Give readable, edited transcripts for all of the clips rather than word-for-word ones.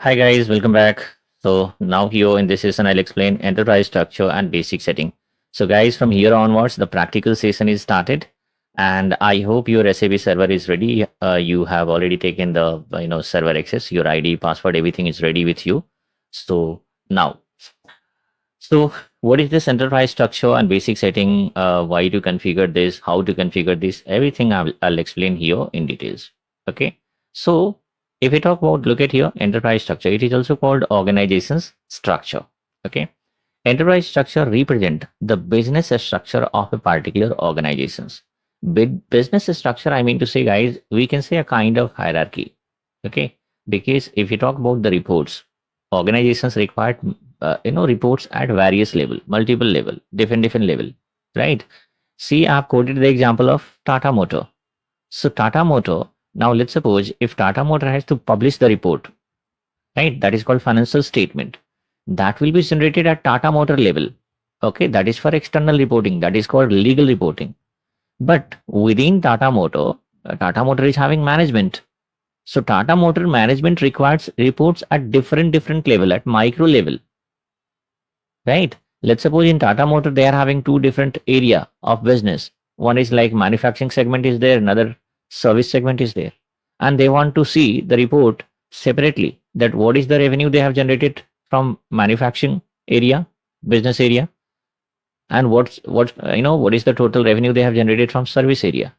Hi guys, welcome back. So now here in this session, I'll explain enterprise structure and basic setting. So guys, from here onwards, the practical session is started, and I hope your SAP server is ready. You have already taken the server access, your ID, password, everything is ready with you. So now, so what is this enterprise structure and basic setting? Why to configure this? How to configure this? Everything I'll explain here in details. Okay. So if we talk about, look at here, enterprise structure, it is also called organization's structure. Okay. Enterprise structure represent the business structure of a particular organizations. Business structure, I mean to say, guys, we can say a kind of hierarchy. Okay. Because if you talk about the reports, organizations require reports at various level, multiple level, different level, right? See, I've quoted the example of Tata Motor. So Tata Motor, now let's suppose if Tata Motor has to publish the report, right, that is called financial statement, that will be generated at Tata Motor level. Okay, that is for external reporting, that is called legal reporting. But within Tata Motor, Tata Motor is having management. So Tata Motor management requires reports at different level, at micro level, right? Let's suppose in Tata Motor they are having two different area of business. One is like manufacturing segment is there, another service segment is there, and they want to see the report separately, that what is the revenue they have generated from manufacturing area, business area, and what is the total revenue they have generated from service area,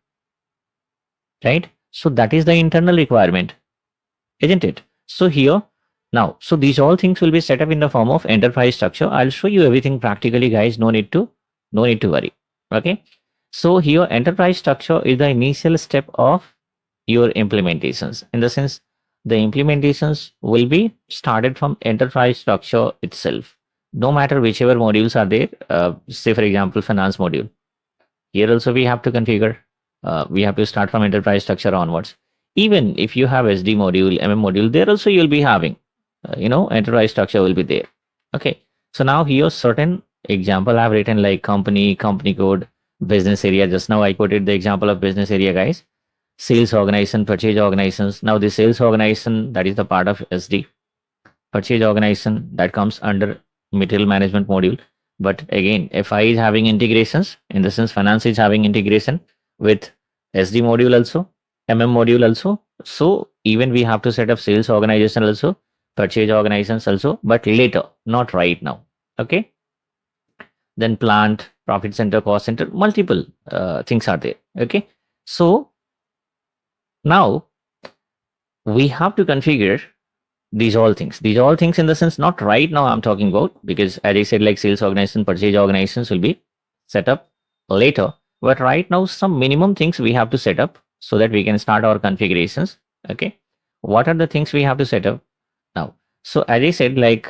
right? So that is the internal requirement, isn't it? So here now, so these all things will be set up in the form of enterprise structure. I'll show you everything practically, guys. No need to worry. Okay. So here enterprise structure is the initial step of your implementations. In the sense, the implementations will be started from enterprise structure itself. No matter whichever modules are there. Say for example, finance module. Here also we have to configure. We have to start from enterprise structure onwards. Even if you have SD module, MM module, there also you'll be having, enterprise structure will be there. Okay. So now here certain example I've written like company code, business area. Just now I quoted the example of business area, guys. Sales organization, purchase organizations. Now the sales organization, that is the part of SD. Purchase organization, that comes under material management module. But again, FI is having integrations, in the sense finance is having integration with SD module also, MM module also. So even we have to set up sales organization also, purchase organizations also, but later, not right now. Okay. Then plant, profit center, cost center, multiple things are there. Okay. So now we have to configure these all things in the sense, not right now I'm talking about, because as I said, like sales organization, purchase organizations will be set up later. But right now some minimum things we have to set up so that we can start our configurations. Okay. What are the things we have to set up now? So as I said, like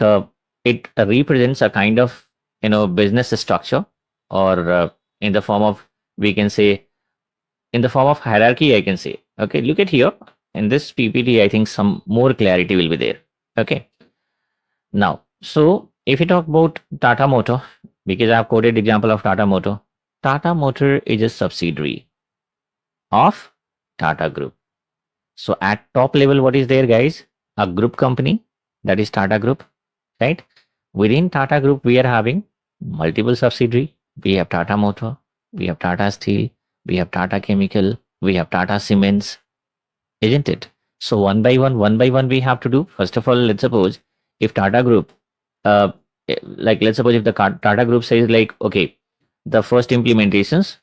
it represents a kind of business structure, or in the form of, we can say, in the form of hierarchy, I can say. Okay, look at here in this PPT, I think some more clarity will be there. Okay. Now, so if you talk about Tata Motor, because I've quoted example of Tata Motor. Tata Motor is a subsidiary of Tata Group. So at top level, what is there, guys? A group company, that is Tata Group, right? Within Tata Group, we are having multiple subsidiary. We have Tata Motor, we have Tata Steel, we have Tata Chemical, we have Tata Cements, isn't it? So one by one, we have to do. First of all, let's suppose if Tata Group, uh, like let's suppose if the Tata Group says like, okay, the first implementations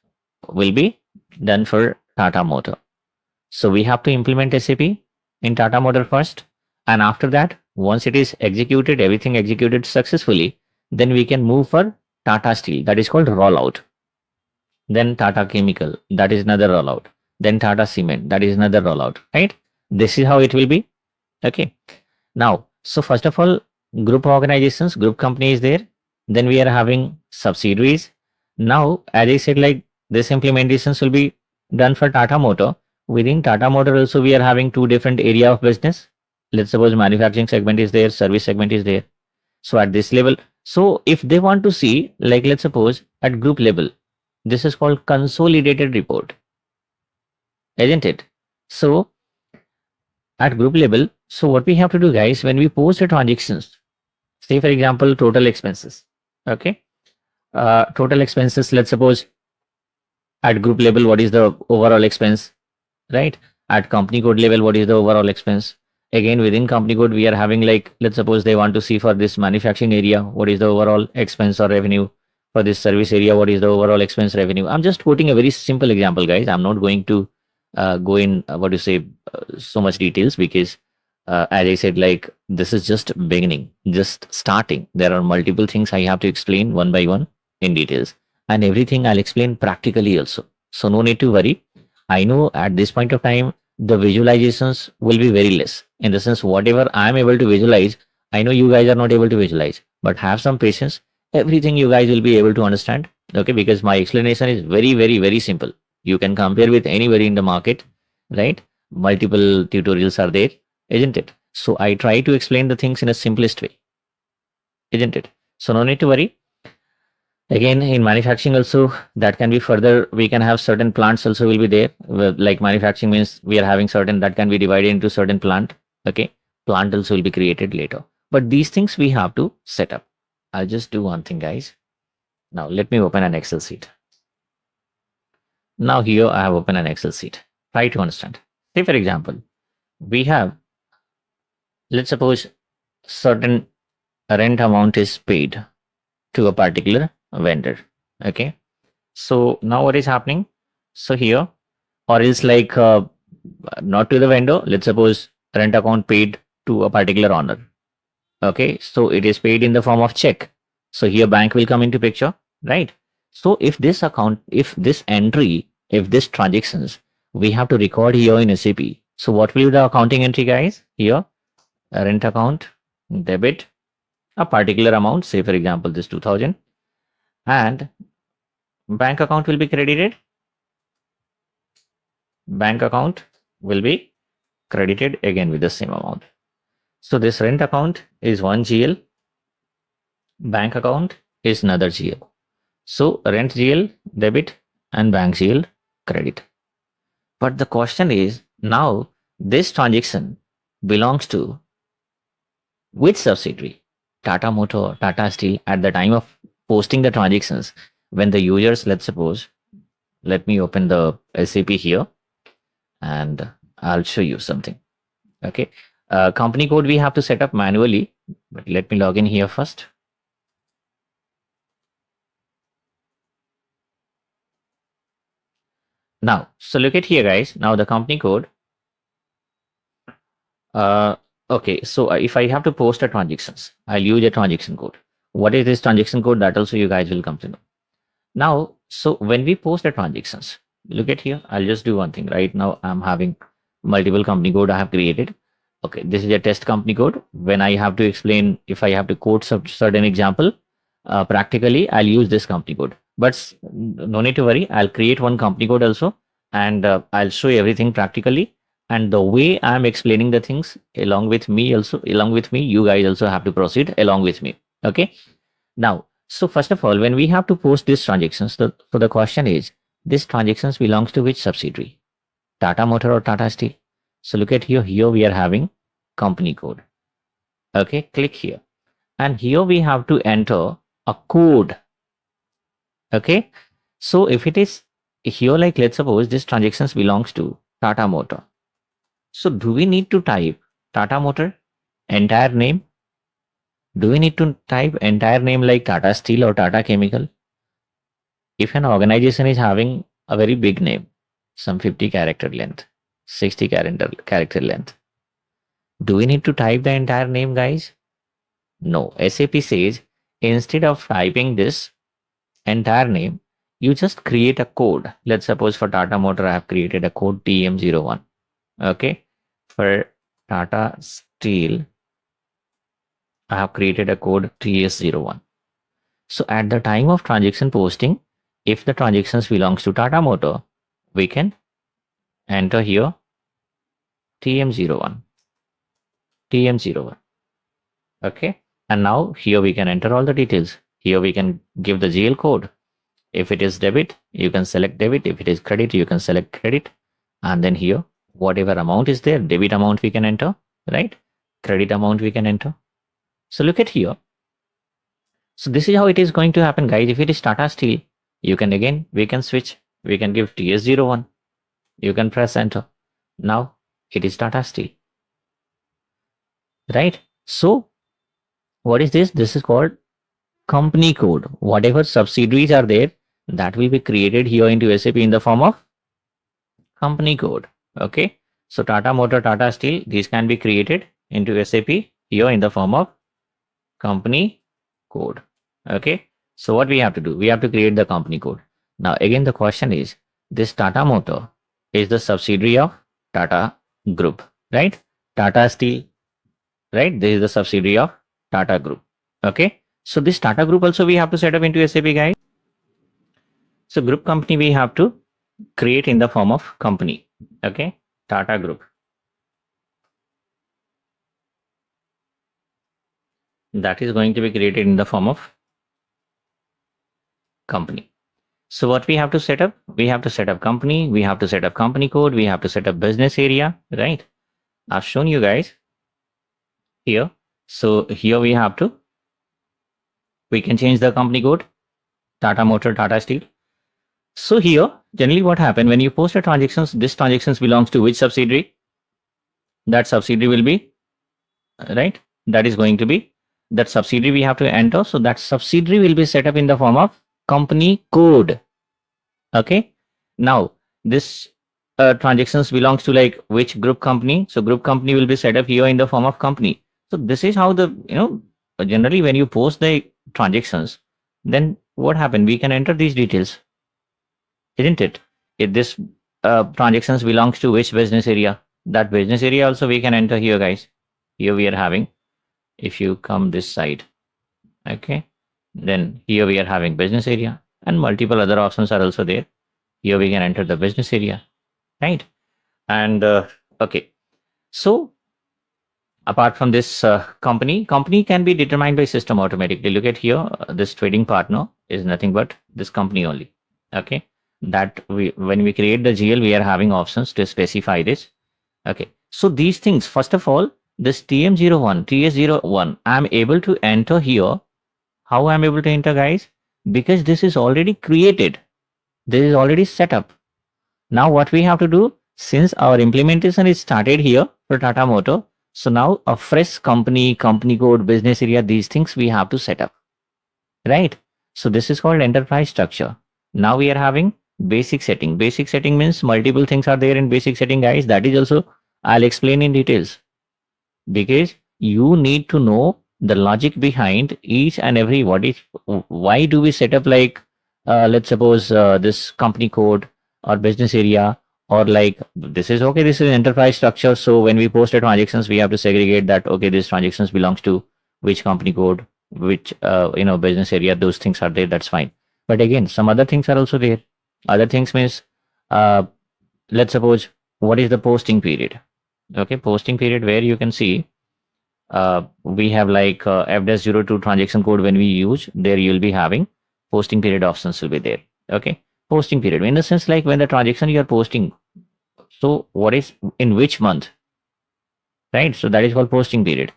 will be done for Tata Motor. So we have to implement SAP in Tata Motor first, and after that, once it is executed, everything executed successfully, then we can move for Tata Steel. That is called rollout. Then Tata Chemical, that is another rollout. Then Tata Cement, that is another rollout, right? This is how it will be. Okay. Now, so first of all, group organizations, group company is there. Then we are having subsidiaries. Now, as I said, like this implementations will be done for Tata Motor. Within Tata Motor also, we are having two different area of business. Let's suppose manufacturing segment is there, service segment is there. So at this level, so if they want to see, like let's suppose at group level, this is called consolidated report, isn't it? So at group level, So what we have to do, guys, when we post the transactions, say for example, total expenses. Okay. Total expenses, let's suppose at group level, what is the overall expense, right? At company code level, what is the overall expense? Again, within company code, we are having like, let's suppose they want to see for this manufacturing area, what is the overall expense or revenue? For this service area, what is the overall expense revenue? I'm just quoting a very simple example, guys. I'm not going to go in, what do you say, so much details because, as I said, like this is just beginning, just starting. There are multiple things I have to explain one by one in details, and everything I'll explain practically also. So no need to worry. I know at this point of time, the visualizations will be very less. In the sense, whatever I'm able to visualize, I know you guys are not able to visualize, but have some patience. Everything you guys will be able to understand. Okay, because my explanation is very, very, very simple. You can compare with anybody in the market, right? Multiple tutorials are there, isn't it? So I try to explain the things in a simplest way, isn't it? So no need to worry. Again, in manufacturing also, that can be further, we can have certain plants also will be there. Like manufacturing means we are having certain that can be divided into certain plant. Okay. Plant also will be created later. But these things we have to set up. I'll just do one thing, guys. Now let me open an Excel sheet. Now here I have opened an Excel sheet. Try to understand. Say for example, we have, let's suppose certain rent amount is paid to a particular vendor. Okay. So now what is happening? So here, or else like not to the vendor, let's suppose rent account paid to a particular owner. Okay, so it is paid in the form of check. So here bank will come into picture, right? So if this account, if this entry, if this transactions, we have to record here in SAP. So what will be the accounting entry, guys? Here, a rent account, debit, a particular amount, say for example, this 2000, and bank account will be credited. Bank account will be credited again with the same amount. So this rent account is one GL, bank account is another GL. So rent GL debit and bank GL credit. But the question is now this transaction belongs to which subsidiary? Tata Motor, Tata Steel at the time of posting the transactions when the users, let's suppose, let me open the SAP here and I'll show you something. Okay. Company code we have to set up manually, but let me log in here first. Now, so look at here, guys. Now the company code. Uh, okay, so if I have to post a transactions, I'll use a transaction code. What is this transaction code? That also you guys will come to know. Now, so when we post the transactions, look at here. I'll just do one thing. Right now, I'm having multiple company code I have created. Okay, this is a test company code. When I have to explain, if I have to quote some certain example, practically I'll use this company code. But no need to worry. I'll create one company code also, and I'll show you everything practically. And the way I'm explaining the things along with me also, along with me, you guys also have to proceed along with me. Okay. Now, so first of all, when we have to post these transactions, so the question is, this transactions belongs to which subsidiary? Tata Motor or Tata Steel? So look at here. Here we are having company code. Okay, click here. And here we have to enter a code. Okay. So if it is here, like let's suppose this transactions belongs to Tata Motor. So do we need to type Tata Motor entire name? Do we need to type entire name like Tata Steel or Tata Chemical? If an organization is having a very big name, some 50 character length, 60 character length, do we need to type the entire name, guys? No. SAP says instead of typing this entire name, you just create a code. Let's suppose for Tata Motor, I have created a code TM01. Okay. For Tata Steel, I have created a code TS01. So at the time of transaction posting, if the transactions belongs to Tata Motor, we can enter here TM01. TM01. Okay. And now here we can enter all the details. Here we can give the GL code. If it is debit, you can select debit. If it is credit, you can select credit. And then here, whatever amount is there, debit amount we can enter, right? credit amount we can enter. So look at here. So this is how it is going to happen, guys. If it is Tata Steel, you can again, we can switch. We can give TS01. You can press enter. Now it is Tata Steel, right? So what is this? This is called company code. Whatever subsidiaries are there, that will be created here into SAP in the form of company code. Okay. So Tata Motor, Tata Steel, these can be created into SAP here in the form of company code. Okay. So what we have to do? We have to create the company code. Now again, the question is, this Tata Motor is the subsidiary of Tata Group, right? Tata Steel, right? This is the subsidiary of Tata Group. Okay. So this Tata Group also we have to set up into SAP, guys. So group company we have to create in the form of company. Okay. Tata Group. That is going to be created in the form of company. So what we have to set up? We have to set up company. We have to set up company code. We have to set up business area, right? I've shown you guys here. So here we have to, we can change the company code, Tata Motor, Tata Steel. So here, generally what happens when you post a transactions, this transactions belongs to which subsidiary? That subsidiary will be, right? That is going to be that subsidiary we have to enter. So that subsidiary will be set up in the form of company code. Okay. Now this transactions belongs to like which group company. So group company will be set up here in the form of company. So this is how the, generally when you post the transactions, then what happened? We can enter these details, isn't it? If this transactions belongs to which business area, that business area also we can enter here, guys. Here we are having, if you come this side, okay, then here we are having business area and multiple other options are also there. Here we can enter the business area, right? And okay, so apart from this company can be determined by system automatically. Look at here, this trading partner is nothing but this company only. Okay, that we, when we create the GL, we are having options to specify this. Okay, so these things, first of all, this TM01, TS01, I'm able to enter here. How I'm able to enter, guys? Because this is already created. This is already set up. Now what we have to do, since our implementation is started here for Tata Motor, so now a fresh company code, business area, these things we have to set up, right? So this is called enterprise structure. Now we are having basic setting. Basic setting means multiple things are there in basic setting, guys. That is also, I'll explain in details, because you need to know the logic behind each and every, what is, why do we set up like, let's suppose this company code or business area, or like this is okay, this is enterprise structure. So when we post a transactions, we have to segregate that, okay, these transactions belongs to which company code, which business area, those things are there, that's fine. But again, some other things are also there. Other things means, let's suppose, what is the posting period? Okay, posting period, where you can see we have like F-02 transaction code. When we use there, you'll be having posting period options will be there. Okay, posting period in the sense like when the transaction you are posting, so what is in which month, right? So that is called posting period.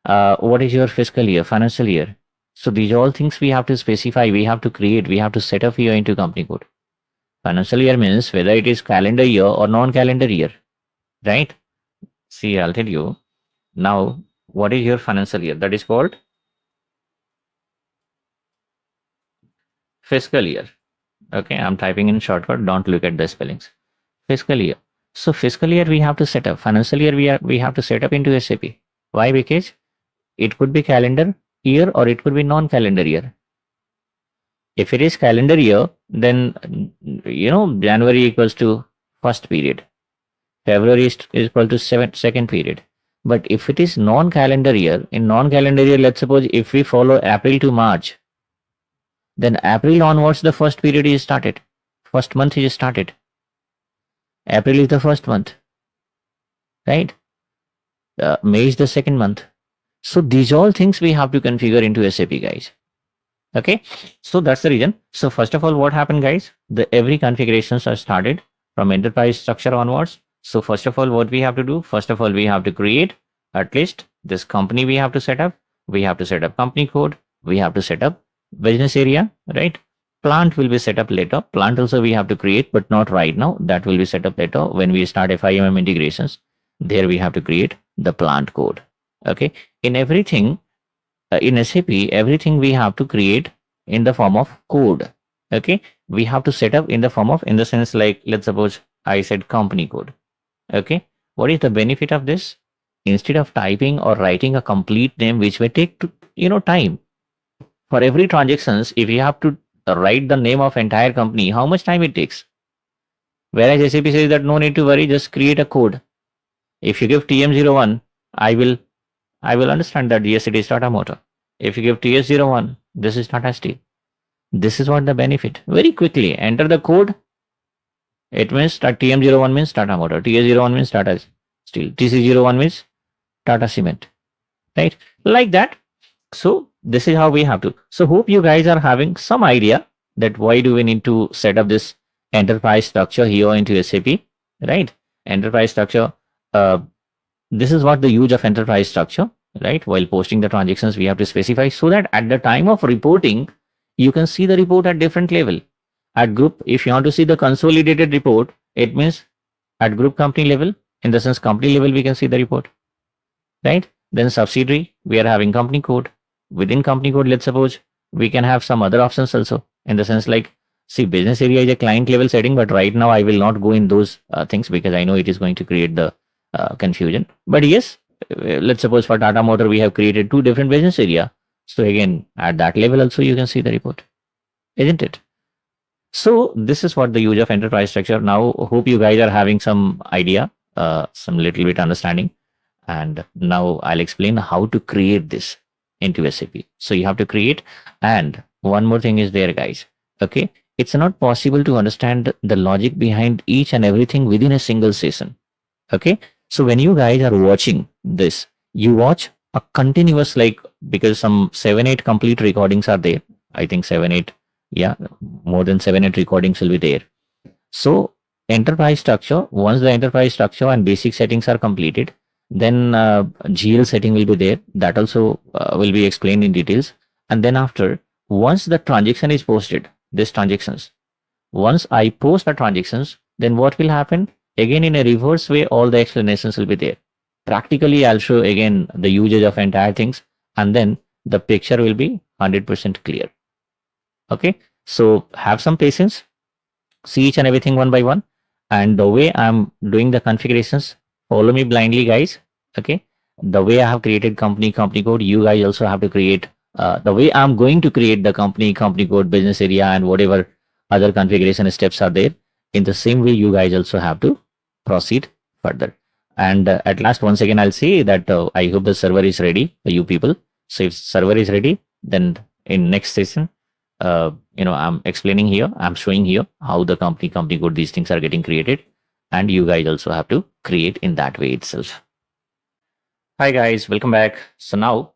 What is your fiscal year, financial year? So these are all things we have to specify, we have to create, we have to set up here into company code. Financial year means whether it is calendar year or non-calendar year, right? See, I'll tell you now, what is your financial year? That is called fiscal year. Okay, I'm typing in shortcut, don't look at the spellings. Fiscal year. So fiscal year we have to set up. Financial year we have to set up into SAP. Why? Because it could be calendar year or it could be non-calendar year. If it is calendar year, then January equals to first period. February is equal to second period. But if it is non-calendar year, in non-calendar year, let's suppose if we follow April to March, then April onwards the first period is started. First month is started. April is the first month, right? May is the second month. So these all things we have to configure into SAP, guys. Okay, so that's the reason. So first of all, what happened, guys? The every configurations are started from enterprise structure onwards. So first of all, what we have to do? First of all, we have to create at least This company we have to set up. We have to set up company code. We have to set up business area, right? Plant will be set up later. Plant also we have to create, but not right now. That will be set up later when we start FIMM integrations. There we have to create the plant code. Okay. In everything, in SAP, everything we have to create in the form of code. Okay. We have to set up in the form of, in the sense like, let's suppose I said company code. Okay. What is the benefit of this? Instead of typing or writing a complete name, which may take time for every transactions, if you have to write the name of entire company, how much time it takes? Whereas SAP says that no need to worry, just create a code. If you give TM01, I will I will understand that yes, it is Tata Motor. If you give TS01, this is Tata Steel. This is what the benefit. Very quickly enter the code. It means that TM01 means Tata Motor, TS01 means Tata Steel, TC01 means Tata Cement, right? Like that. So this is how we have to. So hope you guys are having some idea that why do we need to set up this enterprise structure here into SAP, right? Enterprise structure. Uh, this is what the use of enterprise structure, right? While posting the transactions, we have to specify so that at the time of reporting, you can see the report at different level. At group, if you want to see the consolidated report, it means at group company level, in the sense company level, we can see the report, right? Then subsidiary, we are having company code. Within company code, let's suppose we can have some other options also, in the sense like, see, business area is a client level setting, but right now I will not go in those things because I know it is going to create the confusion. But yes, let's suppose for Tata Motor, we have created two different business area. So again, at that level also, you can see the report, isn't it? So this is what the use of enterprise structure. Now, hope you guys are having some idea, some little bit understanding. And now I'll explain how to create this into SAP. So you have to create. And one more thing is there, guys. Okay. It's not possible to understand the logic behind each and everything within a single session. Okay. So when you guys are watching this, you watch a continuous, like, because some 7-8 complete recordings are there. I think 7-8. Yeah. More than 7-8 recordings will be there. So enterprise structure, once the enterprise structure and basic settings are completed, then GL setting will be there. That also will be explained in details. And then after, once the transaction is posted, these transactions, once I post the transactions, then what will happen? Again, in a reverse way, all the explanations will be there. Practically, I'll show again the usage of entire things, and then the picture will be 100% clear. Okay, so have some patience, see each and everything one by one. And the way I'm doing the configurations, follow me blindly, guys. Okay, the way I have created company code, you guys also have to create the way I'm going to create the company code, business area, and whatever other configuration steps are there. In the same way, you guys also have to proceed further. And at last, once again, I'll say that I hope the server is ready for you people. So if server is ready, then in next session, I'm explaining here, I'm showing here how the company code, these things are getting created, and you guys also have to create in that way itself. Hi guys, welcome back. So now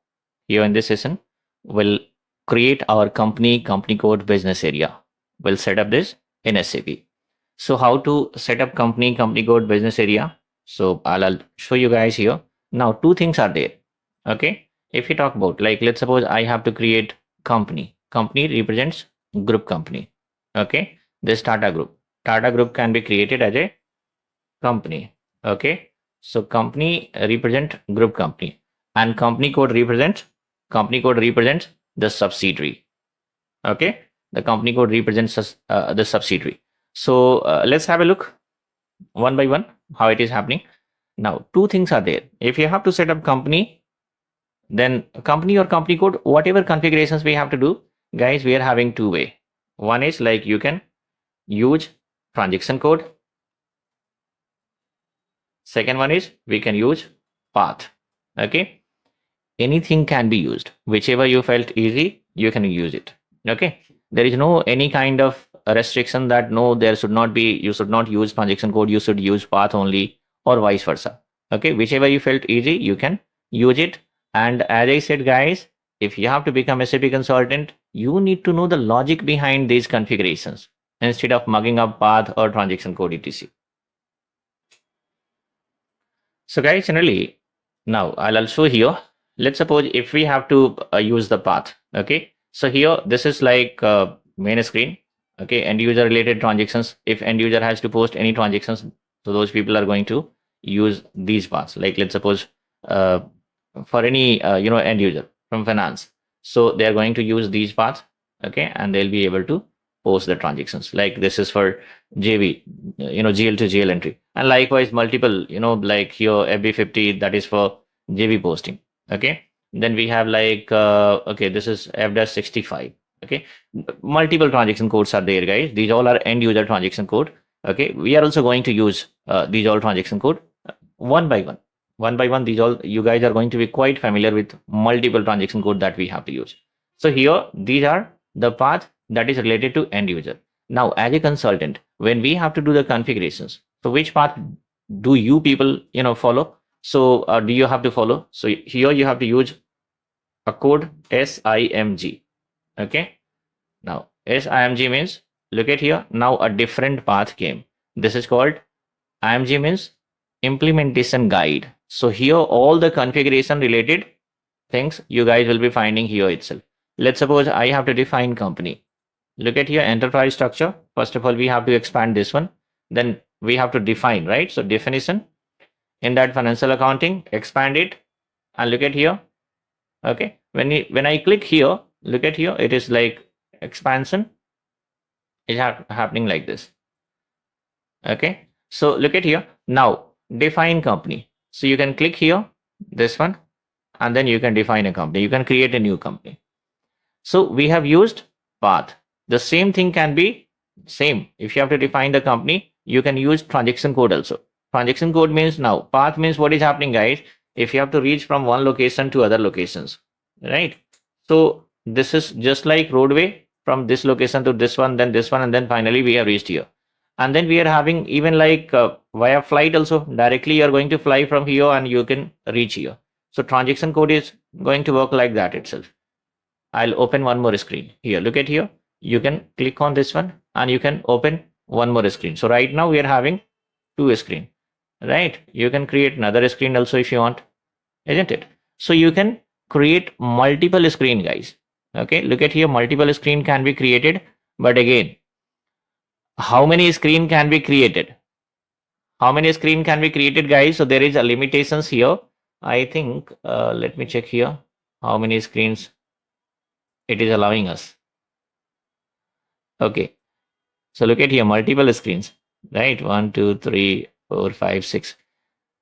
here in this session, we'll create our company code business area. We'll set up this in SAP. So how to set up company code business area? So I'll show you guys here. Now two things are there. Okay. If you talk about, like, let's suppose I have to create company. Company represents group company. Okay. This Tata Group. Tata Group can be created as a company. Okay. So company represent group company, and company code represents the subsidiary. Okay. The company code represents the subsidiary. So let's have a look one by one how it is happening. Now, two things are there. If you have to set up company, then company or company code, whatever configurations we have to do, guys, we are having two way. One is like you can use transaction code. Second one is we can use path. Okay. Anything can be used. Whichever you felt easy, you can use it. Okay. There is no any kind of restriction that no, there should not be, you should not use transaction code, you should use path only, or vice versa. Okay. Whichever you felt easy, you can use it. And as I said, guys, if you have to become a SAP consultant, you need to know the logic behind these configurations instead of mugging up path or transaction code etc. So guys, generally, Now I'll also here. Let's suppose if we have to use the path. Okay. So here this is like main screen. Okay. End user related transactions. If end user has to post any transactions, so those people are going to use these paths. Like let's suppose uh, for any end user from finance. So they are going to use these paths. Okay. And they'll be able to post the transactions. Like this is for JV, GL to GL entry. And likewise, multiple, like here FB50, that is for JV posting. Okay. Then we have like, okay, this is F-65. Okay. Multiple transaction codes are there, guys. These all are end user transaction code. Okay. We are also going to use these all transaction code one by one. One by one, these all, you guys are going to be quite familiar with multiple transaction code that we have to use. So here, these are the path that is related to end user. Now, as a consultant, when we have to do the configurations, so which path do you people, follow? So do you have to follow? So here you have to use a code SIMG. Okay. Now SIMG means, look at here. Now a different path came. This is called IMG means implementation guide. So here all the configuration related things you guys will be finding here itself. Let's suppose I have to define company. Look at here, enterprise structure. First of all, we have to expand this one. Then we have to define, right? So definition in that financial accounting, expand it, and look at here. Okay. When I click here, look at here, it is like expansion is happening like this. Okay. So look at here. Now define company. So you can click here, this one, and then you can define a company. You can create a new company. So we have used path. The same thing can be same. If you have to define the company, you can use transaction code also. Transaction code means, now path means what is happening, guys. If you have to reach from one location to other locations, right? So this is just like roadway from this location to this one, then this one, and then finally we have reached here. And then we are having even like via flight also, directly you are going to fly from here and you can reach here. So transaction code is going to work like that itself. I'll open one more screen here. Look at here. You can click on this one and you can open one more screen. So right now we are having two screen, right? You can create another screen also if you want, isn't it? So you can create multiple screen, guys. Okay. Look at here. Multiple screen can be created, but again, how many screen can be created? How many screen can be created, guys? So there is a limitations here. I think, let me check here. How many screens it is allowing us. Okay. So look at here, multiple screens, right? 1, 2, 3, 4, 5, 6.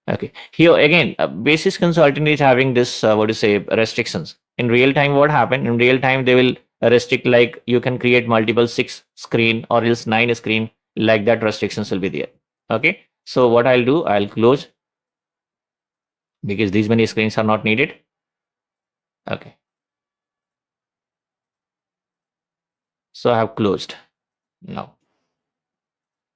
Okay. Here again, basis consultant is having this, what to say, restrictions. In real time, what happened? In real time, they will restrict, like you can create multiple 6 screen or else 9 screen, like that restrictions will be there. Okay. So what I'll do, I'll close because these many screens are not needed. Okay. So I have closed now.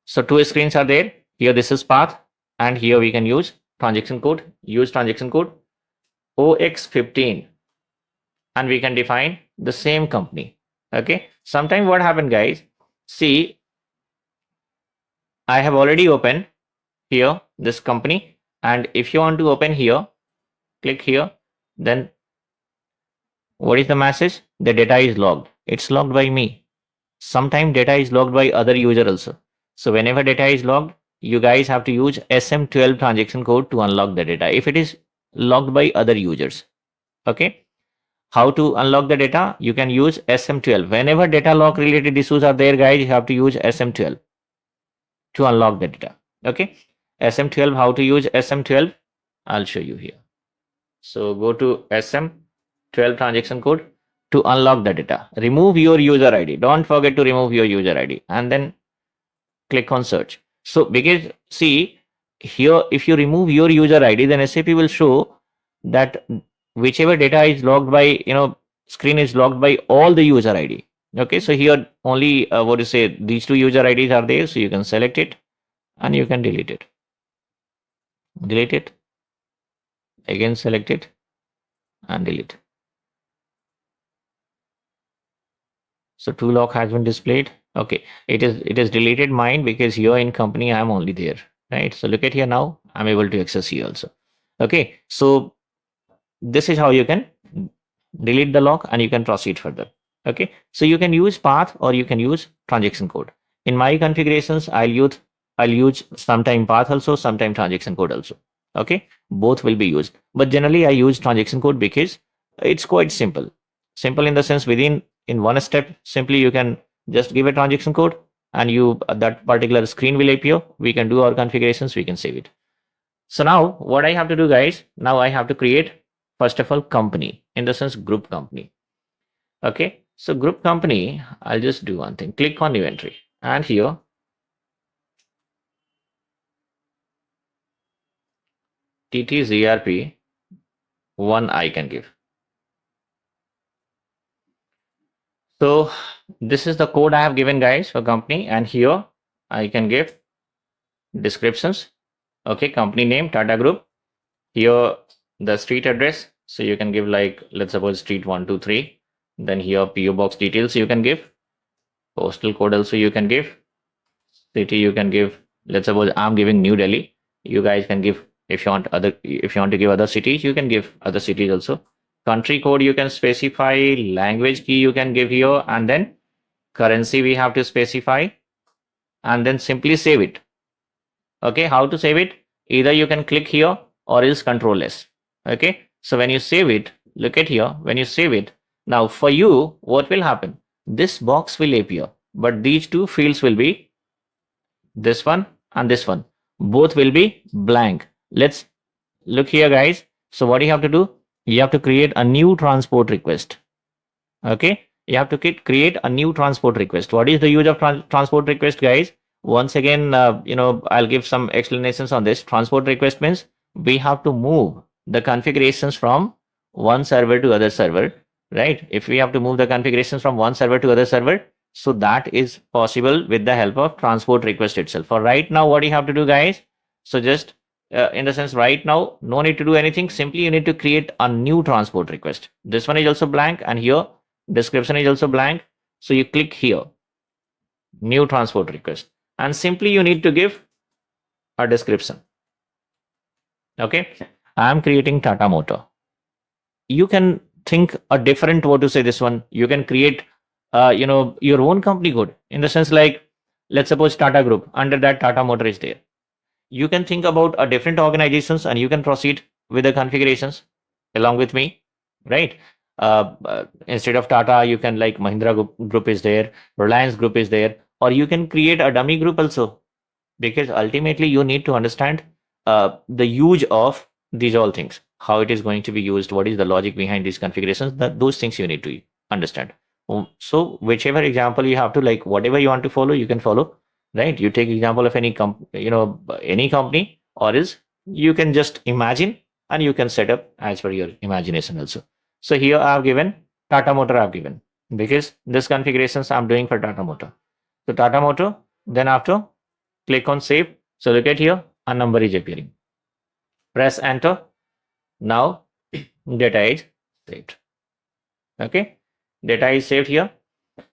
So two screens are there. Here this is path, and here we can use transaction code. Use transaction code OX15, and we can define the same company. Okay. Sometime what happened, guys? See, I have already opened here this company, and if you want to open here, click here. Then what is the message? The data is logged. It's logged by me. Sometimes data is logged by other user also. So whenever data is logged, you guys have to use SM12 transaction code to unlock the data if it is logged by other users. Okay. How to unlock the data? You can use SM12. Whenever data lock related issues are there, guys, you have to use SM12 to unlock the data. Okay. SM12, how to use SM12? I'll show you here. So go to SM12 transaction code to unlock the data. Remove your user ID. Don't forget to remove your user ID and then click on search. So because see here, if you remove your user ID, then SAP will show that whichever data is logged by, screen is logged by all the user ID. Okay. So here only, what to say, these two user IDs are there. So you can select it and you can delete it. Delete it. Again, select it and delete. So two lock has been displayed. Okay, it is deleted mine because here in company I'm only there, right? So look at here now, I'm able to access here also. Okay, so this is how you can delete the lock and you can proceed further. Okay, so you can use path or you can use transaction code. In my configurations, I'll use sometime path also, sometime transaction code also. Okay, both will be used, but generally I use transaction code because it's quite simple. Simple in the sense within in one step, simply you can just give a transaction code and you that particular screen will appear. We can do our configurations, we can save it. So now what I have to do, guys, now I have to create, first of all, company, in the sense group company. Okay. So group company, I'll just do one thing. Click on new entry. And here, TTZRP, one I can give. So this is the code I have given, guys, for company. And here I can give descriptions. Okay. Company name, Tata Group. Here, the street address. So you can give like, let's suppose street 123. Then here PO box details you can give. Postal code also you can give. City you can give. Let's suppose I'm giving New Delhi. You guys can give, if you want to give other cities, you can give other cities also. Country code you can specify, language key you can give here, and then currency we have to specify, and then simply save it. Okay, how to save it? Either you can click here or else control S. Okay, so when you save it, look at here, when you save it, now for you, what will happen? This box will appear, but these two fields will be this one and this one. Both will be blank. Let's look here, guys. So what you have to do? You have to create a new transport request. Okay, you have to create a new transport request. What is the use of transport request, guys? Once again, I'll give some explanations on this. Transport request means we have to move the configurations from one server to other server, right? If we have to move the configurations from one server to other server, so that is possible with the help of transport request itself. For right now, what you have to do, guys? So just in the sense right now, no need to do anything. Simply you need to create a new transport request. This one is also blank, and here description is also blank. So you click here, new transport request, and simply you need to give a description. Okay, I am creating Tata Motor. You can think a different, what to say, this one. You can create your own company code, in the sense like, let's suppose Tata Group, under that Tata Motor is there. You can think about a different organizations and you can proceed with the configurations along with me, right? Instead of Tata, you can like Mahindra group is there, Reliance group is there, or you can create a dummy group also, because ultimately you need to understand the use of these all things, how it is going to be used, what is the logic behind these configurations, those things you need to understand. So whichever example you have to, like whatever you want to follow, you can follow, right? You take example of any company, or is you can just imagine and you can set up as per your imagination also. So here I have given Tata Motor, I have given because this configurations I'm doing for Tata Motor. So Tata Motor, then after click on save. So look at here, a number is appearing. Press enter. Now data is saved. Okay, data is saved here.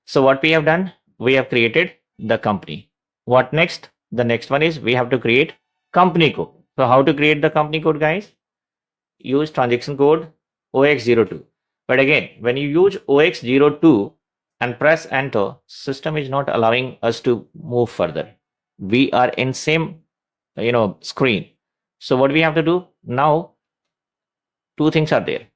So what we have done, we have created the company. What next? The next one is we have to create company code. So how to create the company code, guys? Use transaction code OX02. But again, when you use OX02 and press enter, system is not allowing us to move further. We are in same screen. So what we have to do now, two things are there.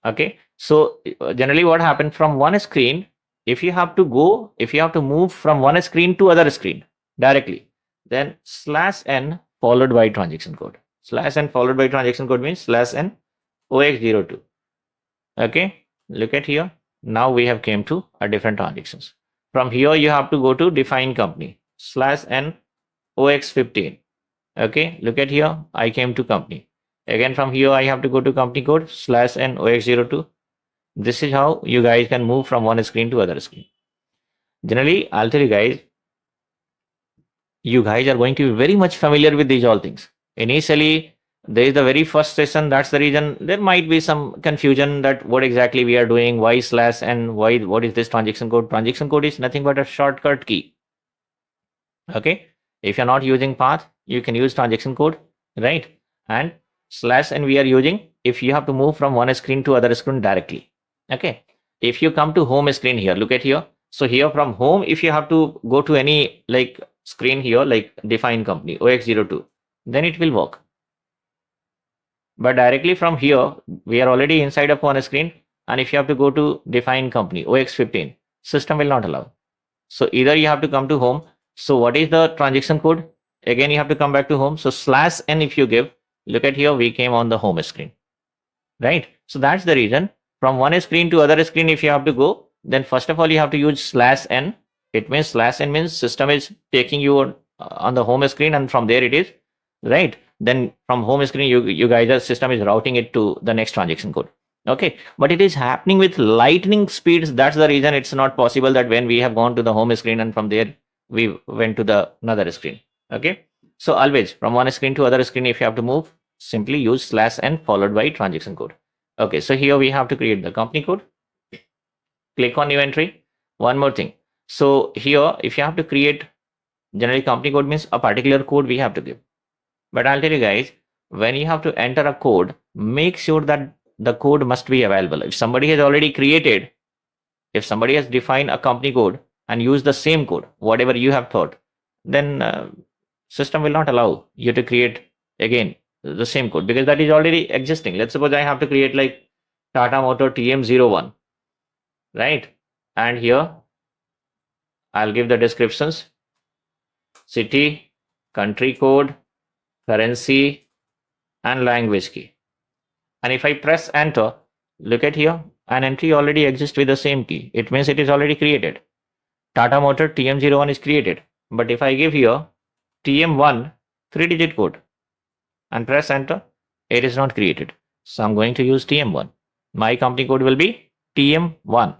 Okay, so generally what happens from one screen, if you have to move from one screen to other screen directly, then /n followed by transaction code. /n followed by transaction code means /n OX02. Okay, look at here. Now we have came to a different transactions. From here you have to go to define company /n OX15. Okay, look at here, I came to company. Again from here I have to go to company code /n OX02. This is how you guys can move from one screen to other screen. Generally, I'll tell you guys are going to be very much familiar with these all things. Initially, there is the very first session. That's the reason there might be some confusion that what exactly we are doing, why /n, what is this transaction code? Transaction code is nothing but a shortcut key. Okay, if you're not using path, you can use transaction code, right? And /n we are using if you have to move from one screen to other screen directly. Okay. If you come to home screen here, look at here. So here from home, if you have to go to any like screen here, like define company OX02, then it will work. But directly from here, we are already inside of one screen. And if you have to go to define company OX15, system will not allow. So either you have to come to home. So what is the transaction code? Again, you have to come back to home. So /n if you give, look at here, we came on the home screen, right? So that's the reason from one screen to other screen, if you have to go, then first of all, you have to use /n. It means /n means system is taking you on the home screen and from there it is, right? Then from home screen, you guys, the system is routing it to the next transaction code. Okay, but it is happening with lightning speeds. That's the reason it's not possible that when we have gone to the home screen and from there we went to the another screen. Okay, so always from one screen to other screen, if you have to move, simply use /n followed by transaction code. Okay, so here we have to create the company code. Click on new entry. One more thing. So here, if you have to create generally company code means a particular code we have to give. But I'll tell you guys, when you have to enter a code, make sure that the code must be available. If somebody has already created, if somebody has defined a company code and used the same code, whatever you have thought, then system will not allow you to create again the same code because that is already existing. Let's suppose I have to create like Tata Motor TM01, right? And here I'll give the descriptions: city, country code, currency, and language key. And if I press enter, look at here, an entry already exists with the same key. It means it is already created. Tata Motor TM01 is created. But if I give here TM1 3-digit code and press enter, it is not created. So I'm going to use TM1. My company code will be TM1.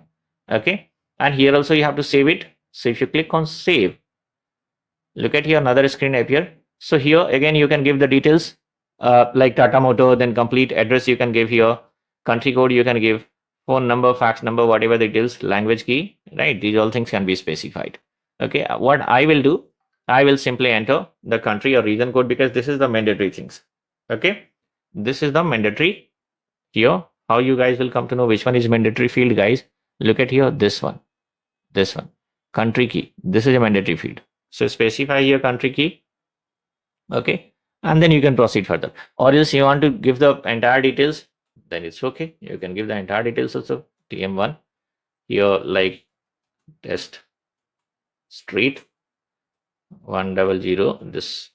Okay. And here also you have to save it. So if you click on save, look at here, another screen appear. So here again, you can give the details like Tata Motor, then complete address you can give here, country code you can give, phone number, fax number, whatever the details, language key, right? These all things can be specified. Okay, what I will do, I will simply enter the country or region code because this is the mandatory things. Okay, this is the mandatory here. How you guys will come to know which one is mandatory field, guys? Look at here, this one, country key. This is a mandatory field. So specify your country key. Okay, and then you can proceed further. Or else you want to give the entire details, then it's okay. You can give the entire details also. TM1 here, like test street 100, this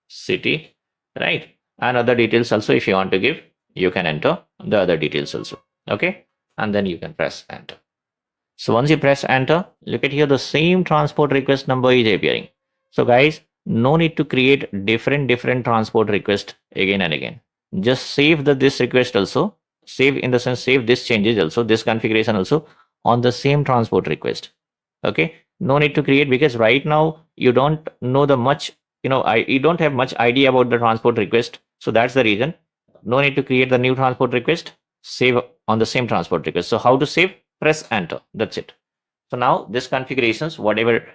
city, right? And other details also, if you want to give, you can enter the other details also. Okay, and then you can press enter. So once you press enter, look at here, the same transport request number is appearing. So guys, no need to create different transport request again and again. Just save this request also. Save in the sense, save this changes also, this configuration also on the same transport request. Okay, no need to create because right now you don't know the much, you don't have much idea about the transport request. So that's the reason. No need to create the new transport request. Save on the same transport request. So how to save? Press enter. That's it. So now this configurations, whatever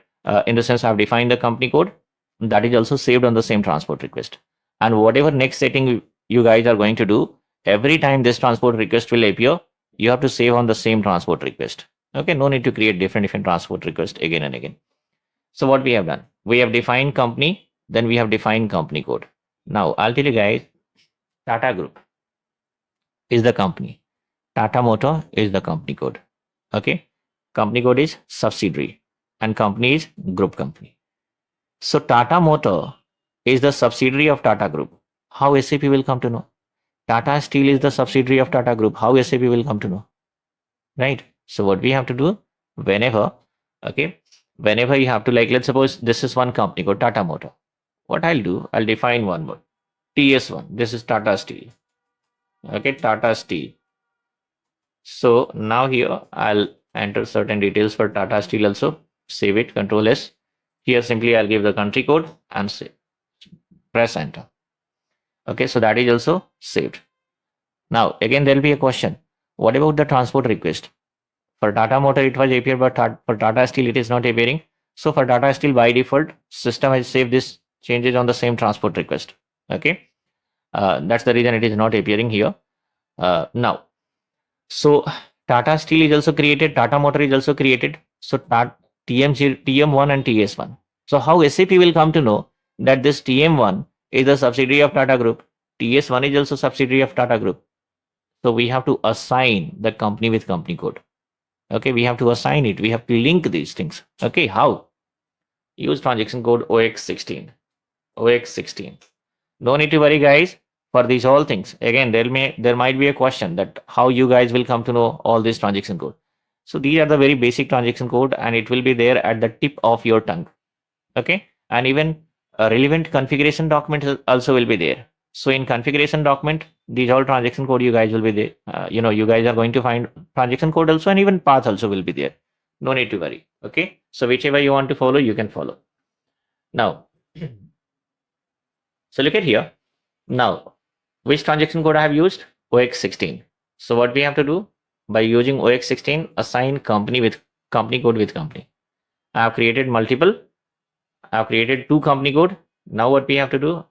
in the sense I've defined the company code, that is also saved on the same transport request. And whatever next setting you guys are going to do, every time this transport request will appear, you have to save on the same transport request. Okay, no need to create different transport request again and again. So what we have done, we have defined company, then we have defined company code. Now I'll tell you guys, Tata Group is the company. Tata Motor is the company code. Okay, company code is subsidiary and company is group company. So Tata Motor is the subsidiary of Tata Group. How SAP will come to know? Tata Steel is the subsidiary of Tata Group. How SAP will come to know? Right? So what we have to do, whenever you have to, like, let's suppose this is one company called Tata Motor. What I'll do, I'll define one more. TS1. This is Tata Steel. Okay, Tata Steel. So now here I'll enter certain details for Tata Steel also. Save it, Control S. Here simply I'll give the country code and save. Press enter. Okay, so that is also saved. Now again there will be a question. What about the transport request? For Tata Motor it was appeared, but for Tata Steel it is not appearing. So for Tata Steel by default, system has saved this changes on the same transport request. Okay. That's the reason it is not appearing here. Now, so Tata Steel is also created, Tata Motor is also created. So TM1 and TS1. So how SAP will come to know that this TM1 is a subsidiary of Tata Group, TS1 is also subsidiary of Tata Group. So we have to assign the company with company code. Okay, we have to assign it. We have to link these things. Okay, how? Use transaction code OX16. OX16. No need to worry, guys, for these all things. Again, there might be a question that how you guys will come to know all this transaction code. So these are the very basic transaction code, and it will be there at the tip of your tongue. Okay, and even a relevant configuration document also will be there. So in configuration document, these all transaction code you guys will be there. You guys are going to find transaction code also, and even path also will be there. No need to worry. Okay, so whichever you want to follow, you can follow. Now, so look at here. Now, which transaction code I have used? OX16. So what we have to do by using OX16, assign company code with company. I have created multiple. I have created two company code. Now what we have to do?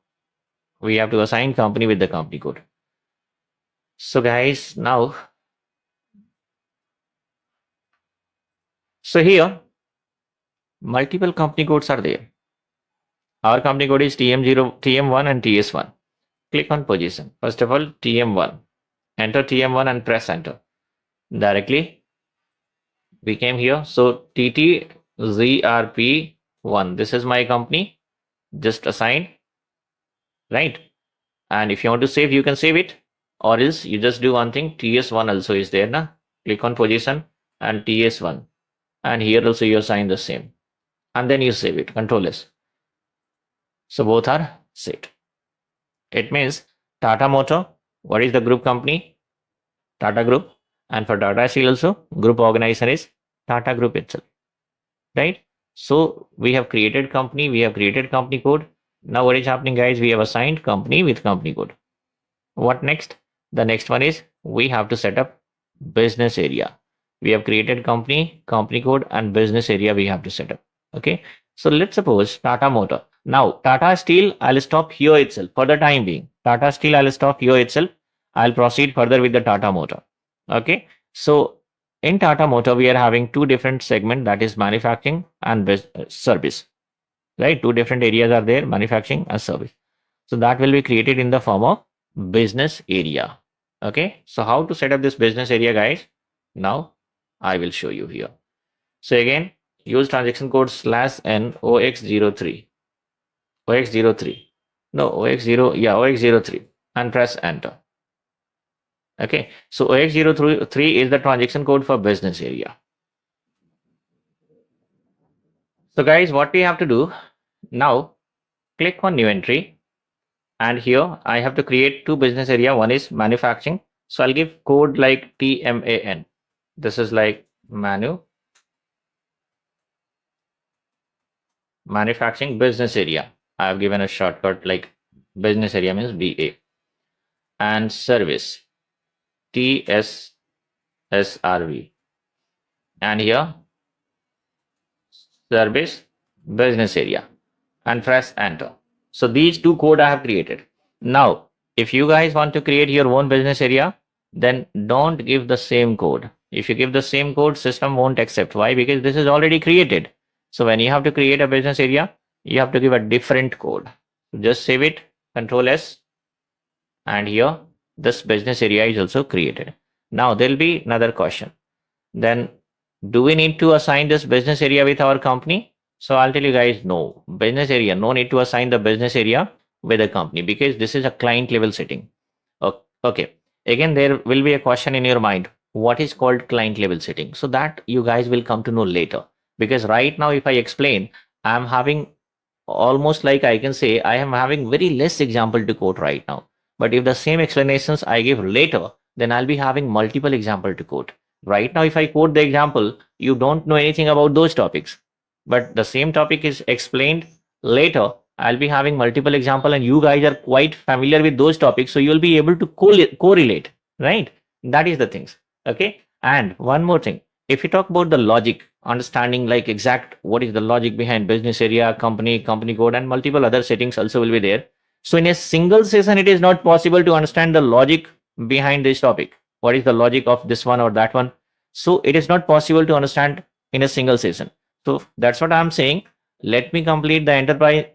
We have to assign company with the company code. So guys, now, so here, multiple company codes are there. Our company code is TM1 and TS1. Click on position. First of all, TM1. Enter TM1 and press enter. Directly, we came here. So TTZRP1. This is my company. Just assign, right? And if you want to save, you can save it. Or else you just do one thing. TS1 also is there. Na? Click on position and TS1. And here also you assign the same. And then you save it. Control S. So both are saved. It means Tata Motor, what is the group company? Tata Group. And for Tata Steel also, group organization is Tata Group itself. Right? So we have created company, we have created company code. Now what is happening, guys? We have assigned company with company code. What next? The next one is we have to set up business area. We have created company code, and business area we have to set up. Okay. So let's suppose Tata Motor. Now Tata Steel, I'll stop here itself for the time being. Tata Steel, I'll stop here itself. I'll proceed further with the Tata Motor. Okay. So in Tata Motor, we are having two different segments, that is manufacturing and service. Right? Two different areas are there, manufacturing and service. So that will be created in the form of business area. Okay. So how to set up this business area, guys? Now I will show you here. So again, use transaction code /n OX03. OX03. No, OX03 and press enter. Okay. So OX03 is the transaction code for business area. So guys, what we have to do now, click on new entry. And here I have to create two business area. One is manufacturing. So I'll give code like TMAN. This is like manufacturing business area. I have given a shortcut like business area means BA. And service TSSRV. And here service business area, and press enter. So these two code I have created. Now, if you guys want to create your own business area, then don't give the same code. If you give the same code, system won't accept. Why? Because this is already created. So when you have to create a business area, you have to give a different code. Just save it, Control S, and here this business area is also created. Now there will be another question. Then do we need to assign this business area with our company? So I'll tell you guys, no. Business area, no need to assign the business area with a company because this is a client level setting. Okay. Again, there will be a question in your mind. What is called client level setting? So that you guys will come to know later. Because right now, if I explain, I'm having almost like I can say I am having very less example to quote right now. But if the same explanations I give later, then I'll be having multiple example to quote. Right now, if I quote the example, you don't know anything about those topics. But the same topic is explained later. I'll be having multiple example and you guys are quite familiar with those topics. So you'll be able to correlate, right? That is the things. Okay. And one more thing. If you talk about the logic, understanding like exact what is the logic behind business area, company code, and multiple other settings also will be there. So in a single session, it is not possible to understand the logic behind this topic. What is the logic of this one or that one? So it is not possible to understand in a single session. So that's what I'm saying. Let me complete the enterprise,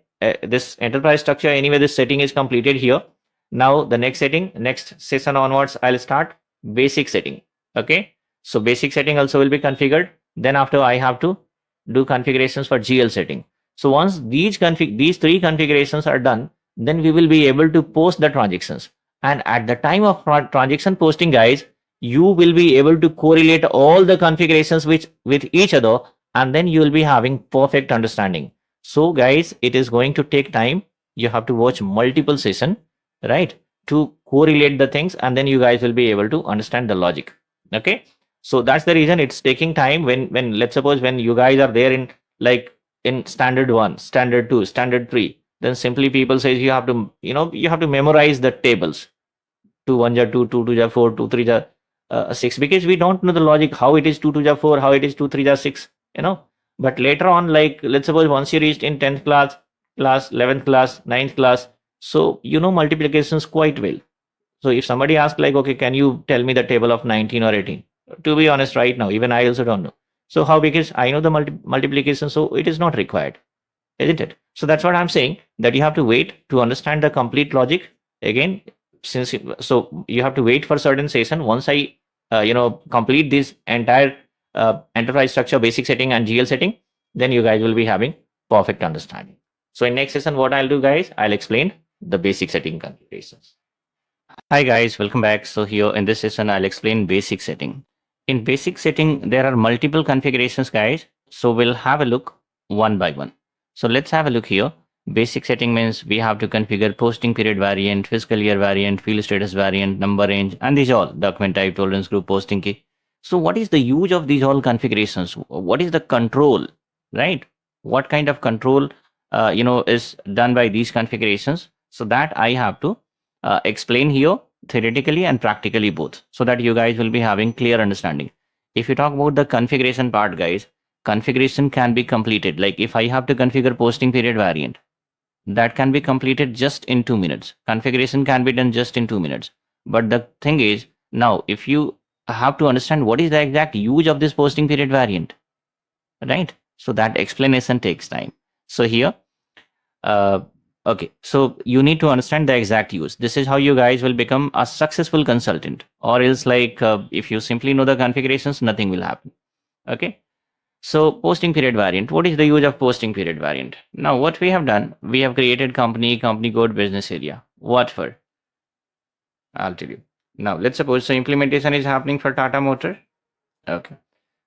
this enterprise structure. Anyway, this setting is completed here. Now the next setting, next session onwards, I'll start basic setting. Okay. So basic setting also will be configured. Then after I have to do configurations for GL setting. So once these three configurations are done, then we will be able to post the transactions. And at the time of transaction posting, guys, you will be able to correlate all the configurations with each other, and then you will be having perfect understanding. So guys, it is going to take time. You have to watch multiple session, right, to correlate the things, and then you guys will be able to understand the logic. Okay, so that's the reason it's taking time. When let's suppose when you guys are there in like in standard 1, standard 2, standard 3, then simply people says you have to, you have to memorize the tables. 2 1 ja 2, 2 2 ja 4, 2 3 ja 6, because we don't know the logic how it is 2 2 ja 4, how it is 2 3 ja 6, but later on, like let's suppose once you reached in 10th class 11th class, 9th class, so you know multiplications quite well. So if somebody asks like, okay, can you tell me the table of 19 or 18? To be honest, right now, even I also don't know. So how? Because I know the multiplication, so it is not required, isn't it? So that's what I'm saying, that you have to wait to understand the complete logic. Again, so you have to wait for certain session. Once I complete this entire enterprise structure, basic setting and GL setting, then you guys will be having perfect understanding. So in next session, what I'll do, guys, I'll explain the basic setting configurations. Hi guys, welcome back. So here in this session, I'll explain basic setting. In basic setting, there are multiple configurations, guys. So we'll have a look one by one. So let's have a look here. Basic setting means we have to configure posting period variant, fiscal year variant, field status variant, number range, and these all document type, tolerance group, posting key. So what is the use of these all configurations? What is the control, right? What kind of control, is done by these configurations? So that I have to explain here theoretically and practically both, so that you guys will be having clear understanding. If you talk about the configuration part, guys, configuration can be completed. Like if I have to configure posting period variant, that can be completed just in 2 minutes. Configuration can be done just in 2 minutes. But the thing is, now if you have to understand what is the exact use of this posting period variant, right? So that explanation takes time. So here, okay, so you need to understand the exact use. This is how you guys will become a successful consultant, or else like if you simply know the configurations, nothing will happen. Okay. So posting period variant, what is the use of posting period variant? Now what we have done, we have created company code, business area. What for? I'll tell you. Now let's suppose the implementation is happening for Tata Motor. Okay.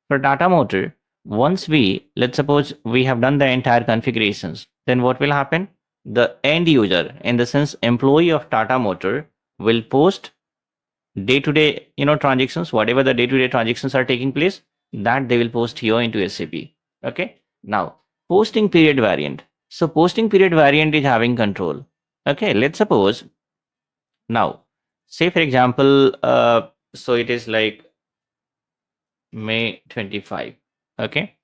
For Tata Motor, once let's suppose we have done the entire configurations, then what will happen? The end user, in the sense employee of Tata Motor, will post day-to-day, transactions, whatever the day-to-day transactions are taking place, that they will post here into SAP. Okay. Now, posting period variant. So posting period variant is having control. Okay. Let's suppose now, say for example, so it is like May 25. Okay.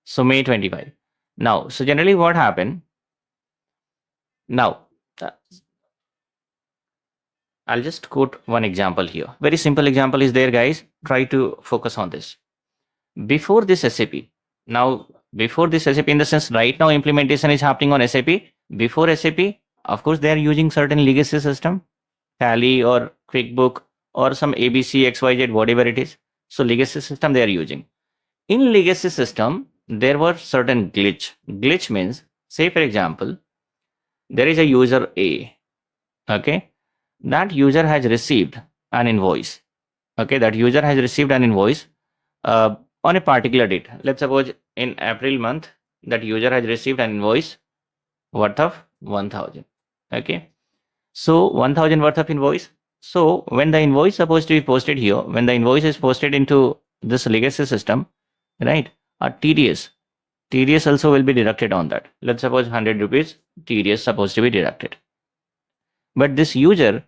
So May 25. Now, so generally what happened? Now, I'll just quote one example here. Very simple example is there, guys. Try to focus on this. Before this SAP, now before this SAP, in the sense right now implementation is happening on SAP. Before SAP, of course, they are using certain legacy system, Tally or QuickBook or some ABC, XYZ, whatever it is. So legacy system they are using. In legacy system, there were certain glitch. Glitch means, say for example, there is a user A. Okay, that user has received an invoice. Okay, that user has received an invoice on a particular date. Let's suppose in April month, that user has received an invoice worth of 1000. Okay, so 1000 worth of invoice. So when the invoice is supposed to be posted here, when the invoice is posted into this legacy system, right, a TDS also will be deducted on that. Let's suppose 100 rupees TDS supposed to be deducted. But this user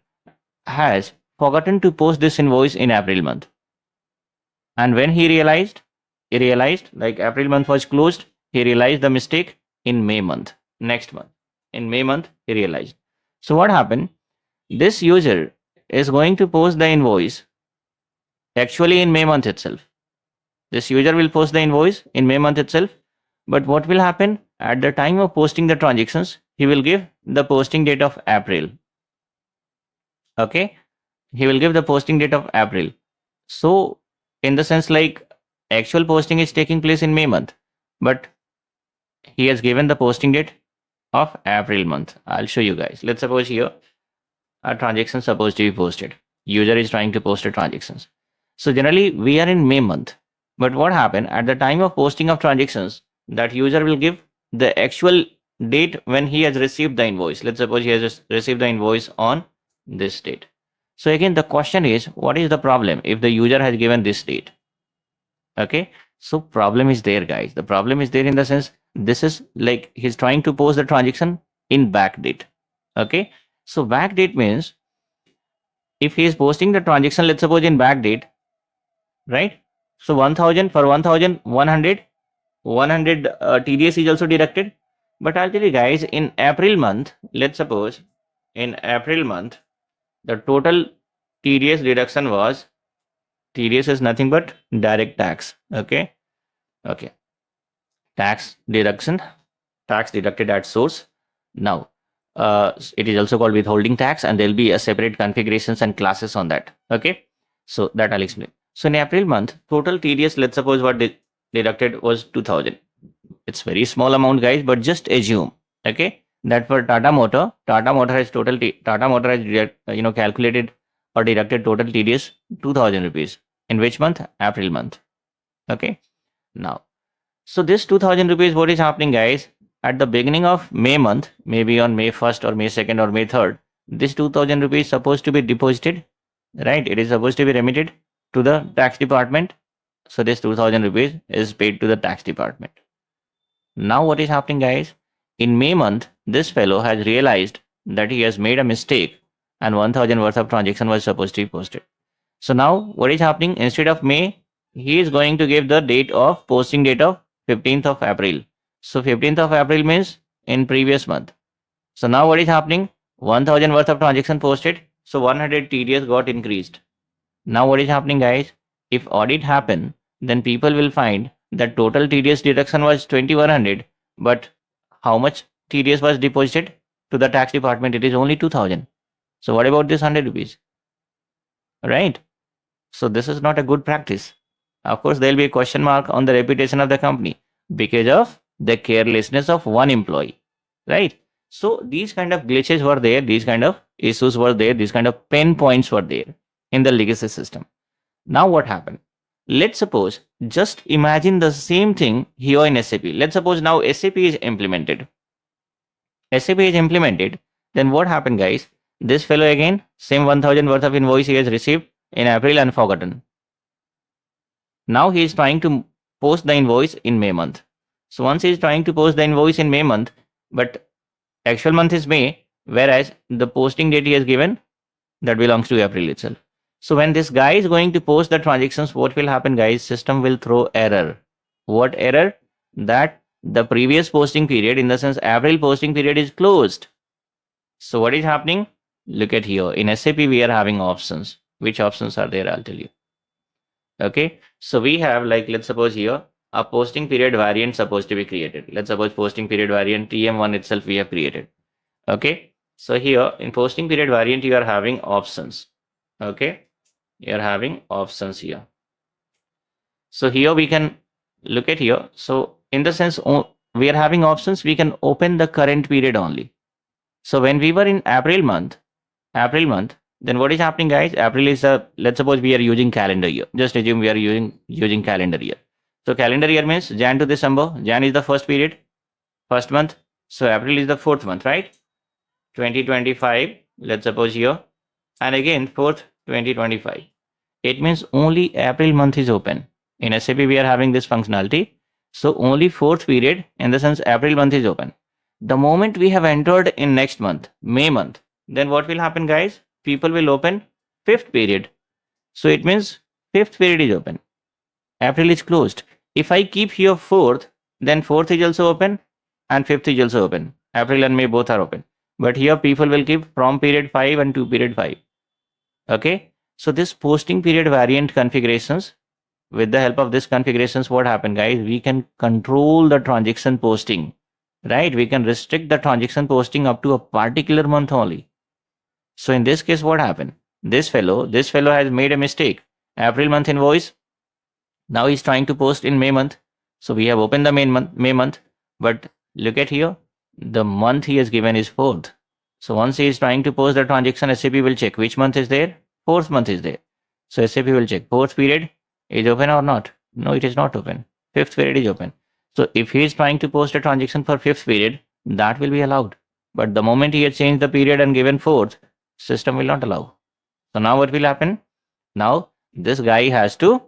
has forgotten to post this invoice in April month. And when he realized like April month was closed, he realized the mistake in May month, next month. In May month, he realized. So what happened? This user is going to post the invoice actually in May month itself. This user will post the invoice in May month itself. But what will happen? At the time of posting the transactions, he will give the posting date of April. Okay. He will give the posting date of April. So, in the sense, like, actual posting is taking place in May month, but he has given the posting date of April month. I'll show you guys. Let's suppose here a transaction supposed to be posted. User is trying to post a transactions. So generally we are in May month. But what happened at the time of posting of transactions, that user will give the actual date when he has received the invoice. Let's suppose he has received the invoice on this date. So again, the question is, what is the problem if the user has given this date? Okay. So problem is there, guys. The problem is there in the sense, this is like he's trying to post the transaction in back date. Okay. So back date means if he is posting the transaction, let's suppose in back date, right? So 1000 for 1100, 100 TDS is also deducted. But I'll tell you guys, in April month, let's suppose in April month, the total TDS deduction was, TDS is nothing but direct tax. Okay. Okay. Tax deduction, tax deducted at source. Now, it is also called withholding tax, and there'll be a separate configurations and classes on that. Okay. So that I'll explain. So in April month, total TDS, let's suppose what deducted was 2000. It's very small amount, guys, but just assume, okay, that for Tata Motor has Tata Motor has calculated or deducted total TDS 2000 rupees. In which month? April month. Okay. Now, so this 2000 rupees, what is happening, guys? At the beginning of May month, maybe on May 1st or May 2nd or May 3rd, this 2000 rupees is supposed to be deposited, right? It is supposed to be remitted to the tax department. So this 2000 rupees is paid to the tax department. Now what is happening, guys? In May month, this fellow has realized that he has made a mistake and 1000 worth of transaction was supposed to be posted. So now what is happening? Instead of May, he is going to give the date of posting date of 15th of April. So 15th of April means in previous month. So now what is happening? 1000 worth of transaction posted. So 100 TDS got increased. Now what is happening, guys? If audit happen, then people will find that total TDS deduction was 2100, but how much TDS was deposited to the tax department? It is only 2000. So what about this 100 rupees? Right? So this is not a good practice. Of course, there will be a question mark on the reputation of the company because of the carelessness of one employee, right? So these kind of glitches were there, these kind of issues were there, these kind of pain points were there in the legacy system. Now what happened? Let's suppose, just imagine the same thing here in SAP. Let's suppose now SAP is implemented. SAP is implemented, then what happened, guys? This fellow again, same 1000 worth of invoice he has received in April and forgotten. Now he is trying to post the invoice in May month. So once he is trying to post the invoice in May month, but actual month is May, whereas the posting date he has given, that belongs to April itself. So when this guy is going to post the transactions, what will happen, guys? System will throw error. What error? That the previous posting period, in the sense April posting period, is closed. So what is happening? Look at here. In SAP, we are having options. Which options are there? I'll tell you. Okay. So we have, like, let's suppose here a posting period variant supposed to be created. Let's suppose posting period variant TM1 itself we have created. Okay. So here in posting period variant, you are having options. Okay. You are having options here. So here we can look at here. So in the sense we are having options, we can open the current period only. So when we were in April month, then what is happening, guys? April is let's suppose we are using calendar year. Just assume we are using calendar year. So calendar year means Jan to December. Jan is the first period, first month. So April is the fourth month, right? 2025, let's suppose here. And again, fourth, 2025. It means only April month is open. In SAP, we are having this functionality. So only fourth period, in the sense April month, is open. The moment we have entered in next month, May month, then what will happen, guys? People will open fifth period. So it means fifth period is open. April is closed. If I keep here fourth, then fourth is also open and fifth is also open. April and May both are open. but here people will give from period 5 and to period 5. Okay, so this posting period variant configurations, with the help of this configurations, what happened, guys? We can control the transaction posting, right? We can restrict the transaction posting up to a particular month only. So in this case, what happened? This fellow has made a mistake. April month invoice. Now he's trying to post in May month. So we have opened the May month, but look at here. The month he has given is 4th. So once he is trying to post the transaction, SAP will check which month is there. 4th month is there. So SAP will check 4th period is open or not. No, it is not open. 5th period is open. So if he is trying to post a transaction for 5th period, that will be allowed. But the moment he has changed the period and given 4th, system will not allow. So now what will happen? Now this guy has to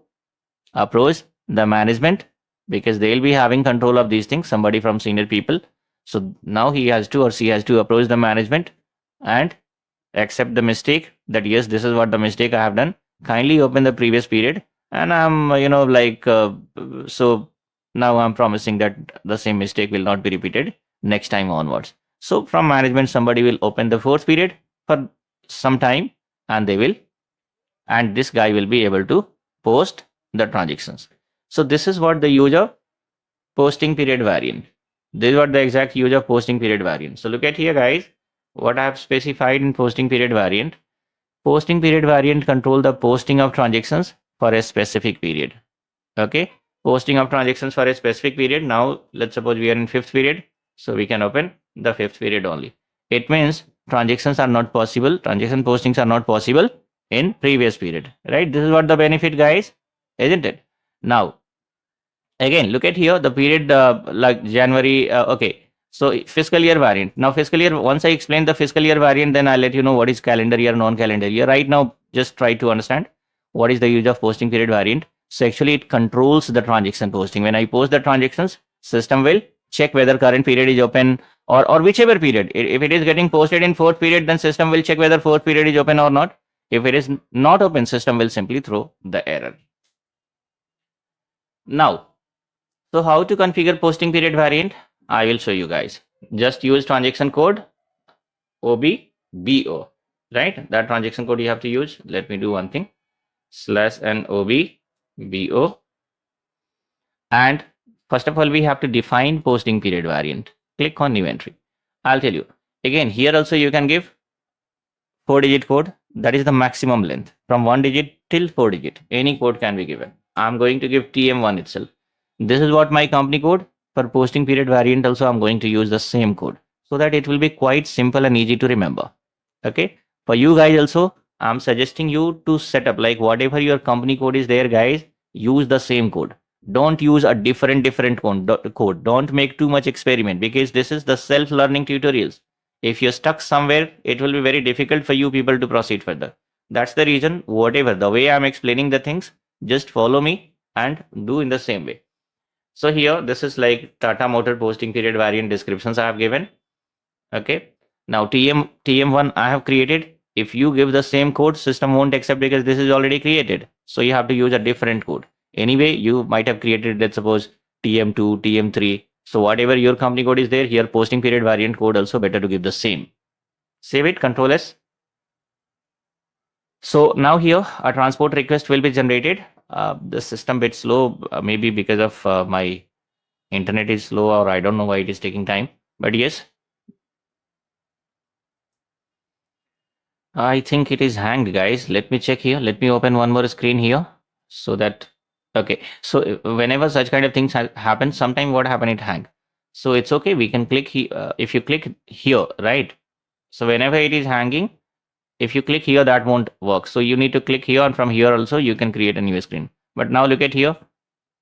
approach the management, because they'll be having control of these things, somebody from senior people. So now he has to, or she has to, approach the management and accept the mistake, that yes, this is what the mistake I have done. Kindly open the previous period, and I'm so now I'm promising that the same mistake will not be repeated next time onwards. So from management, somebody will open the 4th period for some time, and this guy will be able to post the transactions. So this is what the use of posting period variant. This is what the exact use of posting period variant. So look at here, guys, what I have specified in posting period variant. Posting period variant control the posting of transactions for a specific period. Okay, posting of transactions for a specific period. Now let's suppose we are in 5th period, so we can open the 5th period only. It means transaction postings are not possible in previous period, right? This is what the benefit, guys, isn't it? Now again, look at here, the period like January. Okay, so fiscal year variant. Now fiscal year, once I explain the fiscal year variant, then I'll let you know what is calendar year, non-calendar year. Right now, just try to understand what is the use of posting period variant. So actually it controls the transaction posting. When I post the transactions, system will check whether current period is open, or whichever period. If it is getting posted in 4th period, then system will check whether 4th period is open or not. If it is not open, system will simply throw the error. Now, so how to configure posting period variant? I will show you guys. Just use transaction code OBBO, right? That transaction code you have to use. Let me do one thing. /n OBBO. And first of all, we have to define posting period variant. Click on new entry. I'll tell you. Again, here also you can give 4-digit code. That is the maximum length. From 1 digit till 4 digit. Any code can be given. I'm going to give TM1 itself. This is what my company code. For posting period variant also, I'm going to use the same code, so that it will be quite simple and easy to remember. Okay. For you guys also, I'm suggesting you to set up, like, whatever your company code is there, guys, use the same code. Don't use a different code. Don't make too much experiment, because this is the self-learning tutorials. If you're stuck somewhere, it will be very difficult for you people to proceed further. That's the reason, whatever the way I'm explaining the things, just follow me and do in the same way. So here, this is like Tata Motor posting period variant descriptions I have given. Okay. Now TM1 I have created. If you give the same code, system won't accept, because this is already created. So you have to use a different code. Anyway, you might have created, let's suppose, TM2, TM3. So whatever your company code is there, here posting period variant code also better to give the same. Save it, Control S. So now here a transport request will be generated. The system bit slow, maybe because of my internet is slow, or I don't know why it is taking time. But yes, I think it is hanged, guys. Let me check here. Let me open one more screen here, so that, okay. So whenever such kind of things happen, sometime what happen, it hang. So it's okay. We can click here. If you click here, right? So whenever it is hanging, if you click here, that won't work. So you need to click here, and from here also you can create a new screen. But now look at here.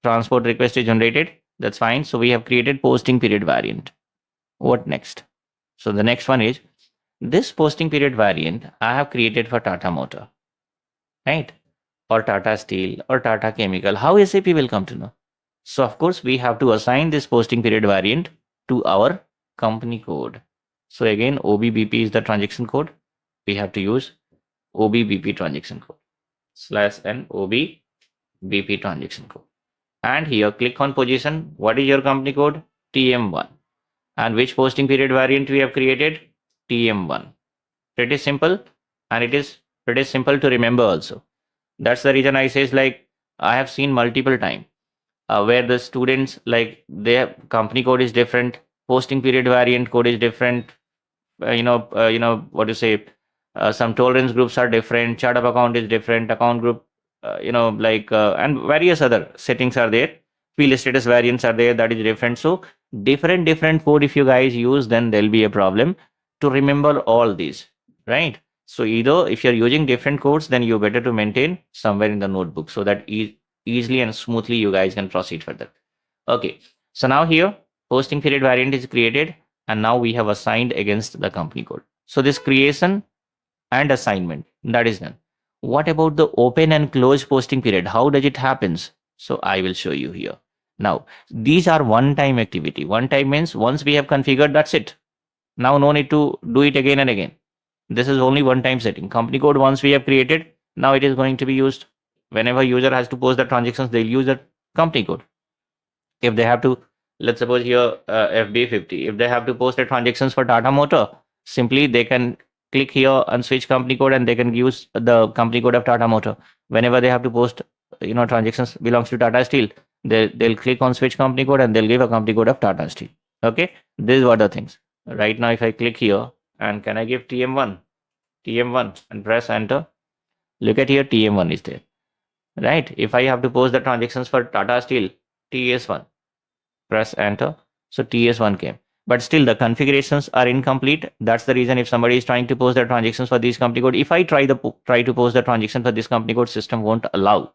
Transport request is generated. That's fine. So we have created posting period variant. What next? So the next one is this posting period variant I have created for Tata Motor, right? Or Tata Steel or Tata Chemical. How SAP will come to know? So of course we have to assign this posting period variant to our company code. So again, OBBP is the transaction code. We have to use OBBP transaction code /n OBBP transaction code. And here click on position. What is your company code? TM1. And which posting period variant we have created? TM1. Pretty simple, and it is pretty simple to remember also. That's the reason I says like I have seen multiple time where the students like their company code is different, posting period variant code is different, what to say, some tolerance groups are different, chart of account is different, account group, and various other settings are there, field status variants are there, that is different. So different code if you guys use, then there'll be a problem to remember all these, right? So either if you're using different codes, then you better to maintain somewhere in the notebook so that easily and smoothly you guys can proceed further. Okay, so now here posting period variant is created, and now we have assigned against the company code. So this creation and assignment, that is done. What about the open and close posting period? How does it happens? So I will show you here. Now these are one time activity. One time means once we have configured, that's it. Now no need to do it again and again. This is only one time setting. Company code once we have created, now it is going to be used. Whenever user has to post the transactions, they'll use the company code. If they have to, let's suppose here FB50, if they have to post the transactions for Tata Motor, simply they can click here and switch company code, and they can use the company code of Tata Motor. Whenever they have to post transactions belongs to Tata Steel, they'll click on switch company code, and they'll give a company code of Tata Steel. Okay, these were the things. Right now if I click here, and can I give TM1 and press enter, look at here, TM1 is there, right? If I have to post the transactions for Tata Steel, TS1, press enter. So TS1 came, but still the configurations are incomplete. That's the reason if somebody is trying to post their transactions for this company code, if I try to post the transaction for this company code, system won't allow.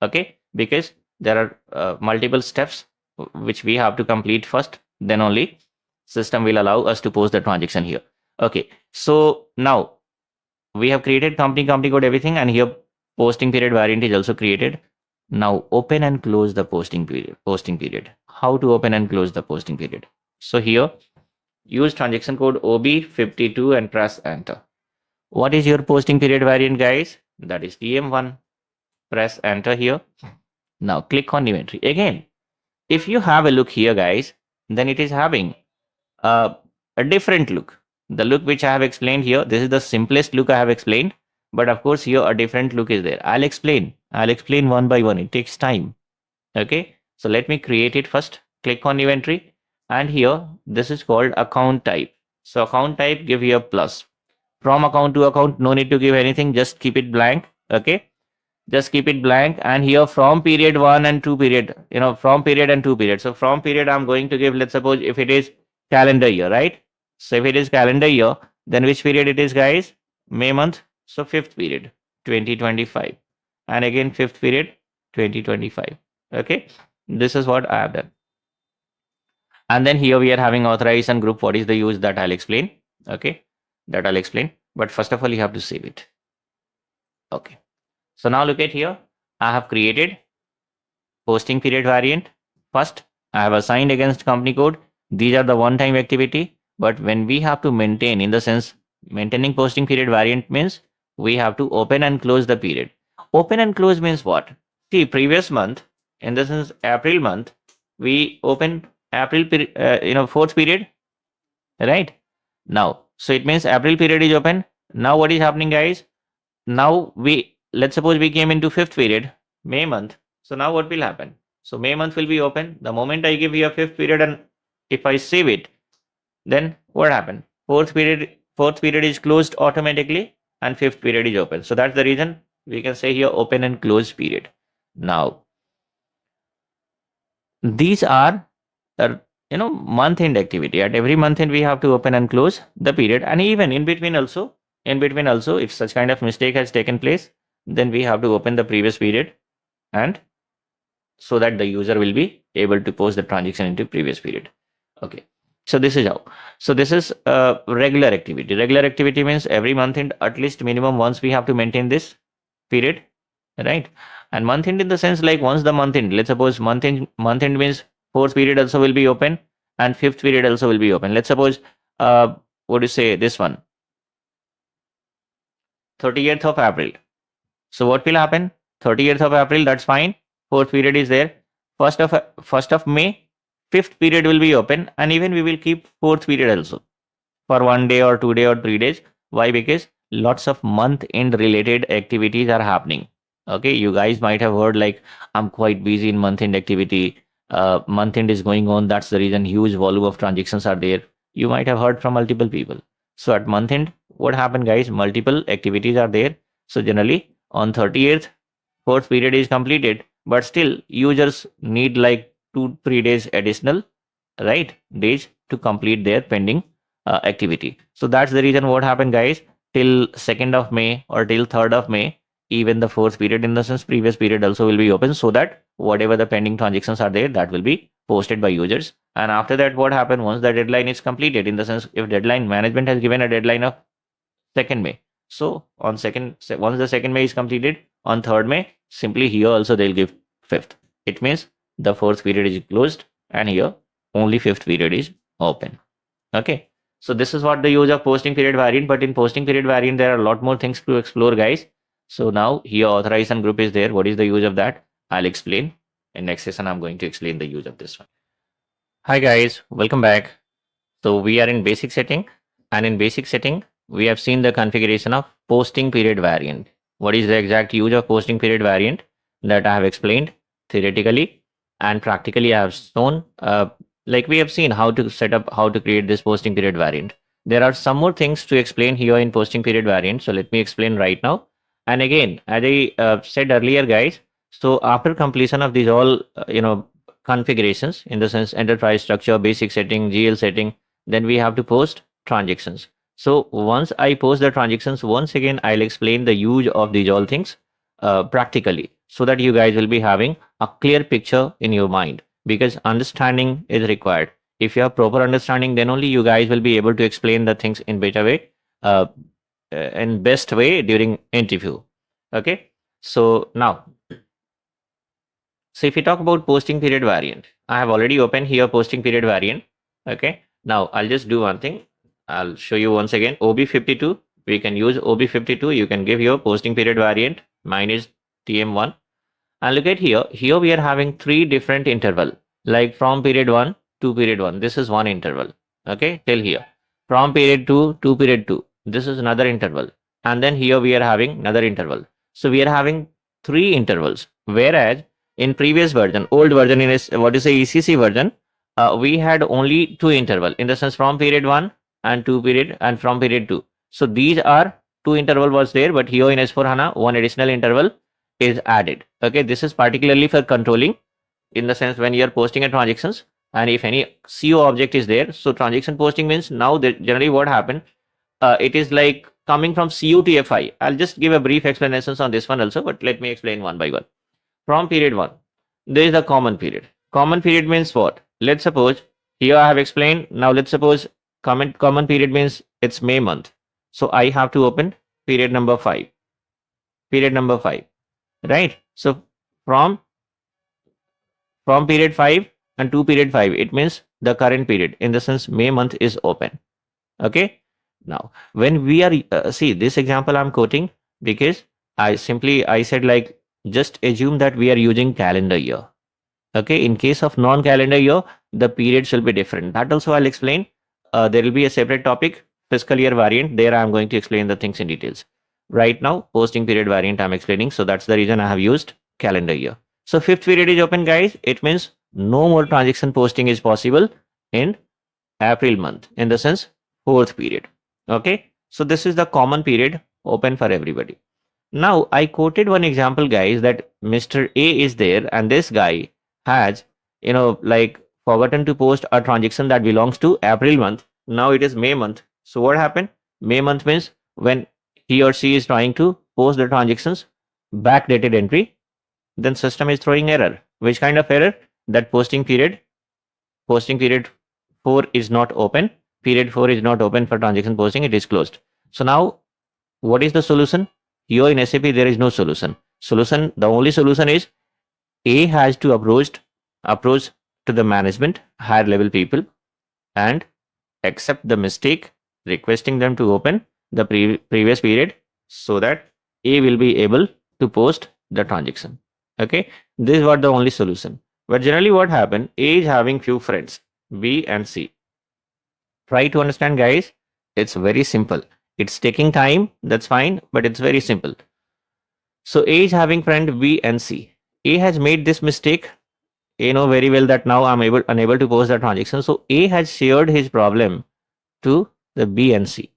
Okay, because there are multiple steps which we have to complete first, then only system will allow us to post the transaction here. Okay, so now we have created company code, everything, and here posting period variant is also created. Now open and close the posting period. How to open and close the posting period? So here use transaction code OB52 and press enter. What is your posting period variant, guys? That is TM1. Press enter here. Now click on inventory. Again, if you have a look here, guys, then it is having a different look. The look which I have explained here, this is the simplest look I have explained, but of course here a different look is there. I'll explain one by one. It takes time. Okay, so let me create it first. Click on inventory, and here this is called account type. So account type, give here plus. From account to account, no need to give anything, just keep it blank. Okay, just keep it blank. And here from period 1 and 2 period, from period and 2 period. So from period I'm going to give, let's suppose if it is calendar year, right? So if it is calendar year, then which period it is, guys? May month. So fifth period 2025, and again fifth period 2025. Okay, this is what I have done. And then here we are having authorized and group. What is the use, that I'll explain. Okay, that I'll explain, but first of all you have to save it. Okay, so now look at here, I have created posting period variant. First, I have assigned against company code. These are the one time activity, but when we have to maintain, in the sense maintaining posting period variant means we have to open and close the period. Open and close means what? See, previous month, in the sense April month, we open April fourth period, right? Now, so it means April period is open. Now what is happening, guys? Now let's suppose we came into fifth period, May month. So now what will happen? So May month will be open. The moment I give here fifth period, and if I save it, then what happened? Fourth period is closed automatically, and fifth period is open. So that's the reason we can say here open and close period. Now these are month end activity. At every month end we have to open and close the period, and even in between also, if such kind of mistake has taken place, then we have to open the previous period, and so that the user will be able to post the transaction into previous period. Okay, so this is how. So this is regular activity. Regular activity means every month end, at least minimum once we have to maintain this period, right? And month end in the sense like once the month end, let's suppose month end means fourth period also will be open, and fifth period also will be open. Let's suppose what do you say, this one, 30th of April. So what will happen? 30th of April, that's fine. Fourth period is there. First of May, fifth period will be open, and even we will keep fourth period also. for 1 day or 2 day or 3 days. Why? Because lots of month end related activities are happening. Okay, you guys might have heard like, I'm quite busy in month end activity. Month end is going on. That's the reason huge volume of transactions are there. You might have heard from multiple people. So at month end, what happened, guys? Multiple activities are there. So generally on 30th, fourth period is completed, but still users need like 2 3 days additional, right, days to complete their pending activity. So that's the reason what happened, guys. Till 2nd of May or till 3rd of May, even the fourth period, in the sense previous period, also will be open, so that whatever the pending transactions are there, that will be posted by users. And after that, what happened, once the deadline is completed, in the sense if deadline management has given a deadline of 2nd May. So on once the 2nd May is completed, on 3rd May, simply here also they'll give 5th. It means the fourth period is closed, and here only 5th period is open. Okay. So this is what the use of posting period variant. But in posting period variant, there are a lot more things to explore, guys. So now here authorization group is there. What is the use of that? I'll explain. In next session, I'm going to explain the use of this one. Hi guys, welcome back. So we are in basic setting, and in basic setting, we have seen the configuration of posting period variant. What is the exact use of posting period variant that I have explained theoretically, and practically I have shown. Like we have seen how to set up, how to create this posting period variant. There are some more things to explain here in posting period variant. So let me explain right now. And again, as I said earlier, guys. So after completion of these all, configurations, in the sense enterprise structure, basic setting, GL setting, then we have to post transactions. So once I post the transactions, once again I'll explain the use of these all things practically, so that you guys will be having a clear picture in your mind, because understanding is required. If you have proper understanding, then only you guys will be able to explain the things in better way, in best way during interview. Okay, so now, so if you talk about posting period variant, I have already opened here posting period variant. Okay. Now I'll just do one thing. I'll show you once again OB52. We can use OB52. You can give your posting period variant. Mine is TM1. And look at here. Here we are having three different interval, like from period 1 to period 1. This is one interval. Okay. Till here. From period 2 to period 2. This is another interval. And then here we are having another interval. So we are having three intervals. Whereas in previous version, old version, in what is a ECC version, we had only two interval, in the sense from period 1 and 2 period, and from period 2. So these are two interval was there, but here in S4 HANA, one additional interval is added. Okay, this is particularly for controlling, in the sense when you are posting a transactions, and if any CO object is there, so transaction posting means now that generally what happened, it is like coming from CO to FI. I'll just give a brief explanations on this one also, but let me explain one by one. From period 1, there is a common period. Common period means what? Let's suppose, here I have explained. Now let's suppose common period means it's May month. So I have to open period number 5. Period number 5, right? So from period 5 and to period 5, it means the current period, in the sense May month is open. Okay. Now when we are see this example I'm quoting, because I said like, just assume that we are using calendar year. Okay, in case of non-calendar year, the periods will be different. That also I'll explain. There will be a separate topic, fiscal year variant. There I'm going to explain the things in details. Right now, posting period variant I'm explaining. So that's the reason I have used calendar year. So fifth period is open, guys. It means no more transaction posting is possible in April month, in the sense fourth period. Okay, so this is the common period open for everybody. Now I quoted one example, guys, that Mr. A is there, and this guy has, like forgotten to post a transaction that belongs to April month. Now it is May month. So what happened? May month means when he or she is trying to post the transactions backdated entry, then system is throwing error. Which kind of error? That posting period 4 is not open. Period 4 is not open for transaction posting. It is closed. So now what is the solution? Here in SAP, there is no solution. The only solution is A has to approach to the management, higher level people, and accept the mistake, requesting them to open the previous period, so that A will be able to post the transaction. Okay, this is what the only solution. But generally what happened, A is having few friends, B and C. Try to understand, guys. It's very simple. It's taking time, that's fine, but it's very simple. So A is having friend B and C. A has made this mistake. A know very well that now I'm unable to post the transaction. So A has shared his problem to the B and C.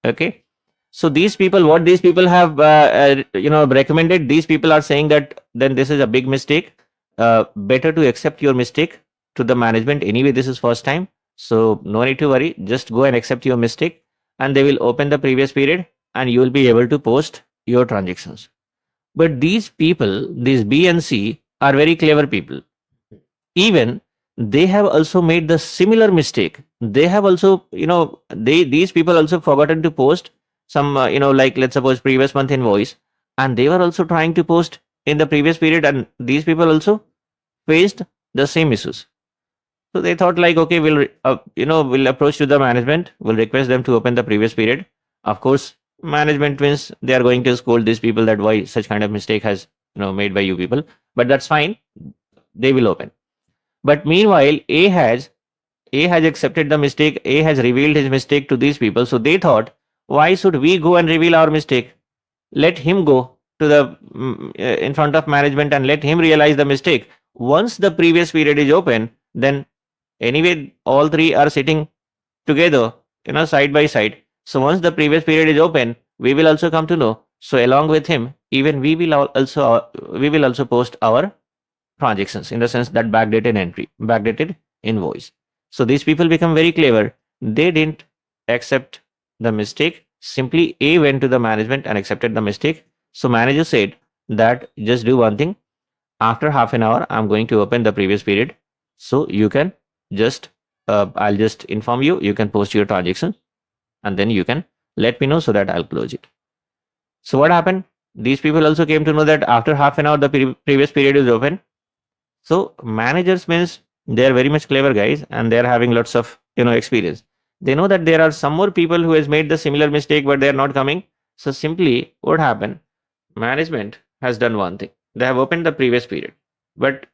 Okay. So these people, what these people have, recommended, these people are saying that then this is a big mistake. Better to accept your mistake to the management. Anyway, this is first time. So no need to worry. Just go and accept your mistake and they will open the previous period and you will be able to post your transactions. But these people, these B and C are very clever people. Even they have also made the similar mistake. They have also, these people also forgotten to post some, like let's suppose previous month invoice, and they were also trying to post in the previous period, and these people also faced the same issues. So they thought like, okay, we'll approach to the management, we'll request them to open the previous period. Of course, management means they are going to scold these people that why such kind of mistake has made by you people, but that's fine. They will open. But meanwhile, A has accepted the mistake. A has revealed his mistake to these people. So they thought, why should we go and reveal our mistake? Let him go to the in front of management and let him realize the mistake. Once the previous period is open, then anyway all three are sitting together, side by side. So once the previous period is open, we will also come to know. So along with him, even we will also post our transactions, in the sense that backdated invoice. So these people become very clever. They didn't accept the mistake. Simply A went to the management and accepted the mistake. So manager said that just do one thing. After half an hour, I'm going to open the previous period. So you can just, I'll just inform you, you can post your transaction and then you can let me know so that I'll close it. So what happened? These people also came to know that after half an hour, the previous period is open. So managers means they are very much clever guys and they are having lots of experience. They know that there are some more people who has made the similar mistake but they are not coming. So simply what happened? Management has done one thing. They have opened the previous period, but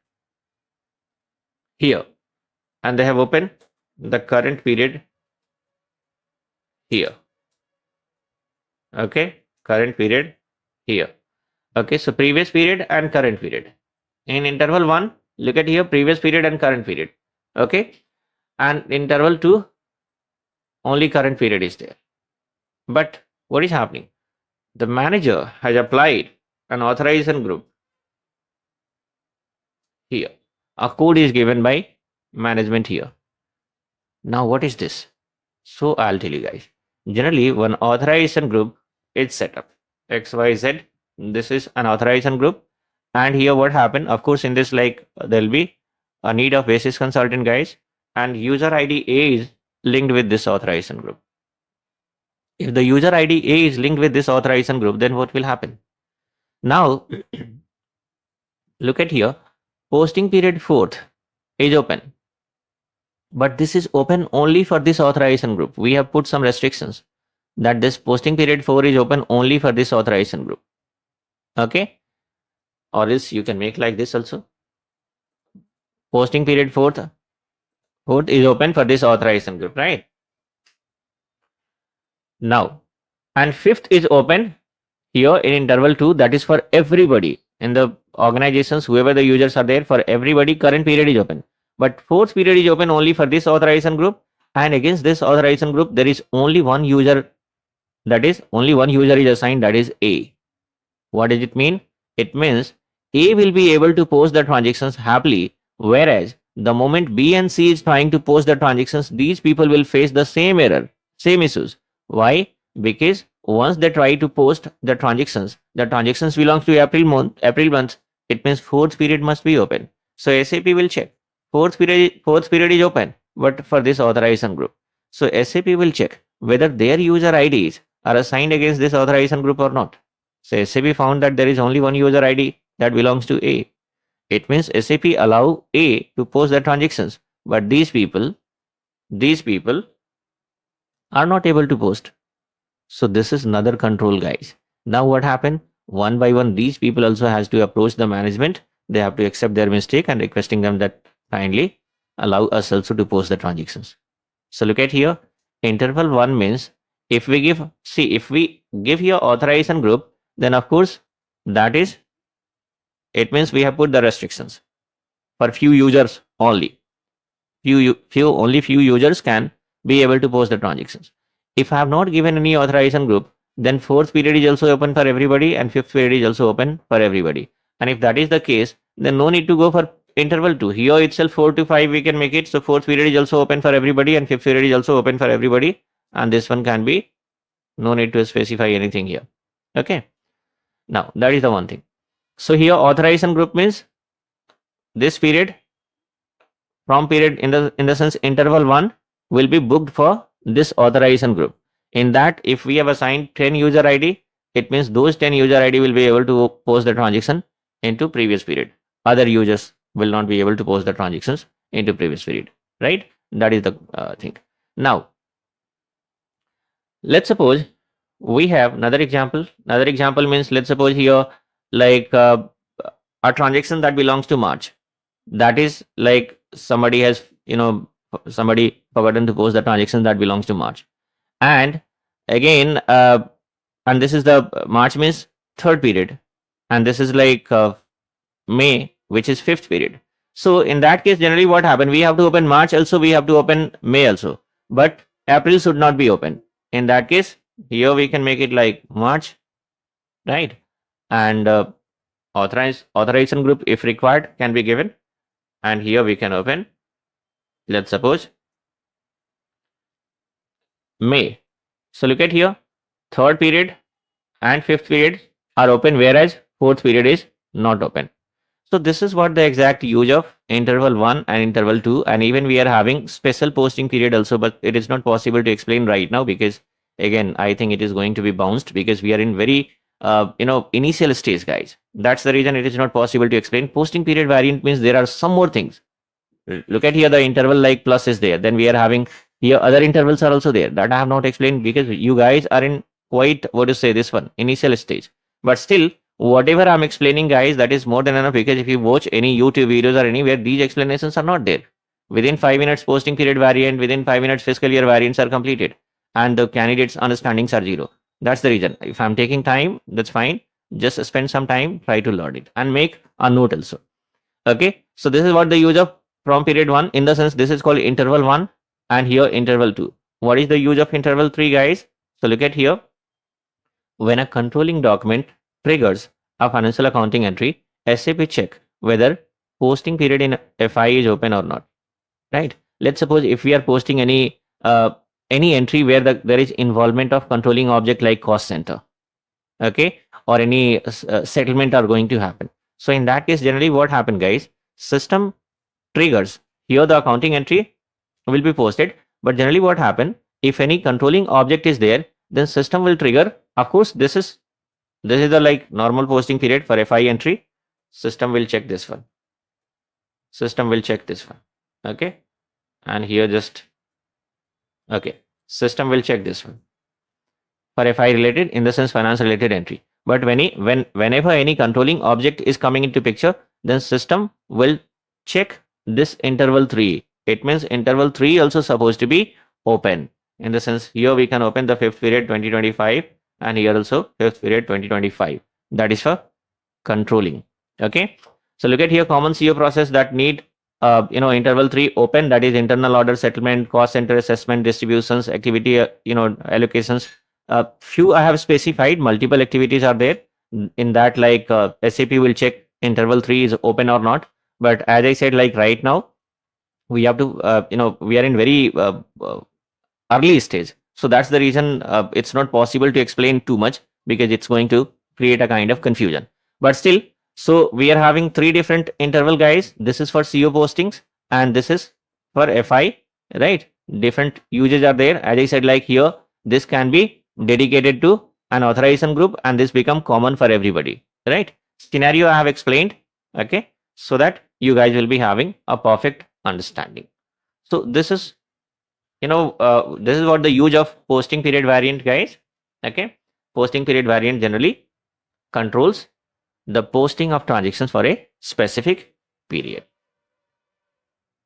here, and they have opened the current period here. Okay, current period here. Okay, so previous period and current period. In interval 1, look at here, previous period and current period. Okay, and interval 2, only current period is there. But what is happening? The manager has applied an authorization group here. A code is given by management here. Now what is this? So I'll tell you guys. Generally, one authorization group is set up. XYZ, this is an authorization group. And here what happened? Of course, in this, like there'll be a need of basis consultant guys, and user ID A is linked with this authorization group. If the user ID A is linked with this authorization group, then what will happen? Now, look at here, posting period 4th is open. But this is open only for this authorization group. We have put some restrictions that this posting period 4 is open only for this authorization group. Okay? Or else you can make like this also. Posting period 4th is open for this authorization group, right? Now, and 5th is open here in interval 2, that is for everybody in the organizations, whoever the users are there, for everybody current period is open. But 4th period is open only for this authorization group, and against this authorization group there is only one user, that is only one user is assigned, that is A. What does it mean? It means A will be able to post the transactions happily, whereas the moment B and C is trying to post the transactions, these people will face the same error, same issues. Why? Because once they try to post the transactions belongs to April month, it means 4th period must be open. So SAP will check. 4th period is open, but for this authorization group. So SAP will check whether their user IDs are assigned against this authorization group or not. So SAP found that there is only one user ID that belongs to A. It means SAP allow A to post the transactions, but these people are not able to post. So this is another control, guys. Now what happened? One by one, these people also has to approach the management. They have to accept their mistake and requesting them that kindly allow us also to post the transactions. So look at here. interval 1 means if we give, see, if we give here authorization group, then of course that is, it means we have put the restrictions for few users only. Only few users can be able to post the transactions. If I have not given any authorization group, then fourth period is also open for everybody and fifth period is also open for everybody. And if that is the case, then no need to go for interval 2. Here itself 4 to 5 we can make it. So fourth period is also open for everybody and fifth period is also open for everybody. And this one can be, no need to specify anything here. Okay. Now that is the one thing. So here authorization group means this period, from period, in the sense interval 1 will be booked for this authorization group. In that, if we have assigned 10 user ID, it means those 10 user ID will be able to post the transaction into previous period. Other users will not be able to post the transactions into previous period, right? That is the thing. Now, let's suppose we have another example. Another example means, let's suppose here, like a transaction that belongs to March. That is like somebody has, somebody forgotten to post the transaction that belongs to March. And again, and this is the March means third period. And this is like May, which is fifth period. So in that case, generally what happened, we have to open March also, we have to open May also. But April should not be open. In that case, here we can make it like March, right? And authorization group, if required, can be given. And here we can open, let's suppose, May. So look at here, third period and fifth period are open, whereas fourth period is not open. So this is what the exact use of interval 1 and interval 2, and even we are having special posting period also, but it is not possible to explain right now because again I think it is going to be bounced because we are in very initial stage, guys. That's the reason it is not possible to explain. Posting period variant means there are some more things. Look at here, the interval like plus is there, then we are having here other intervals are also there that I have not explained because you guys are in quite, what to say, this one initial stage. But still, whatever I'm explaining, guys, that is more than enough, because if you watch any YouTube videos or anywhere, these explanations are not there. Within 5 minutes posting period variant, within 5 minutes fiscal year variants are completed, and the candidates understandings are zero. That's the reason. If I'm taking time, that's fine. Just spend some time, try to learn it and make a note also. Okay, so this is what the use of from period 1, in the sense this is called interval 1 and here interval 2. What is the use of interval 3, guys? So look at here, when a controlling document triggers a financial accounting entry, SAP check whether posting period in FI is open or not, right? Let's suppose if we are posting any entry where there is involvement of controlling object like cost center, okay, or any settlement are going to happen. So in that case, generally what happen, guys, system triggers here the accounting entry will be posted, but generally what happen, if any controlling object is there, then system will trigger. Of course, this is the like normal posting period for FI entry. System will check this one. System will check this one. Okay, and here just okay. System will check this one for FI related, in the sense finance related entry. But whenever any controlling object is coming into picture, then system will check this interval 3. It means interval 3 also supposed to be open. In the sense, here we can open the fifth period 2025 and here also fifth period 2025. That is for controlling. Okay. So look at here, common CO process that need interval 3 open, that is internal order settlement, cost center assessment, distributions, activity allocations. Few I have specified, multiple activities are there. In that, like SAP will check interval 3 is open or not. But as I said, like right now, we have to, we are in very early stage. So that's the reason it's not possible to explain too much because it's going to create a kind of confusion. But still, so we are having 3 different interval, guys. This is for CO postings and this is for FI, right? Different uses are there. As I said, like here, this can be dedicated to an authorization group and this become common for everybody, right? Scenario I have explained, okay, so that you guys will be having a perfect understanding. So this is this is what the use of posting period variant, guys. Okay, posting period variant generally controls the posting of transactions for a specific period.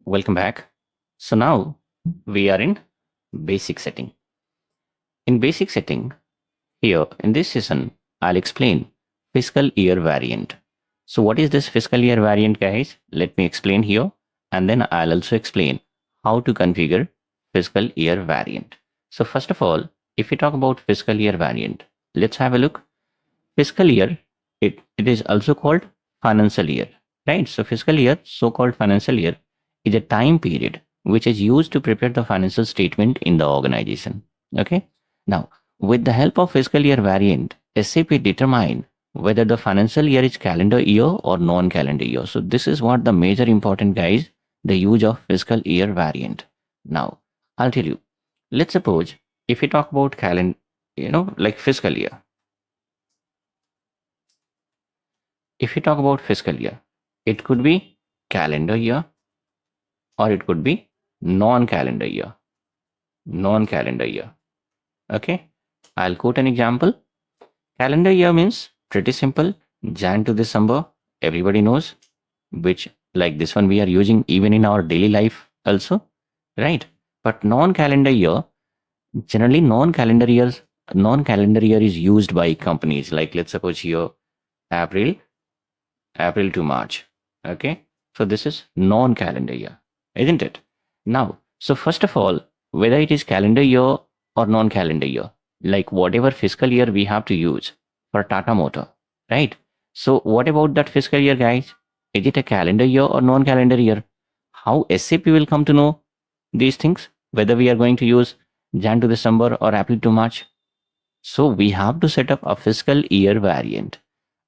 Welcome back. So now we are in basic setting. In basic setting, here in this session, I'll explain fiscal year variant. So what is this fiscal year variant, guys? Let me explain here, and then I'll also explain how to configure fiscal year variant. So first of all, if we talk about fiscal year variant, let's have a look. Fiscal year, it is also called financial year, right? So fiscal year, so-called financial year, is a time period which is used to prepare the financial statement in the organization. Okay. Now, with the help of fiscal year variant, SAP determine whether the financial year is calendar year or non-calendar year. So this is what the major important, guys, the use of fiscal year variant. Now, I'll tell you. Let's suppose if we talk about calendar, like fiscal year. If you talk about fiscal year, it could be calendar year or it could be non-calendar year. Non-calendar year. Okay. I'll quote an example. Calendar year means pretty simple. Jan to December. Everybody knows, which like this one we are using even in our daily life also. Right. But non-calendar year, generally non-calendar year is used by companies. Like let's suppose here April to March. Okay. So this is non-calendar year, isn't it? Now, so first of all, whether it is calendar year or non-calendar year, like whatever fiscal year we have to use for Tata Motor, right? So what about that fiscal year, guys? Is it a calendar year or non-calendar year? How SAP will come to know these things, whether we are going to use Jan to December or April to March? So we have to set up a fiscal year variant.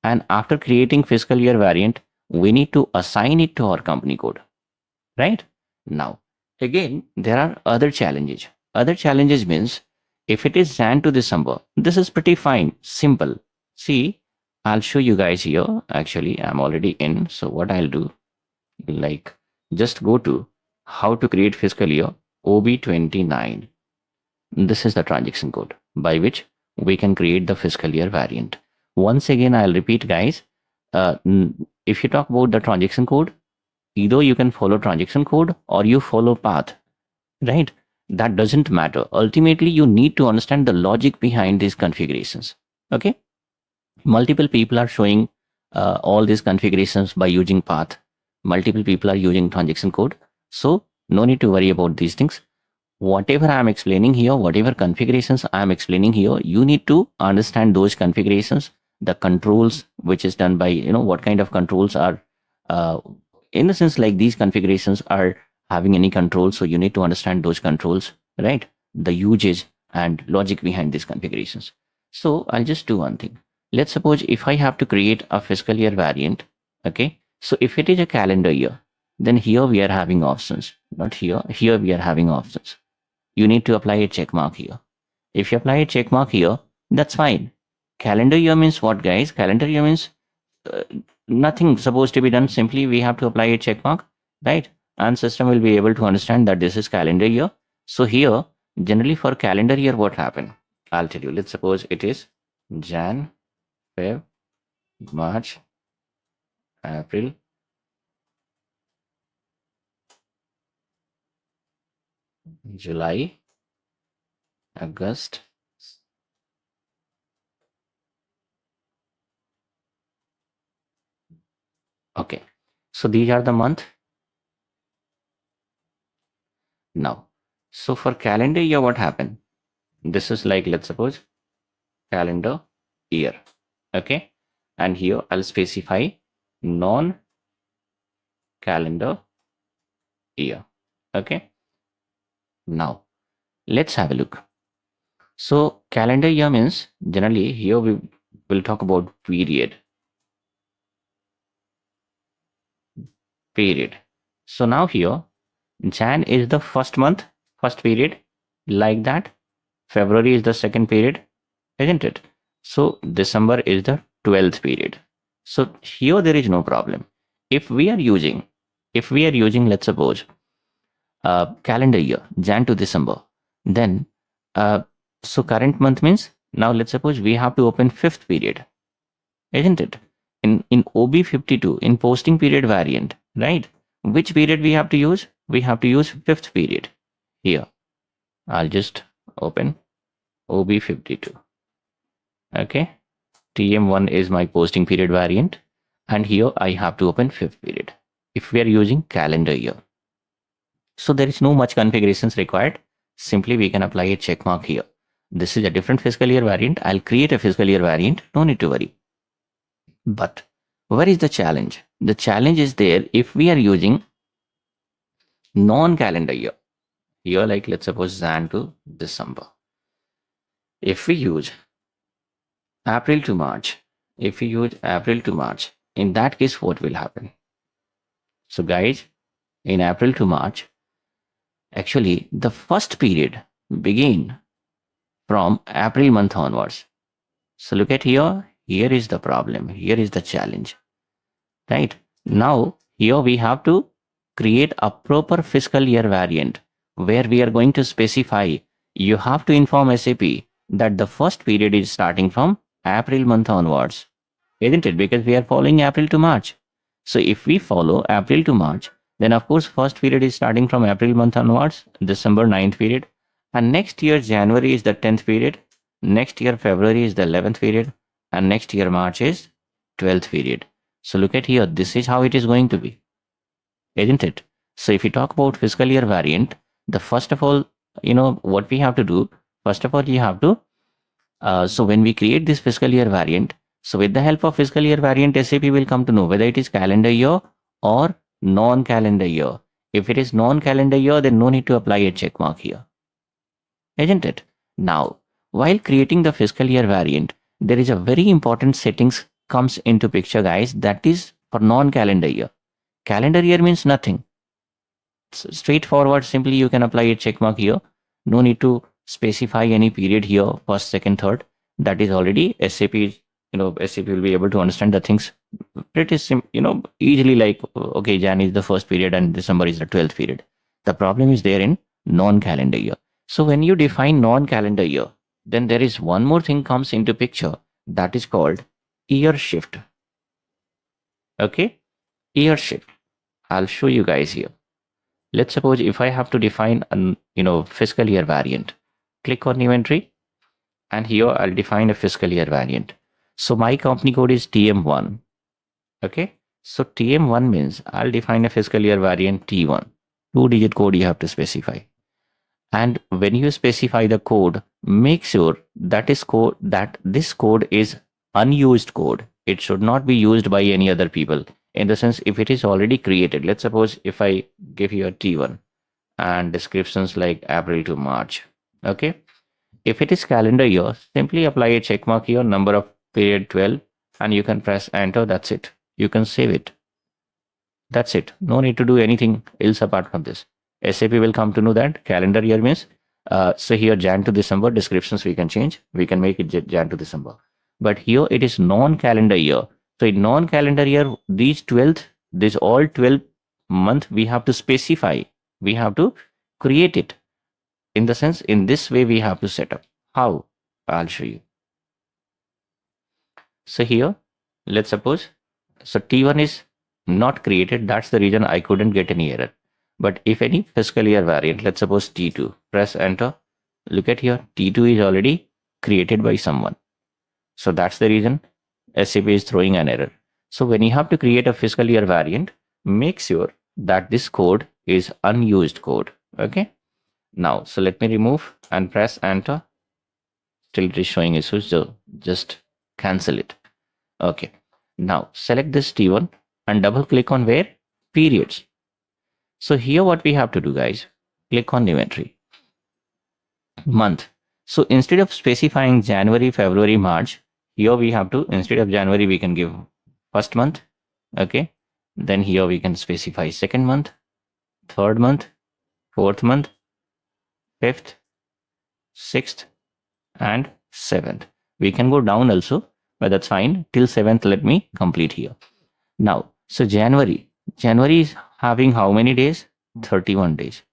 And after creating fiscal year variant, we need to assign it to our company code, right? Now, again, there are other challenges. Other challenges means if it is Jan to December, this is pretty fine, simple. See, I'll show you guys here. Actually, I'm already in. So what I'll do, like just go to how to create fiscal year OB29. This is the transaction code by which we can create the fiscal year variant. Once again, I'll repeat, guys. If you talk about the transaction code, either you can follow transaction code or you follow path, right? That doesn't matter. Ultimately, you need to understand the logic behind these configurations. Okay. Multiple people are showing all these configurations by using path. Multiple people are using transaction code. So no need to worry about these things. Whatever I'm explaining here, whatever configurations I'm explaining here, you need to understand those configurations, the controls, which is done by, what kind of controls are, in the sense like these configurations are having any controls. So you need to understand those controls, right? The usage and logic behind these configurations. So I'll just do one thing. Let's suppose if I have to create a fiscal year variant, okay? So if it is a calendar year, then here we are having options, not here. Here we are having options. You need to apply a check mark here. If you apply a check mark here, that's fine. Calendar year means what, guys? Calendar year means nothing supposed to be done. Simply we have to apply a check mark, right? And system will be able to understand that this is calendar year. So here, generally for calendar year, what happened? I'll tell you. Let's suppose it is Jan, Feb, March, April, July, August, okay. So these are the month. Now, so for calendar year, what happened? This is like, let's suppose calendar year. Okay. And here I'll specify non-calendar year. Okay. Now let's have a look. So calendar year means generally here we will talk about period. So now here Jan is the first month, first period, like that. February is the second period, isn't it? So December is the 12th period. So here there is no problem. If we are using, let's suppose, calendar year, Jan to December, then so current month means now let's suppose we have to open fifth period, isn't it? In OB52, in posting period variant, right? Which period we have to use? We have to use fifth period here. I'll just open OB52. Okay. TM1 is my posting period variant. And here I have to open fifth period if we are using calendar year. So there is no much configurations required. Simply we can apply a check mark here. This is a different fiscal year variant. I'll create a fiscal year variant. No need to worry. But where is the challenge? The challenge is there if we are using non-calendar year. Here, like let's suppose Jan to December. If we use April to March, in that case, what will happen? So guys, in April to March, actually the first period begin from April month onwards. So look at here. Here is the problem. Here is the challenge. Right? Now, here we have to create a proper fiscal year variant where we are going to specify. You have to inform SAP that the first period is starting from April month onwards. Isn't it? Because we are following April to March. So if we follow April to March, then of course first period is starting from April month onwards, December 9th period. And next year January is the 10th period. Next year February is the 11th period. And next year March is 12th period. So look at here. This is how it is going to be. Isn't it? So if you talk about fiscal year variant, the first of all, what we have to do, first of all, you have to, so when we create this fiscal year variant, so with the help of fiscal year variant, SAP will come to know whether it is calendar year or non-calendar year. If it is non-calendar year, then no need to apply a check mark here. Isn't it? Now, while creating the fiscal year variant, there is a very important settings comes into picture, guys. That is for non-calendar year. Calendar year means nothing. So straightforward, simply you can apply a check mark here. No need to specify any period here, first, second, third. That is already SAP. SAP will be able to understand the things pretty easily, like, okay, Jan is the first period and December is the 12th period. The problem is there in non-calendar year. So when you define non-calendar year, then there is one more thing comes into picture, that is called year shift. Okay, year shift. I'll show you guys here. Let's suppose if I have to define a fiscal year variant, click on inventory, and here I'll define a fiscal year variant. So my company code is TM1. Okay, so TM1 means I'll define a fiscal year variant T1. 2-digit code you have to specify. And when you specify the code, make sure that this code is unused code. It should not be used by any other people. In the sense, if it is already created, let's suppose if I give you a T1 and descriptions like April to March. Okay. If it is calendar year, simply apply a check mark here, number of period 12, and you can press enter. That's it. You can save it. That's it. No need to do anything else apart from this. SAP will come to know that calendar year means, so here Jan to December descriptions we can change. We can make it Jan to December. But here it is non-calendar year. So in non-calendar year, these all 12 month, we have to specify. We have to create it. In the sense, in this way, we have to set up. How? I'll show you. So here, let's suppose, so T1 is not created. That's the reason I couldn't get any error. But if any fiscal year variant, let's suppose T2, press enter. Look at here, T2 is already created by someone. So that's the reason SAP is throwing an error. So when you have to create a fiscal year variant, make sure that this code is unused code. Okay. Now, so let me remove and press enter. Still it is showing issues, so just cancel it. Okay. Now select this T1 and double click on where? Periods. So here what we have to do, guys, click on inventory. Month. So instead of specifying January, February, March, here we have to, instead of January, we can give first month. Okay. Then here we can specify second month, third month, fourth month, fifth, sixth, and seventh. We can go down also, but that's fine. Till seventh, let me complete here. Now, so January is having how many days? 31 days.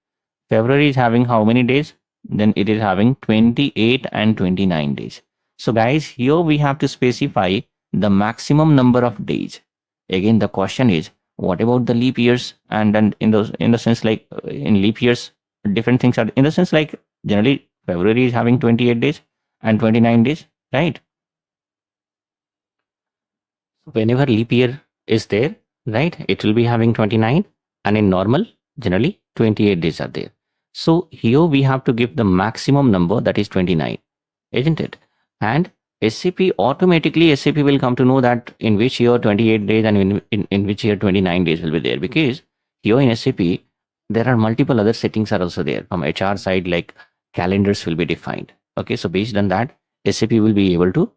February is having how many days? Then it is having 28 and 29 days. So guys, here we have to specify the maximum number of days. Again, the question is, what about the leap years? And then in the sense, like in leap years, different things are in the sense, like Generally, February is having 28 days and 29 days, right? Whenever leap year is there, right, it will be having 29, and in normal, generally 28 days are there. So here we have to give the maximum number, that is 29, isn't it? And SAP automatically, SAP will come to know that in which year 28 days and in which year 29 days will be there, because here in SAP there are multiple other settings are also there from HR side, like calendars will be defined. Okay, so based on that, SAP will be able to,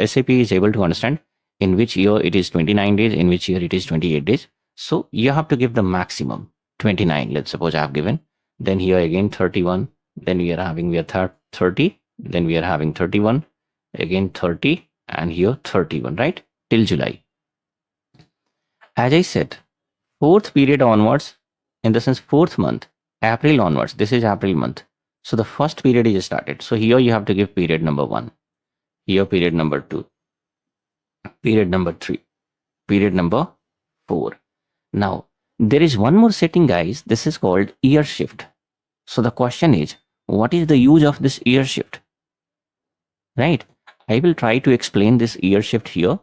SAP is able to understand in which year it is 29 days, in which year it is 28 days. So you have to give the maximum 29. Let's suppose I have given, then here again 31, then we are 30, then we are having 31, again 30, and here 31, right? Till July. As I said, fourth period onwards, in the sense fourth month, April onwards, this is April month. So the first period is started. So here you have to give period number 1, here period number 2, period number 3, period number 4. Now, there is one more setting, guys. This is called year shift. So the question is, what is the use of this year shift? Right? I will try to explain this year shift here.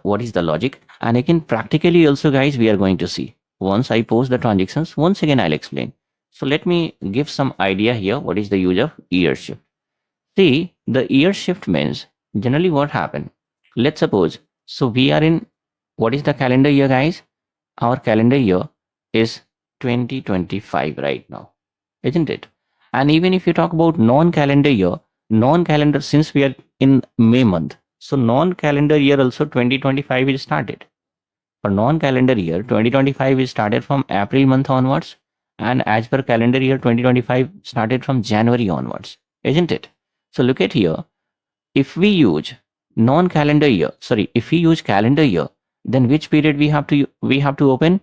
What is the logic? And again, practically also, guys, we are going to see. Once I post the transactions, once again, I'll explain. So let me give some idea here. What is the use of year shift? See, the year shift means generally what happened. Let's suppose, so we are in, what is the calendar year, guys? Our calendar year is 2025 right now, isn't it? And even if you talk about non-calendar year, non-calendar, since we are in May month, so non-calendar year also 2025 is started. For non-calendar year, 2025 is started from April month onwards, and as per calendar year, 2025 started from January onwards, isn't it? So look at here. If we use non-calendar year, sorry, if we use calendar year, then which period we have to open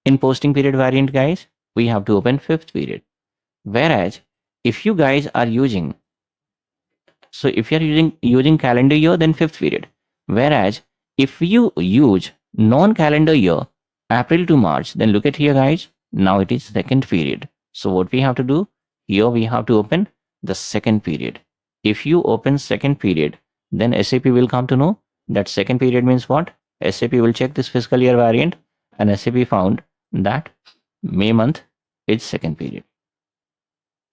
in posting period variant, guys? We have to open fifth period. Whereas if you guys are using, so if you are using calendar year, then fifth period. Whereas if you use non-calendar year, April to March, then look at here, guys. Now it is second period. So what we have to do here, we have to open the second period. If you open second period, then SAP will come to know that second period means what? SAP will check this fiscal year variant, and SAP found that May month is second period.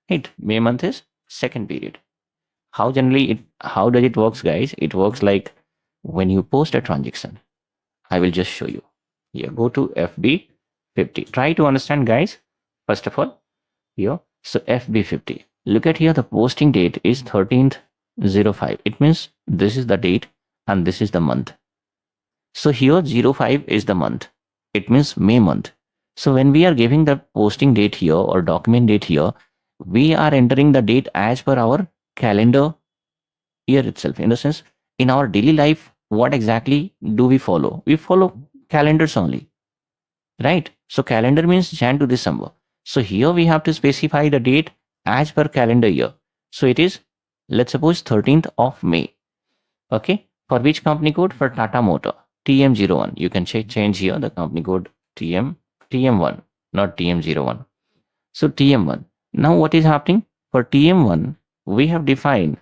Right? May month is second period. How does it works, guys? It works like when you post a transaction. I will just show you. Here, go to FB50. Try to understand, guys. First of all, here, so FB50. Look at here, the posting date is 13th/05. It means this is the date and this is the month. So here 05 is the month. It means May month. So when we are giving the posting date here or document date here, we are entering the date as per our calendar year itself. In the sense, in our daily life, what exactly do we follow? We follow calendars only, right? So calendar means Jan to December. So here we have to specify the date as per calendar year. So it is, let's suppose 13th of May. Okay. For which company code? For Tata Motor, TM01. You can change here the company code TM1, not TM01. So TM1. Now what is happening? For TM1, we have defined.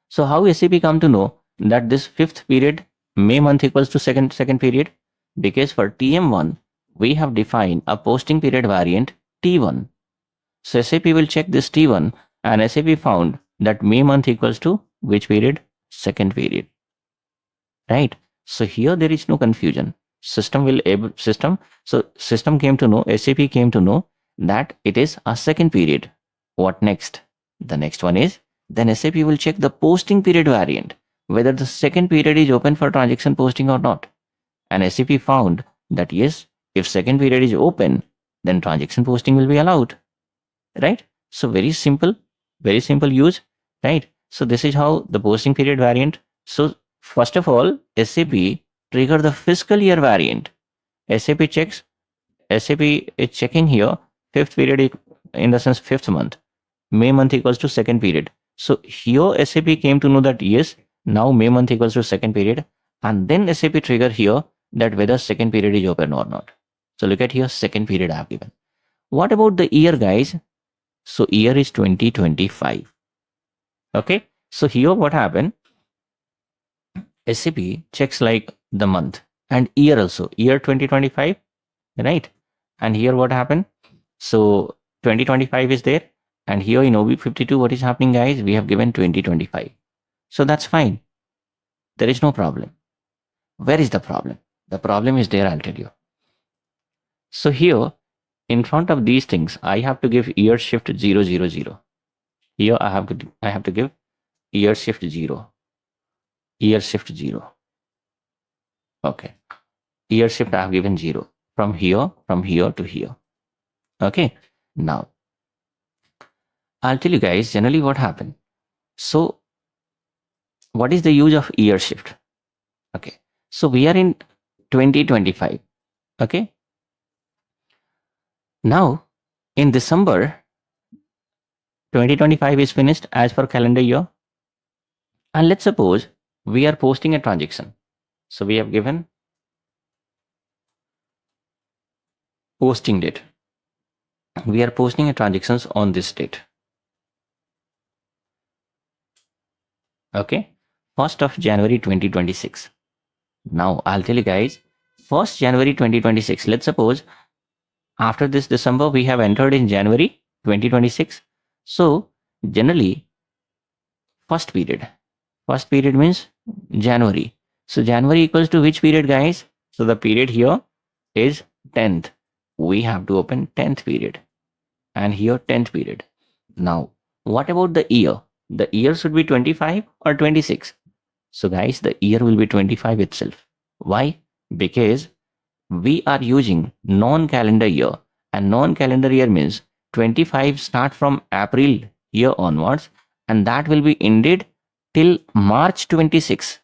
So how SAP come to know that this fifth period, May month equals to second period? Because for TM1, we have defined a posting period variant T1. So SAP will check this T1, and SAP found that May month equals to which period? Second period. Right? So here there is no confusion. System came to know, SAP came to know that it is a second period. What next? The next one is, then SAP will check the posting period variant, whether the second period is open for transaction posting or not. And SAP found that yes, if second period is open, then transaction posting will be allowed. Right? So very simple use, right? So this is how the posting period variant. So first of all, SAP trigger the fiscal year variant. SAP is checking here fifth period, in the sense fifth month. May month equals to second period. So here SAP came to know that yes, now May month equals to second period, and then SAP trigger here that whether second period is open or not. So look at here, second period I have given. What about the year, guys? So year is 2025. Okay. So here what happened? SAP checks like the month and year also. Year 2025, right? And here what happened? So 2025 is there. And here in OB52, what is happening, guys? We have given 2025. So that's fine. There is no problem. Where is the problem? The problem is there, I'll tell you. So here, in front of these things, I have to give year shift 000. Here I have to give year shift 0. Year shift 0. Okay. Year shift I have given 0. From here to here. Okay. Now, I'll tell you guys generally what happened. So, what is the use of year shift? Okay. So, we are in 2025. Okay. Now, in December 2025 is finished as per calendar year. And let's suppose we are posting a transaction. So, we have given posting date. We are posting a transactions on this date. Okay. 1st of January 2026. Now, I'll tell you guys, 1st January 2026. Let's suppose after this December, we have entered in January 2026. So, generally, first period. First period means January. So, January equals to which period, guys? So, the period here is 10th. We have to open 10th period. And here 10th period. Now, what about the year? The year should be 25 or 26. So, guys, the year will be 25 itself. Why? Because we are using non-calendar year, and non-calendar year means 25 start from April year onwards, and that will be ended till March 26.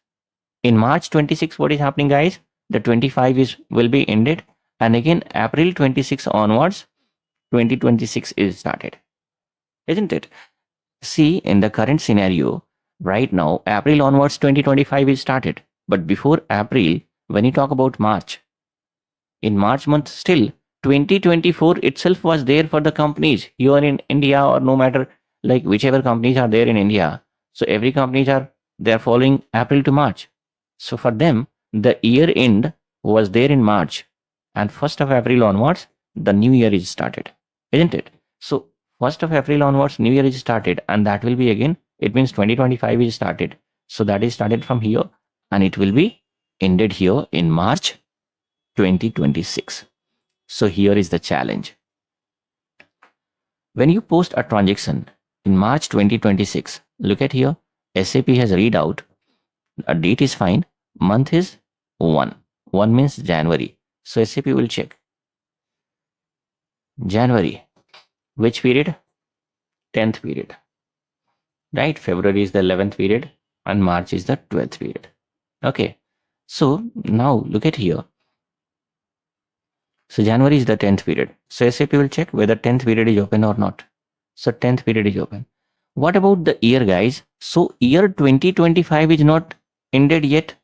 In March 26, what is happening, guys? The 25 will be ended, and again April 26 onwards, 2026 is started, isn't it? See, in the current scenario, right now, April onwards 2025 is started, but before April, when you talk about March, in March month still 2024 itself was there for the companies here in India, or no matter like whichever companies are there in India. So every companies they're following April to March. So for them, the year end was there in March, and 1st of April onwards, the new year is started, isn't it? So 1st of April onwards, new year is started, and that will be again, it means 2025 is started. So that is started from here, and it will be ended here in March 2026. So here is the challenge. When you post a transaction in March 2026, look at here, SAP has read out, a date is fine, month is 1. 1 means January. So SAP will check. January, which period? 10th period. Right? February is the 11th period, and March is the 12th period. Okay. So now look at here. So January is the 10th period. So SAP will check whether 10th period is open or not. So 10th period is open. What about the year, guys? So year 2025 is not ended yet,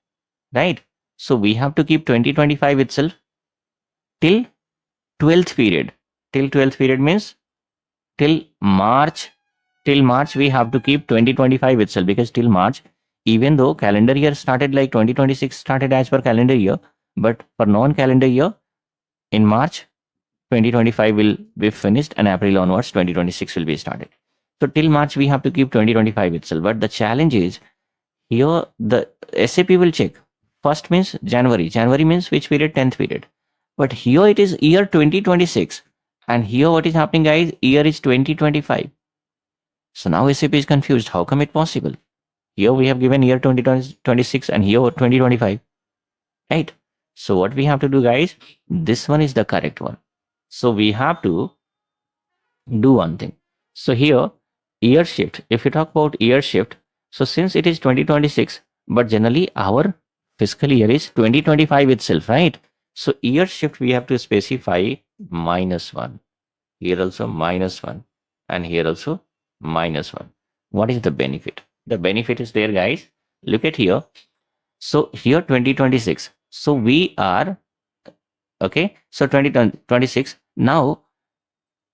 right? So we have to keep 2025 itself till 12th period. Till 12th period means till March. Till March we have to keep 2025 itself, because till March, even though calendar year started like 2026 started as per calendar year, but for non-calendar year, in March 2025 will be finished, and April onwards 2026 will be started. So till March we have to keep 2025 itself. But the challenge is here the SAP will check. First means January. January means which period? 10th period. But here it is year 2026. And here what is happening, guys? Year is 2025. So now SAP is confused. How come it possible? Here we have given year 2026 and here 2025. Right? So what we have to do, guys? This one is the correct one. So we have to do one thing. So here, year shift. If you talk about year shift, so since it is 2026, but generally our fiscal year is 2025 itself, right? So year shift we have to specify -1. Here also -1, and here also -1. What is the benefit? The benefit is there, guys. Look at here. So here 2026. So we are okay. So 2026. Now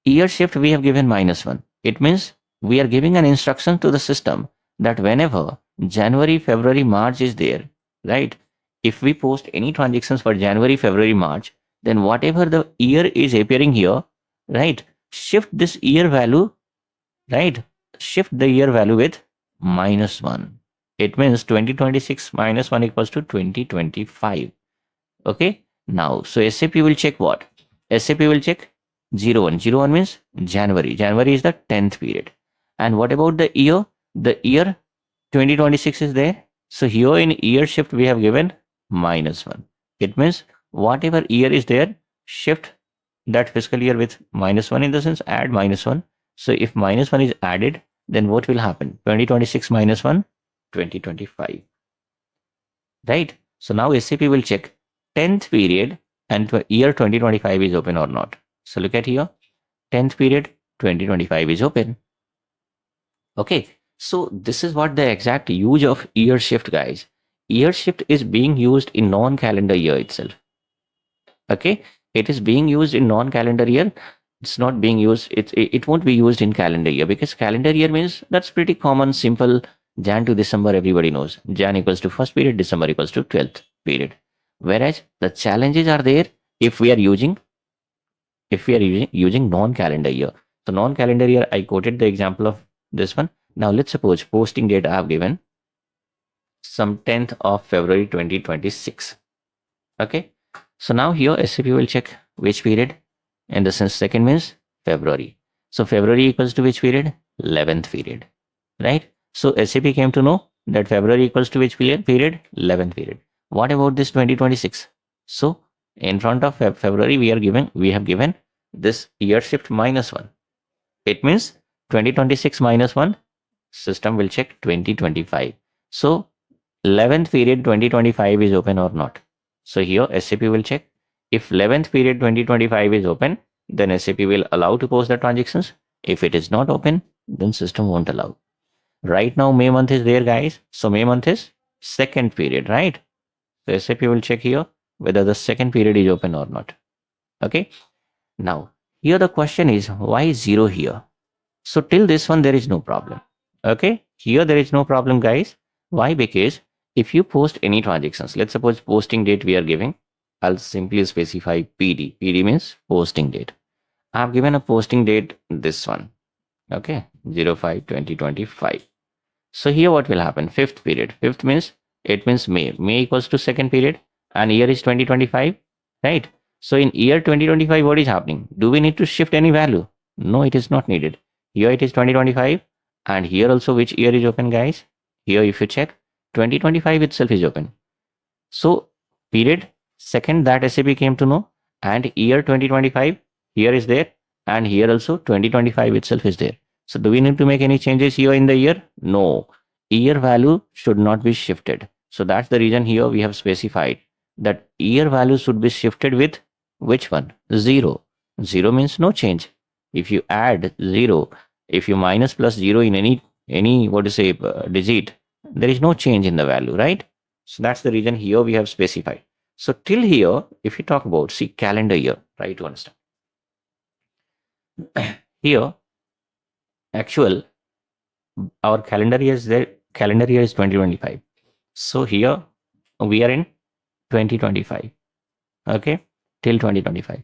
year shift we have given -1. It means we are giving an instruction to the system that whenever January, February, March is there, right? If we post any transactions for January, February, March, then whatever the year is appearing here, right? Shift this year value, right? Shift the year value with -1. It means 2026 -1 equals to 2025. Okay. Now, so SAP will check what? SAP will check 01. 01 means January. January is the 10th period. And what about the year? The year 2026 is there. So here in year shift, we have given -1. It means whatever year is there, shift that fiscal year with -1, in the sense add -1. So if -1 is added, then what will happen? 2026 -1, 2025. Right? So now SAP will check 10th period and year 2025 is open or not. So look at here, 10th period 2025 is open. Okay, so this is what the exact use of year shift, guys. Year shift is being used in non-calendar year itself. Okay, it is being used in non-calendar year. It's not being used, it won't be used in calendar year, because calendar year means that's pretty common, simple. Jan to December, everybody knows. Jan equals to first period, December equals to 12th period. Whereas the challenges are there if we are using non-calendar year. So non-calendar year, I quoted the example of this one. Now let's suppose posting date I have given some 10th of February 2026. Okay. So now here SAP will check which period, in the sense second means February. So February equals to which period? 11th period. Right? So SAP came to know that February equals to which period? 11th period. What about this 2026? So in front of February, we have given this year shift -1. It means 2026 -1, system will check 2025. So 11th period 2025 is open or not. So here SAP will check. If 11th period 2025 is open, then SAP will allow to post the transactions. If it is not open, then system won't allow. Right now, May month is there, guys. So May month is second period, right? So SAP will check here whether the second period is open or not. Okay. Now, here the question is, why 0 here? So till this one, there is no problem. Okay. Here there is no problem, guys. Why? Because if you post any transactions, let's suppose posting date we are giving, I'll simply specify PD. PD means posting date. I've given a posting date, this one. Okay. 05/2025. So here what will happen? Fifth period. Fifth means, it means May. May equals to second period and year is 2025, right? So in year 2025, what is happening? Do we need to shift any value? No, it is not needed. Here it is 2025 and here also which year is open, guys? Here if you check, 2025 itself is open. So period second that SAP came to know, and year 2025 here is there, and here also 2025 itself is there. So do we need to make any changes here in the year? No. Year value should not be shifted. So that's the reason here we have specified that year value should be shifted with which one? 0. 0 means no change. If you add 0, if you minus plus 0 in any what to say digit, there is no change in the value, right? So that's the reason here we have specified. So till here, if you talk about, see, calendar year, try to understand. Here, actual, our calendar year is there. Calendar year is 2025. So here we are in 2025. Okay, till 2025.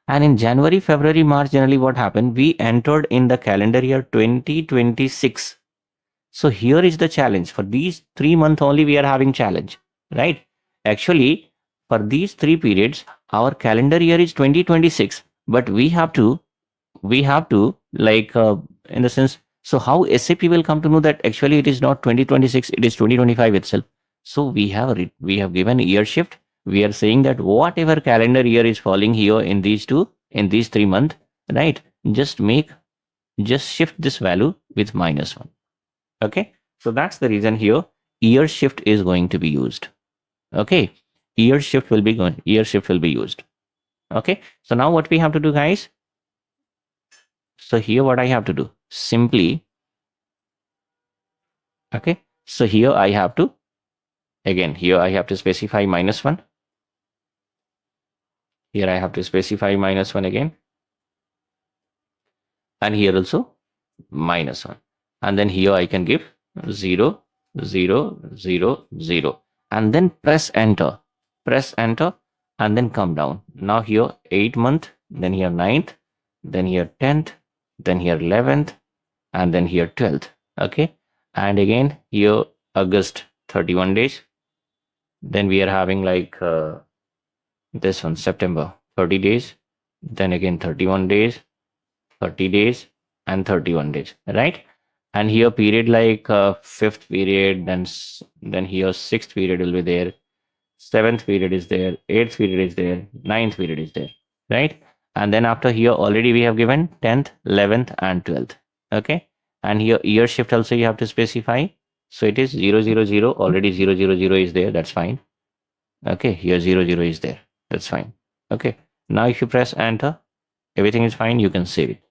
And in January, February, March, generally what happened? We entered in the calendar year 2026. So here is the challenge. For these 3 months only we are having challenge, right? Actually, for these 3 periods, our calendar year is 2026, but we have to like in the sense, so how SAP will come to know that actually it is not 2026, it is 2025 itself? So we have given year shift. We are saying that whatever calendar year is falling here in these 3 months, right? Just shift this value with -1. Okay, so that's the reason here year shift is going to be used. Okay, year shift will be used. Okay, so now what we have to do, guys? So here what I have to do? Simply, okay, so here I have to, again, here I have to specify -1. Here I have to specify -1 again. And here also -1. And then here I can give 0, 0, 0, 0. And then press enter. Press enter and then come down. Now here 8th month, then here 9th, then here 10th, then here 11th, and then here 12th. Okay. And again here August 31 days. Then we are having like this one September 30 days. Then again 31 days, 30 days, and 31 days, right? And here period like fifth period, then here sixth period will be there, seventh period is there, eighth period is there, ninth period is there, right? And then after here already we have given 10th, 11th, and 12th. Okay. And here year shift also you have to specify. So it is 000, already 000 is there, that's fine. Okay, here 00 is there, that's fine. Okay. Now if you press enter, everything is fine, you can save it.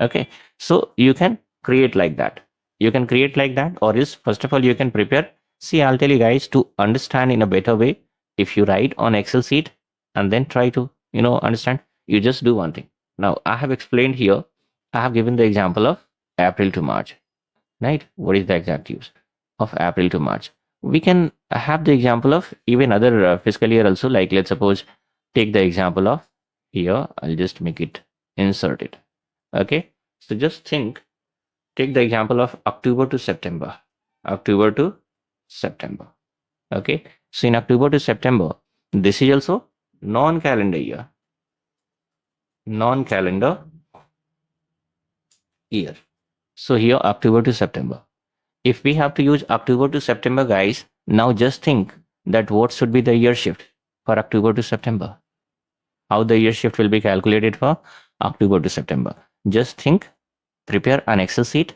Okay, so you can create like that. You can create like that, or is first of all you can prepare. See, I'll tell you guys to understand in a better way. If you write on Excel sheet and then try to understand, you just do one thing. Now I have explained here. I have given the example of April to March, right? What is the exact use of April to March? We can have the example of even other fiscal year also. Like let's suppose take the example of here. I'll just make it insert it. Okay, so just take the example of October to September. October to September. Okay, so in October to September, this is also non-calendar year. Non-calendar year. So here October to September. If we have to use October to September, guys, now just think that what should be the year shift for October to September. How the year shift will be calculated for October to September. Just think, prepare an Excel sheet,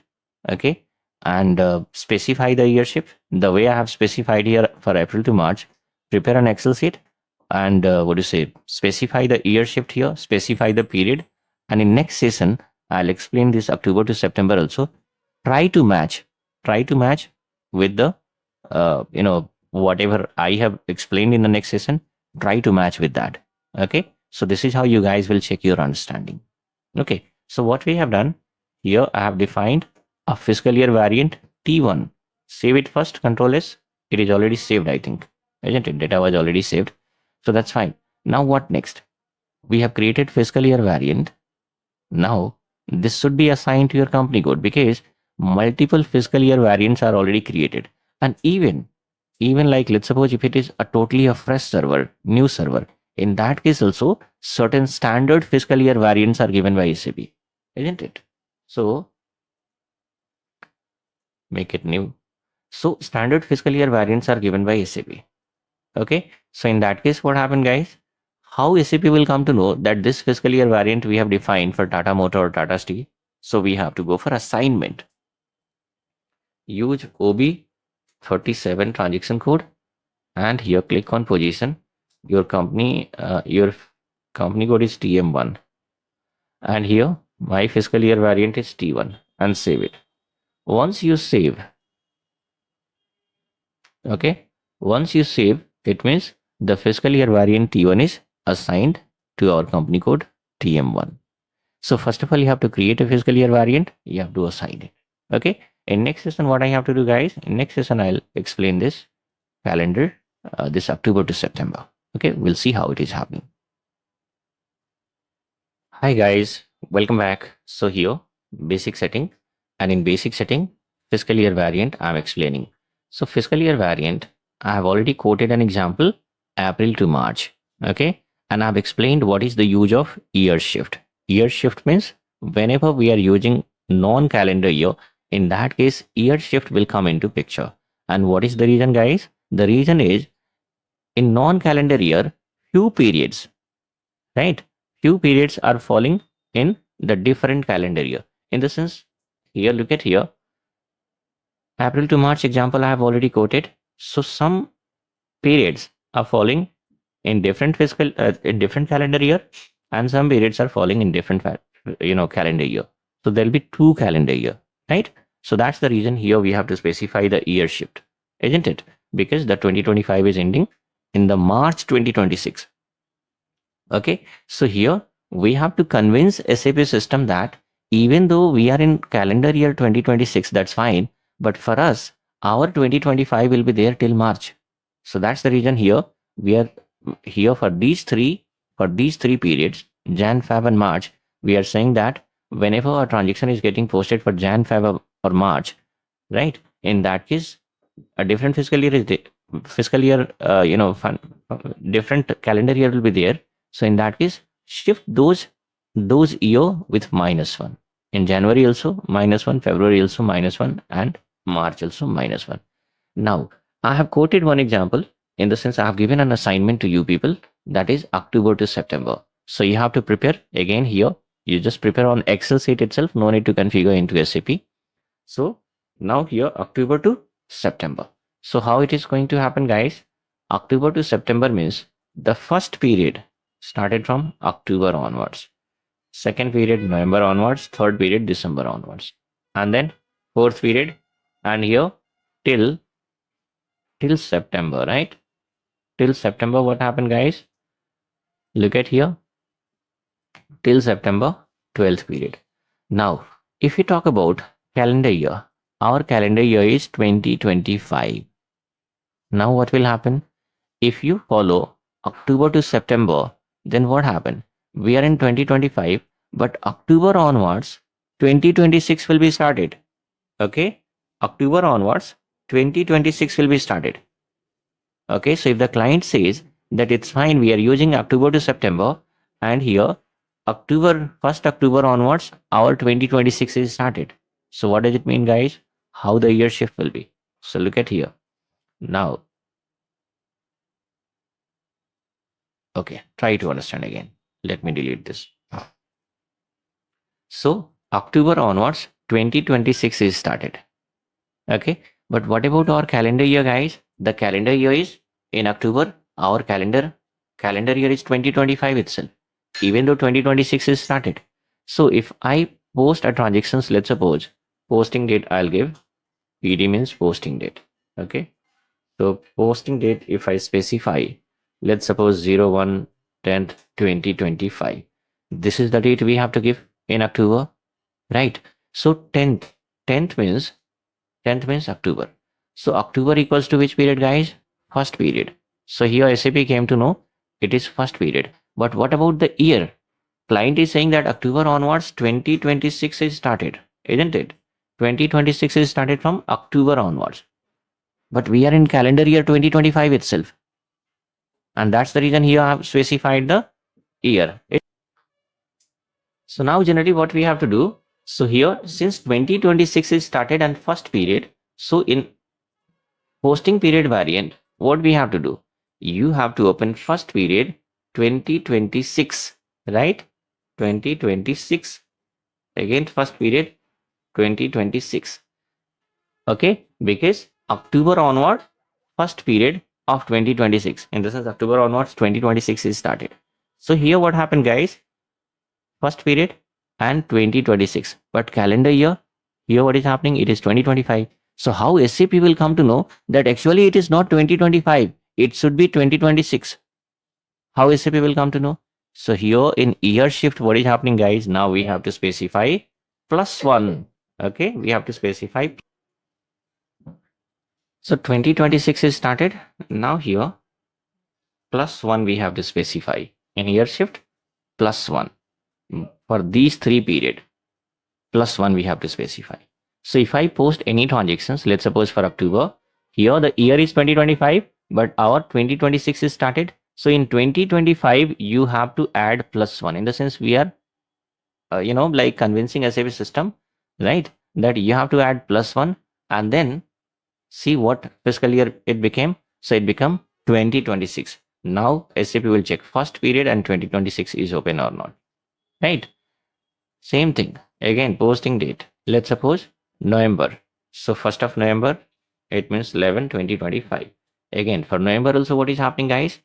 okay, and specify the year shift the way I have specified here for April to March. Prepare an Excel sheet and specify the year shift here, specify the period, and in next session I'll explain this October to September also. Try to match with the whatever I have explained in the next session. Try to match with that. Okay, so this is how you guys will check your understanding. Okay, so what we have done here, I have defined a fiscal year variant T1. Save it first, Control S. It is already saved, I think, isn't it? Data was already saved, so that's fine. Now what next? We have created fiscal year variant. Now this should be assigned to your company code because multiple fiscal year variants are already created. And even like let's suppose if it is a totally a fresh server, new server, in that case also certain standard fiscal year variants are given by SAP, isn't it? So make it new. So standard fiscal year variants are given by SAP. Okay, so in that case what happened, guys? How SAP will come to know that this fiscal year variant we have defined for Tata Motor or Tata Steel? So we have to go for assignment. Use OB37 transaction code and here click on position. Your company code is TM1 and here my fiscal year variant is T1 and save it. Once you save, okay, once you save, it means the fiscal year variant T1 is assigned to our company code TM1. So first of all, you have to create a fiscal year variant, you have to assign it. Okay, in next session what I have to do, guys, in next session I'll explain this calendar, this October to September. Okay, we'll see how it is happening. Hi guys, welcome back. So here basic setting, and in basic setting fiscal year variant I'm explaining. So fiscal year variant, I have already quoted an example April to March. Okay, and I've explained what is the use of year shift. Year shift means whenever we are using non-calendar year, in that case year shift will come into picture. And what is the reason, guys? The reason is in non-calendar year few periods, right, few periods are falling in the different calendar year. In the sense, here look at here, April to March example I have already quoted. So some periods are falling in different fiscal in different calendar year, and some periods are falling in different calendar year. So there'll be two calendar year, right? So that's the reason here we have to specify the year shift, isn't it? Because the 2025 is ending in the March 2026. Okay, so here we have to convince SAP system that even though we are in calendar year 2026, that's fine. But for us, our 2025 will be there till March. So that's the reason here we are here for these three periods, Jan, Feb, and March. We are saying that whenever a transaction is getting posted for Jan, Feb, or March, right? In that case, a different fiscal year is fiscal year, different calendar year will be there. So in that case, shift those year with -1. In January also -1, February also -1, and March also -1. Now, I have quoted one example in the sense I have given an assignment to you people, that is October to September. So you have to prepare again here. You just prepare on Excel sheet itself. No need to configure into SAP. So now here October to September. So how it is going to happen, guys? October to September means the first period started from October onwards. Second period November onwards, third period December onwards, and then fourth period, and here till September, right? Till September, what happened, guys? Look at here, till September, 12th period. Now, if we talk about calendar year, our calendar year is 2025. Now, what will happen? If you follow October to September, then what happened? We are in 2025, but October onwards, 2026 will be started. Okay? October onwards, 2026 will be started. Okay, so if the client says that it's fine, we are using October to September, and here October, 1st October onwards, our 2026 is started. So what does it mean, guys? How the year shift will be. So look at here. Now, okay, try to understand again. Let me delete this. So October onwards, 2026 is started. Okay, but what about our calendar year, guys? The calendar year is in October. Our calendar year is 2025 itself, even though 2026 is started. So if I post a transactions, let's suppose posting date, I'll give PD means posting date. Okay, so posting date, if I specify, let's suppose 01/10/2025, this is the date we have to give in October, right? So 10th means October. So October equals to which period, guys? First period. So here SAP came to know it is first period. But what about the year? Client is saying that October onwards 2026 is started, isn't it? 2026 is started from October onwards. But we are in calendar year 2025 itself. And that's the reason here I have specified the year. So now generally what we have to do, so here since 2026 is started and first period, so in posting period variant, what we have to do? You have to open first period 2026, right? 2026. Again, first period 2026. Okay, because October onward, first period of 2026. In this sense, October onwards, 2026 is started. So here what happened, guys? First period and 2026. But calendar year, here what is happening? It is 2025. So how SAP will come to know that actually it is not 2025, it should be 2026? How SAP will come to know? So here in year shift, what is happening, guys? Now we have to specify +1. Okay, we have to specify. So 2026 is started. Now here +1 we have to specify. In year shift, +1. For these three period, +1 we have to specify. So if I post any transactions, let's suppose for October, here the year is 2025, but our 2026 is started. So in 2025, you have to add +1. In the sense we are, like convincing SAP system, right? That you have to add +1 and then see what fiscal year it became. So it become 2026. Now SAP will check first period and 2026 is open or not, right? Same thing. Again, posting date. Let's suppose November. So 1st of November, it means 11/2025. Again, for November also, what is happening, guys?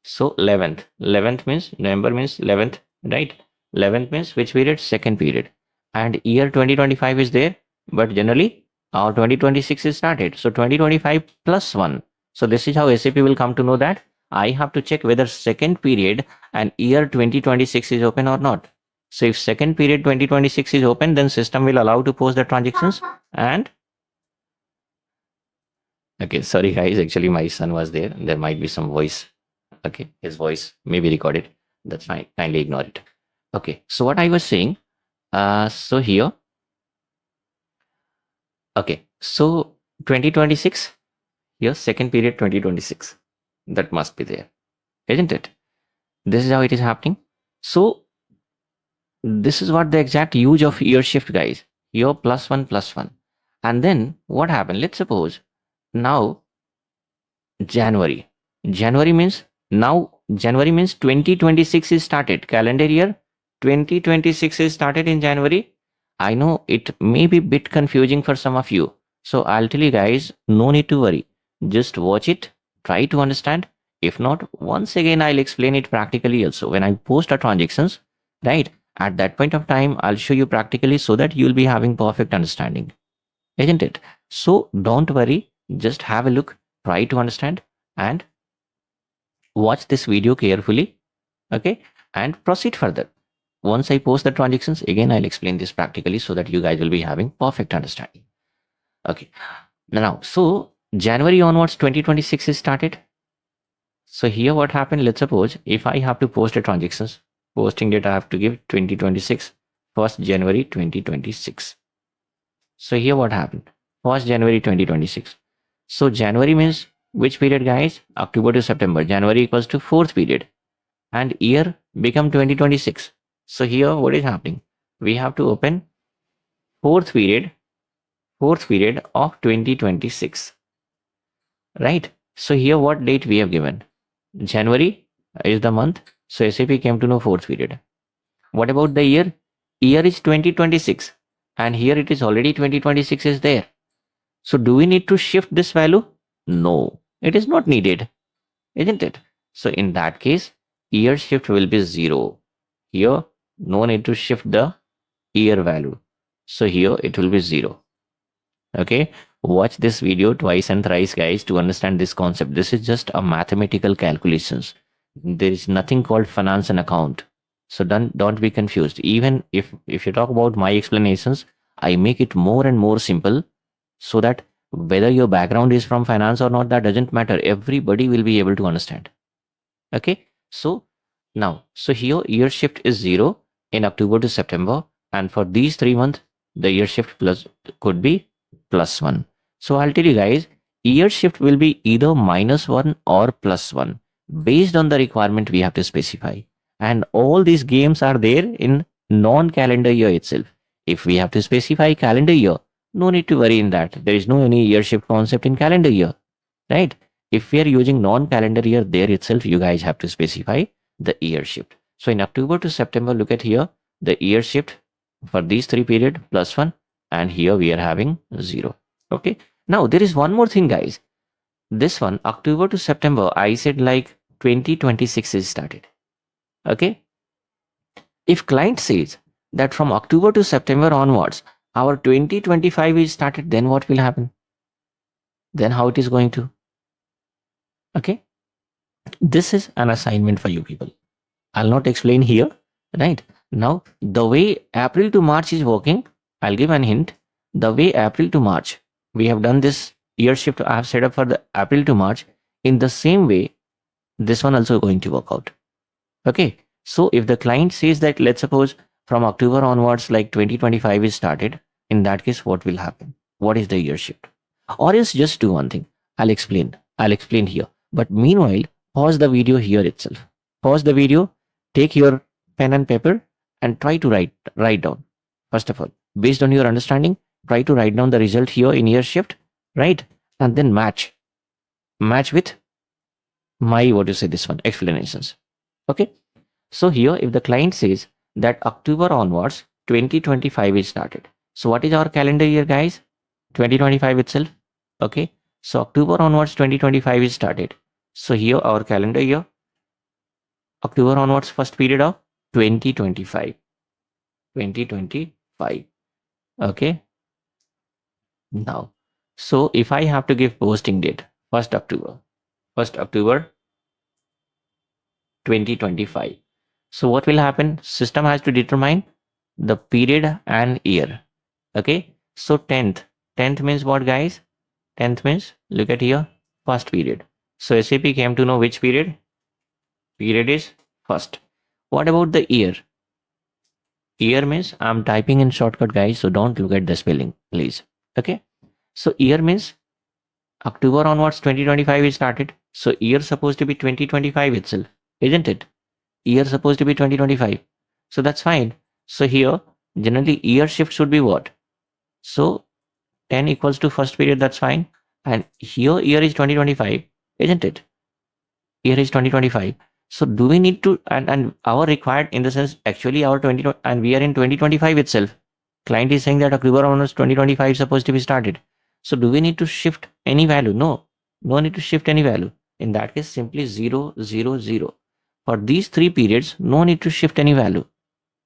So 11th. 11th means November means 11th, right? 11th means which period? Second period. And year 2025 is there, but generally our 2026 is started. So 2025 +1. So this is how SAP will come to know that I have to check whether second period and year 2026 is open or not. So if second period 2026 is open, then system will allow to post the transactions. And okay, sorry guys, actually my son was there. There might be some voice. Okay, his voice may be recorded. That's fine. Kindly ignore it. Okay, so what I was saying, so here, okay, so 2026, here, second period 2026, that must be there, isn't it? This is how it is happening. So this is what the exact use of year shift, guys. Here plus one. And then what happened? Let's suppose now January. January means now January means 2026 is started. Calendar year 2026 is started in January. I know it may be a bit confusing for some of you. So I'll tell you guys, no need to worry. Just watch it, try to understand. If not, once again I'll explain it practically also. When I post our transactions, right? At that point of time, I'll show you practically so that you'll be having perfect understanding. Isn't it? So don't worry, just have a look, try to understand, and watch this video carefully. Okay, and proceed further. Once I post the transactions, again I'll explain this practically so that you guys will be having perfect understanding. Okay, now so January onwards 2026 is started. So here what happened, let's suppose if I have to post the transactions, posting date I have to give 2026, 1st January 2026. So here what happened, 1st January 2026. So January means which period, guys? October to September. January equals to fourth period, and year become 2026. So here what is happening? We have to open fourth period of 2026, right? So here what date we have given? January is the month. So SAP came to know fourth period. What about the year? Year is 2026, and here it is already 2026 is there. So do we need to shift this value? No, it is not needed, isn't it? So in that case, year shift will be 0. Here, no need to shift the year value. So here it will be 0. Okay, watch this video twice and thrice, guys, to understand this concept. This is just a mathematical calculations. There is nothing called finance and account. So don't be confused. Even if you talk about my explanations, I make it more and more simple so that whether your background is from finance or not, that doesn't matter. Everybody will be able to understand. Okay, so now, so here year shift is 0 in October to September, and for these 3 months, the year shift plus could be +1. So I'll tell you guys, year shift will be either -1 or +1 based on the requirement we have to specify. And all these games are there in non-calendar year itself. If we have to specify calendar year, no need to worry in that. There is no any year shift concept in calendar year, right? If we are using non-calendar year, there itself you guys have to specify the year shift. So in October to September, look at here, the year shift for these 3 period +1, and here we are having 0. Okay, now there is one more thing, guys. This one, October to September, I said like 2026 is started. Okay, if client says that from October to September onwards our 2025 is started, then what will happen? Then how it is going to? Okay, this is an assignment for you people. I'll not explain here, right? Now, the way April to March is working, I'll give an hint. The way April to March, we have done this year shift I have set up for the April to March. In the same way, this one also going to work out. Okay, so if the client says that, let's suppose from October onwards, like 2025 is started, in that case, what will happen? What is the year shift? Or else just do one thing. I'll explain here. But meanwhile, pause the video here itself. Pause the video, take your pen and paper and try to write down. First of all, based on your understanding, try to write down the result here in year shift, right? And then match with my, what you say, this one, explanations. Okay, so here if the client says that October onwards 2025 is started, so what is our calendar year, guys? 2025 itself. Okay, so October onwards 2025 is started. So here our calendar year, October onwards, first period of 2025. Okay, now, so if I have to give posting date, 1st October 2025. So what will happen? System has to determine the period and year. Okay. So 10th means what, guys? 10th means, look at here, first period. So SAP came to know which period? Period is first. What about the year? Year means, I'm typing in shortcut, guys, so don't look at the spelling, please. Okay. So year means October onwards 2025 is started. So year supposed to be 2025 itself, isn't it? Year supposed to be 2025. So that's fine. So here, generally year shift should be what? So 10 equals to first period, that's fine. And here year is 2025, isn't it? Year is 2025. So do we need to, and our required in the sense, actually our 20, and we are in 2025 itself. Client is saying that October onwards 2025 is supposed to be started. So do we need to shift any value? No, no need to shift any value. In that case, simply 0, 0, 0. For these three periods, no need to shift any value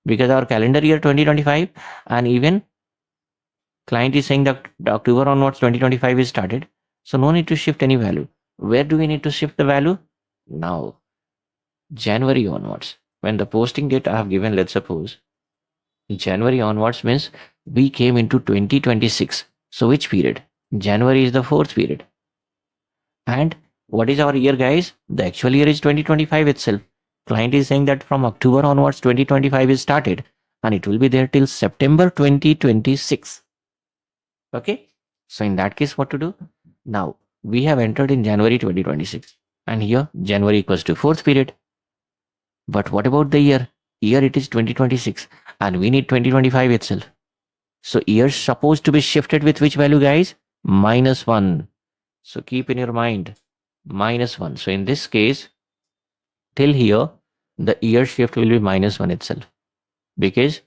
because our calendar year 2025 and even client is saying that October onwards 2025 is started. So no need to shift any value. Where do we need to shift the value? Now, January onwards. When the posting date I have given, let's suppose January onwards means we came into 2026. So which period? January is the fourth period. And what is our year, guys? The actual year is 2025 itself. Client is saying that from October onwards 2025 is started and it will be there till September 2026. Okay. So in that case, what to do? Now we have entered in January 2026 and here January equals to fourth period. But what about the year? Year it is 2026 and we need 2025 itself. So year supposed to be shifted with which value, guys? -1. So keep in your mind -1. So in this case, till here, the year shift will be -1 itself because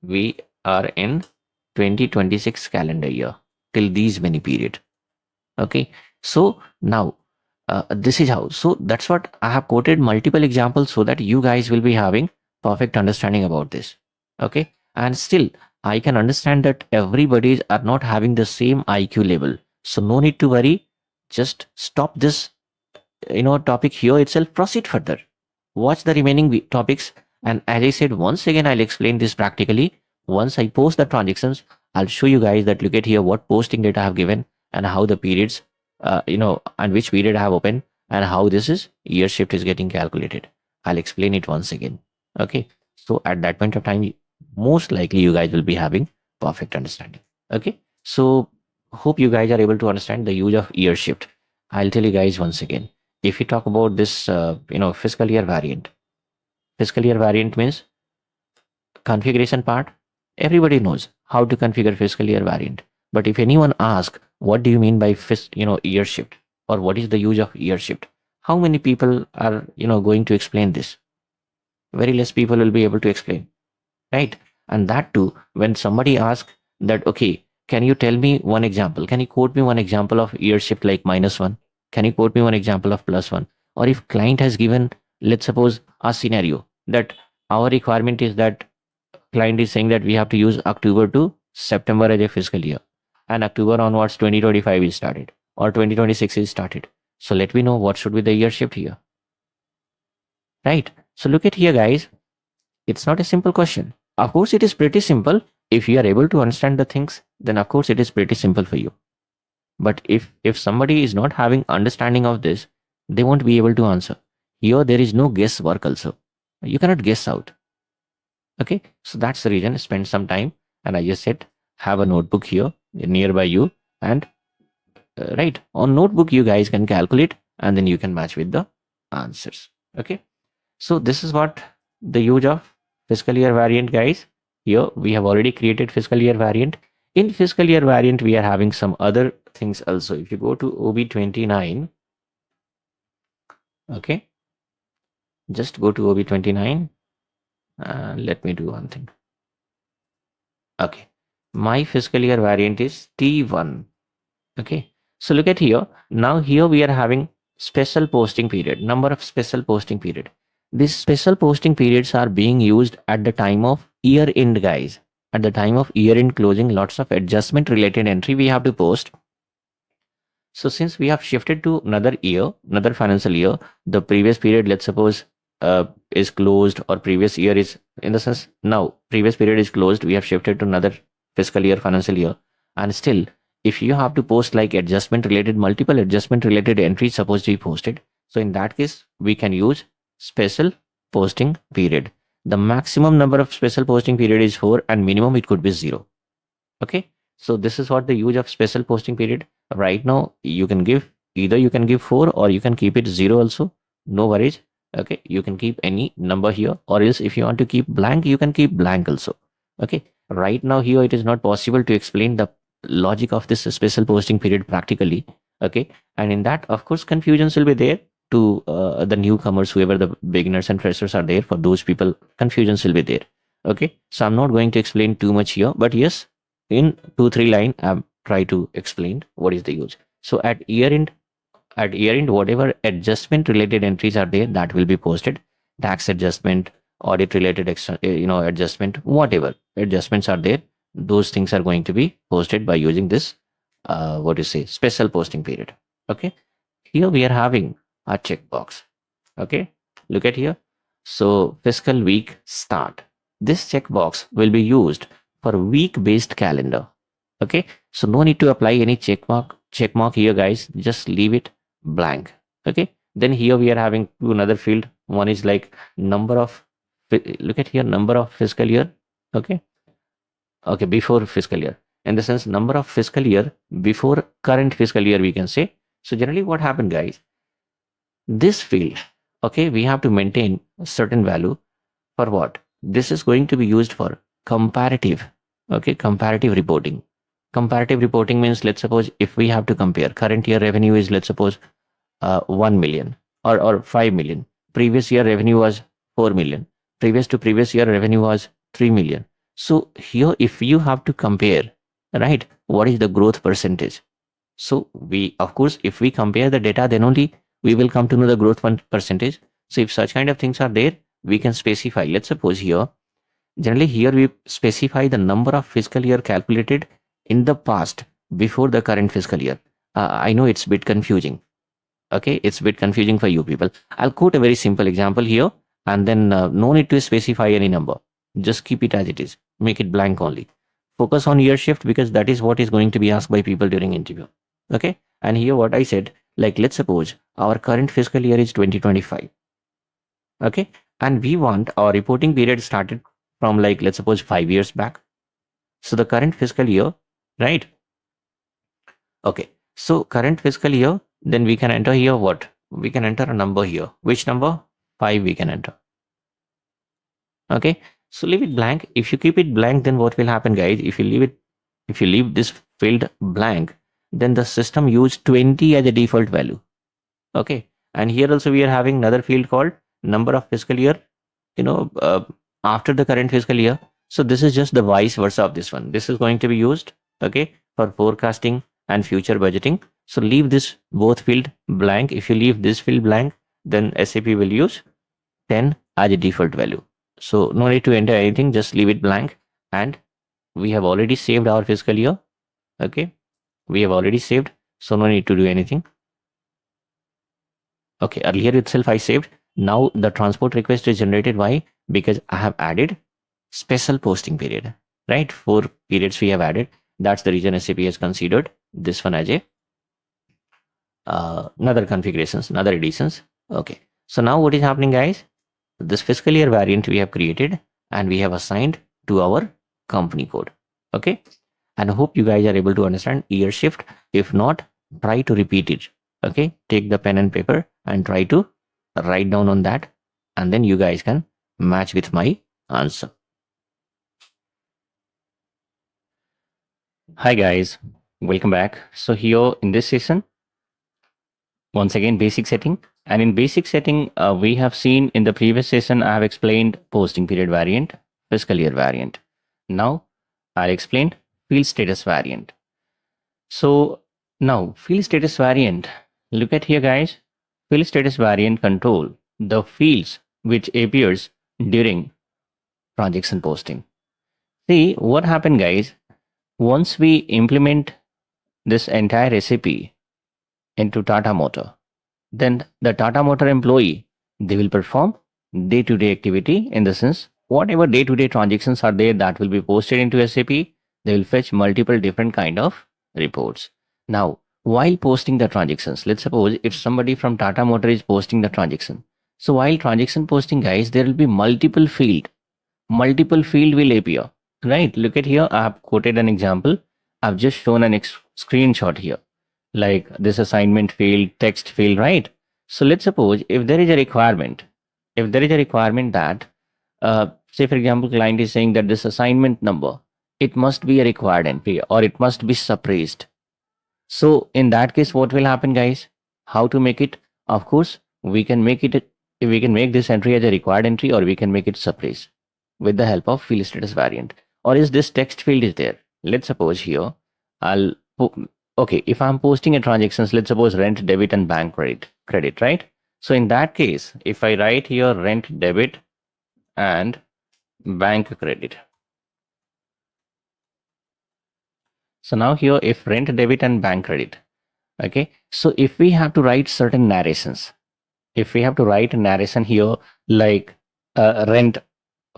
we are in 2026 calendar year till these many period. Okay. So now this is how. So that's what I have quoted multiple examples so that you guys will be having perfect understanding about this. Okay. And still, I can understand that everybody are not having the same IQ level. So no need to worry. Just stop this, topic here itself. Proceed further. Watch the remaining topics. And as I said, once again, I'll explain this practically. Once I post the transactions, I'll show you guys that look at here what posting data I have given and how the periods, and which period I have opened and how this is year shift is getting calculated. I'll explain it once again. Okay. So at that point of time, most likely you guys will be having perfect understanding. Okay. So hope you guys are able to understand the use of year shift. I'll tell you guys once again. If we talk about this, fiscal year variant means configuration part. Everybody knows how to configure fiscal year variant. But if anyone asks, what do you mean by year shift, or what is the use of year shift? How many people are, going to explain this? Very less people will be able to explain, right? And that too, when somebody asks that, okay, can you tell me one example? Can you quote me one example of year shift like -1? Can you quote me one example of +1? Or if client has given, let's suppose a scenario that our requirement is that client is saying that we have to use October to September as a fiscal year and October onwards 2025 is started or 2026 is started. So let me know what should be the year shift here, right? So look at here, guys. It's not a simple question. Of course, it is pretty simple. If you are able to understand the things, then of course it is pretty simple for you. But if somebody is not having understanding of this, they won't be able to answer. Here there is no guesswork also. You cannot guess out. Okay, so that's the reason. Spend some time, and I just said have a notebook here nearby you, and right on notebook you guys can calculate, and then you can match with the answers. Okay, so this is what the use of fiscal year variant, guys. Here we have already created fiscal year variant. In fiscal year variant, we are having some other things also. If you go to OB29, okay, just go to OB29. Let me do one thing. Okay, my fiscal year variant is T1. Okay, so look at here. Now here we are having special posting period, number of special posting period. These special posting periods are being used at the time of year end, guys. At the time of year end closing, lots of adjustment related entry we have to post. So since we have shifted to another year, another financial year, the previous period, let's suppose is closed, or previous year is, in the sense, now previous period is closed, we have shifted to another fiscal year, financial year, and still if you have to post like adjustment related, multiple adjustment related entries supposed to be posted, so in that case we can use special posting period. The maximum number of special posting period is 4 and minimum it could be 0. Okay, so this is what the use of special posting period. Right now you can give, either you can give 4 or you can keep it 0 also, no worries. Okay, you can keep any number here, or else if you want to keep blank you can keep blank also. Okay, right now here it is not possible to explain the logic of this special posting period practically. Okay, and in that of course confusions will be there to the newcomers, whoever the beginners and freshers are there, for those people confusions will be there. Okay, so I'm not going to explain too much here, but yes, in 2-3 line I've tried to explain what is the use. So at year end whatever adjustment related entries are there, that will be posted. Tax adjustment, audit related adjustment, whatever adjustments are there, those things are going to be posted by using this what you say, special posting period. Okay, here we are having a checkbox. Okay, look at here. So fiscal week start, this checkbox will be used for week based calendar. Okay, so no need to apply any check mark here guys, just leave it blank. Okay, then here we are having another field, one is like number of, look at here, number of fiscal year. Okay, okay, before fiscal year, in the sense number of fiscal year before current fiscal year we can say. So generally what happened guys, this field, okay, we have to maintain a certain value. For what? This is going to be used for comparative. Okay, comparative reporting. Comparative reporting means, let's suppose if we have to compare current year revenue is, let's suppose 1 million, or 5 million. Previous year revenue was 4 million. Previous to previous year revenue was 3 million. So here if you have to compare, right, what is the growth percentage? So we, of course, if we compare the data, then only we will come to know the growth percentage. So if such kind of things are there, we can specify. Let's suppose here, generally here we specify the number of fiscal year calculated in the past before the current fiscal year. I know it's a bit confusing. Okay, it's a bit confusing for you people. I'll quote a very simple example here, and then no need to specify any number. Just keep it as it is. Make it blank only. Focus on year shift, because that is what is going to be asked by people during interview. Okay, and here what I said, like let's suppose our current fiscal year is 2025. Okay, and we want our reporting period started from, like, let's suppose 5 years back. So the current fiscal year, right? Okay, so current fiscal year, then we can enter here what? We can enter a number here. Which number? 5 we can enter. Okay, so leave it blank. If you keep it blank, then what will happen guys? If you leave this field blank, then the system use 20 as a default value. Okay, and here also we are having another field called number of fiscal year, after the current fiscal year. So this is just the vice versa of this one. This is going to be used, okay, for forecasting and future budgeting. So leave this both field blank. If you leave this field blank, then SAP will use 10 as a default value. So no need to enter anything, just leave it blank. And we have already saved our fiscal year. Okay, we have already saved, so no need to do anything. Okay, earlier itself I saved. Now the transport request is generated. Why? Because I have added special posting period, right? 4 periods we have added. That's the reason SAP has considered this one as a another configurations, another additions. Okay, so now what is happening guys? This fiscal year variant we have created and we have assigned to our company code. Okay, and I hope you guys are able to understand year shift. If not, try to repeat it. Okay, take the pen and paper and try to write down on that, and then you guys can match with my answer. Hi guys, welcome back. So here in this session, once again basic setting, and in basic setting we have seen in the previous session I have explained posting period variant, fiscal year variant. Now I'll explain field status variant. So now field status variant, look at here guys. Field status variant control the fields which appears during transaction posting. See what happened guys, once we implement this entire SAP into Tata Motor, then the Tata Motor employee, they will perform day-to-day activity, in the sense whatever day-to-day transactions are there that will be posted into SAP, they will fetch multiple different kind of reports. Now, while posting the transactions, let's suppose if somebody from Tata Motor is posting the transaction. So while transaction posting, guys, there will be multiple field will appear, right? Look at here, I have quoted an example. I've just shown an screenshot here, like this assignment field, text field, right? So let's suppose if there is a requirement, that say for example client is saying that this assignment number, it must be a required entry or it must be suppressed. So in that case, what will happen, guys? How to make it? Of course, we can make it. We can make this entry as a required entry, or we can make it suppress with the help of field status variant. Or is this text field is there? Let's suppose here, I'll okay. If I'm posting a transactions, let's suppose rent debit and bank credit, right? So in that case, if I write here rent debit and bank credit. So now here, if rent debit and bank credit, okay. So if we have to write certain narrations, if we have to write a narration here, like rent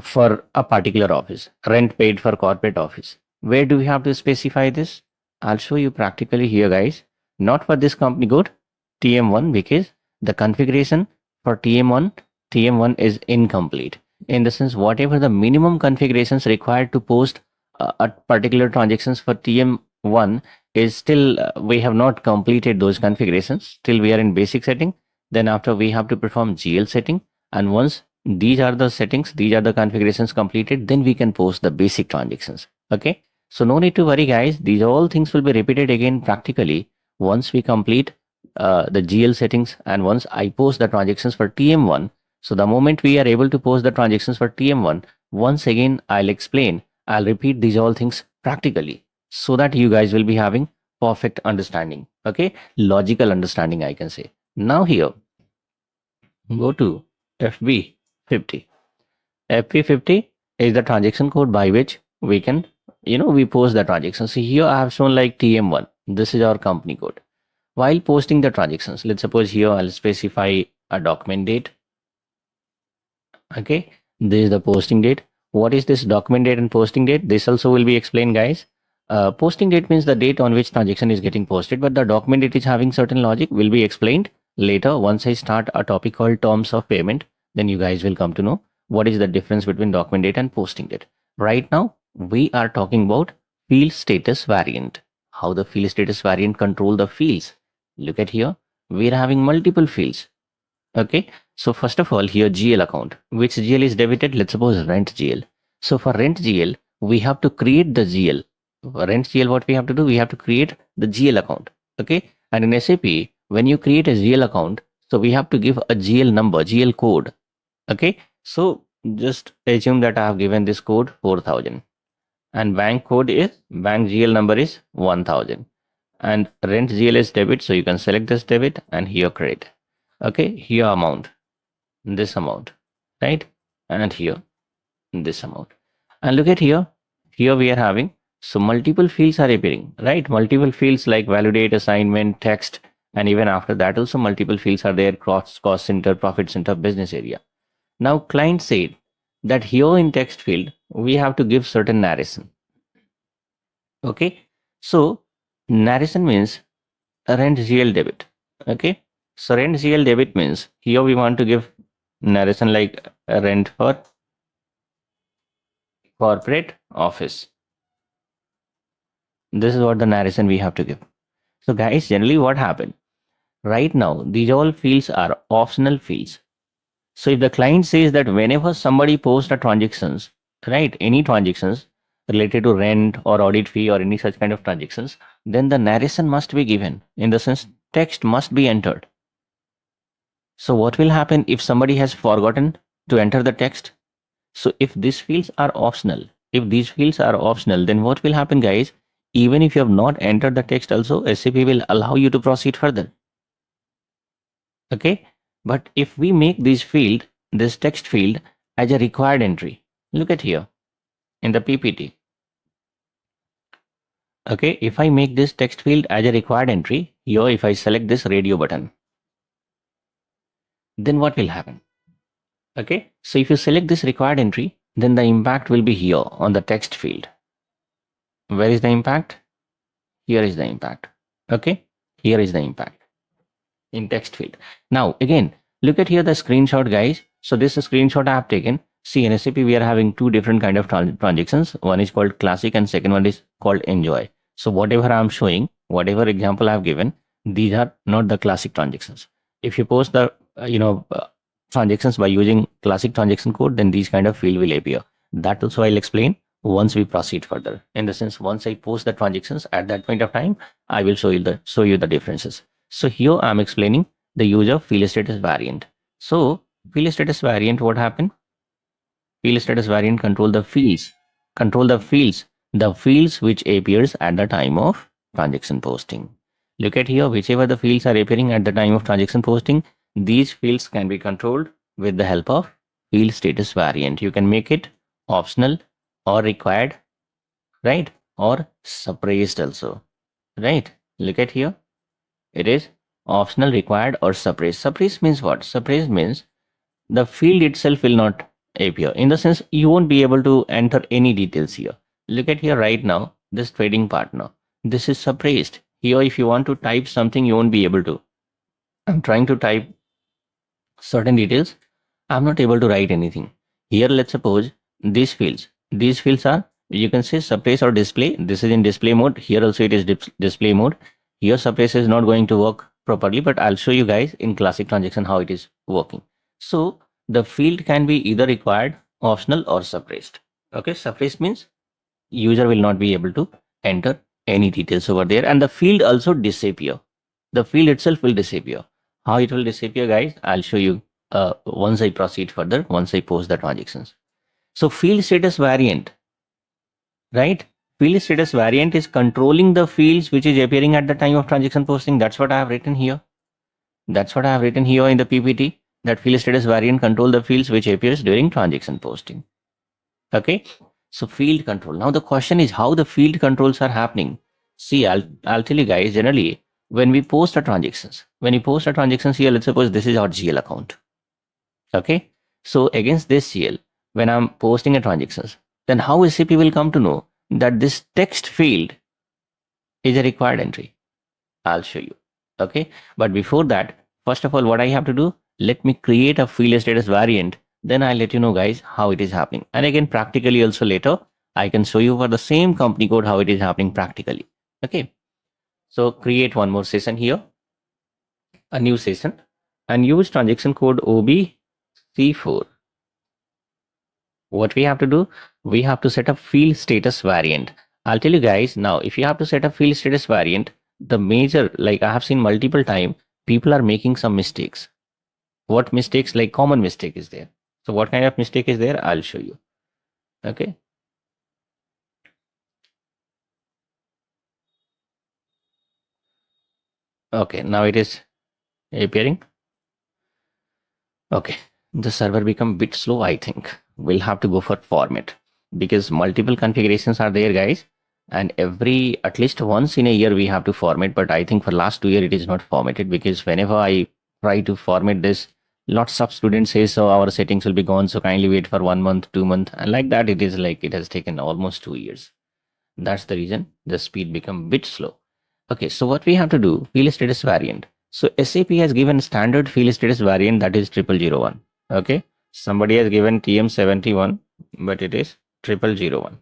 for a particular office, rent paid for corporate office, where do we have to specify this? I'll show you practically here, guys. Not for this company code, TM1, because the configuration for TM1 is incomplete. In the sense, whatever the minimum configurations required to post a particular transactions for TM1 is still, we have not completed those configurations. Still we are in basic setting. Then after we have to perform GL setting. And once these are the settings, these are the configurations completed, then we can post the basic transactions. Okay. So no need to worry, guys. These all things will be repeated again practically once we complete the GL settings and once I post the transactions for TM1. So the moment we are able to post the transactions for TM1, once again I'll repeat these all things practically so that you guys will be having perfect understanding. Okay, logical understanding, I can say. Now here, go to FB50. FB50 is the transaction code by which we can, we post the transactions. See here I have shown like TM1. This is our company code. While posting the transactions, let's suppose here I'll specify a document date. Okay, this is the posting date. What is this document date and posting date? This also will be explained, guys. Posting date means the date on which transaction is getting posted, but the document date is having certain logic, will be explained later. Once I start a topic called terms of payment, then you guys will come to know what is the difference between document date and posting date. Right now, we are talking about field status variant. How the field status variant control the fields. Look at here, we are having multiple fields. Okay, so first of all here GL account, which GL is debited? Let's suppose rent GL. So for rent GL, we have to create the GL. For rent GL, what we have to do? We have to create the GL account. Okay, and in SAP, when you create a GL account, so we have to give a GL number, GL code. Okay, so just assume that I have given this code 4000 and bank code is, bank GL number is 1000 and rent GL is debit. So you can select this debit and here credit. Okay, here amount, this amount, right? And here this amount. And look at here, we are having, so multiple fields are appearing, right? Multiple fields like validate, assignment, text, and even after that also multiple fields are there, cost center, profit center, business area. Now client said that here in text field we have to give certain narration. Okay, so narration means rent GL debit. Okay, so rent GL debit means here we want to give narration like rent for corporate office. This is what the narration we have to give. So guys, generally what happened? Right now, these all fields are optional fields. So if the client says that whenever somebody posts a transactions, right, any transactions related to rent or audit fee or any such kind of transactions, then the narration must be given. In the sense, text must be entered. So what will happen if somebody has forgotten to enter the text? So if these fields are optional, then what will happen, guys? Even if you have not entered the text also, SAP will allow you to proceed further. Okay, but if we make this text field as a required entry, look at here in the PPT. Okay, if I make this text field as a required entry, here if I select this radio button, then what will happen? Okay. So if you select this required entry, then the impact will be here on the text field. Where is the impact? Here is the impact. Okay. Here is the impact in text field. Now again, look at here the screenshot, guys. So this screenshot I have taken. See, in SAP we are having two different kind of transactions. One is called classic and second one is called enjoy. So whatever I'm showing, whatever example I've given, these are not the classic transactions. If you post the transactions by using classic transaction code, then these kind of field will appear. That also I'll explain once we proceed further. In the sense, once I post the transactions at that point of time, I will show you the differences. So here I'm explaining the use of field status variant. So field status variant, what happened? Field status variant control the fields, the fields which appears at the time of transaction posting. Look at here, whichever the fields are appearing at the time of transaction posting, these fields can be controlled with the help of field status variant. You can make it optional or required, right? Or suppressed also, right? Look at here. It is optional, required, or suppressed. Suppressed means what? Suppressed means the field itself will not appear. In the sense, you won't be able to enter any details here. Look at here right now, this trading partner. This is suppressed. Here, if you want to type something, you won't be able to. I'm trying to type certain details. I'm not able to write anything. Here, let's suppose these fields are, you can say suppress or display. This is in display mode. Here also it is display mode. Here suppress is not going to work properly, but I'll show you guys in classic transaction how it is working. So the field can be either required, optional, or suppressed. Okay, suppressed means user will not be able to enter any details over there, and the field also disappear. The field itself will disappear. How it will disappear, guys? I'll show you once I proceed further, once I post the transactions. So field status variant, right? Field status variant is controlling the fields which is appearing at the time of transaction posting. That's what I have written here. That's what I have written here in the PPT, that field status variant control the fields which appears during transaction posting. Okay. So field control. Now the question is how the field controls are happening. See, I'll tell you guys, generally when we post the transactions, here, let's suppose this is our GL account. Okay. So against this GL, when I'm posting a transactions, then how SAP will come to know that this text field is a required entry? I'll show you. Okay. But before that, first of all, what I have to do, let me create a field status variant. Then I'll let you know, guys, how it is happening. And again, practically also later, I can show you for the same company code how it is happening practically. Okay. So create one more session here, a new session, and use transaction code OBC4. What we have to do, we have to set up field status variant. I'll tell you guys now, if you have to set up field status variant, the major, like I have seen multiple times, people are making some mistakes. What mistakes? Like common mistake is there. So what kind of mistake is there? I'll show you. Okay. Okay, now it is appearing. Okay, the server become a bit slow. I think we'll have to go for format because multiple configurations are there, guys, and at least once in a year we have to format. But I think for last 2 years it is not formatted because whenever I try to format this, lots of students say so our settings will be gone, so kindly wait for 1 month, 2 months, and like that it is like it has taken almost 2 years. That's the reason the speed become a bit slow. Okay, so what we have to do, field status variant. So SAP has given standard field status variant, that is 0001. Okay, somebody has given TM71, but it is 0001.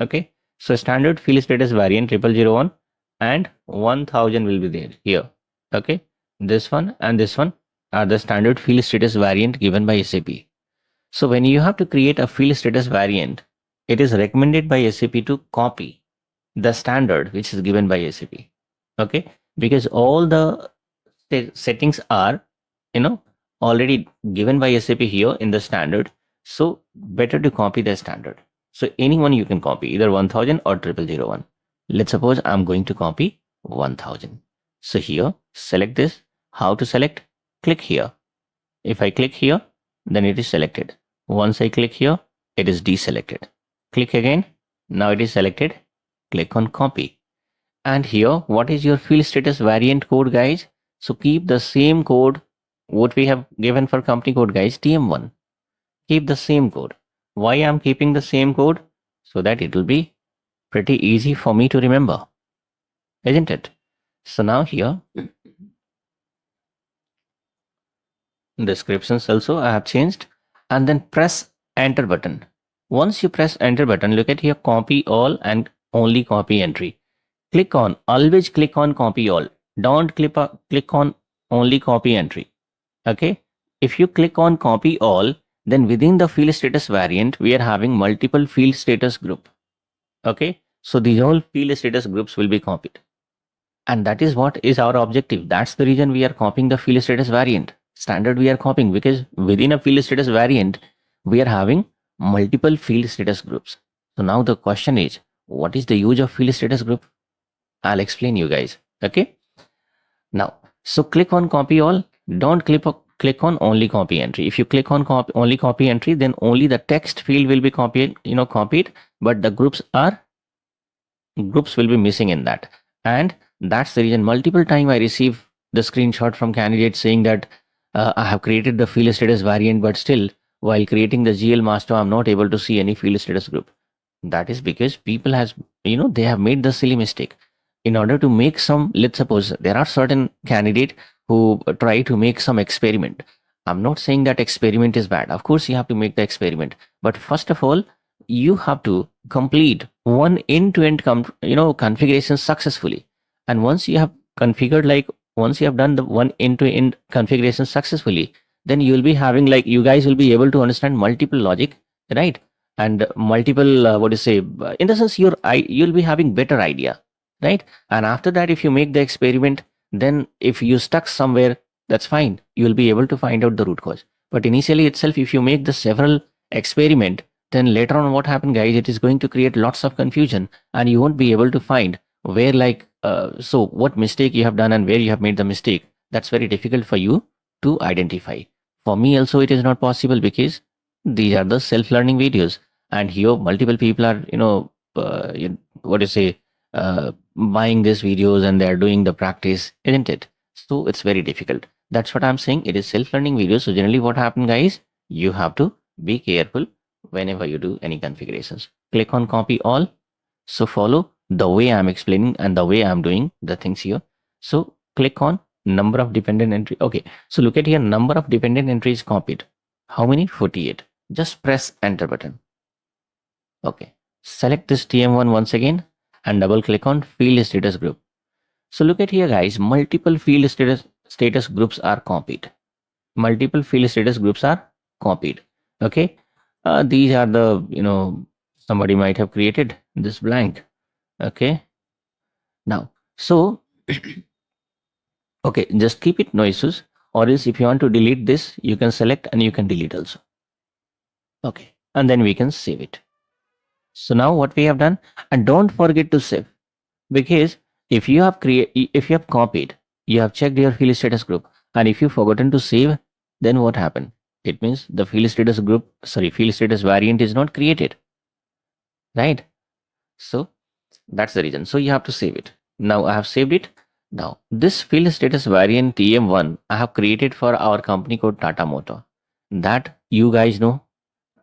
Okay, so standard field status variant 0001 and 1000 will be there here. Okay, this one and this one are the standard field status variant given by SAP. So when you have to create a field status variant, it is recommended by SAP to copy the standard which is given by SAP. Okay, because all the settings are already given by SAP here in the standard, so better to copy the standard. So anyone you can copy, either 1000 or 0001. Let's suppose I'm going to copy 1000. So here select this. How to select? Click here. If I click here, then it is selected. Once I click here, it is deselected. Click again. Now it is selected. Click on copy. And here, what is your field status variant code, guys? So keep the same code what we have given for company code, guys, TM1. keep the same code. Why I'm keeping the same code? So that it will be pretty easy for me to remember, isn't it? So now here, descriptions also I have changed, and then press enter button. Once you press enter button, look at here, copy all and only copy entry. Always click on copy all. Don't click on only copy entry. Okay. If you click on copy all, then within the field status variant, we are having multiple field status group. Okay. So these all field status groups will be copied. And that is what is our objective. That's the reason we are copying the field status variant. Standard we are copying because within a field status variant, we are having multiple field status groups. So now the question is, what is the use of field status group? I'll explain you guys. Okay. Now, so click on copy all. Don't click on only copy entry. If you click on only copy entry, then only the text field will be copied, but the groups will be missing in that. And that's the reason multiple time I receive the screenshot from candidates saying that I have created the field status variant, but still while creating the GL master, I'm not able to see any field status group. That is because people they have made the silly mistake. In order to make some, let's suppose there are certain candidate who try to make some experiment. I'm not saying that experiment is bad. Of course, you have to make the experiment, but first of all, you have to complete one end-to-end configuration successfully. And once you have once you have done the one end-to-end configuration successfully, then you will be having you guys will be able to understand multiple logic, right? And multiple in the sense you'll be having better idea, right? And after that, if you make the experiment, then if you stuck somewhere, that's fine, you will be able to find out the root cause. But initially itself, if you make the several experiment, then later on what happened, guys, it is going to create lots of confusion and you won't be able to find where so what mistake you have done and where you have made the mistake. That's very difficult for you to identify. For me also it is not possible because these are the self-learning videos, and here multiple people are buying these videos and they're doing the practice, isn't it? So it's very difficult. That's what I'm saying, it is self-learning videos. So generally what happens, guys, you have to be careful whenever you do any configurations. Click on copy all. So follow the way I'm explaining and the way I'm doing the things here. So click on number of dependent entry. Okay, so look at here, number of dependent entries copied. How many? 48. Just press enter button. Okay, select this TM1 once again and double click on field status group. So look at here, guys, multiple field status groups are copied. Multiple field status groups are copied. Okay, these are the somebody might have created this blank. Okay, now so okay, just keep it, no issues. Or else if you want to delete this, you can select and you can delete also. Okay, and then we can save it. So now what we have done, and don't forget to save, because if you have copied, you have checked your field status group, and if you've forgotten to save, then what happened? It means the field status variant is not created, right? So that's the reason. So you have to save it. Now I have saved it. Now this field status variant TM1 I have created for our company called Tata Motor. That you guys know.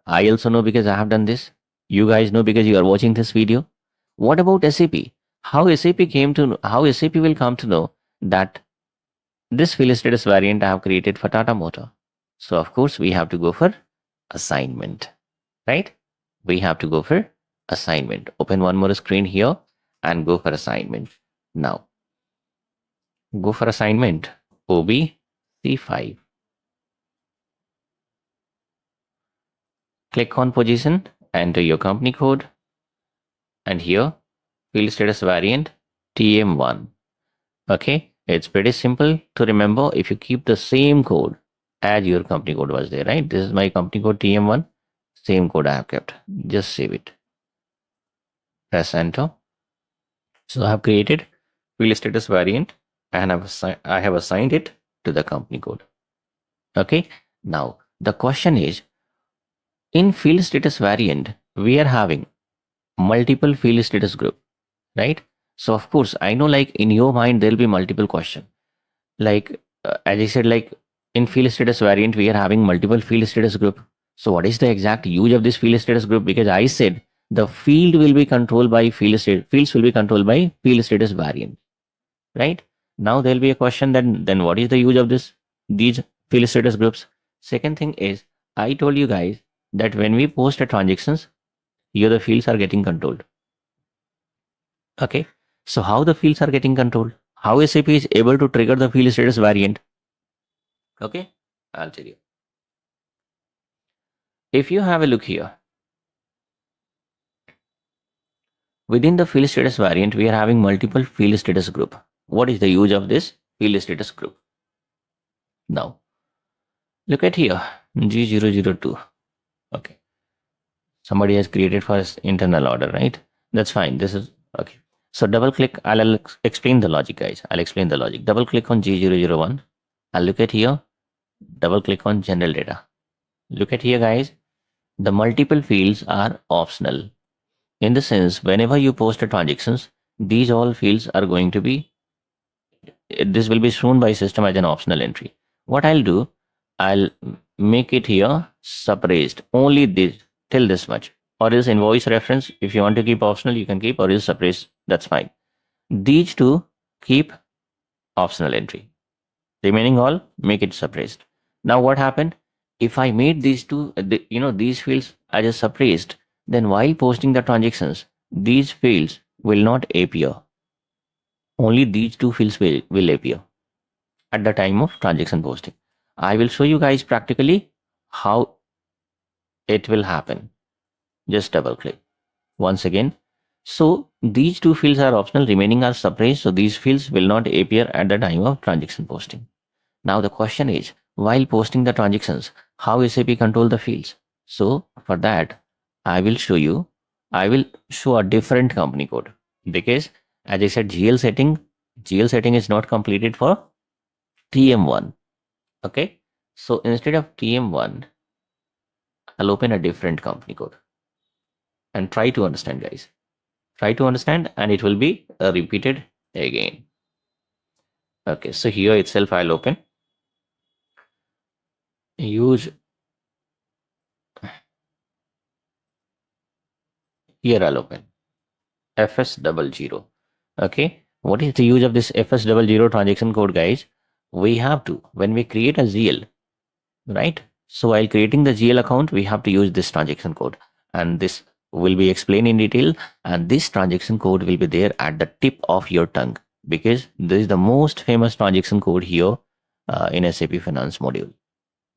I also know because I have done this. You guys know because you are watching this video. What about SAP? How SAP will come to know that this field status variant I have created for Tata Motor? So of course we have to go for assignment, right? We have to go for assignment. Open one more screen here and go for assignment. Now go for assignment OB C5. Click on position, enter your company code, and here field status variant TM1. Okay, it's pretty simple to remember if you keep the same code as your company code was there, right? This is my company code TM1, same code I have kept. Just save it. Press enter. So I have created field status variant and I have assigned it to the company code. Okay, now the question is, in field status variant, we are having multiple field status group, right? So of course, I know in your mind, there'll be multiple question. As I said, in field status variant, we are having multiple field status group. So what is the exact use of this field status group? Because I said the field will be controlled by fields will be controlled by field status variant, right? Now there'll be a question then what is the use of these field status groups? Second thing is, I told you guys that when we post a transactions, here the fields are getting controlled. Okay. So how the fields are getting controlled? How SAP is able to trigger the field status variant? Okay, I'll tell you. If you have a look here, within the field status variant, we are having multiple field status group. What is the use of this field status group? Now, look at here, G002. Okay. Somebody has created for us internal order, right? That's fine. This is okay. So double click. I'll explain the logic, guys. I'll explain the logic. Double click on G001. I'll look at here. Double click on general data. Look at here, guys. The multiple fields are optional. In the sense, whenever you post a transactions, these all fields are going to be, this will be shown by system as an optional entry. What I'll do, I'll make it here suppressed, only this, till this much. Or is invoice reference, if you want to keep optional, you can keep, or is suppressed, that's fine. These two keep optional entry. Remaining all, make it suppressed. Now what happened? If I made these two, these fields as a suppressed, then while posting the transactions, these fields will not appear. Only these two fields will appear at the time of transaction posting. I will show you guys practically how it will happen. Just double click once again. So these two fields are optional, remaining are suppressed. So these fields will not appear at the time of transaction posting. Now the question is, while posting the transactions, how SAP control the fields? So for that, I will show a different company code, because as I said, GL setting is not completed for TM1. Okay. So instead of TM1, I'll open a different company code and try to understand, guys. Try to understand, and it will be repeated again. Okay. So here itself, I'll open use. Here I'll open FS00. Okay. What is the use of this FS00 transaction code, guys? We have to, when we create a GL, right? So while creating the GL account, we have to use this transaction code, and this will be explained in detail. And this transaction code will be there at the tip of your tongue, because this is the most famous transaction code here in SAP Finance module.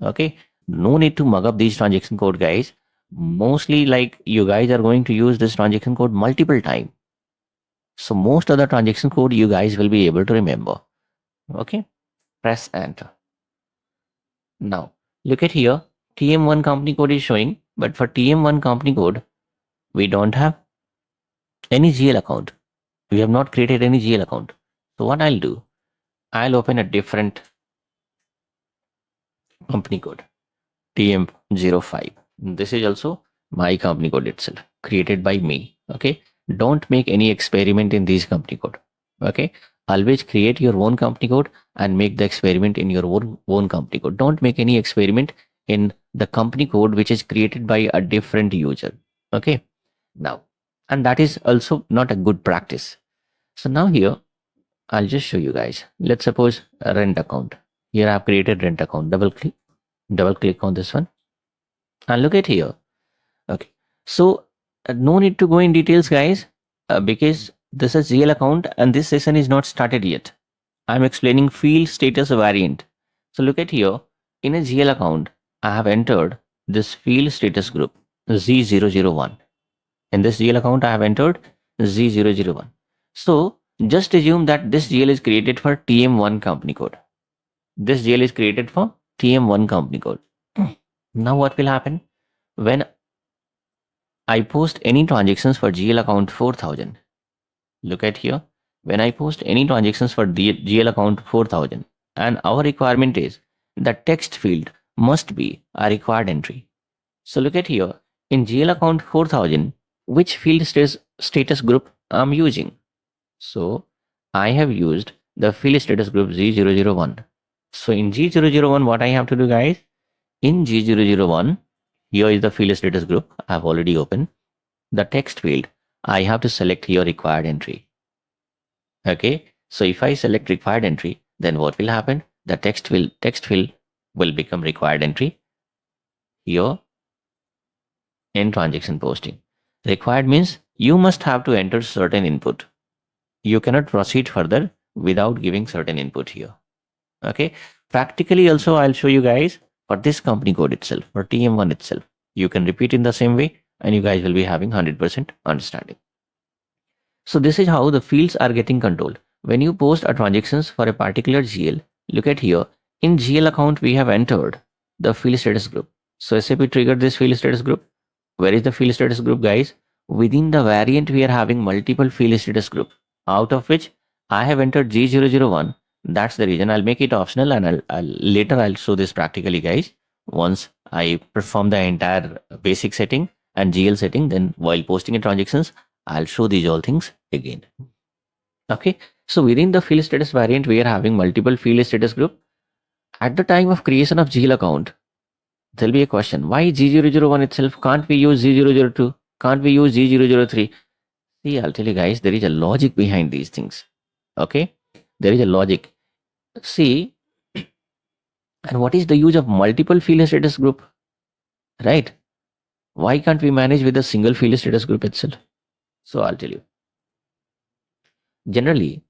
Okay. No need to mug up these transaction code, guys. Mostly like you guys are going to use this transaction code multiple times. So most of the transaction code you guys will be able to remember. Okay. Press enter. Now look at here. TM1 company code is showing, but for TM1 company code, we don't have any GL account. We have not created any GL account. So what I'll do, I'll open a different company code, TM05. This is also my company code itself, created by me. Okay. Don't make any experiment in this company code. Okay. Always create your own company code and make the experiment in your own company code. Don't make any experiment in the company code which is created by a different user. Okay. Now, and that is also not a good practice. So now here, I'll just show you guys. Let's suppose a rent account. Here I have created rent account. Double click on this one. And look at here. Okay. So no need to go in details, guys, because this is GL account and this session is not started yet. I'm explaining field status variant. So look at here. In a GL account, I have entered this field status group Z001. In this GL account, I have entered Z001. So just assume that this GL is created for TM1 company code. This GL is created for TM1 company code. Now what will happen? When I post any transactions for GL account 4000, look at here. When I post any transactions for the GL account 4000, and our requirement is the text field must be a required entry. So look at here. In GL account 4000, which field status group I'm using? So I have used the field status group Z001. So in G001, what I have to do, guys? In G001, Here is the field status group I have already opened. The text field, I have to select here required entry. Okay, so if I select required entry, then what will happen? The text field will become required entry here in transaction posting. Required means you must have to enter certain input. You cannot proceed further without giving certain input here. Okay, practically also I'll show you guys for this company code itself, for TM1 itself. You can repeat in the same way and you guys will be having 100% understanding. So this is how the fields are getting controlled. When you post a transactions for a particular GL, look at here. In GL account, we have entered the field status group. So SAP triggered this field status group. Where is the field status group, guys? Within the variant, we are having multiple field status group, out of which I have entered G001. That's the reason I'll make it optional, and later I'll show this practically, guys. Once I perform the entire basic setting and GL setting, then while posting in transactions, I'll show these all things again. Okay, so within the field status variant, we are having multiple field status group. At the time of creation of GL account, there'll be a question: why G001 itself? Can't we use G002? Can't we use G003? See, I'll tell you guys, there is a logic behind these things. Okay, there is a logic. See, and what is the use of multiple field status group? Right? Why can't we manage with a single field status group itself? So I'll tell you. Generally,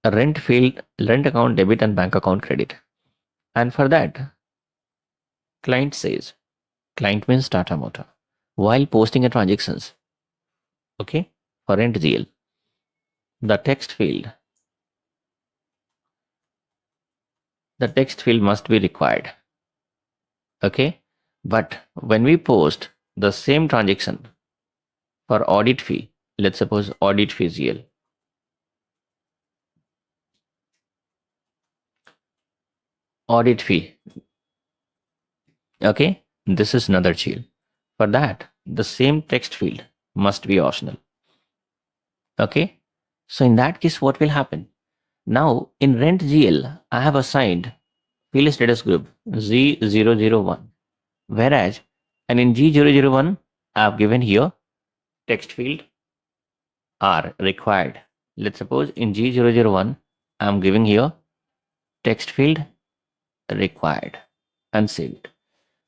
a rent account debit and bank account credit. And for that, client says, client means Tata Motor, while posting a transactions, okay, for rent GL, the text field must be required. Okay, but when we post the same transaction for audit fee, let's suppose audit fee GL, audit fee, okay, this is another GL. For that, the same text field must be optional. Okay, so in that case, what will happen? Now in rent GL, I have assigned field status group Z001, whereas and in G001, I have given here text field are required. Let's suppose in G001, I am giving here text field required and saved.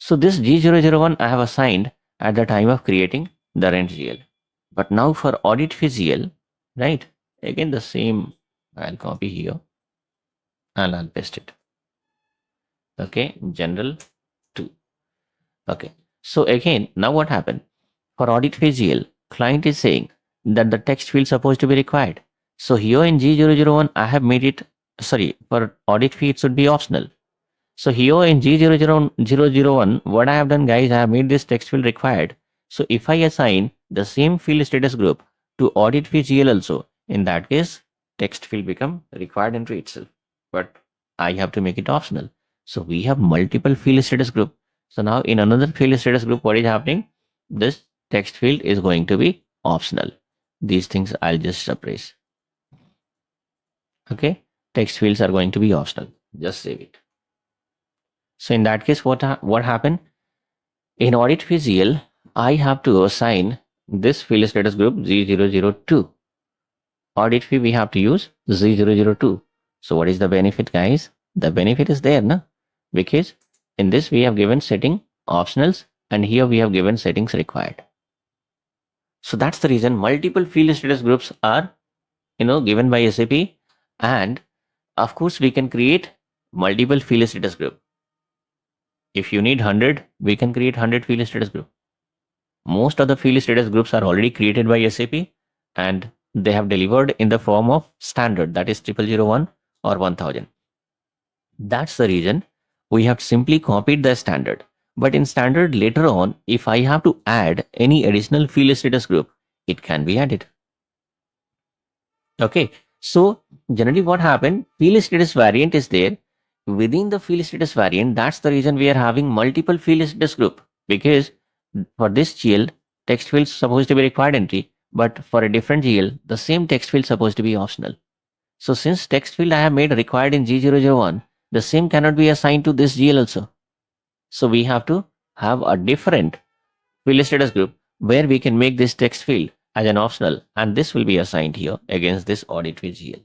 So this G001 I have assigned at the time of creating the rent GL. But now for audit fee GL, right? Again the same, I'll copy here and I'll paste it. Okay, general 2. Okay, so again, now what happened? For audit fee GL, client is saying that the text field supposed to be required. So here in G001, I have made it, sorry, for audit fee, it should be optional. So here in G001, what I have done, guys, I have made this text field required. So if I assign the same field status group to audit fee GL also, in that case, text field become required entry itself. But I have to make it optional. So we have multiple field status group. So now in another field status group, what is happening? This text field is going to be optional. These things I'll just suppress. Okay, text fields are going to be optional. Just save it. So in that case, what happened? In audit fee GL, I have to assign this field status group Z002. Audit fee we have to use Z002. So what is the benefit, guys? The benefit is there, na? Because in this we have given setting optionals and here we have given settings required. So that's the reason multiple field status groups are given by SAP, and of course we can create multiple field status group. If you need 100, we can create 100 field status group. Most of the field status groups are already created by SAP and they have delivered in the form of standard, that is 0001 or 1000. That's the reason we have simply copied the standard. But in standard later on, if I have to add any additional field status group, it can be added. Okay, so generally what happened, field status variant is there. Within the field status variant, that's the reason we are having multiple field status group, because for this GL, text field is supposed to be required entry, but for a different GL, the same text field is supposed to be optional. So since text field I have made required in G001, the same cannot be assigned to this GL also. So we have to have a different field status group where we can make this text field as an optional, and this will be assigned here against this auditory GL.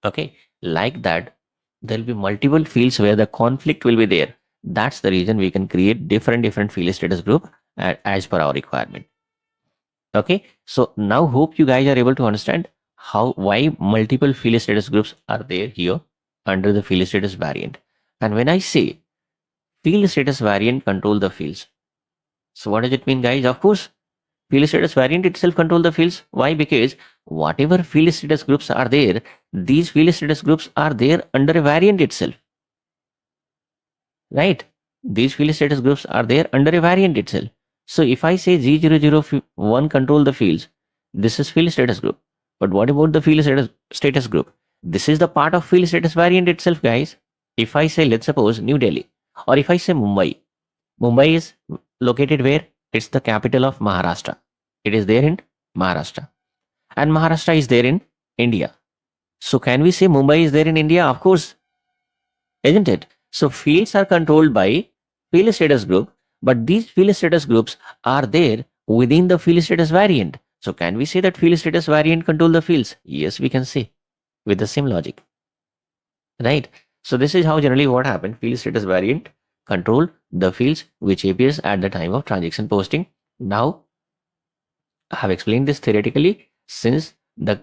Okay, like that, there'll be multiple fields where the conflict will be there. That's the reason we can create different field status group as per our requirement. Okay, so now hope you guys are able to understand why multiple field status groups are there here under the field status variant. And when I say field status variant control the fields, so what does it mean, guys? Of course, field status variant itself control the fields. Why? Because whatever field status groups are there, these field status groups are there under a variant itself, right? These field status groups are there under a variant itself. So if I say G001 control the fields, this is field status group. But what about the field status group? This is the part of field status variant itself, guys. If I say, let's suppose New Delhi, or if I say Mumbai, Mumbai is located where? It's the capital of Maharashtra. It is there in Maharashtra. And Maharashtra is there in India. So can we say Mumbai is there in India? Of course, isn't it? So fields are controlled by field status group, but these field status groups are there within the field status variant. So can we say that field status variant control the fields? Yes, we can say with the same logic, right? So this is how generally what happened. Field status variant control the fields which appears at the time of transaction posting. Now I have explained this theoretically since the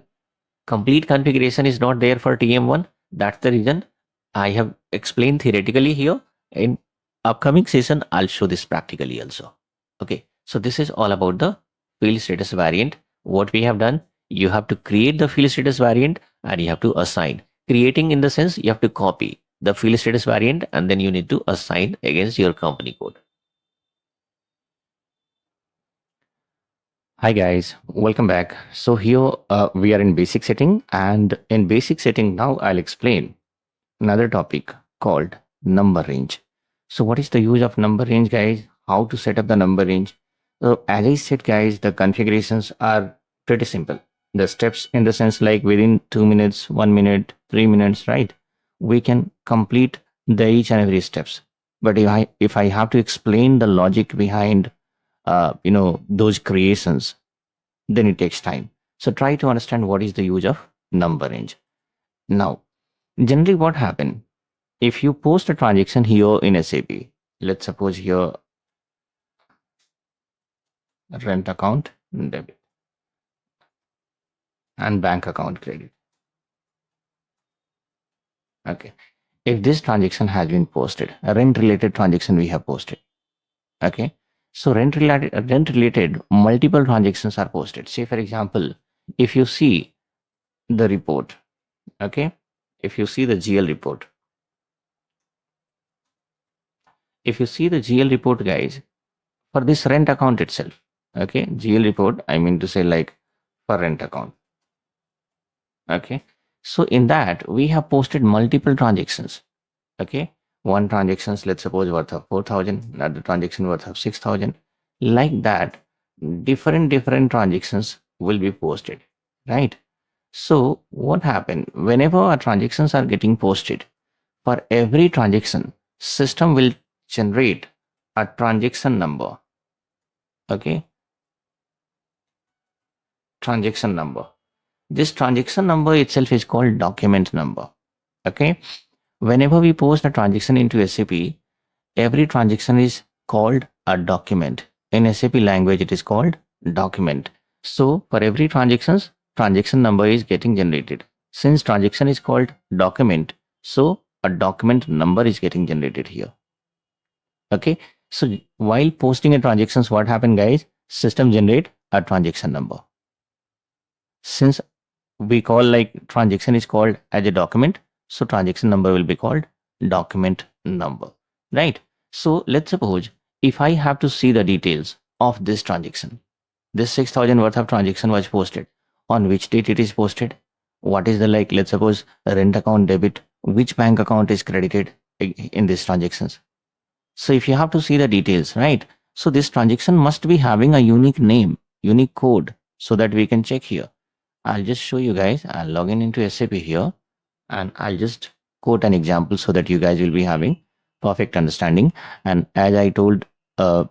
complete configuration is not there for TM1. That's the reason I have explained theoretically here. In upcoming session, I'll show this practically also. Okay, so this is all about the field status variant. What we have done, you have to create the field status variant and you have to assign. Creating in the sense you have to copy the field status variant and then you need to assign against your company code. Hi guys, welcome back. So here we are in basic setting, and in basic setting now I'll explain another topic called number range. So what is the use of number range, guys? How to set up the number range? So as I said, guys, the configurations are pretty simple. The steps in the sense like within 2 minutes, 1 minute, 3 minutes, right? We can complete the each and every steps. But if I have to explain the logic behind those creations, then it takes time. So try to understand what is the use of number range. Now, generally what happen if you post a transaction here in SAP, let's suppose here rent account debit and bank account credit. Okay, if this transaction has been posted, a rent related transaction we have posted. Okay, so rent related multiple transactions are posted. Say for example, if you see the report, okay, if you see the GL report, if you see the GL report, guys, for this rent account itself, okay, GL report, I mean to say like for rent account. Okay, so in that we have posted multiple transactions. Okay, one transactions, let's suppose worth of 4,000, another transaction worth of 6,000. Like that, different transactions will be posted, right? So what happened whenever our transactions are getting posted, for every transaction, system will generate a transaction number. Okay, transaction number. This transaction number itself is called document number. Okay, whenever we post a transaction into SAP, every transaction is called a document. In SAP language, it is called document. So for every transactions, transaction number is getting generated. Since transaction is called document, so a document number is getting generated here. Okay, so while posting a transactions, what happened, guys? System generate a transaction number. Since we call like transaction is called as a document, so transaction number will be called document number, right? So let's suppose if I have to see the details of this transaction, this 6,000 worth of transaction was posted, on which date it is posted, what is the like, let's suppose rent account debit, which bank account is credited in these transactions. So if you have to see the details, right? So this transaction must be having a unique name, unique code, so that we can check here. I'll just show you guys. I'll log in into SAP here and I'll just quote an example so that you guys will be having perfect understanding. And as I told uh,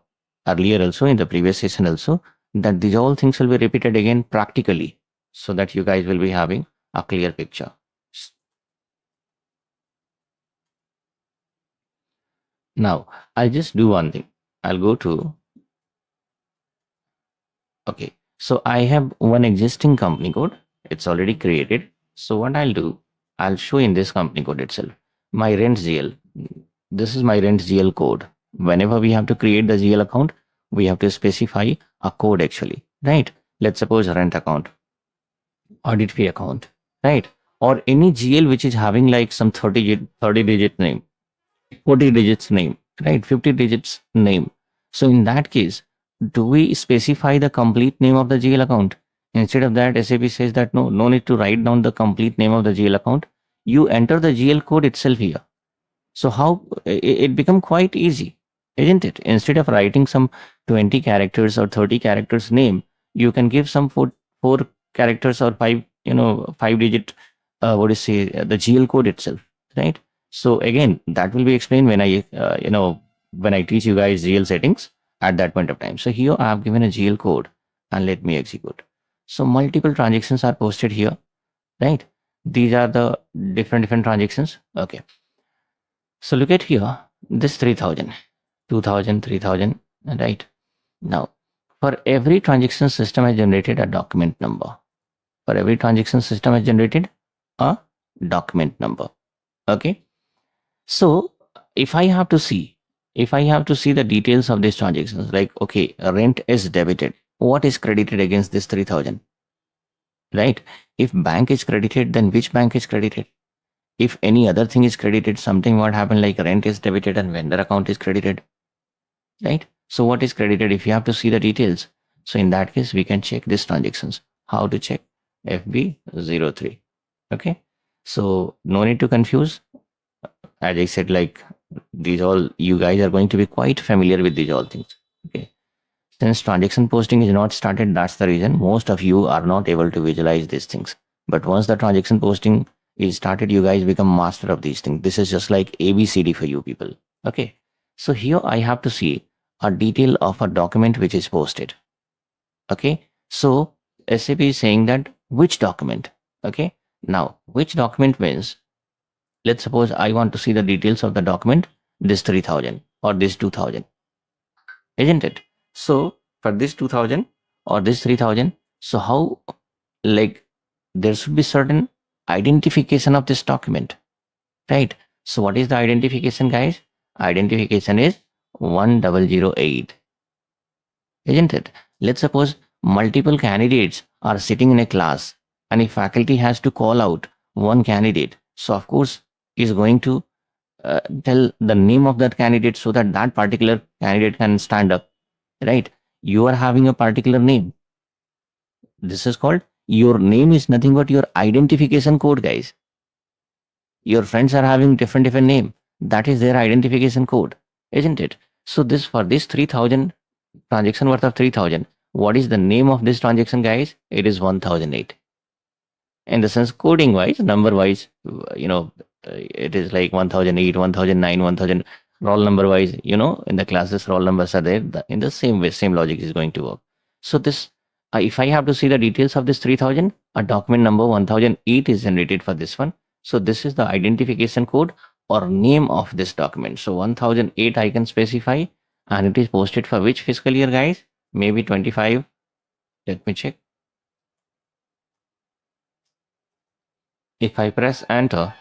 earlier also in the previous session also, that these all things will be repeated again practically, so that you guys will be having a clear picture. Now, I'll just do one thing. I'll go to, okay. So I have one existing company code. It's already created. So what I'll do, I'll show in this company code itself. My rent GL. This is my rent GL code. Whenever we have to create the GL account, we have to specify a code actually, right? Let's suppose rent account, audit fee account, right? Or any GL which is having like some 30 digit name, 40 digits name, right? 50 digits name. So in that case, do we specify the complete name of the GL account? Instead of that, SAP says that no need to write down the complete name of the GL account. You enter the GL code itself here. So how it become quite easy, isn't it? Instead of writing some 20 characters or 30 characters name, you can give some four characters or five, 5 digit, what is say the GL code itself, right? So again, that will be explained when when I teach you guys GL settings at that point of time. So here I have given a GL code and let me execute. So multiple transactions are posted here, right? These are the different transactions. Okay. So look at here, this 3000, 2000, 3000, right? Now, for every transaction, system has generated a document number. For every transaction, system has generated a document number. Okay. So if I have to see, the details of these transactions, like, okay, rent is debited. What is credited against this 3000? Right? If bank is credited, then which bank is credited? If any other thing is credited, something what happened like rent is debited and vendor account is credited, right? So what is credited if you have to see the details? So in that case, we can check these transactions. How to check? FB03. Okay. So no need to confuse. As I said, like these all, you guys are going to be quite familiar with these all things. Okay. Since transaction posting is not started, that's the reason most of you are not able to visualize these things. But once the transaction posting is started, you guys become master of these things. This is just like ABCD for you people. Okay. So here I have to see a detail of a document which is posted. Okay. So SAP is saying that which document. Okay. Now, which document means, let's suppose I want to see the details of the document, this 3000 or this 2000, isn't it? So for this 2000 or this 3000, so how, like, there should be certain identification of this document, right? So what is the identification, guys? Identification is 1008, isn't it? Let's suppose multiple candidates are sitting in a class, and if faculty has to call out one candidate, so of course is going to tell the name of that candidate so that that particular candidate can stand up, right? You are having a particular name. This is called, your name is nothing but your identification code, guys. Your friends are having different name. That is their identification code, isn't it? So this, for this 3000 transaction worth of 3000, what is the name of this transaction, guys? It is 1008. In the sense, coding wise, number wise, it is like 1008, 1009, 1000. Roll number wise, in the classes, roll numbers are there. In the same way, same logic is going to work. So this, if I have to see the details of this 3000, a document number 1008 is generated for this one. So this is the identification code or name of this document. So 1008 I can specify, and it is posted for which fiscal year, guys? Maybe 25. Let me check. If I press enter,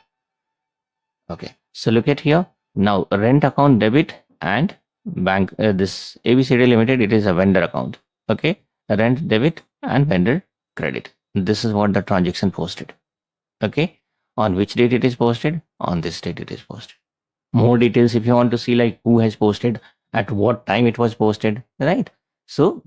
okay. So look at here. Now rent account debit and bank, this ABCD Limited, it is a vendor account. Okay. Rent debit and vendor credit. This is what the transaction posted. Okay. On which date it is posted? On this date it is posted. More details if you want to see, like who has posted, at what time it was posted, right? So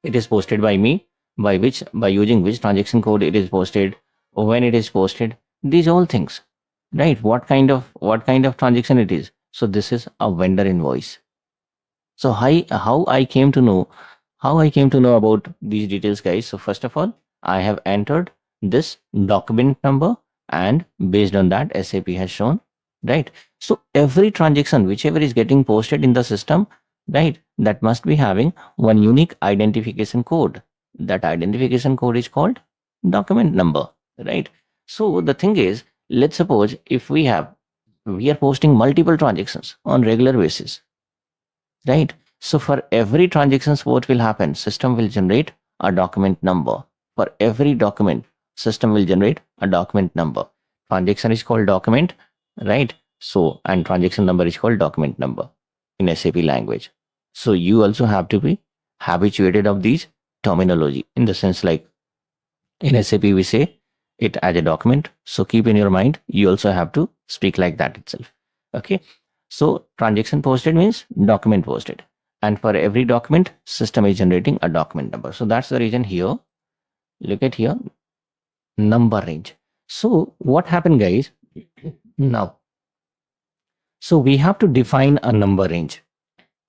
it is posted by me, by using which transaction code it is posted, when it is posted, these all things, right? What kind of transaction it is. So this is a vendor invoice. So how I came to know about these details, guys. So first of all, I have entered this document number, and based on that, SAP has shown, right? So every transaction, whichever is getting posted in the system, right, that must be having one unique identification code. That identification code is called document number, right? So the thing is, let's suppose if we are posting multiple transactions on regular basis, right? So for every transactions, what will happen? System will generate a document number. For every document, system will generate a document number. Transaction is called document, right? So, and transaction number is called document number in SAP language. So you also have to be habituated of these terminology, in the sense like in SAP we say it as a document. So keep in your mind, you also have to speak like that itself. Okay. So transaction posted means document posted. And for every document, system is generating a document number. So that's the reason here. Look at here, number range. So what happened, guys? Now, so we have to define a number range.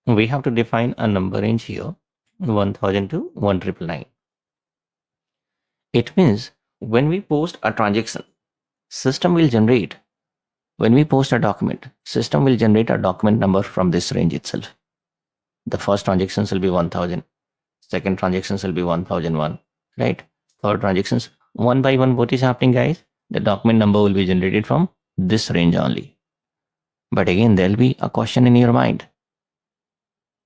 We have to define a number range here, 1000 to 1999. It means when we post a transaction, system will generate, when we post a document, system will generate a document number from this range itself. The first transactions will be 1000, second transactions will be 1001, right? Third transactions, one by one, what is happening, guys? The document number will be generated from this range only. But again, there'll be a question in your mind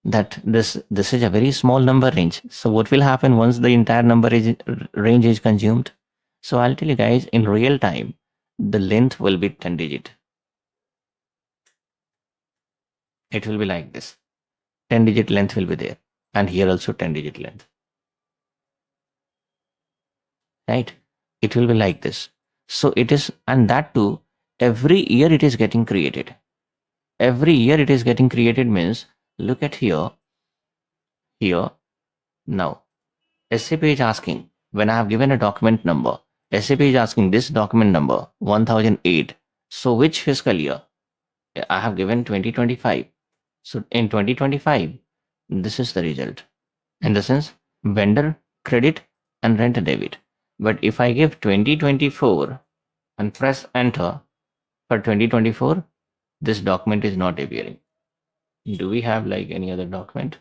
that this is a very small number range. So what will happen once the entire range is consumed? So I'll tell you guys, in real time, the length will be 10 digit. It will be like this. 10 digit length will be there. And here also 10 digit length. Right? It will be like this. So it is, and that too, every year it is getting created. Every year it is getting created means, look at here. Now, SAP is asking, when I have given a document number, SAP is asking this document number 1008. So which fiscal year? I have given 2025. So in 2025, this is the result. In the sense, vendor credit and rent debit. But if I give 2024 and press enter for 2024, this document is not appearing. Do we have like any other document?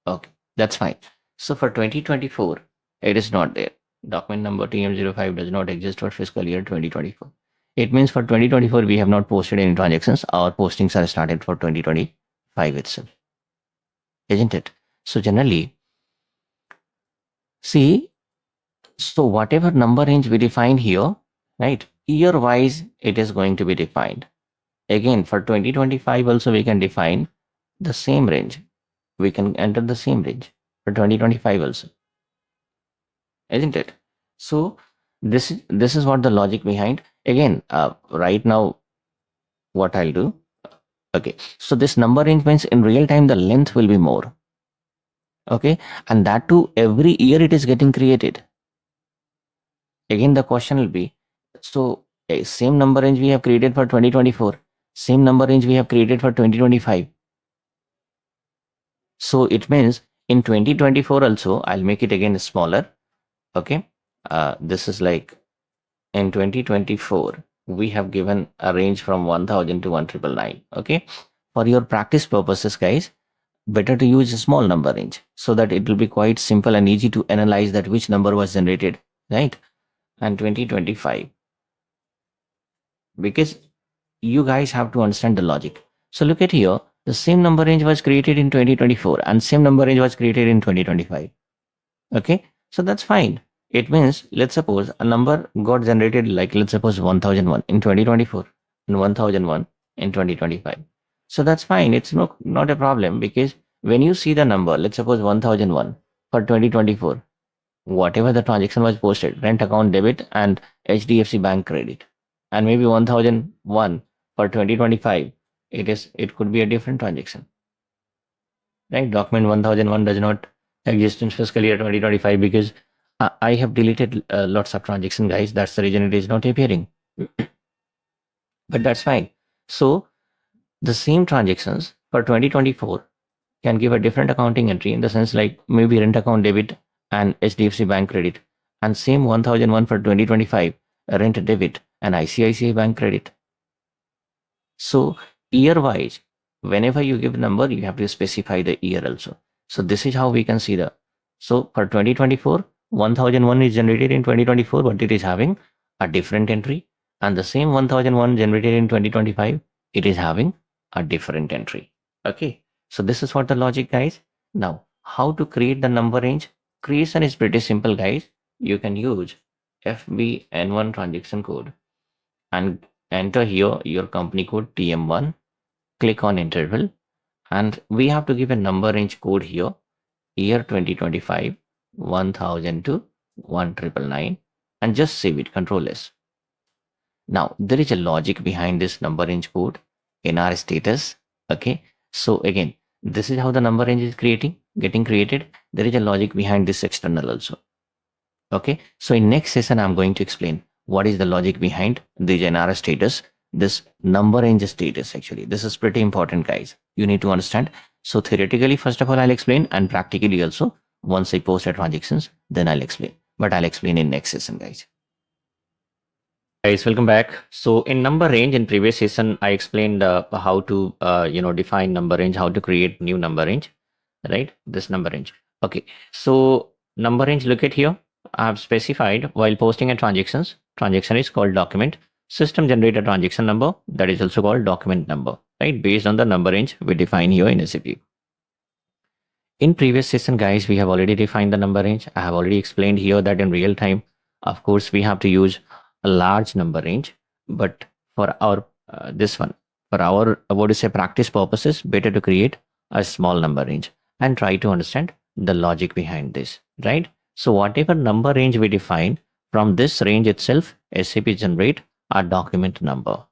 Okay, that's fine. So for 2024, it is not there. Document number TM05 does not exist for fiscal year 2024. It means for 2024, we have not posted any transactions. Our postings are started for 2025 itself. Isn't it? So generally, see, so whatever number range we define here, right, year wise, it is going to be defined. Again, for 2025 also, we can define the same range. We can enter the same range for 2025 also. Isn't it? So this is what the logic behind. Again, right now, what I'll do. Okay, so this number range means in real time the length will be more. Okay, and that too every year it is getting created. Again, the question will be, so same number range we have created for 2024, same number range we have created for 2025. So it means in 2024 also, I'll make it again smaller. Okay, this is like in 2024, we have given a range from 1000 to 1999. Okay, for your practice purposes, guys, better to use a small number range so that it will be quite simple and easy to analyze that which number was generated, right? And 2025, because you guys have to understand the logic. So look at here, the same number range was created in 2024 and same number range was created in 2025. Okay, so that's fine. It means, let's suppose a number got generated, like let's suppose 1001 in 2024 and 1001 in 2025. So that's fine. It's not a problem, because when you see the number, let's suppose 1001 for 2024, whatever the transaction was posted, rent account debit and HDFC bank credit, and maybe 1001 for 2025, it could be a different transaction, right? Document 1001 does not exist in fiscal year 2025 because I have deleted lots of transactions, guys. That's the reason it is not appearing. But that's fine. So the same transactions for 2024 can give a different accounting entry, in the sense like maybe rent account debit and HDFC bank credit, and same 1001 for 2025 rent debit and ICICI bank credit. So year wise, whenever you give a number, you have to specify the year also. So this is how we can see the. So for 2024, 1001 is generated in 2024, but it is having a different entry. And the same 1001 generated in 2025, it is having a different entry. Okay. So this is what the logic, guys. Now, how to create the number range? Creation is pretty simple, guys. You can use FBN1 transaction code and enter here your company code TM1, click on interval, and we have to give a number range code here, year 2025, 1000 to 1999, and just save it, Control S. Now, there is a logic behind this number range code in our status. Okay. So again, this is how the number range is getting created. There is a logic behind this external also. Okay. So in next session, I'm going to explain what is the logic behind the NR status, this number range status. Actually, this is pretty important, guys. You need to understand. So theoretically, first of all, I'll explain, and practically also, once I post the transactions, then I'll explain. But I'll explain in next session, guys. Guys, welcome back. So in number range, in previous session, I explained how to define number range, how to create new number range, right? This number range. Okay. So number range, look at here. I have specified while posting a transactions. Transaction is called document. System generate a transaction number, that is also called document number, right? Based on the number range we define here in SAP. In previous session, guys, we have already defined the number range. I have already explained here that in real time, of course, we have to use a large number range, but for our this one, for our what to say practice purposes, better to create a small number range and try to understand the logic behind this, right? So whatever number range we define, from this range itself, SAP generate a document number.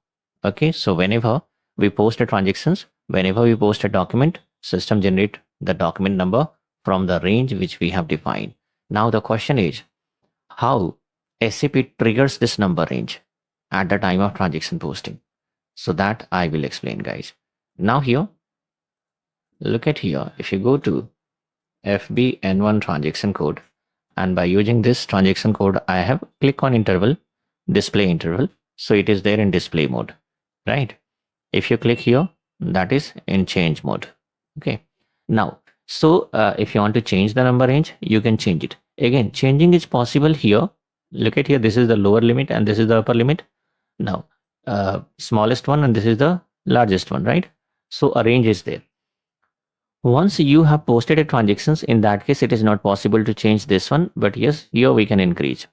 Okay, so whenever we post a transactions, whenever we post a document, system generate the document number from the range which we have defined. Now the question is how SAP triggers this number range at the time of transaction posting. So that I will explain, guys. Now here, look at here. If you go to FBN1 transaction code, and by using this transaction code, I have click on interval, display interval. So it is there in display mode, right? If you click here, that is in change mode. Okay. Now, so if you want to change the number range, you can change it. Again, changing is possible here. Look at here. This is the lower limit and this is the upper limit. Now, smallest one and this is the largest one, right? So a range is there. Once you have posted a transactions, in that case, it is not possible to change this one, but yes, here we can increase.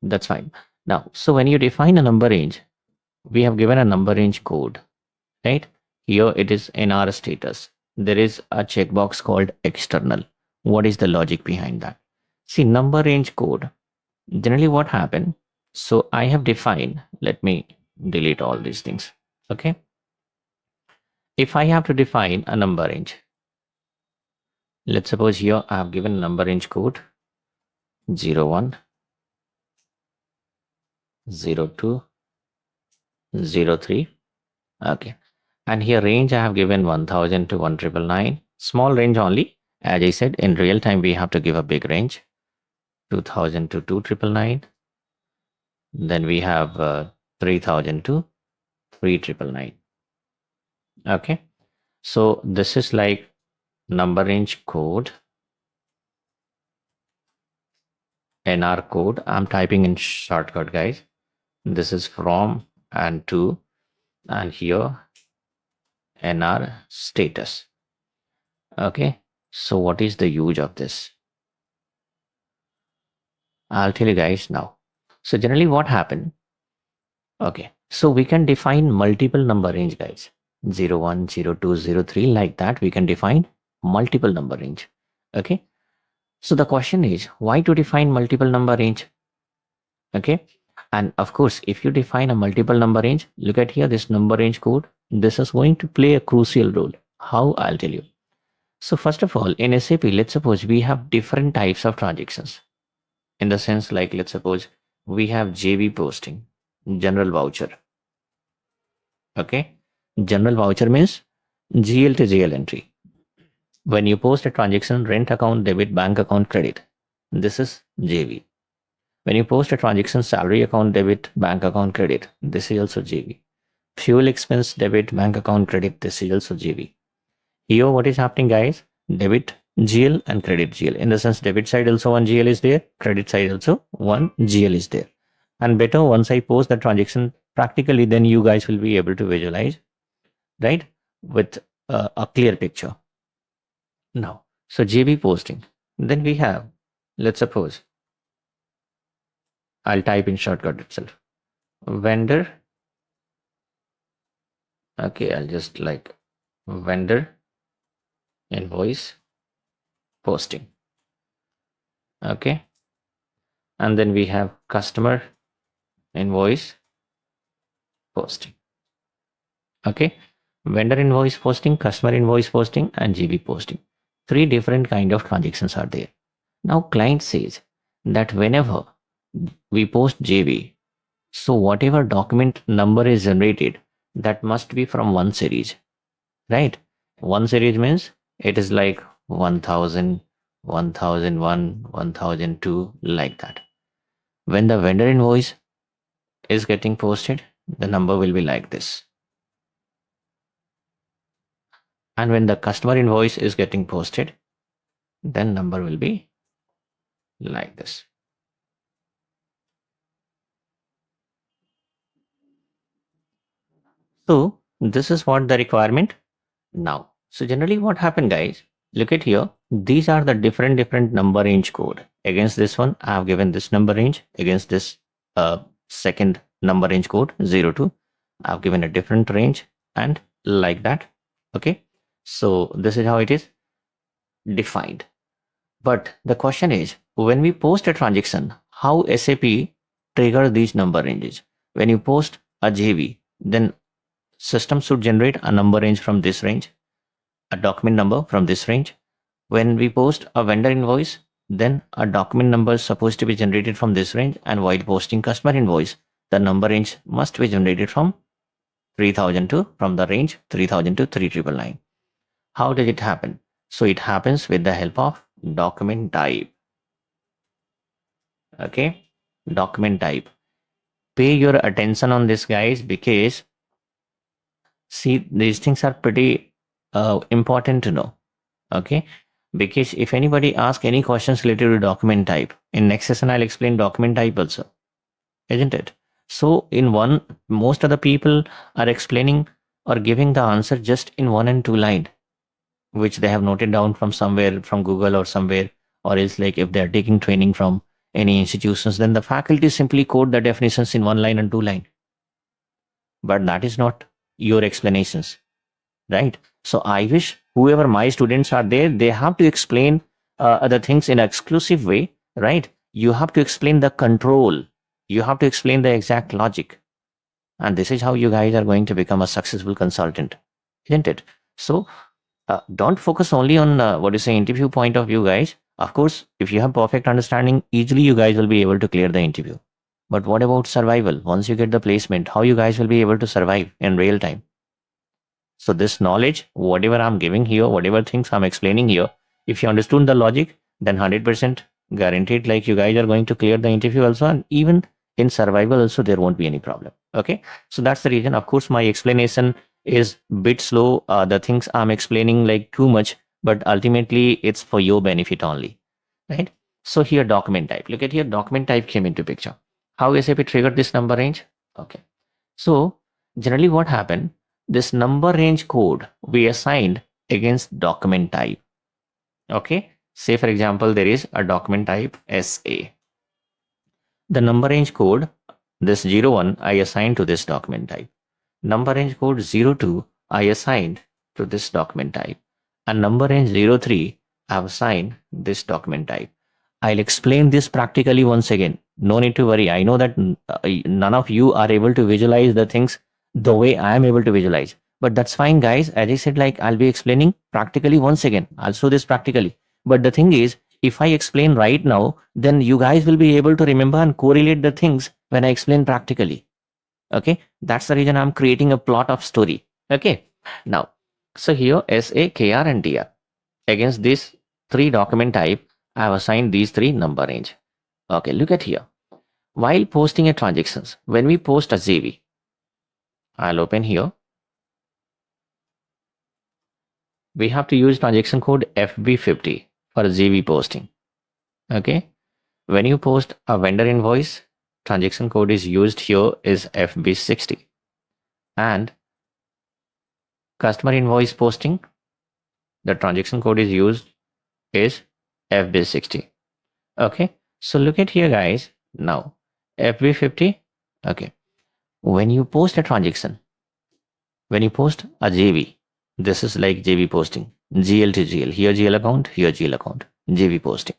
That's fine. Now, so when you define a number range, we have given a number range code, right? Here it is in our status. There is a checkbox called external. What is the logic behind that? See, number range code. Generally what happened? So I have defined, let me delete all these things. Okay. If I have to define a number range, let's suppose here I have given a number range code 01, 02, 03. Okay. And here range I have given 1000 to 1999. Small range only. As I said, in real time, we have to give a big range. 2000 to 2999. Then we have 3000 to 3999. Okay. So this is like number range code. NR code. I'm typing in shortcut, guys. This is from and to, and here NR status. Okay. So what is the use of this? I'll tell you guys now. So generally what happened? Okay. So we can define multiple number range, guys. 01, 02, 03, like that. We can define multiple number range. Okay. So the question is, why to define multiple number range? Okay. And of course, if you define a multiple number range, look at here, this number range code. This is going to play a crucial role. How? I'll tell you. So first of all, in SAP, let's suppose we have different types of transactions. In the sense, like, let's suppose we have JV posting, general voucher. Okay. General voucher means GL to GL entry. When you post a transaction, rent account, debit, bank account, credit, this is JV. When you post a transaction, salary account, debit, bank account, credit, this is also JV. fuel expense debit, bank account credit, this is also JV. Here what is happening, guys? Debit GL and credit GL. In the sense, debit side also one GL is there, credit side also one GL is there. And better, once I post the transaction practically, then you guys will be able to visualize, right, with a clear picture. Now, so JB posting. Then we have, let's suppose, I'll type in shortcut itself. Vendor. Okay, I'll just like vendor invoice posting. Okay. And then we have customer invoice posting. Okay. Vendor invoice posting, customer invoice posting, and GB posting. Three different kind of transactions are there. Now client says that whenever we post JB, so whatever document number is generated, that must be from one series, right? One series means it is like 1000, 1001, 1002, like that. When the vendor invoice is getting posted, the number will be like this. And when the customer invoice is getting posted, then number will be like this. So this is what the requirement now. So generally what happened, guys, look at here. These are the different number range code. Against this one, I have given this number range. Against this second number range code 02, I've given a different range, and like that. Okay. So this is how it is defined. But the question is, when we post a transaction, how SAP trigger these number ranges? When you post a JV, then system should generate a number range from this range, a document number from this range. When we post a vendor invoice, then a document number is supposed to be generated from this range, and while posting customer invoice, the number range must be generated from 3000 to from the range 3000 to 3999. How does it happen? So it happens with the help of document type. Okay, document type. Pay your attention on this, guys, because see, these things are pretty important to know. Okay, because if anybody asks any questions related to document type, in next session I'll explain document type also, isn't it? So in one, most of the people are explaining or giving the answer just in 1 and 2 line, which they have noted down from somewhere, from Google or somewhere, or else like if they're taking training from any institutions, then the faculty simply code the definitions in 1 line and 2 line. But that is not your explanations, right? So I wish whoever my students are there, they have to explain other things in an exclusive way, right? You have to explain the control. You have to explain the exact logic. And this is how you guys are going to become a successful consultant, isn't it? So don't focus only on what is the interview point of view, guys. Of course, if you have perfect understanding, easily you guys will be able to clear the interview. But what about survival? Once you get the placement, how you guys will be able to survive in real time? So this knowledge, whatever I'm giving here, whatever things I'm explaining here, if you understood the logic, then 100% guaranteed, like you guys are going to clear the interview also, and even in survival also there won't be any problem. Okay, so that's the reason. Of course, my explanation is bit slow. The things I'm explaining like too much, but ultimately it's for your benefit only, right? So here document type. Look at here, document type came into picture. How SAP triggered this number range? Okay, so generally what happened? This number range code we assigned against document type. Okay, say for example there is a document type SA. The number range code, this 01, I assigned to this document type. Number range code 02, I assigned to this document type. And number range 03, I have assigned this document type. I'll explain this practically once again. No need to worry. I know that none of you are able to visualize the things the way I am able to visualize. But that's fine, guys. As I said, like I'll be explaining practically once again. I'll show this practically. But the thing is, if I explain right now, then you guys will be able to remember and correlate the things when I explain practically. Okay, that's the reason I'm creating a plot of story. Okay, now, so here SA, KR, and DR. Against this 3 document type, I have assigned these 3 number range. Okay, look at here. While posting a transactions, when we post a JV, I'll open here. We have to use transaction code FB50 for JV posting. Okay. When you post a vendor invoice, transaction code is used here is FB60. And customer invoice posting, the transaction code is used is FB60. Okay. So look at here, guys. Now, FB50. Okay. When you post a transaction, when you post a JV, this is like JV posting, GL to GL. Here GL account, here GL account, JV posting.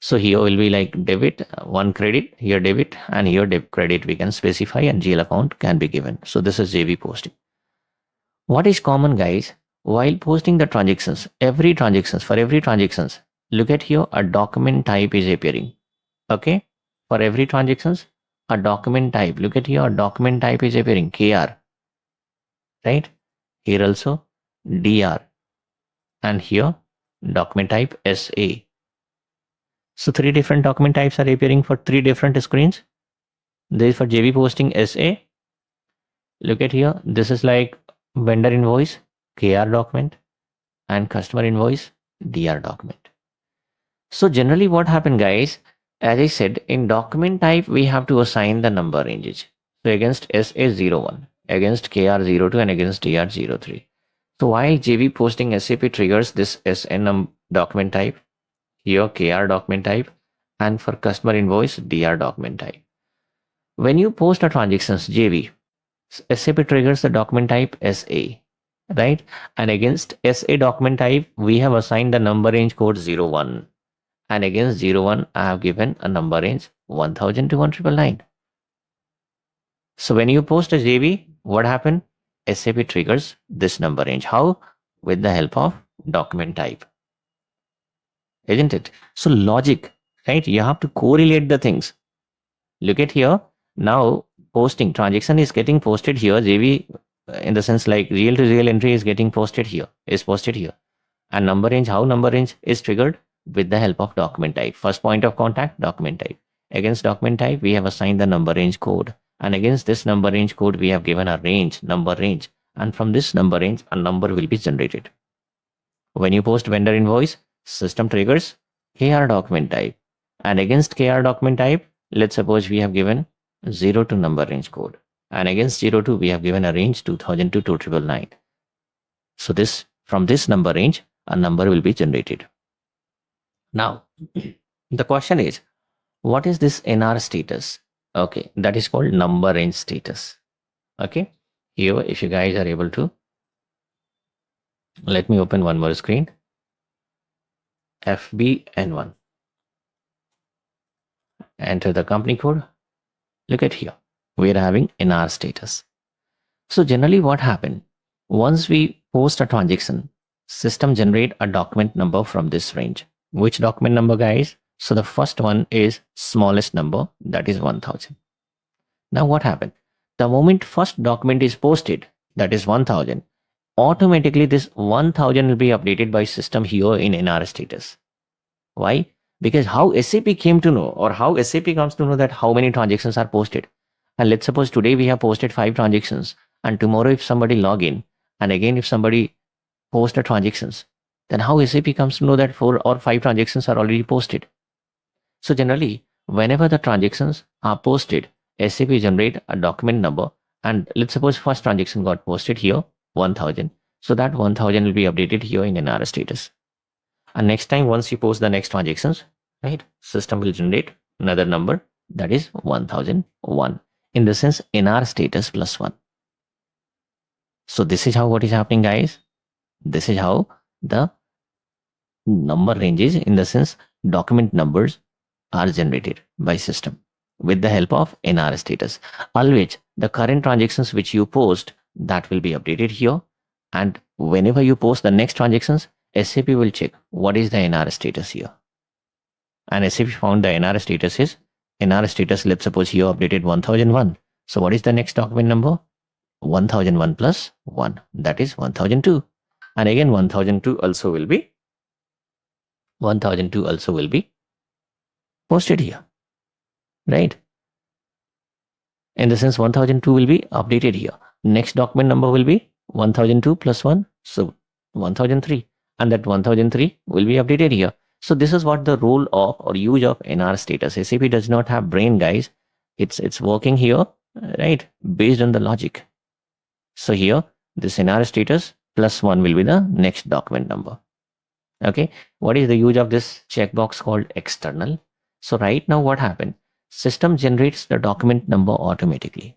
So here will be like debit, one credit, here debit, and here credit we can specify, and GL account can be given. So this is JV posting. What is common, guys? While posting the transactions, for every transactions, look at here, a document type is appearing. Okay. For every transactions, a document type. Look at here, a document type is appearing, KR. Right? Here also DR, and here document type SA. So three different document types are appearing for three different screens. This is for JV posting SA. Look at here. This is like vendor invoice, KR document, and customer invoice, DR document. So generally what happened, guys, as I said, in document type, we have to assign the number ranges. So against SA01, against KR02, and against DR03. So while JV posting SAP triggers this SN document type, here KR document type, and for customer invoice, DR document type. When you post a transactions JV, SAP triggers the document type SA, right? And against SA document type, we have assigned the number range code 01. And against 01, I have given a number range 1000 to 1999. So when you post a JV, what happened? SAP triggers this number range. How? With the help of document type. Isn't it? So logic, right? You have to correlate the things. Look at here. Now posting transaction is getting posted here. JV in the sense like real to real entry is getting posted here, is posted here. And number range, how number range is triggered? With the help of document type. First point of contact, document type. Against document type, we have assigned the number range code. And against this number range code, we have given a range, number range. And from this number range, a number will be generated. When you post vendor invoice, system triggers KR document type. And against KR document type, let's suppose we have given 0 to number range code. And against 0 to, we have given a range 2000 to 2999. So this, from this number range, a number will be generated. Now, the question is, what is this NR status? Okay, that is called number range status. Okay, here, if you guys are able to, let me open one more screen. FBN1. Enter the company code. Look at here. We are having NR status. So generally what happened? Once we post a transaction, system generate a document number from this range. Which document number, guys? So the first one is smallest number, that is 1000. Now what happened? The moment first document is posted, that is 1000, automatically this 1000 will be updated by system here in NR status. Why? Because how SAP came to know, or how SAP comes to know that how many transactions are posted. And let's suppose today we have posted 5 transactions, and tomorrow if somebody log in, and again if somebody post the transactions, then how SAP comes to know that 4 or 5 transactions are already posted. So generally, whenever the transactions are posted, SAP generate a document number, and let's suppose first transaction got posted here, 1000. So that 1000 will be updated here in NR status. And next time, once you post the next transactions, right, system will generate another number, that is 1001. In the sense, NR status plus 1. So this is how what is happening, guys. This is how the number ranges, in the sense document numbers, are generated by system with the help of NR status. Always the current transactions which you post, that will be updated here. And whenever you post the next transactions, SAP will check what is the NR status here. And SAP found the NR status is NR status, let's suppose here updated 1001. So what is the next document number? 1001 plus 1, that is 1002. And again 1002 also will be posted here, right? In the sense 1002 will be updated here. next document number will be 1002 plus 1, so 1003, and that 1003 will be updated here. So this is what the role of or use of NR status. SAP does not have brain, guys. It's working here, right, based on the logic. So here this NR status plus 1 will be the next document number. Okay, what is the use of this checkbox called external? So right now what happened? System generates the document number automatically.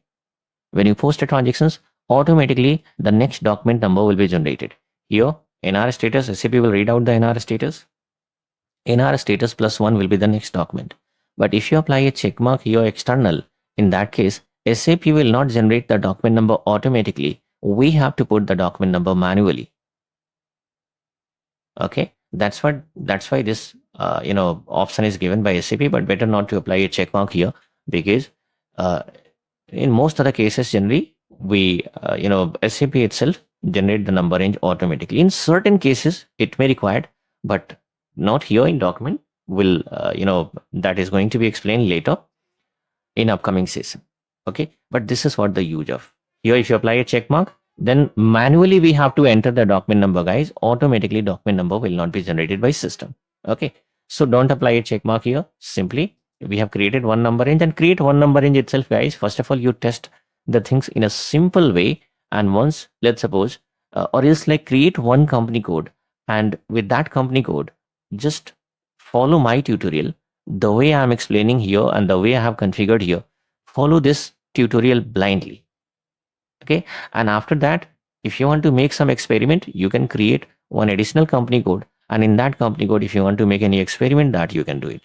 When you post the transactions, automatically the next document number will be generated. Here, NR status, SAP will read out the NR status. NR status plus 1 will be the next document. But if you apply a check mark here external, in that case, SAP will not generate the document number automatically. We have to put the document number manually. Okay, that's why this option is given by SAP, but better not to apply a check mark here, because in most other cases generally we SAP itself generate the number range automatically. In certain cases it may required, but not here in document. Will that is going to be explained later in upcoming session. Okay, but this is what the use of here. If you apply a check mark, then manually we have to enter the document number, guys. Automatically document number will not be generated by system. Okay, so don't apply a check mark here. Simply we have created one number range, and create one number range itself, guys. First of all, you test the things in a simple way, and once, let's suppose, or else like create one company code, and with that company code just follow my tutorial the way I'm explaining here and the way I have configured here. Follow this tutorial blindly. Okay, and after that, if you want to make some experiment, you can create one additional company code, and in that company code, if you want to make any experiment, that you can do it,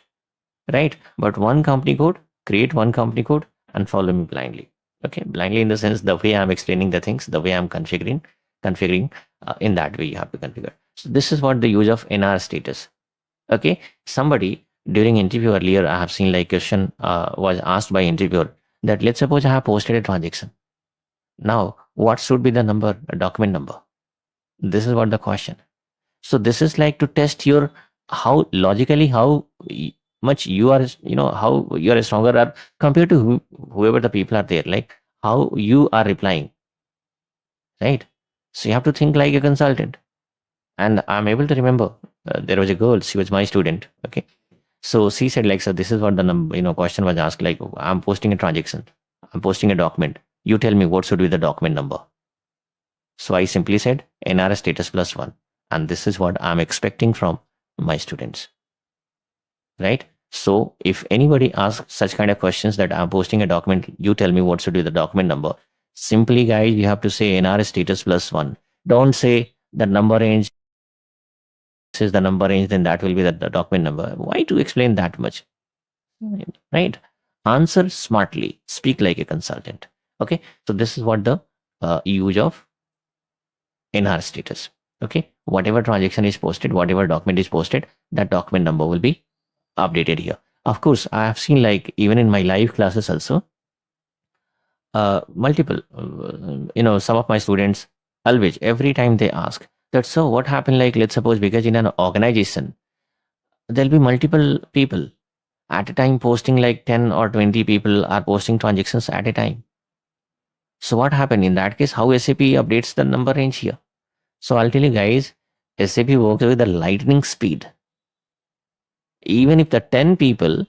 right? But one company code, create one company code and follow me blindly. Okay, blindly in the sense the way I'm explaining the things, the way I'm configuring in that way you have to configure. So this is what the use of NR status. Okay, somebody during interview earlier, I have seen like question was asked by interviewer that let's suppose I have posted a transaction. Now, what should be the number, document number? This is what the question. So this is like to test your how logically how much you are, how you are stronger are compared to whoever the people are there, like how you are replying, right? So you have to think like a consultant. And I'm able to remember there was a girl, she was my student. Okay, so she said like, so this is what the number, question was asked, like I'm posting a transaction, I'm posting a document, you tell me what should be the document number. So I simply said NR status plus 1, and this is what I'm expecting from my students, right? So if anybody asks such kind of questions that I'm posting a document, you tell me what should be the document number, simply guys you have to say NR status plus 1. Don't say the number range is the number range, then that will be the document number. Why to explain that much, right? Answer smartly, speak like a consultant. Okay, so this is what the use of NR status. Okay, whatever transaction is posted, whatever document is posted, that document number will be updated here. Of course, I have seen like even in my live classes also, multiple, some of my students always every time they ask that, so what happened, like let's suppose because in an organization there'll be multiple people at a time posting, like 10 or 20 people are posting transactions at a time. So what happened in that case? How SAP updates the number range here? So I'll tell you guys, SAP works with the lightning speed. Even if the 10 people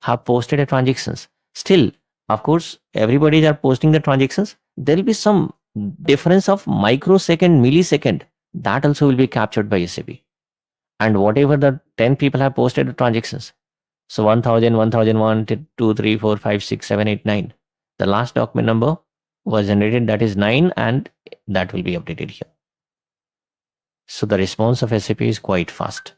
have posted a transactions, still, of course, everybody are posting the transactions. There'll be some difference of microsecond, millisecond. That also will be captured by SAP. And whatever the 10 people have posted the transactions, so 1000, 1001, 2, 3, 4, 5, 6, 7, 8, 9. The last document number was generated, that is 9, and that will be updated here. So the response of SAP is quite fast.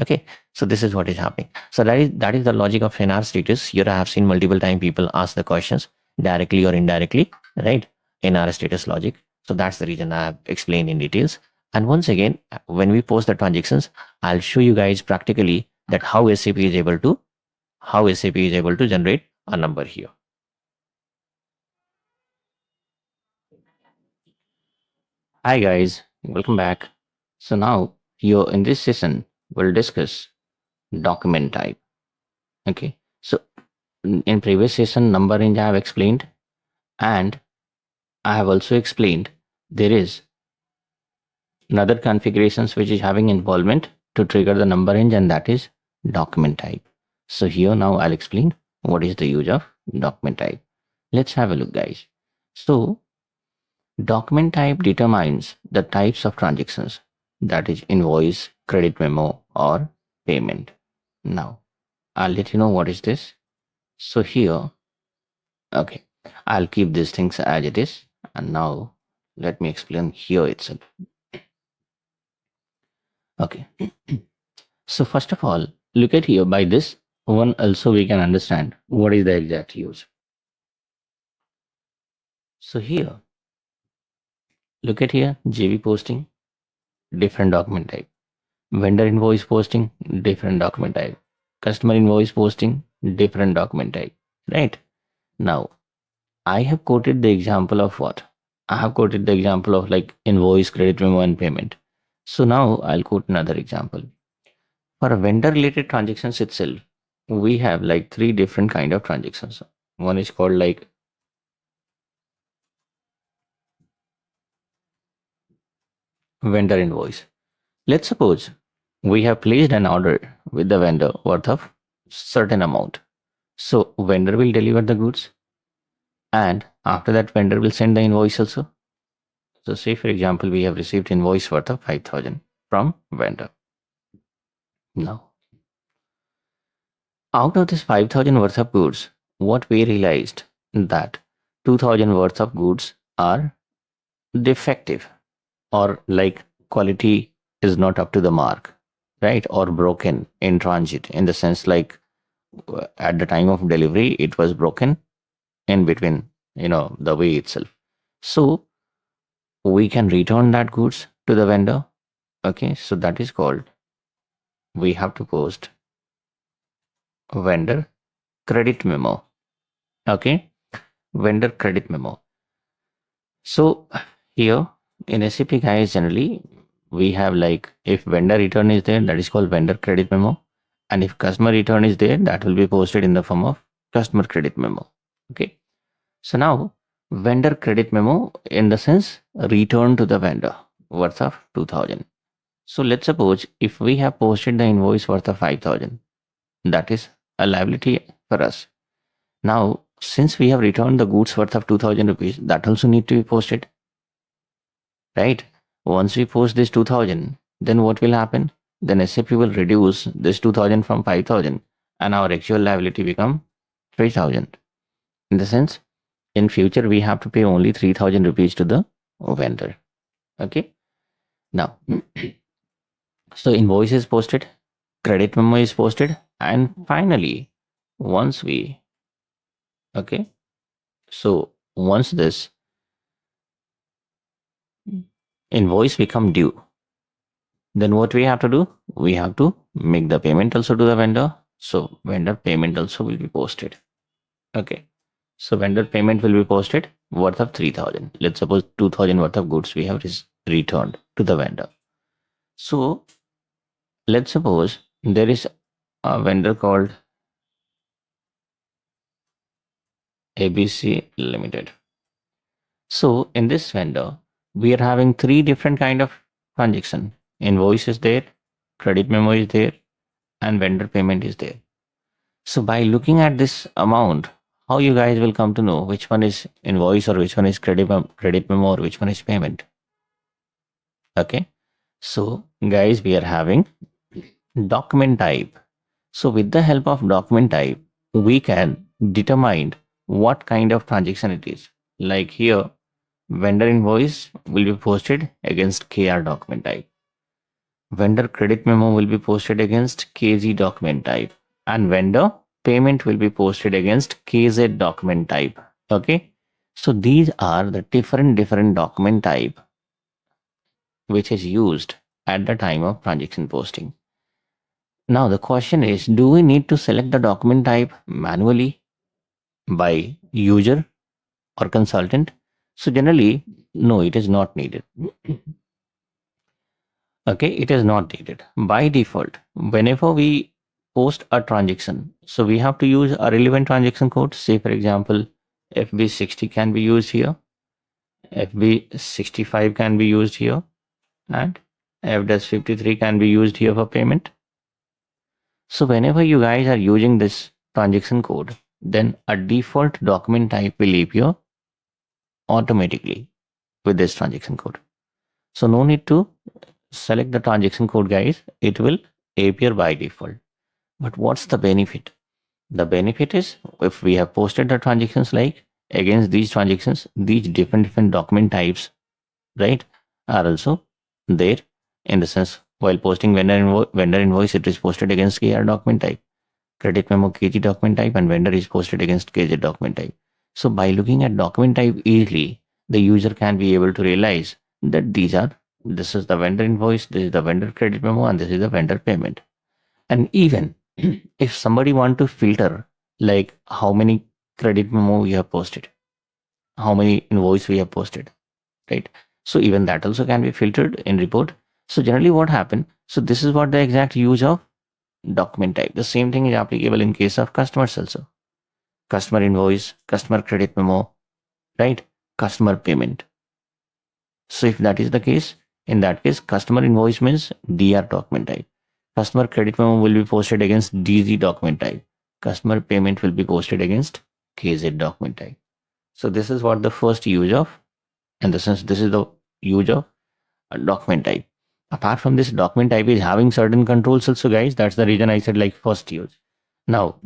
Okay, so this is what is happening. So that is the logic of NR status. Here I have seen multiple time people ask the questions directly or indirectly, right? NR status logic. So that's the reason I have explained in details. And once again, when we post the transactions, I'll show you guys practically that how SAP is able to generate a number here. Hi guys, welcome back. So now here in this session, we'll discuss document type. Okay, so in previous session, number range I have explained, and I have also explained there is another configurations which is having involvement to trigger the number range, and that is document type. So here now I'll explain what is the use of document type. Let's have a look, guys. So document type determines the types of transactions, that is invoice, credit memo, or payment. Now I'll let you know what is this. So here, okay, I'll keep these things as it is, and now let me explain here itself. Okay. So first of all, look at here. By this one also we can understand what is the exact use. So here, look at here, JV posting, different document type. Vendor invoice posting, different document type. Customer invoice posting, different document type. Right? Now, I have quoted the example of what? I have quoted the example of like invoice, credit memo, and payment. So now I'll quote another example. For vendor related transactions itself, we have like three different kind of transactions. One is called like vendor invoice. Let's suppose we have placed an order with the vendor worth of certain amount. So vendor will deliver the goods, and after that vendor will send the invoice also. So say for example we have received invoice worth of 5,000 from vendor. Now out of this 5,000 worth of goods, what we realized that 2,000 worth of goods are defective, or like quality is not up to the mark, right? Or broken in transit, in the sense like at the time of delivery it was broken in between, the way itself. So we can return that goods to the vendor. Okay, so that is called, we have to post vendor credit memo. Okay, vendor credit memo. So here in SAP, guys, generally we have like, if vendor return is there, that is called vendor credit memo, and if customer return is there, that will be posted in the form of customer credit memo. Okay, so now vendor credit memo, in the sense return to the vendor worth of 2,000. So let's suppose if we have posted the invoice worth of 5,000, that is a liability for us. Now since we have returned the goods worth of 2,000 rupees, that also need to be posted, right? Once we post this 2,000, then what will happen? Then SAP will reduce this 2,000 from 5,000, and our actual liability become 3,000. In the sense, in future we have to pay only 3,000 rupees to the vendor. Okay. Now, so invoice is posted, credit memo is posted, and finally, once we, okay, so once this invoice become due, then what we have to do? We have to make the payment also to the vendor. So vendor payment also will be posted. Okay. So vendor payment will be posted worth of 3,000. Let's suppose 2,000 worth of goods we have returned to the vendor. So let's suppose there is a vendor called ABC Limited. So in this vendor, we are having three different kind of transaction. Invoice is there, credit memo is there, and vendor payment is there. So by looking at this amount, how you guys will come to know which one is invoice, or which one is credit memo, or which one is payment? Okay. So guys, we are having document type. So with the help of document type, we can determine what kind of transaction it is. Like here, vendor invoice will be posted against KR document type. Vendor credit memo will be posted against KZ document type, and vendor payment will be posted against KZ document type. Okay. So these are the different document type which is used at the time of transaction posting. Now the question is, do we need to select the document type manually by user or consultant? So generally, no, it is not needed. Okay, it is not needed. By default, whenever we post a transaction, so we have to use a relevant transaction code. Say for example, FB60 can be used here. FB65 can be used here, and F-53 can be used here for payment. So whenever you guys are using this transaction code, then a default document type will appear automatically with this transaction code. So no need to select the transaction code, guys. It will appear by default. But what's the benefit? The benefit is, if we have posted the transactions, like against these transactions, these different document types, right, are also there. In the sense, while posting vendor invoice, it is posted against KR document type, credit memo KG document type, and vendor is posted against KZ document type. So by looking at document type easily, the user can be able to realize that this is the vendor invoice, this is the vendor credit memo, and this is the vendor payment. And even if somebody want to filter, like how many credit memo we have posted, how many invoice we have posted, right? So even that also can be filtered in report. So generally what happened, so this is what the exact use of document type. The same thing is applicable in case of customers also. Customer invoice, customer credit memo, right? Customer payment. So if that is the case, in that case, customer invoice means DR document type. Customer credit memo will be posted against DZ document type. Customer payment will be posted against KZ document type. So this is what the first use of, in the sense this is the use of a document type. Apart from this, document type is having certain controls also, guys. That's the reason I said like first use. Now,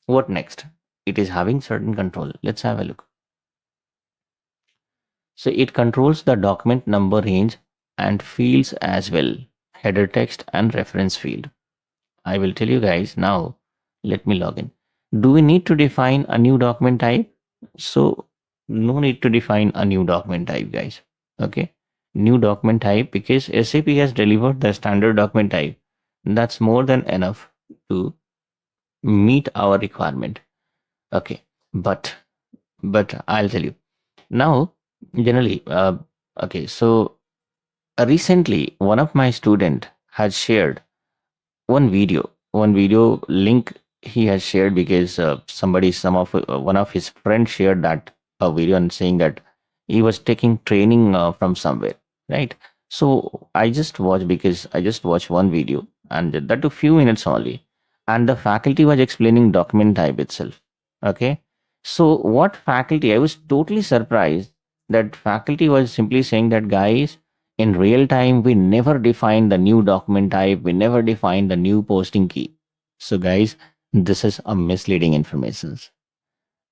what next? It is having certain control. Let's have a look. So it controls the document number range and fields as well, header text and reference field. I will tell you guys now. Let me log in. Do we need to define a new document type? So no need to define a new document type, guys. Okay. New document type, because SAP has delivered the standard document type. That's more than enough to meet our requirement. Okay. But I'll tell you now. Generally, okay. So recently, one of my student had shared one video link he has shared, because one of his friends shared that video and saying that he was taking training from somewhere, right? So I just watched one video, and that took few minutes only, and the faculty was explaining document type itself. Okay, so what faculty, I was totally surprised that faculty was simply saying that, guys, in real time, we never define the new document type, we never define the new posting key. So, guys, this is a misleading information,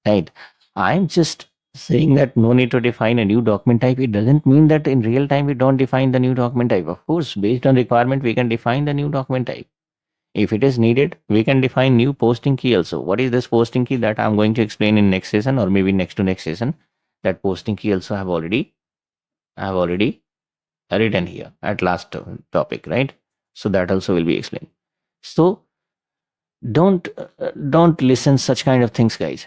right? I'm just saying that no need to define a new document type. It doesn't mean that in real time we don't define the new document type. Of course, based on requirement, we can define the new document type. If it is needed, we can define new posting key also. What is this posting key? That I'm going to explain in next session, or maybe next to next session. That posting key also I have already written here at last topic, right? So that also will be explained. So don't listen such kind of things, guys,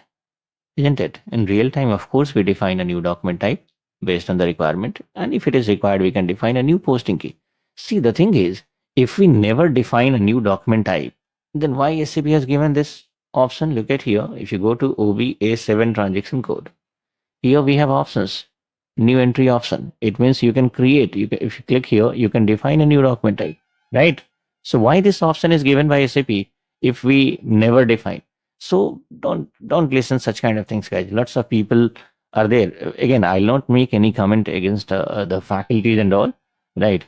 isn't it? In real time, of course, we define a new document type based on the requirement, and if it is required, we can define a new posting key. See, the thing is, if we never define a new document type, then why SAP has given this option? Look at here. If you go to OBA7 transaction code, here we have options. New entry option. It means you can create. If you click here, you can define a new document type, right? So why this option is given by SAP if we never define? So don't listen such kind of things, guys. Lots of people are there. Again, I'll not make any comment against the faculties and all, right?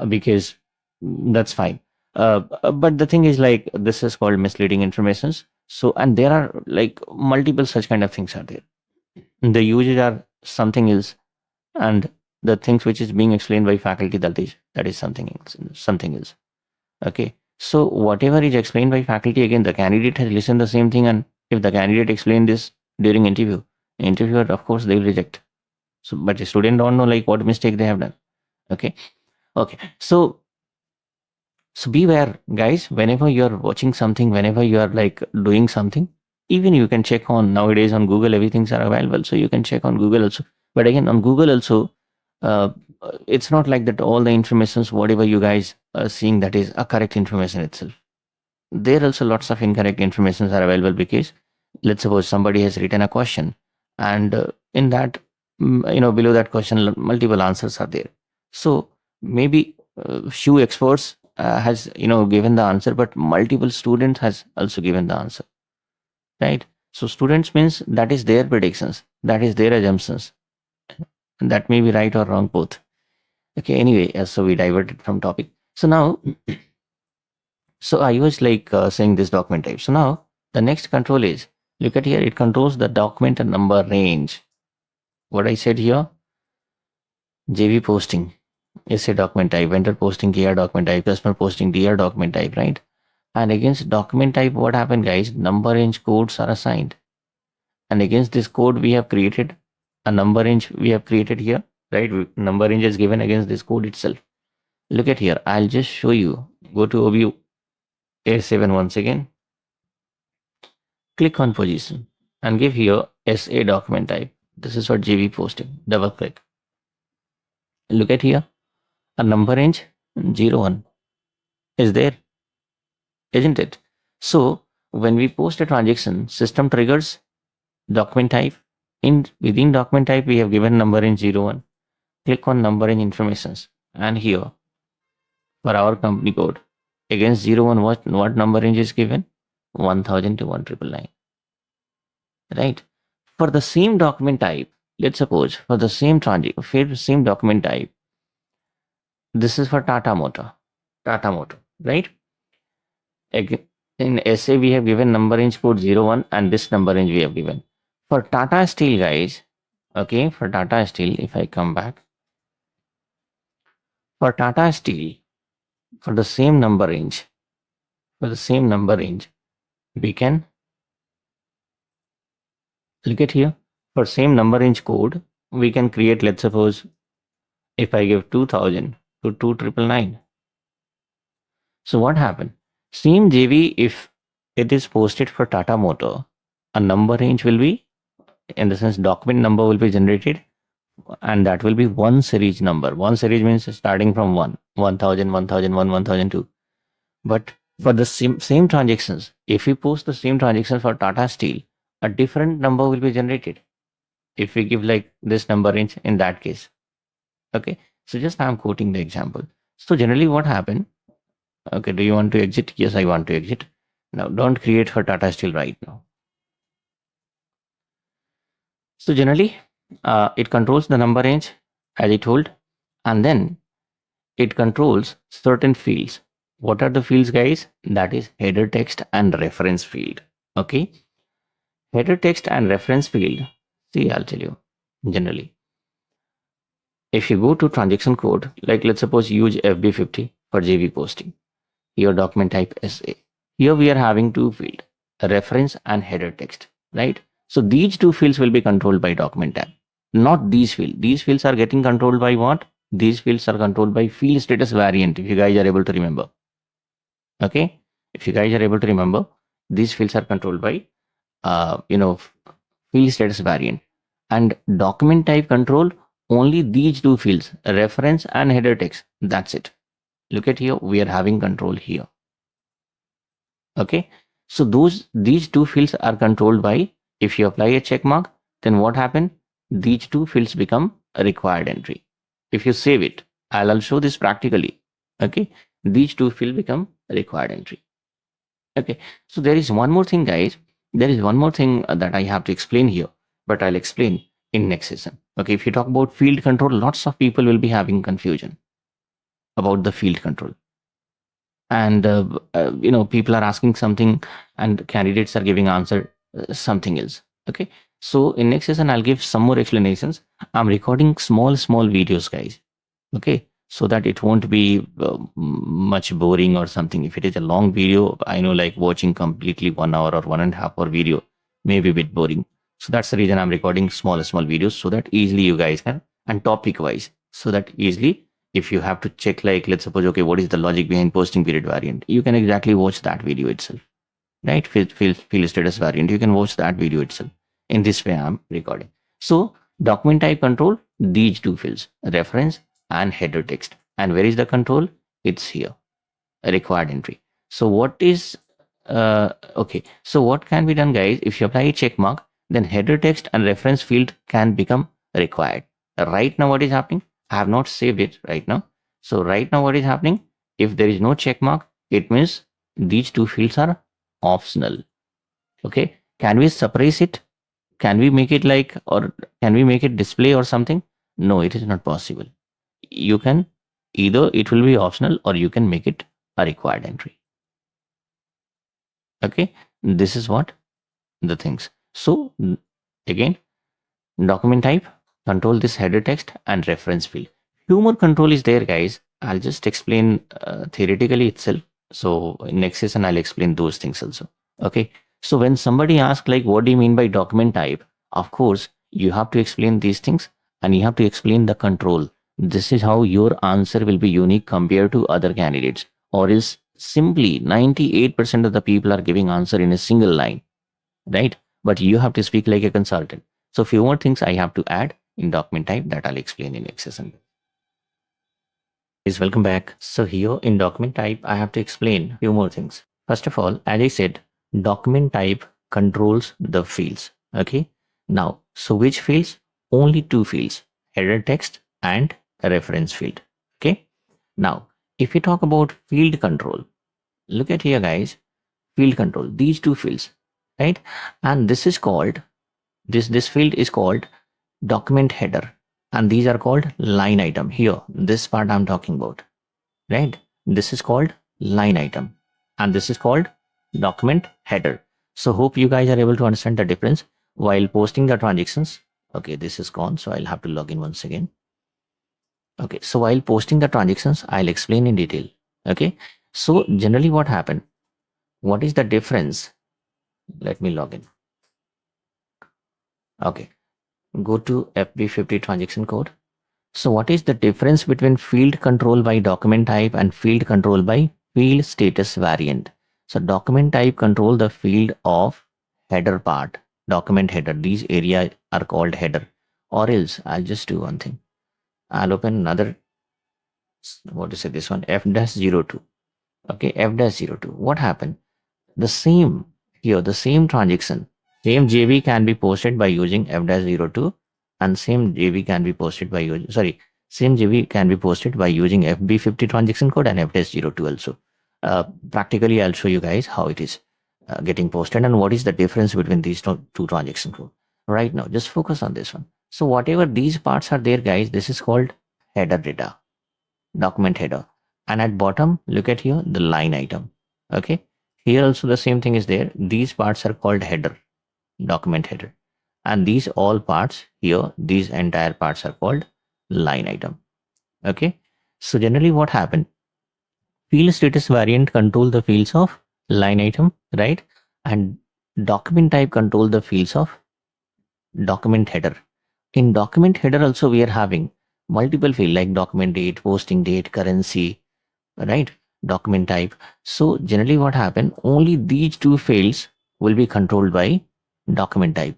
Because that's fine. But the thing is, like, this is called misleading informations. So, and there are like multiple such kind of things are there. The uses are something else, and the things which is being explained by faculty, that is something else. Okay, so whatever is explained by faculty, again the candidate has listened the same thing, and if the candidate explained this during interviewer, of course they will reject. So but the student don't know like what mistake they have done. Okay. Okay, so beware, guys, whenever you're watching something, whenever you are like doing something, even you can check on nowadays on Google, everything's are available. So you can check on Google also. But again, on Google also, uh, it's not like that all the informations, whatever you guys are seeing, that is a correct information itself. There also lots of incorrect informations are available, because let's suppose somebody has written a question, and in that below that question, multiple answers are there. So maybe few experts has given the answer, but multiple students has also given the answer, right? So students means that is their predictions, that is their assumptions, and that may be right or wrong both. Okay, anyway, so we diverted from topic. So now, so I was like saying this document type. So now the next control is, look at here, it controls the document and number range. What I said here, JV posting, SA document type, vendor posting KR document type, customer posting DR document type, right? And against document type, what happened, guys? Number range codes are assigned. And against this code, we have created a number range we have created here, right? Number range is given against this code itself. Look at here. I'll just show you. Go to OBU A7 once again. Click on position and give here SA document type. This is for JV posting. Double click. Look at here. A number range 01 is there, isn't it? So when we post a transaction, system triggers document type. Within document type, we have given number range 01. Click on number range informations, and here for our company code against 01, what number range is given? 1000 to 1999, right? For the same document type, let's suppose for the same same document type, this is for Tata Motor, right? In SA, we have given number range code 01, and this number range we have given. For Tata Steel, guys, okay, for Tata Steel, if I come back, for Tata Steel, for the same number range, we can look at here. For same number range code, we can create, let's suppose, if I give 2000 to 2999. So what happened? Same JV, if it is posted for Tata Motor, a number range will be, in the sense, document number will be generated, and that will be one series number. One series means starting from 1000, 1002. But for the same transactions, if we post the same transaction for Tata Steel, a different number will be generated. If we give like this number range in that case. Okay. So just I'm quoting the example. So generally what happened? Okay. Do you want to exit? Yes, I want to exit. Now don't create for Tata Steel right now. So generally it controls the number range as I told, and then it controls certain fields. What are the fields, guys? That is header text and reference field. Okay. Header text and reference field. See, I'll tell you generally. If you go to transaction code, like let's suppose use FB50 for JV posting, your document type SA. Here we are having two fields, reference and header text, right? So these two fields will be controlled by document type, not these fields. These fields are getting controlled by what? These fields are controlled by field status variant, if you guys are able to remember. Okay, if you guys are able to remember, these fields are controlled by field status variant, and document type control only these two fields, reference and header text. That's it. Look at here, we are having control here. Okay, so these two fields are controlled by, if you apply a check mark, then what happened? These two fields become a required entry. If you save it, I'll show this practically. Okay, these two fields become a required entry. Okay, so there is one more thing, guys. There is one more thing that I have to explain here, but I'll explain in next session. Okay, if you talk about field control, lots of people will be having confusion about the field control, and people are asking something, and candidates are giving answer something else. Okay, so in next session I'll give some more explanations. I'm recording small videos, guys. Okay, so that it won't be much boring or something. If it is a long video, I know, like watching completely 1 hour or 1.5 hour video may be a bit boring. So that's the reason I'm recording small videos, so that easily you guys can, and topic wise, so that easily, if you have to check, like let's suppose, okay, what is the logic behind posting period variant, you can exactly watch that video itself, right? Field status variant, you can watch that video itself. In this way I'm recording. So document type control these two fields, reference and header text. And where is the control? It's here, a required entry. So what is okay, so what can be done, guys? If you apply a check mark, then header text and reference field can become required. Right now, what is happening? I have not saved it right now. So right now, what is happening? If there is no check mark, it means these two fields are optional. Okay. Can we suppress it? Can we make it like, or can we make it display or something? No, it is not possible. You can either it will be optional or you can make it a required entry. Okay. This is what the things. So again, document type, control this header text and reference field. Few more control is there, guys. I'll just explain theoretically itself. So in next session, I'll explain those things also. Okay. So when somebody asks like, what do you mean by document type? Of course, you have to explain these things and you have to explain the control. This is how your answer will be unique compared to other candidates, or is simply 98% of the people are giving answer in a single line, right? But you have to speak like a consultant. So few more things I have to add in document type that I'll explain in next session. Please welcome back. So here in document type, I have to explain few more things. First of all, as I said, document type controls the fields. Okay. Now, so which fields? Only two fields, header text and a reference field. Okay. Now, if we talk about field control, look at here, guys, field control, these two fields, right? And this is called, this field is called document header, and these are called line item. Here, this part I'm talking about, right? This is called line item and this is called document header. So hope you guys are able to understand the difference while posting the transactions. Okay, this is gone, so I'll have to log in once again. Okay, so while posting the transactions, I'll explain in detail. Okay, so generally what happened, what is the difference? Let me log in. Okay, go to FB50 transaction code. So what is the difference between field control by document type and field control by field status variant? So document type control the field of header part, document header. These areas are called header. Or else I'll just do one thing. I'll open another, what to say, this one, F-02. Okay, F-02. What happened? The same here, the same transaction, same JV can be posted by using F-02 and same JV can be posted by using, same JV can be posted by using FB50 transaction code and F-02 also. Practically, I'll show you guys how it is getting posted and what is the difference between these two transaction code. Right now, just focus on this one. So whatever these parts are there, guys, this is called header data, document header. And at bottom, look at here, the line item. Okay. Here also the same thing is there. These parts are called header, document header. And these all parts here, these entire parts are called line item. Okay. So generally what happened? Field status variant control the fields of line item, right? And document type control the fields of document header. In document header also we are having multiple field like document date, posting date, currency, right? Document type. So generally what happened, only these two fields will be controlled by document type.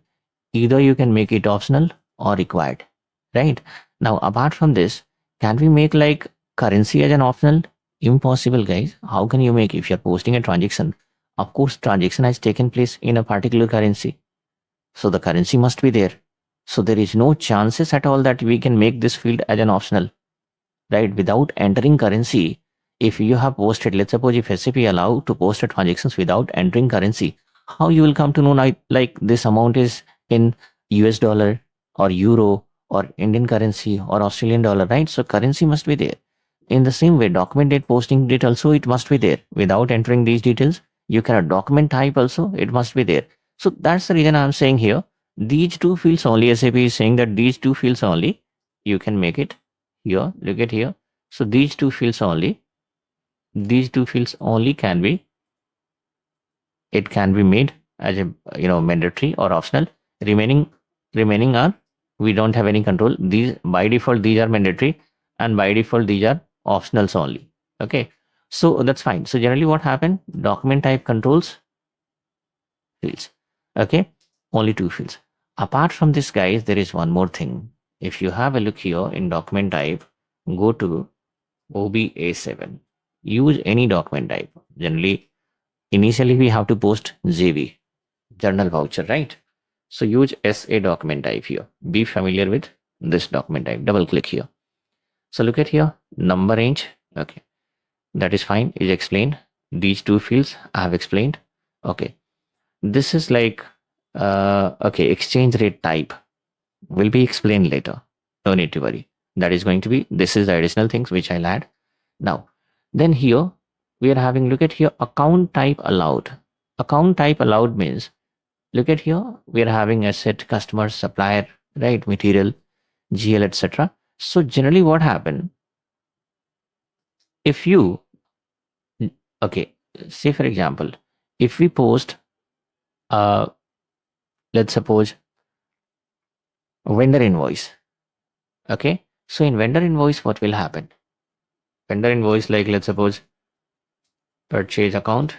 Either you can make it optional or required, right? Now apart from this, can we make like currency as an optional? Impossible, guys. How can you make, if you're posting a transaction, of course transaction has taken place in a particular currency, so the currency must be there. So there is no chances at all that we can make this field as an optional, right? Without entering currency, if you have posted, let's suppose if SAP allow to post a transactions without entering currency, how you will come to know like this amount is in US dollar or euro or Indian currency or Australian dollar, right? So currency must be there. In the same way, document date, posting date also, it must be there. Without entering these details, you cannot. Document type also, it must be there. So that's the reason I'm saying here, these two fields only, SAP is saying that these two fields only, you can make it here. Look at here. So these two fields only, can be, it can be made as a mandatory or optional. Remaining are, we don't have any control. These by default these are mandatory and by default these are optionals only. Okay, so that's fine. So generally what happened, document type controls fields. Okay, only two fields. Apart from this, guys, there is one more thing. If you have a look here in document type, go to OBA7. Use any document type. Generally, initially we have to post JV, journal voucher, right? So use SA document type here. Be familiar with this document type. Double click here. So look at here, number range. Okay, that is fine, is explained. These two fields I have explained. Okay, this is like okay, exchange rate type will be explained later. No need to worry. That is going to be, this is the additional things which I'll add. Now, then here we are having, look at here, account type allowed. Account type allowed means, look at here, we are having asset, customer, supplier, right, material, GL, etc. So generally what happen, if you, okay, say for example, if we post, let's suppose vendor invoice. Okay, so in vendor invoice, what will happen? Vendor invoice, like let's suppose purchase account,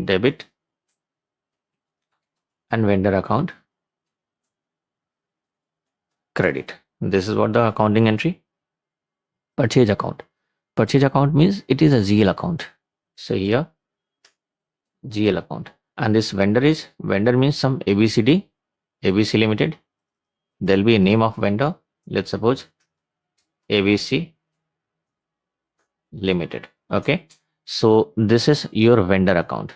debit, and vendor account, credit. This is what the accounting entry. Purchase account. Purchase account means it is a GL account. So here, GL account. And this vendor is, vendor means some ABCD, ABC Limited. There'll be a name of vendor. Let's suppose ABC Limited. Okay. So this is your vendor account.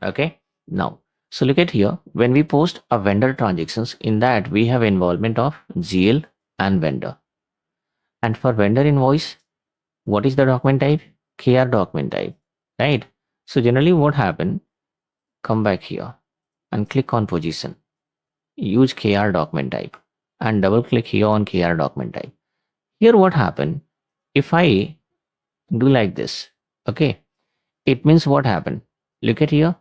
Okay. Now, so look at here, when we post a vendor transactions, in that we have involvement of GL and vendor. And for vendor invoice, what is the document type? KR document type, right? So generally what happen, come back here and click on position, use KR document type and double click here on KR document type. Here what happen, if I do like this, okay, it means what happened, look at here,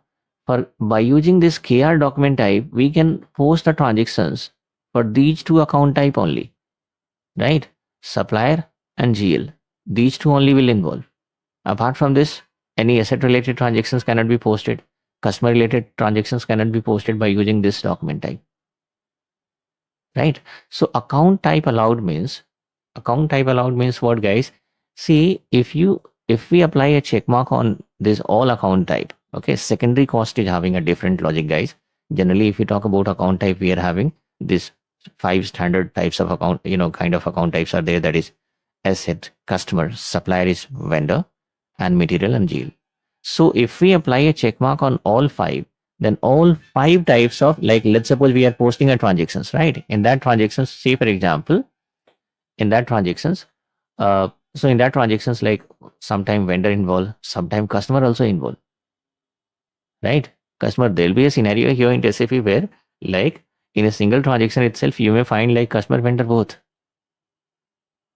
for by using this KR document type, we can post the transactions for these two account type only, right? Supplier and GL, these two only will involve. Apart from this, any asset related transactions cannot be posted. Customer related transactions cannot be posted by using this document type, right? So account type allowed means, what, guys? See, if we apply a check mark on this all account type, okay, secondary cost is having a different logic, guys. Generally, if we talk about account type, we are having this 5 standard types of account, kind of account types are there. That is asset, customer, supplier is vendor, and material and GL. So if we apply a check mark on all 5, then all 5 types of, like let's suppose we are posting a transactions, right? In that transactions, say for example, in that transactions, so in that transactions, like sometime vendor involved, sometime customer also involved, right? Customer, there'll be a scenario here in SAP where, like, in a single transaction itself, you may find like customer, vendor both,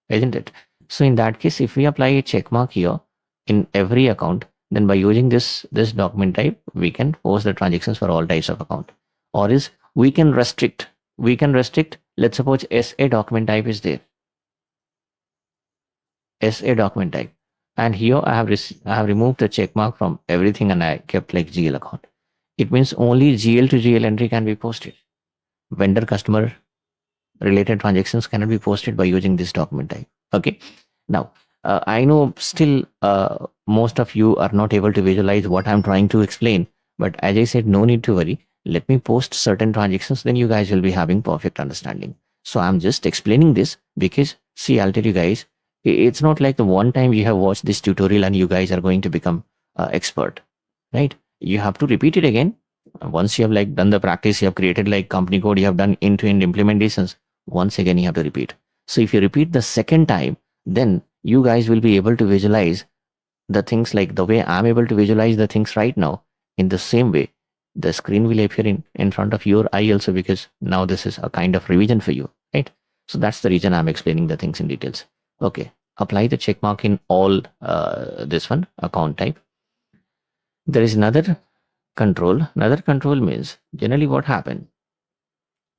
isn't it? So in that case, if we apply a check mark here in every account, then by using this document type, we can post the transactions for all types of account. Or is we can restrict. Let's suppose SA document type is there. SA document type. And here I have removed the check mark from everything and I kept like GL account. It means only GL to GL entry can be posted. Vendor customer related transactions cannot be posted by using this document type. Okay. Now, I know still most of you are not able to visualize what I'm trying to explain, but as I said, no need to worry. Let me post certain transactions, then you guys will be having perfect understanding. So I'm just explaining this because, see, I'll tell you guys, it's not like the one time you have watched this tutorial and you guys are going to become expert, right? You have to repeat it again. Once you have like done the practice, you have created like company code, you have done end-to-end implementations. Once again, you have to repeat. So if you repeat the second time, then you guys will be able to visualize the things like the way I'm able to visualize the things right now. In the same way, the screen will appear in front of your eye also, because now this is a kind of revision for you, right? So that's the reason I'm explaining the things in details. Okay, apply the check mark in all this one, account type. There is another control. Another control means generally what happened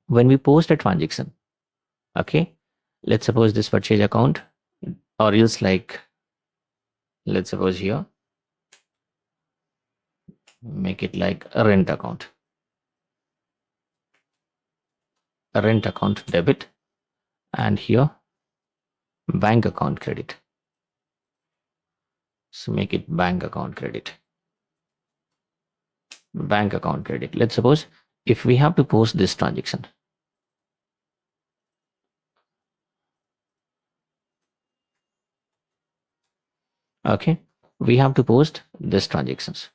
when we post a transaction. Okay, let's suppose this purchase account, or else like, let's suppose here, make it like a rent account debit, and here bank account credit. So make it bank account credit. bank account credit. Let's suppose if we have to post this transaction. Okay, we have to post this transactions.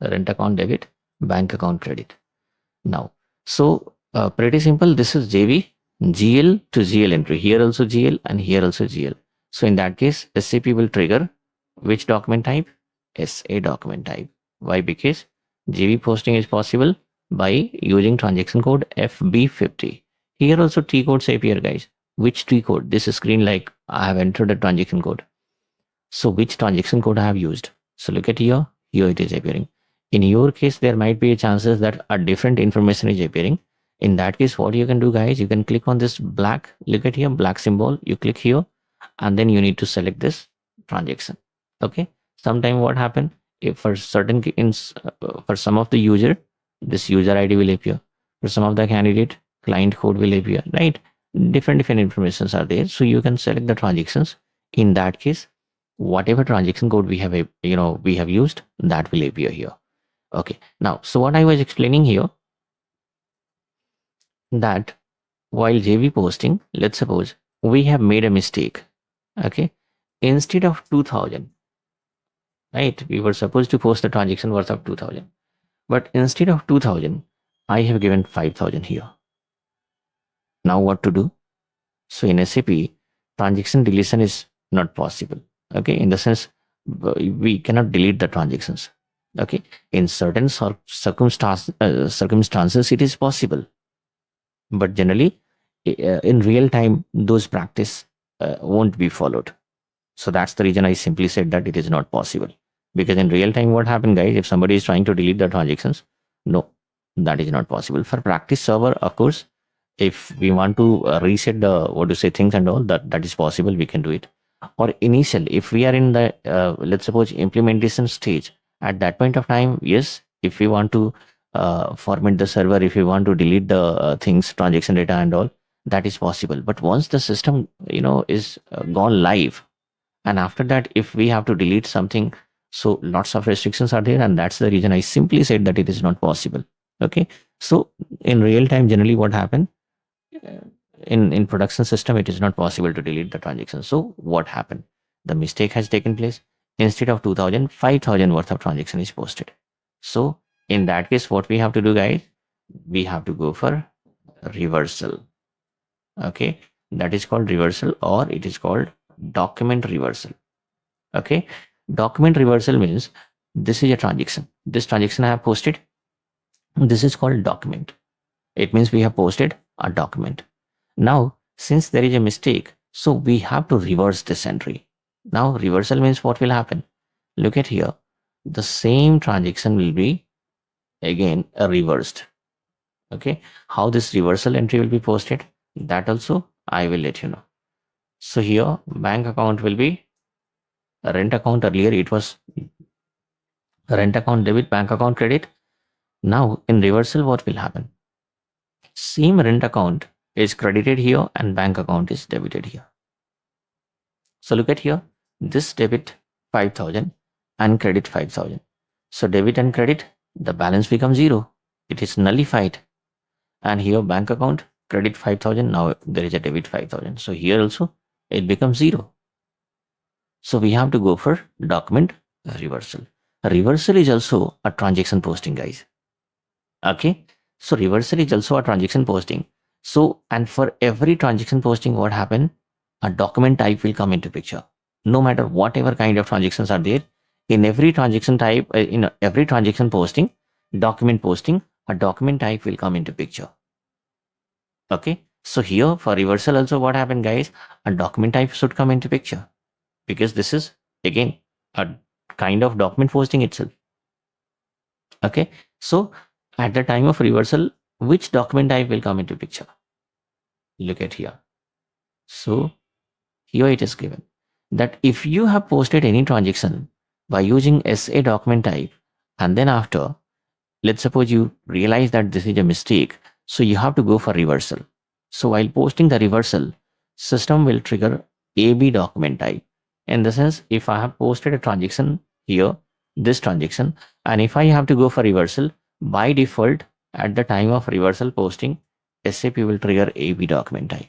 Rent account debit, bank account credit. Now, so pretty simple. This is JV, GL to GL entry. Here also GL and here also GL. So in that case, SAP will trigger which document type? SA document type. Why? Because JV posting is possible by using transaction code FB50. Here also T codes appear, guys. Which T code? This is screen like I have entered a transaction code. So which transaction code I have used? So look at here. Here it is appearing. In your case, there might be chances that a different information is appearing. In that case, what you can do, guys, you can click on this black, look at here, black symbol. You click here, and then you need to select this transaction. Okay. Sometime what happen if for certain for some of the user, this user ID will appear. For some of the candidate, client code will appear. Right. Different informations are there. So you can select the transactions. In that case, whatever transaction code we have we have used, that will appear here. Okay, now so what I was explaining here, that while JV posting, let's suppose we have made a mistake. Okay, instead of 2000, right, we were supposed to post the transaction worth of 2000, but instead of 2000 I have given 5000 here. Now what to do? So in SAP, transaction deletion is not possible. Okay, in the sense we cannot delete the transactions. Okay, in certain circumstances it is possible, but generally in real time those practice won't be followed. So that's the reason I simply said that it is not possible, because in real time what happened, guys, if somebody is trying to delete the transactions, no, that is not possible. For practice server, of course, if we want to reset the what to say things and all, that is possible, we can do it. Or initial, if we are in the let's suppose implementation stage, at that point of time, yes, if we want to format the server, if we want to delete the things, transaction data and all, that is possible. But once the system is gone live, and after that if we have to delete something, so lots of restrictions are there, and that's the reason I simply said that it is not possible. Okay, so in real time, generally what happened, in production system it is not possible to delete the transaction. So what happened, the mistake has taken place. Instead of 2000, 5000 worth of transaction is posted. So in that case, what we have to do, guys, we have to go for reversal. Okay, that is called reversal, or it is called document reversal. Okay, document reversal means this is a transaction, this transaction I have posted, this is called document. It means we have posted a document. Now, since there is a mistake, so we have to reverse this entry. Now, reversal means what will happen? Look at here. The same transaction will be again reversed. Okay. How this reversal entry will be posted, that also I will let you know. So here, bank account will be rent account. Earlier it was rent account debit, bank account credit. Now in reversal, what will happen? Same rent account is credited here and bank account is debited here. So look at here, this debit 5000 and credit 5000. So debit and credit, the balance becomes 0. It is nullified. And here bank account credit 5000. Now there is a debit 5000. So here also it becomes 0. So we have to go for document reversal. Reversal is also a transaction posting, guys. Okay. So reversal is also a transaction posting. So, and for every transaction posting, what happened? A document type will come into picture. No matter whatever kind of transactions are there, in every transaction type, in every transaction posting, document posting, a document type will come into picture. Okay. So here for reversal also what happened, guys? A document type should come into picture, because this is again a kind of document posting itself. Okay. So at the time of reversal, which document type will come into picture? Look at here. So here it is given that if you have posted any transaction by using SA document type, and then after, let's suppose you realize that this is a mistake, so you have to go for reversal. So while posting the reversal, system will trigger AB document type. In the sense, if I have posted a transaction here, this transaction, And if I have to go for reversal, by default, at the time of reversal posting, SAP will trigger AB document type.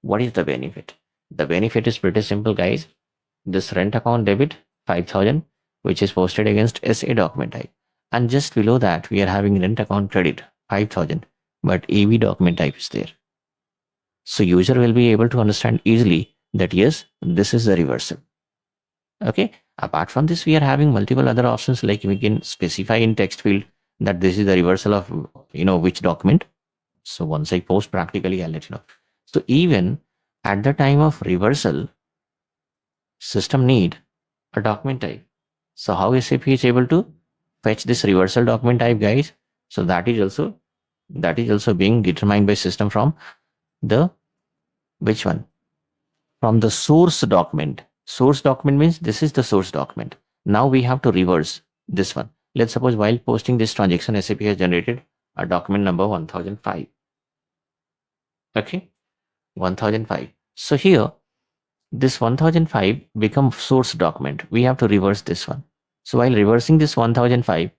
What is the benefit? The benefit is pretty simple, guys. This rent account debit 5,000, which is posted against SA document type. And just below that, we are having rent account credit 5,000, but AB document type is there. So user will be able to understand easily that yes, this is the reversal. Okay. Apart from this, we are having multiple other options, like we can specify in text field that this is the reversal of which document. So once I post practically, I'll let you know. So even at the time of reversal, system need a document type. So how SAP is able to fetch this reversal document type, guys? So that is also being determined by system from the which one? From the source document. Source document means this is the source document. Now we have to reverse this one. Let's suppose while posting this transaction, SAP has generated a document number 1005. Okay, 1005. So here, this 1005 becomes source document. We have to reverse this one. So while reversing this 1005,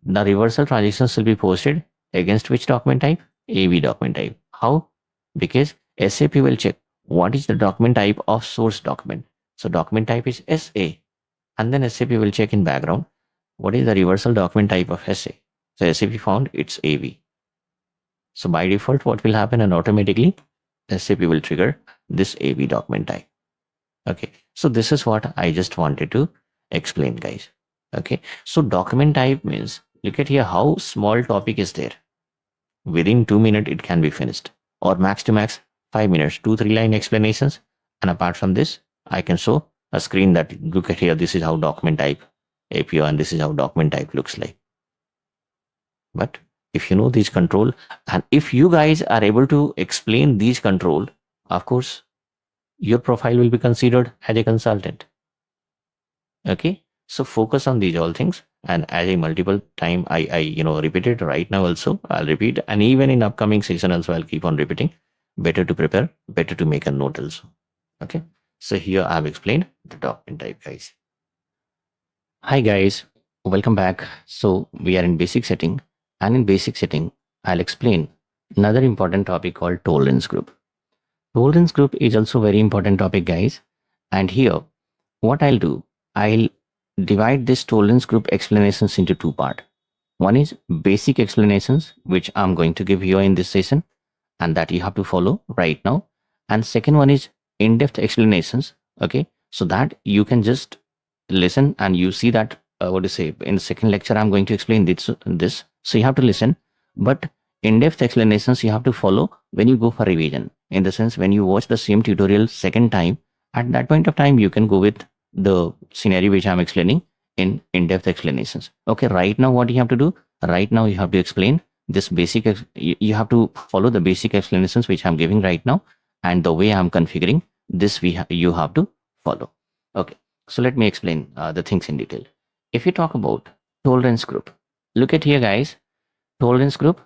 the reversal transactions will be posted against which document type? AB document type. How? Because SAP will check what is the document type of source document. So document type is SA. And then SAP will check in background what is the reversal document type of SA. So SAP found it's AB. So by default, what will happen? And automatically SAP will trigger this AB document type. Okay. So this is what I just wanted to explain, guys. Okay. So document type means, look at here how small topic is there. Within 2 minutes, it can be finished, or max to max 5 minutes, 2-3 line explanations. And apart from this, I can show a screen that look at here. This is how document type APO, and this is how document type looks like. But if you know these control, and if you guys are able to explain these control, of course, your profile will be considered as a consultant. Okay. So focus on these all things. And as a multiple time, I repeat it right now also. I'll repeat, and even in upcoming session also, I'll keep on repeating. Better to prepare, better to make a note also. Okay. So here I've explained the document type, guys. Hi guys, welcome back. So we are in basic setting, and in basic setting, I'll explain another important topic called tolerance group. Tolerance group is also very important topic, guys. And here, what I'll do, I'll divide this tolerance group explanations into two parts. One is basic explanations, which I'm going to give here in this session, and that you have to follow right now. And second one is in-depth explanations. Okay, so that you can just listen and you see that what to say in the second lecture I'm going to explain this. So you have to listen, but in-depth explanations you have to follow when you go for revision. In the sense, when you watch the same tutorial second time, at that point of time you can go with the scenario which I'm explaining in-depth explanations. Okay, right now what you have to do? Right now you have to explain this basic. You have to follow the basic explanations which I'm giving right now, and the way I'm configuring this, you have to follow. Okay, so let me explain the things in detail. If you talk about tolerance group, look at here, guys. Tolerance group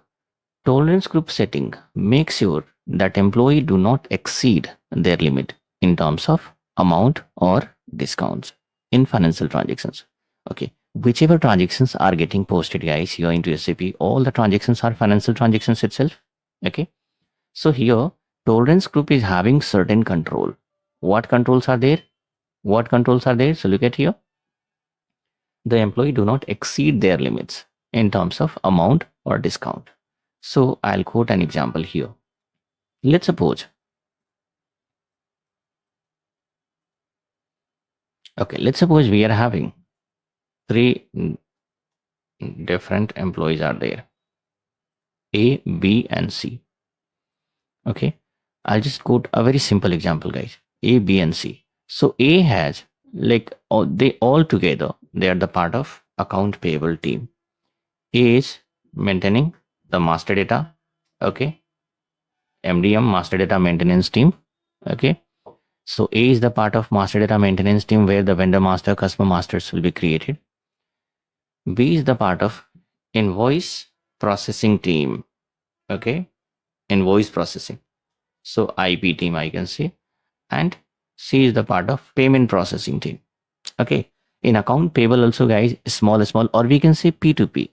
setting makes sure that employee do not exceed their limit in terms of amount or discounts in financial transactions. Okay, whichever transactions are getting posted, guys, here into SAP, all the transactions are financial transactions itself. Okay, so here tolerance group is having certain control. What controls are there? So look at here. The employee do not exceed their limits in terms of amount or discount. So I'll quote an example here. Let's suppose, we are having three different employees are there, A, B, and C. Okay, I'll just quote a very simple example, guys. A, B, and C. So A has they all together, they are the part of account payable team. A is maintaining the master data. Okay, MDM, master data maintenance team. Okay, so A is the part of master data maintenance team where the vendor master, customer masters will be created. B is the part of invoice processing team. Okay, invoice processing. So IP team, I can say. And C is the part of payment processing team. Okay, In account payable also, guys, small, or we can say P2P.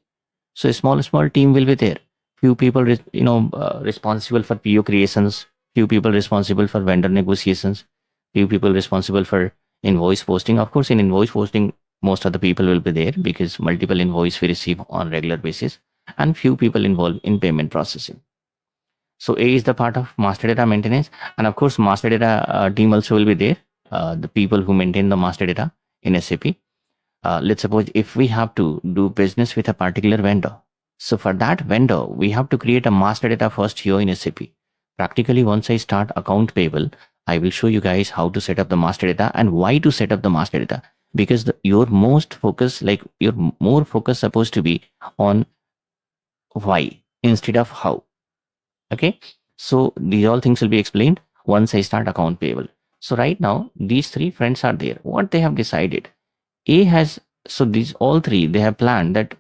So a small team will be there. Few people, responsible for PO creations, few people responsible for vendor negotiations, few people responsible for invoice posting. Of course, in invoice posting, most of the people will be there because multiple invoice we receive on regular basis, and few people involved in payment processing. So A is the part of master data maintenance, and of course, master data team also will be there. The people who maintain the master data in SAP. Let's suppose if we have to do business with a particular vendor. So for that vendor, we have to create a master data first here in SAP. Practically, once I start account payable, I will show you guys how to set up the master data and why to set up the master data. Because your most focus, like your more focus supposed to be on why instead of how. Okay. So these all things will be explained once I start account payable. So right now, these three friends are there. What they have decided, A has, so these all three, they have planned that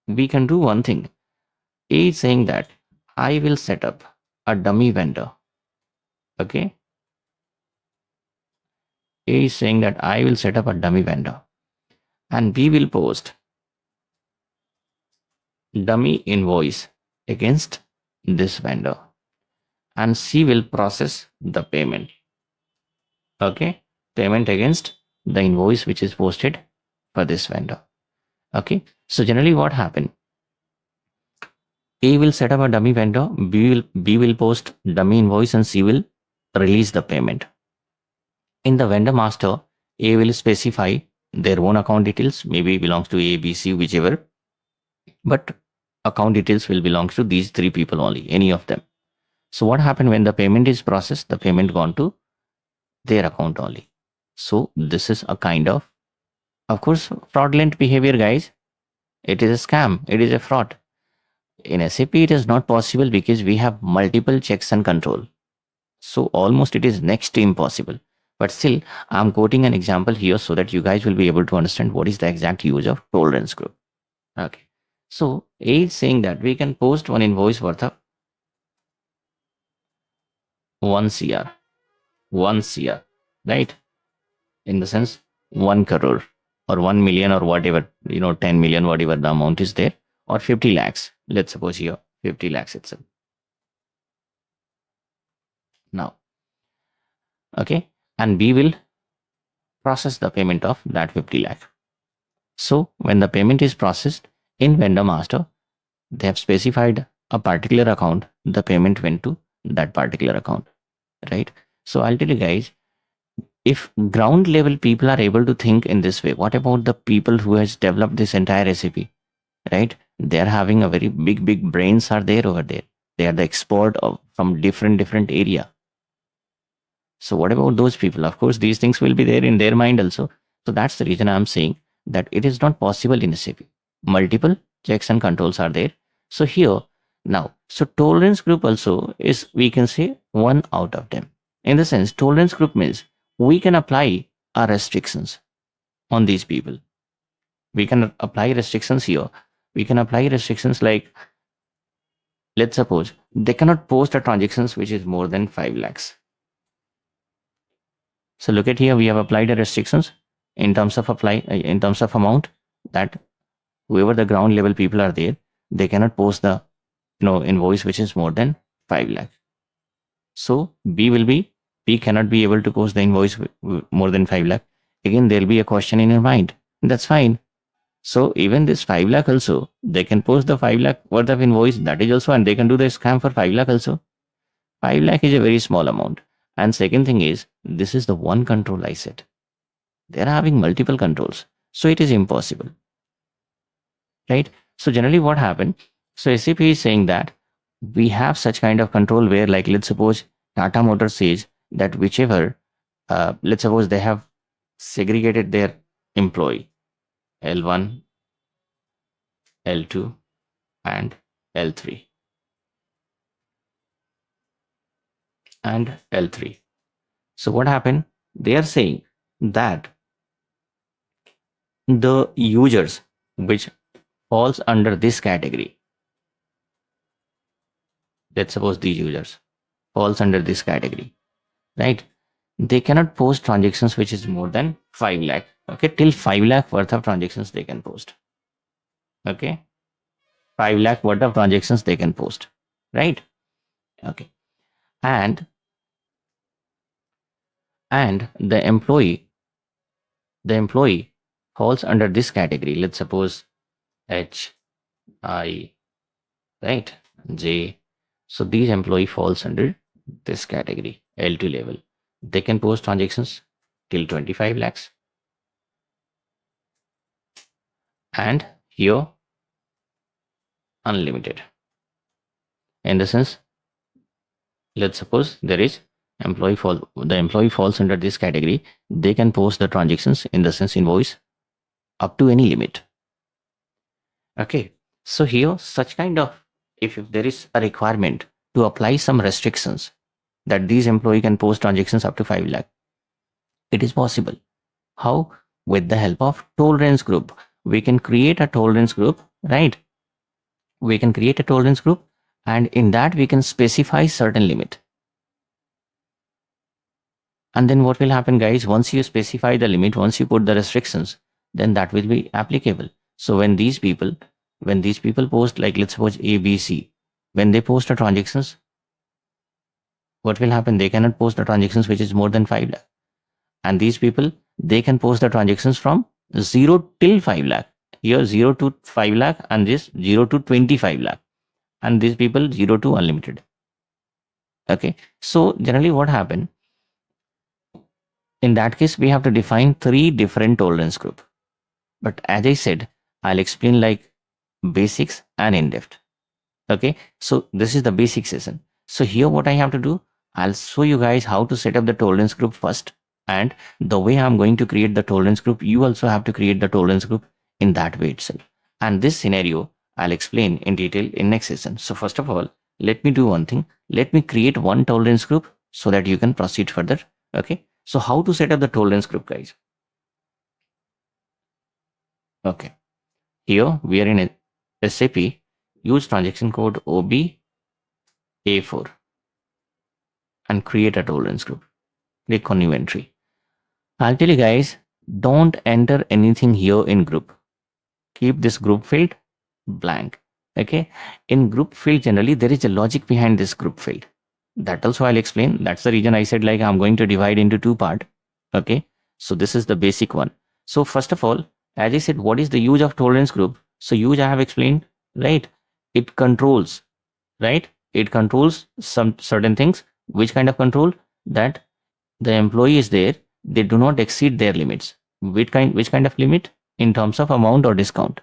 we can do one thing. A is saying that I will set up a dummy vendor. Okay. A is saying that I will set up a dummy vendor and B will post dummy invoice against this vendor and C will process the payment. Okay. Payment against the invoice which is posted for this vendor. Okay. So generally what happened? A will set up a dummy vendor, B will post dummy invoice and C will release the payment. In the vendor master, A will specify their own account details, maybe belongs to A, B, C, whichever, but account details will belong to these three people only, any of them. So what happened when the payment is processed, the payment gone to their account only. So this is a kind of course, fraudulent behavior, guys. It is a scam. It is a fraud. In SAP, it is not possible because we have multiple checks and control. So almost it is next to impossible. But still, I'm quoting an example here so that you guys will be able to understand what is the exact use of tolerance group. Okay. So A is saying that we can post one invoice worth of 1 CR, 1 CR, right? In the sense 1 crore or 1 million or whatever, 10 million, whatever the amount is there, or 50 lakhs. Let's suppose here 50 lakhs itself. Now, okay. And B will process the payment of that 50 lakh. So when the payment is processed in vendor master, they have specified a particular account, the payment went to that particular account, right? So I'll tell you guys, if ground level people are able to think in this way, what about the people who has developed this entire recipe, right? They're having a very big brains are there over there. They are the expert of from different area. So what about those people? Of course, these things will be there in their mind also. So that's the reason I'm saying that it is not possible in SAP. Multiple checks and controls are there. So here now, so tolerance group also is, we can say, one out of them. In the sense, tolerance group means we can apply our restrictions on these people. We can apply restrictions here. We can apply restrictions like, let's suppose they cannot post a transactions which is more than 5 lakhs. So look at here, we have applied the restrictions in terms of in terms of amount, that whoever the ground level people are there, they cannot post the invoice which is more than 5 lakh. So B cannot be able to post the invoice more than 5 lakh. Again, there'll be a question in your mind. That's fine. So even this 5 lakh also, they can post the 5 lakh worth of invoice. That is also, and they can do the scam for 5 lakh also. 5 lakh is a very small amount. And second thing is, this is the one control I said. They are having multiple controls. So it is impossible. Right? So generally what happened? So SAP is saying that we have such kind of control where, like, let's suppose Tata Motors says that whichever, let's suppose they have segregated their employee, L1, L2, and L3. And L3. So what happened? They are saying that the users which falls under this category, let's suppose these users falls under this category, right? they cannot post transactions which is more than 5 lakh. Okay, till 5 lakh worth of transactions they can post. Okay, 5 lakh worth of transactions they can post, right? Okay, and the employee falls under this category. Let's suppose H I, right, J. So these employee falls under this category, L2 level. They can post transactions till 25 lakhs. And here unlimited. In the sense, let's suppose there is the employee falls under this category. They can post the transactions, in the sense invoice, up to any limit. Okay, so here such kind of, if there is a requirement to apply some restrictions that these employee can post transactions up to 5 lakh, it is possible. How? With the help of tolerance group. We can create a tolerance group, right? We can create a tolerance group, and in that we can specify certain limit. And then what will happen, guys? Once you specify the limit, once you put the restrictions, then that will be applicable. So when these people post, like let's suppose ABC, when they post the transactions, what will happen? They cannot post the transactions which is more than 5 lakh. And these people, they can post the transactions from 0 till 5 lakh. Here 0 to 5 lakh, and this 0 to 25 lakh. And these people 0 to unlimited. Okay. So generally what happened? In that case, we have to define 3 different tolerance group. But as I said, I'll explain like basics and in-depth. Okay. So this is the basic session. So here what I have to do, I'll show you guys how to set up the tolerance group first. And the way I'm going to create the tolerance group, you also have to create the tolerance group in that way itself. And this scenario, I'll explain in detail in next session. So first of all, let me do one thing. Let me create one tolerance group so that you can proceed further. Okay. So how to set up the tolerance group, guys? Okay. Here we are in SAP. Use transaction code OBA4 and create a tolerance group. Click on new entry. I'll tell you guys, don't enter anything here in group. Keep this group field blank. Okay. In group field, generally there is a logic behind this group field. That also I'll explain. That's the reason I said like I'm going to divide into 2 parts. Okay. So this is the basic one. So first of all, as I said, what is the use of tolerance group? So use I have explained, right? It controls, right? It controls some certain things. Which kind of control? That the employee is there, they do not exceed their limits. Which kind of limit? In terms of amount or discount.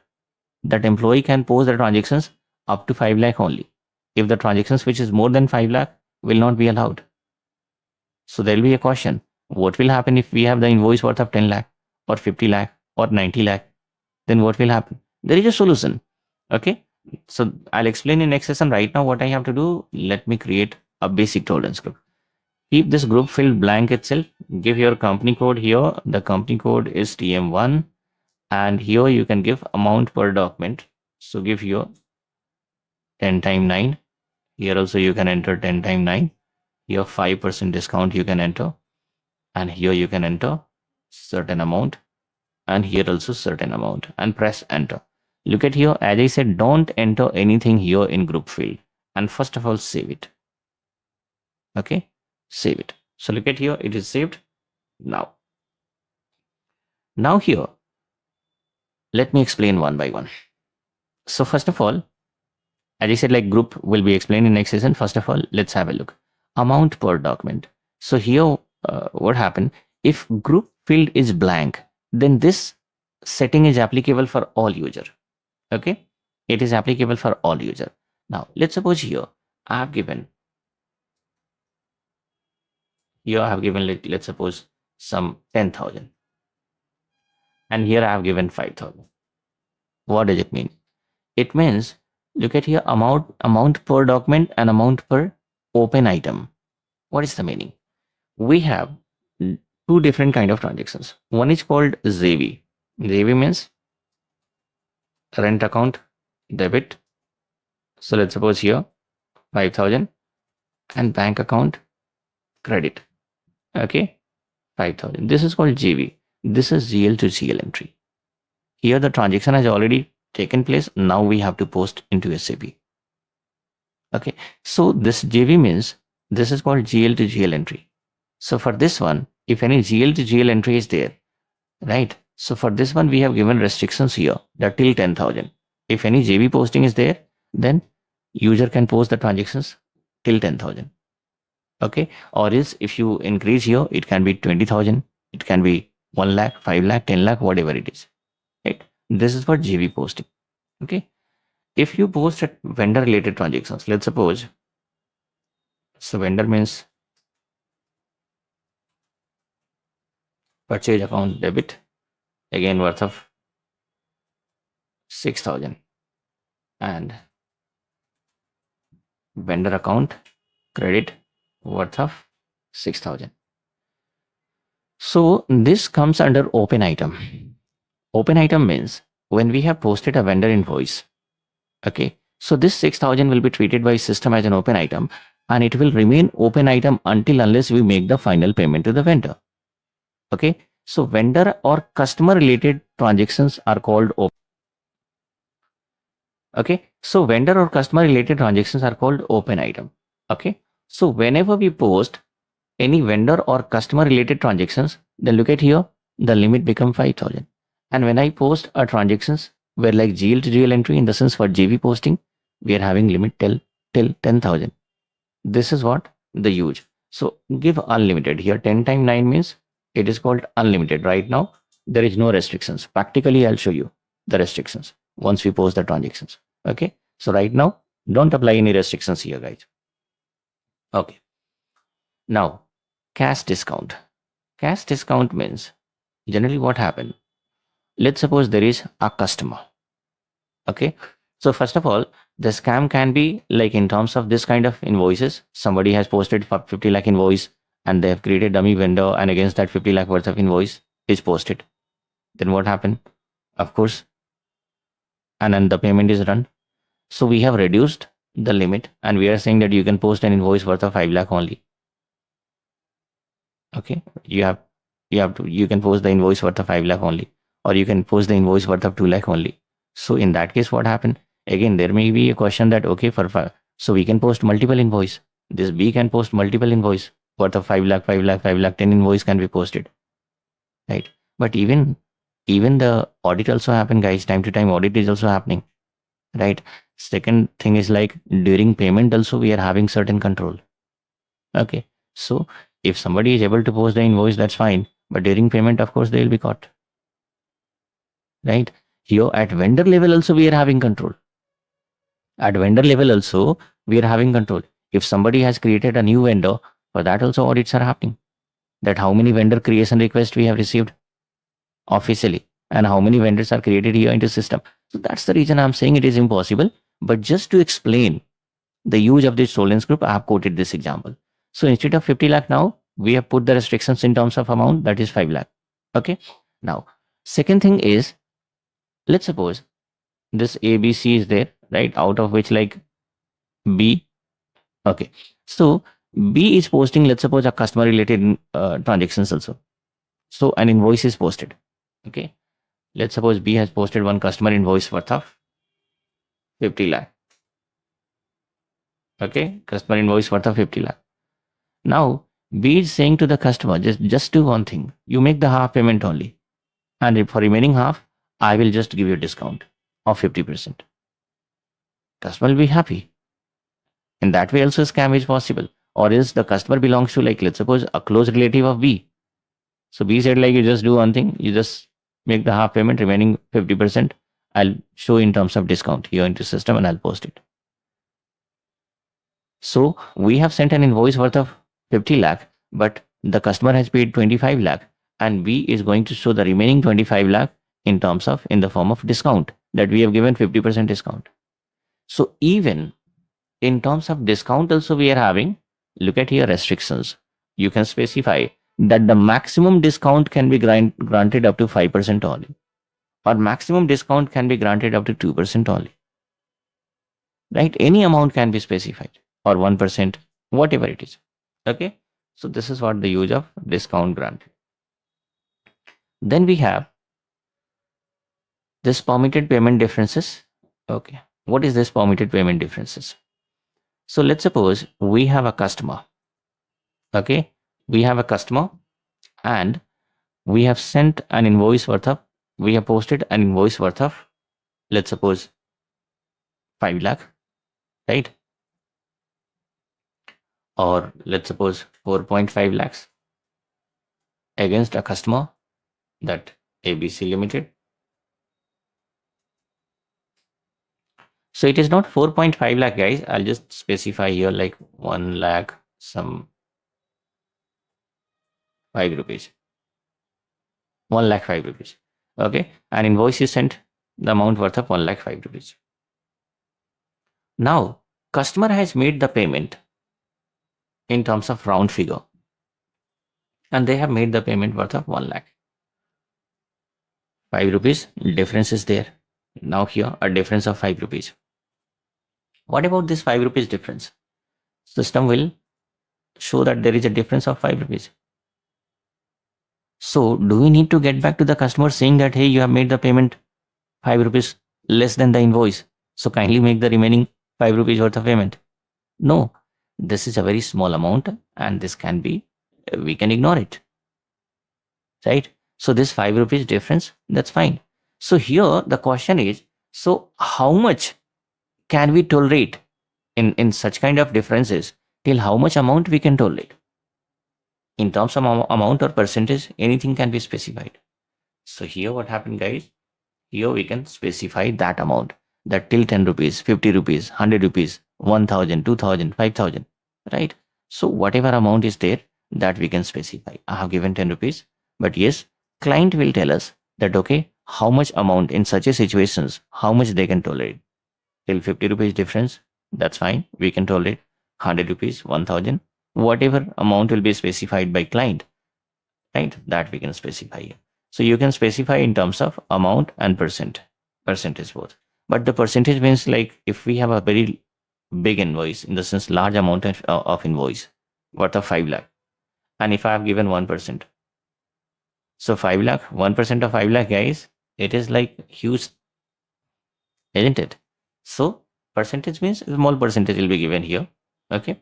That employee can post the transactions up to 5 lakh only. If the transactions which is more than 5 lakh will not be allowed. So there will be a question. What will happen if we have the invoice worth of 10 lakh or 50 lakh or 90 lakh? Then what will happen? There is a solution. Okay. So I'll explain in next session. Right now what I have to do, let me create a basic tolerance group. Keep this group field blank itself. Give your company code here. The company code is TM1. And here you can give amount per document. So give here 10 times 9. Here also you can enter 10 times 9. Here 5% discount you can enter. And here you can enter certain amount. And here also certain amount. And press enter. Look at here. As I said, don't enter anything here in group field. And first of all, save it. Okay. Save it. So look at here. It is saved. Now here, let me explain one by one. So first of all, as I said, like group will be explained in next session. First of all, let's have a look. Amount per document. So here, what happened? If group field is blank, then this setting is applicable for all user. Okay, it is applicable for all user. Now let's suppose here I have given. Here I have given, let's suppose some 10,000, and here I have given 5,000. What does it mean? It means, look at here, amount per document and amount per open item. What is the meaning? We have 2 different kind of transactions. One is called ZV. ZV means rent account debit. So let's suppose here 5,000, and bank account credit. Okay. 5,000. This is called JV. This is GL to GL entry. Here the transaction has already taken place. Now we have to post into SAP. Okay. So this JV means this is called GL to GL entry. So for this one, if any GL to GL entry is there, right? So for this one, we have given restrictions here that till 10,000. If any JV posting is there, then user can post the transactions till 10,000. Okay. Or else if you increase here, it can be 20,000. It can be 1 lakh, 5 lakh, 10 lakh, whatever it is. Right. This is for JV posting. Okay. If you post at vendor related transactions, let's suppose, so vendor means purchase account debit, again worth of 6,000, and vendor account credit worth of 6,000. So this comes under open item. Open item means when we have posted a vendor invoice, okay, so this 6,000 will be treated by system as an open item, and it will remain open item until unless we make the final payment to the vendor. Okay, so vendor or customer related transactions are called open. Okay, so vendor or customer related transactions are called open item. Okay, so whenever we post any vendor or customer related transactions, then look at here, the limit become 5,000. And when I post a transactions where like GL to GL entry, in the sense for JV posting, we are having limit till 10,000. This is what the use. So give unlimited here. 10 times 9 means it is called unlimited. Right now there is no restrictions. Practically I'll show you the restrictions once we post the transactions. Okay, so right now don't apply any restrictions here, guys. Okay, now cash discount. Cash discount means generally what happened. Let's suppose there is a customer. Okay, so first of all, the scam can be like in terms of this kind of invoices. Somebody has posted for 50 lakh invoice and they have created dummy vendor, and against that 50 lakh worth of invoice is posted. Then what happened? Of course, and then the payment is run. So we have reduced the limit and we are saying that you can post an invoice worth of 5 lakh only. Okay, you can post the invoice worth of 5 lakh only, or you can post the invoice worth of 2 lakh only. So in that case, what happened? Again, there may be a question that okay, so we can post multiple invoice. This B can post multiple invoice worth of 5 lakh, 5 lakh, 5 lakh, 10 invoice can be posted, right? But even the audit also happen, guys. Time to time audit is also happening, right? Second thing is like during payment also we are having certain control. Okay, so if somebody is able to post the invoice, that's fine. But during payment, of course, they will be caught. Right? Here at vendor level also we are having control. At vendor level also we are having control. If somebody has created a new vendor, for that also audits are happening. That how many vendor creation requests we have received officially and how many vendors are created here into system. So that's the reason I'm saying it is impossible. But just to explain the use of this tolerance group, I have quoted this example. So instead of 50 lakh now, we have put the restrictions in terms of amount, that is 5 lakh. Okay. Now, second thing is, let's suppose this ABC is there, right? Out of which like B. Okay. So B is posting, let's suppose, a customer related transactions also. So an invoice is posted. Okay. Let's suppose B has posted one customer invoice worth of 50 lakh. Okay. Customer invoice worth of 50 lakh. Now, B is saying to the customer, just do one thing. You make the half payment only. And for remaining half, I will just give you a discount of 50%. Customer will be happy. In that way also scam is possible. Or else the customer belongs to like, let's suppose, a close relative of B. So B said like, you just do one thing. You just make the half payment, remaining 50%. I'll show in terms of discount here into system and I'll post it. So we have sent an invoice worth of 50 lakh, but the customer has paid 25 lakh and B is going to show the remaining 25 lakh in the form of discount that we have given 50% discount. So even in terms of discount also we are having, look at here restrictions. You can specify that the maximum discount can be granted up to 5% only, or maximum discount can be granted up to 2% only. Right? Any amount can be specified, or 1%, whatever it is. Okay. So this is what the use of discount grant. Then we have this permitted payment differences. Okay. What is this permitted payment differences? So let's suppose we have a customer. Okay. We have a customer and we have sent an invoice worth of, we have posted an invoice worth of, let's suppose 5 lakh, right? Or let's suppose 4.5 lakhs against a customer, that ABC Limited. So it is not 4.5 lakh, guys. I'll just specify here like 1 lakh some 5 rupees. 1 lakh 5 rupees. Okay. An invoice is sent, the amount worth of 1 lakh 5 rupees. Now, customer has made the payment in terms of round figure, and they have made the payment worth of 1 lakh 5 rupees. Difference is there. Now here a difference of 5 rupees. What about this 5 rupees difference? System will show that there is a difference of 5 rupees. So do we need to get back to the customer saying that, hey, you have made the payment 5 rupees less than the invoice, so kindly make the remaining 5 rupees worth of payment? No, this is a very small amount and this can be, we can ignore it, right? So this 5 rupees difference, that's fine. So here the question is, so how much can we tolerate in such kind of differences? Till how much amount we can tolerate? In terms of amount or percentage, anything can be specified. So here what happened, guys? Here we can specify that amount, that till 10 rupees, 50 rupees, 100 rupees, 1000, 2000, 5000, right? So whatever amount is there, that we can specify. I have given 10 rupees, but yes, client will tell us that, okay, how much amount in such a situations, how much they can tolerate. Till 50 rupees difference, that's fine. We can tolerate 100 rupees, 1000, whatever amount will be specified by client, right? That we can specify here. So you can specify in terms of amount and percentage both. But the percentage means like if we have a very big invoice, in the sense large amount of invoice worth of 5 lakh, and if I have given 1%, so 5 lakh, 1% of 5 lakh, guys, it is like huge, isn't it? So percentage means small percentage will be given here. Okay.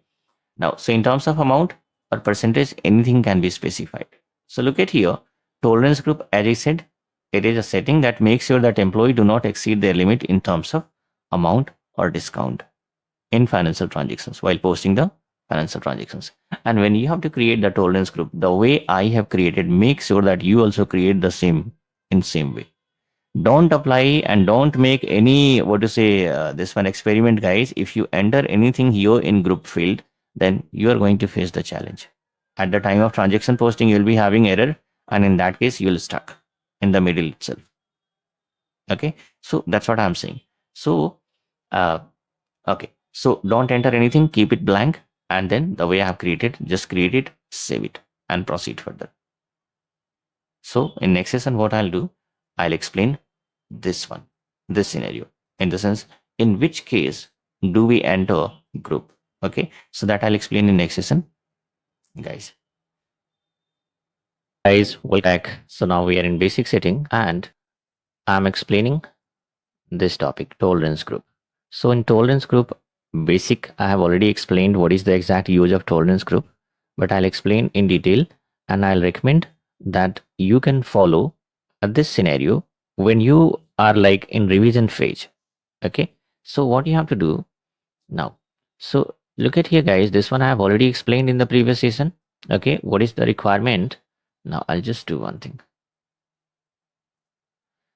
Now, so in terms of amount or percentage, anything can be specified. So look at here, tolerance group, as I said, it is a setting that makes sure that employee do not exceed their limit in terms of amount or discount in financial transactions while posting the financial transactions. And when you have to create the tolerance group, the way I have created, make sure that you also create the same in same way. Don't apply and don't make any, what to say, this one experiment, guys. If you enter anything here in group field, then you are going to face the challenge. At the time of transaction posting, you will be having error, and in that case, you will stuck in the middle itself. Okay, so that's what I'm saying. So, okay, so don't enter anything, keep it blank, and then the way I have created, just create it, save it, and proceed further. So in next session, what I'll do, I'll explain this one, this scenario, in the sense, in which case do we enter group? Okay, so that I'll explain in next session, guys. Guys, welcome back. So now we are in basic setting and I'm explaining this topic, tolerance group. So in tolerance group, basic, I have already explained what is the exact use of tolerance group, but I'll explain in detail and I'll recommend that you can follow this scenario when you are like in revision phase. Okay, so what you have to do now, so look at here, guys, this one I have already explained in the previous session. Okay, what is the requirement? Now I'll just do one thing.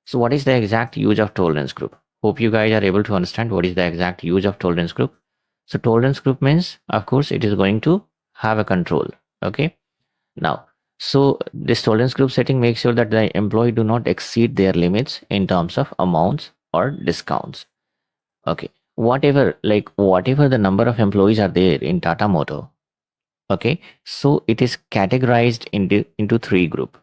So what is the exact use of tolerance group? Hope you guys are able to understand what is the exact use of tolerance group. So tolerance group means, of course, it is going to have a control. Okay, now, so this tolerance group setting makes sure that the employee do not exceed their limits in terms of amounts or discounts. Okay, whatever, like whatever the number of employees are there in Tata Motor. Okay, so it is categorized into three group,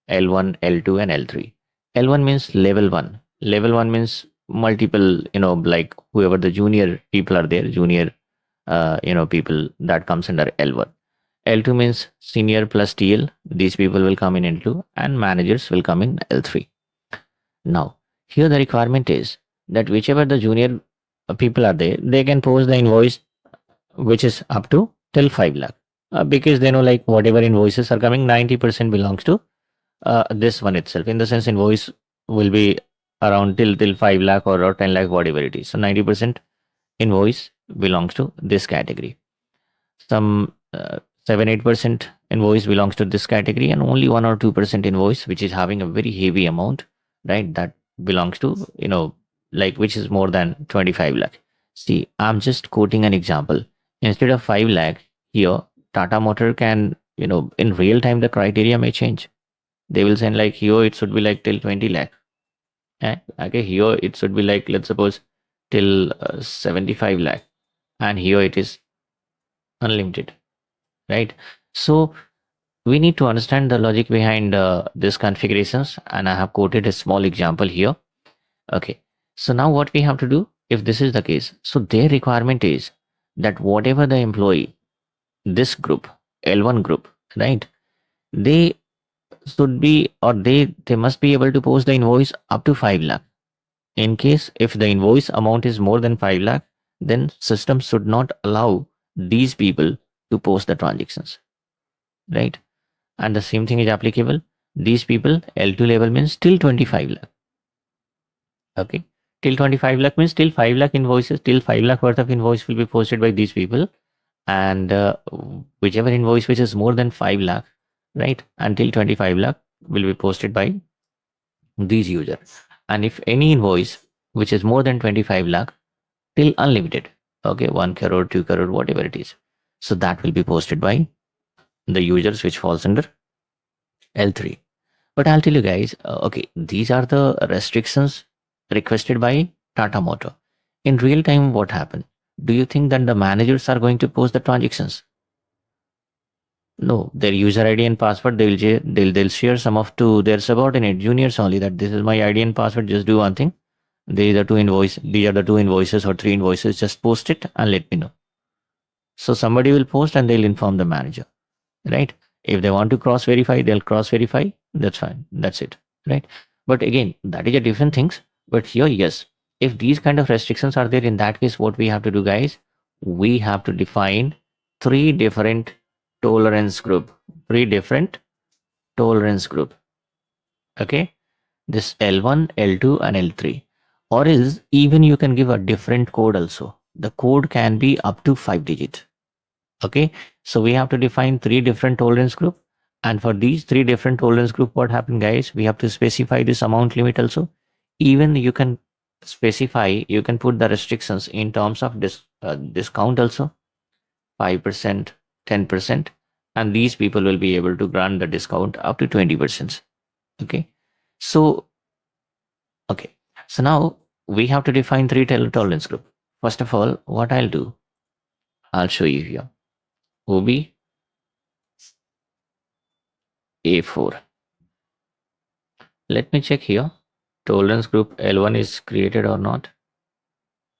L1, L2, and L3. L1 means level 1. Level 1 means multiple, like whoever the junior people are there, junior, people that comes under L1. L2 means senior plus TL. These people will come in L2 and managers will come in L3. Now, here the requirement is that whichever the junior people are there, they can post the invoice which is up to till 5 lakh. Because they know like whatever invoices are coming, 90% belongs to this one itself. In the sense, invoice will be around till 5 lakh or 10 lakh, whatever it is. So 90% invoice belongs to this category. Some 7-8% invoice belongs to this category, and only 1 or 2% invoice which is having a very heavy amount, right, that belongs to, like, which is more than 25 lakh. See, I'm just quoting an example. Instead of 5 lakh, here Tata Motor can, in real time the criteria may change. They will send like, here it should be like till 20 lakh. Okay, here it should be like, let's suppose, till 75 lakh, and here it is unlimited, right? So we need to understand the logic behind these configurations, and I have quoted a small example here. Okay, so now what we have to do, if this is the case, so their requirement is that whatever the employee, this group, L1 group, right, they should be, or they must be able to post the invoice up to 5 lakh. In case if the invoice amount is more than 5 lakh, then system should not allow these people to post the transactions, right? And the same thing is applicable. These people, L2 level means till 25 lakh. Okay. Till 25 lakh means till 5 lakh invoices, till 5 lakh worth of invoice will be posted by these people. And whichever invoice which is more than 5 lakh, right, until 25 lakh will be posted by these users. And if any invoice which is more than 25 lakh till unlimited, okay, 1 crore, 2 crore, whatever it is, so that will be posted by the users which falls under L3. But I'll tell you guys, okay, these are the restrictions requested by Tata Motor. In real time, what happened? Do you think that the managers are going to post the transactions? No, their user ID and password, they'll share some of to their subordinate juniors only, that this is my ID and password. Just do one thing. These are the two invoices or three invoices. Just post it and let me know. So somebody will post and they'll inform the manager, right? If they want to cross verify, they'll cross verify. That's fine. That's it, right? But again, that is a different things. But here, yes, if these kind of restrictions are there, in that case, what we have to do, guys, we have to define three different tolerance group, three different tolerance group. Okay, this L1, L2, and L3, or else even you can give a different code also. The code can be up to 5 digits. Okay, so we have to define three different tolerance group, and for these three different tolerance group, what happened, guys, we have to specify this amount limit also. Even you can specify, you can put the restrictions in terms of discount also, 5%, 10%, and these people will be able to grant the discount up to 20%. Okay, so okay, so now we have to define three tolerance group. First of all, what I'll do, I'll show you here. OB A4. Let me check here. Tolerance group L1 is created or not.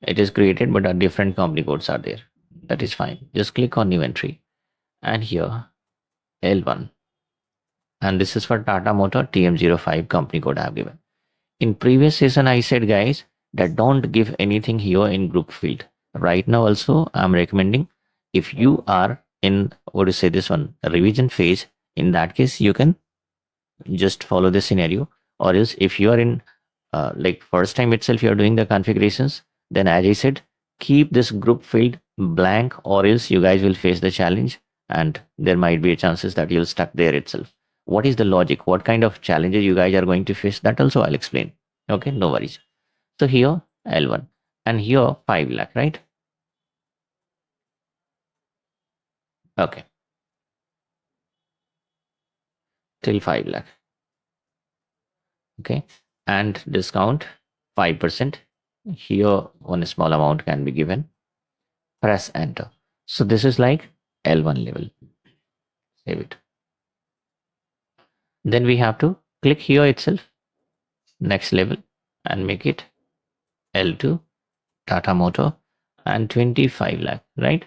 It is created, but different company codes are there. That is fine. Just click on new entry, and here L1. And this is for Tata Motor TM05 company code I have given. In previous session, I said, guys, that don't give anything here in group field. Right now also, I'm recommending, if you are in, what to say, this one, revision phase, in that case, you can just follow this scenario. Or else if you are in like first time itself you're doing the configurations, then as I said, keep this group field blank, or else you guys will face the challenge and there might be a chances that you'll stuck there itself. What is the logic, what kind of challenges you guys are going to face, that also I'll explain. Okay, no worries. So here L1 and here 5 lakh, right? Okay, till 5 lakh. Okay, and discount 5%. Here one small amount can be given. Press enter. So this is like L1 level. Save it. Then we have to click here itself, next level, and make it L2, Tata Motor, and 25 lakh, right?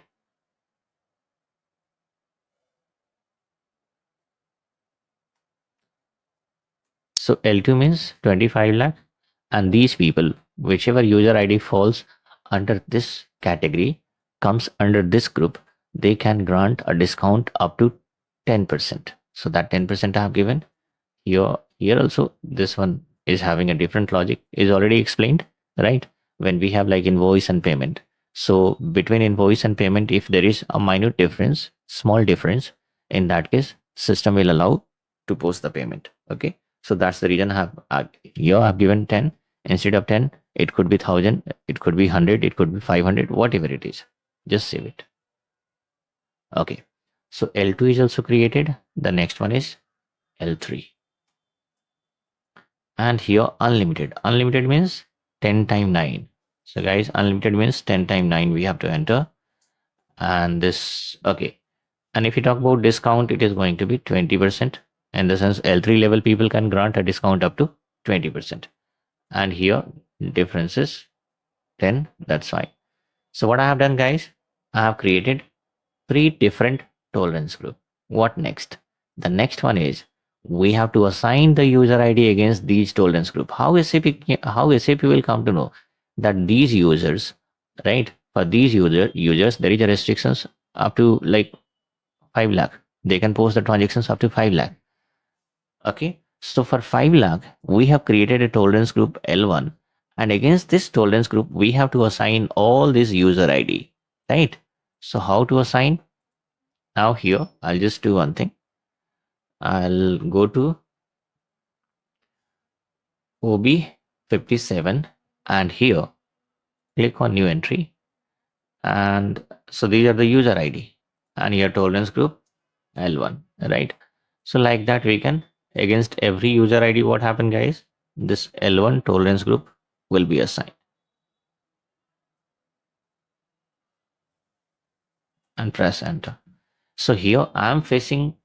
So L2 means 25 lakh, and these people, whichever user ID falls under this category, comes under this group, they can grant a discount up to 10%. So that 10% I have given here also. This one is having a different logic, is already explained, right? When we have like invoice and payment. So between invoice and payment, if there is a minute difference, small difference, in that case, system will allow to post the payment. Okay. So that's the reason here I've given 10 instead of 10. It could be 1,000, it could be 100, it could be 500, whatever it is. Just save it. Okay. So L2 is also created. The next one is L3. And here unlimited means 10 times 9. So guys, unlimited means 10 times 9 we have to enter. And this, okay. And if you talk about discount, it is going to be 20%. In the sense, L3 level people can grant a discount up to 20%. And here difference is 10. That's fine. So what I have done, guys, I have created 3 different tolerance group. What next? The next one is we have to assign the user ID against these tolerance group. How SAP will come to know that these users, right? For these users, there is a restrictions up to like 5 lakh. They can post the transactions up to 5 lakh. Okay. So for 5 lakh, we have created a tolerance group L1. And against this tolerance group, we have to assign all this user ID, right? So how to assign? Now here, I'll just do one thing. I'll go to OB57 and here click on new entry. And so these are the user ID and here tolerance group L1, right? So like that we can, against every user ID, what happened, guys? This L1 tolerance group will be assigned. And press enter. So here I am facing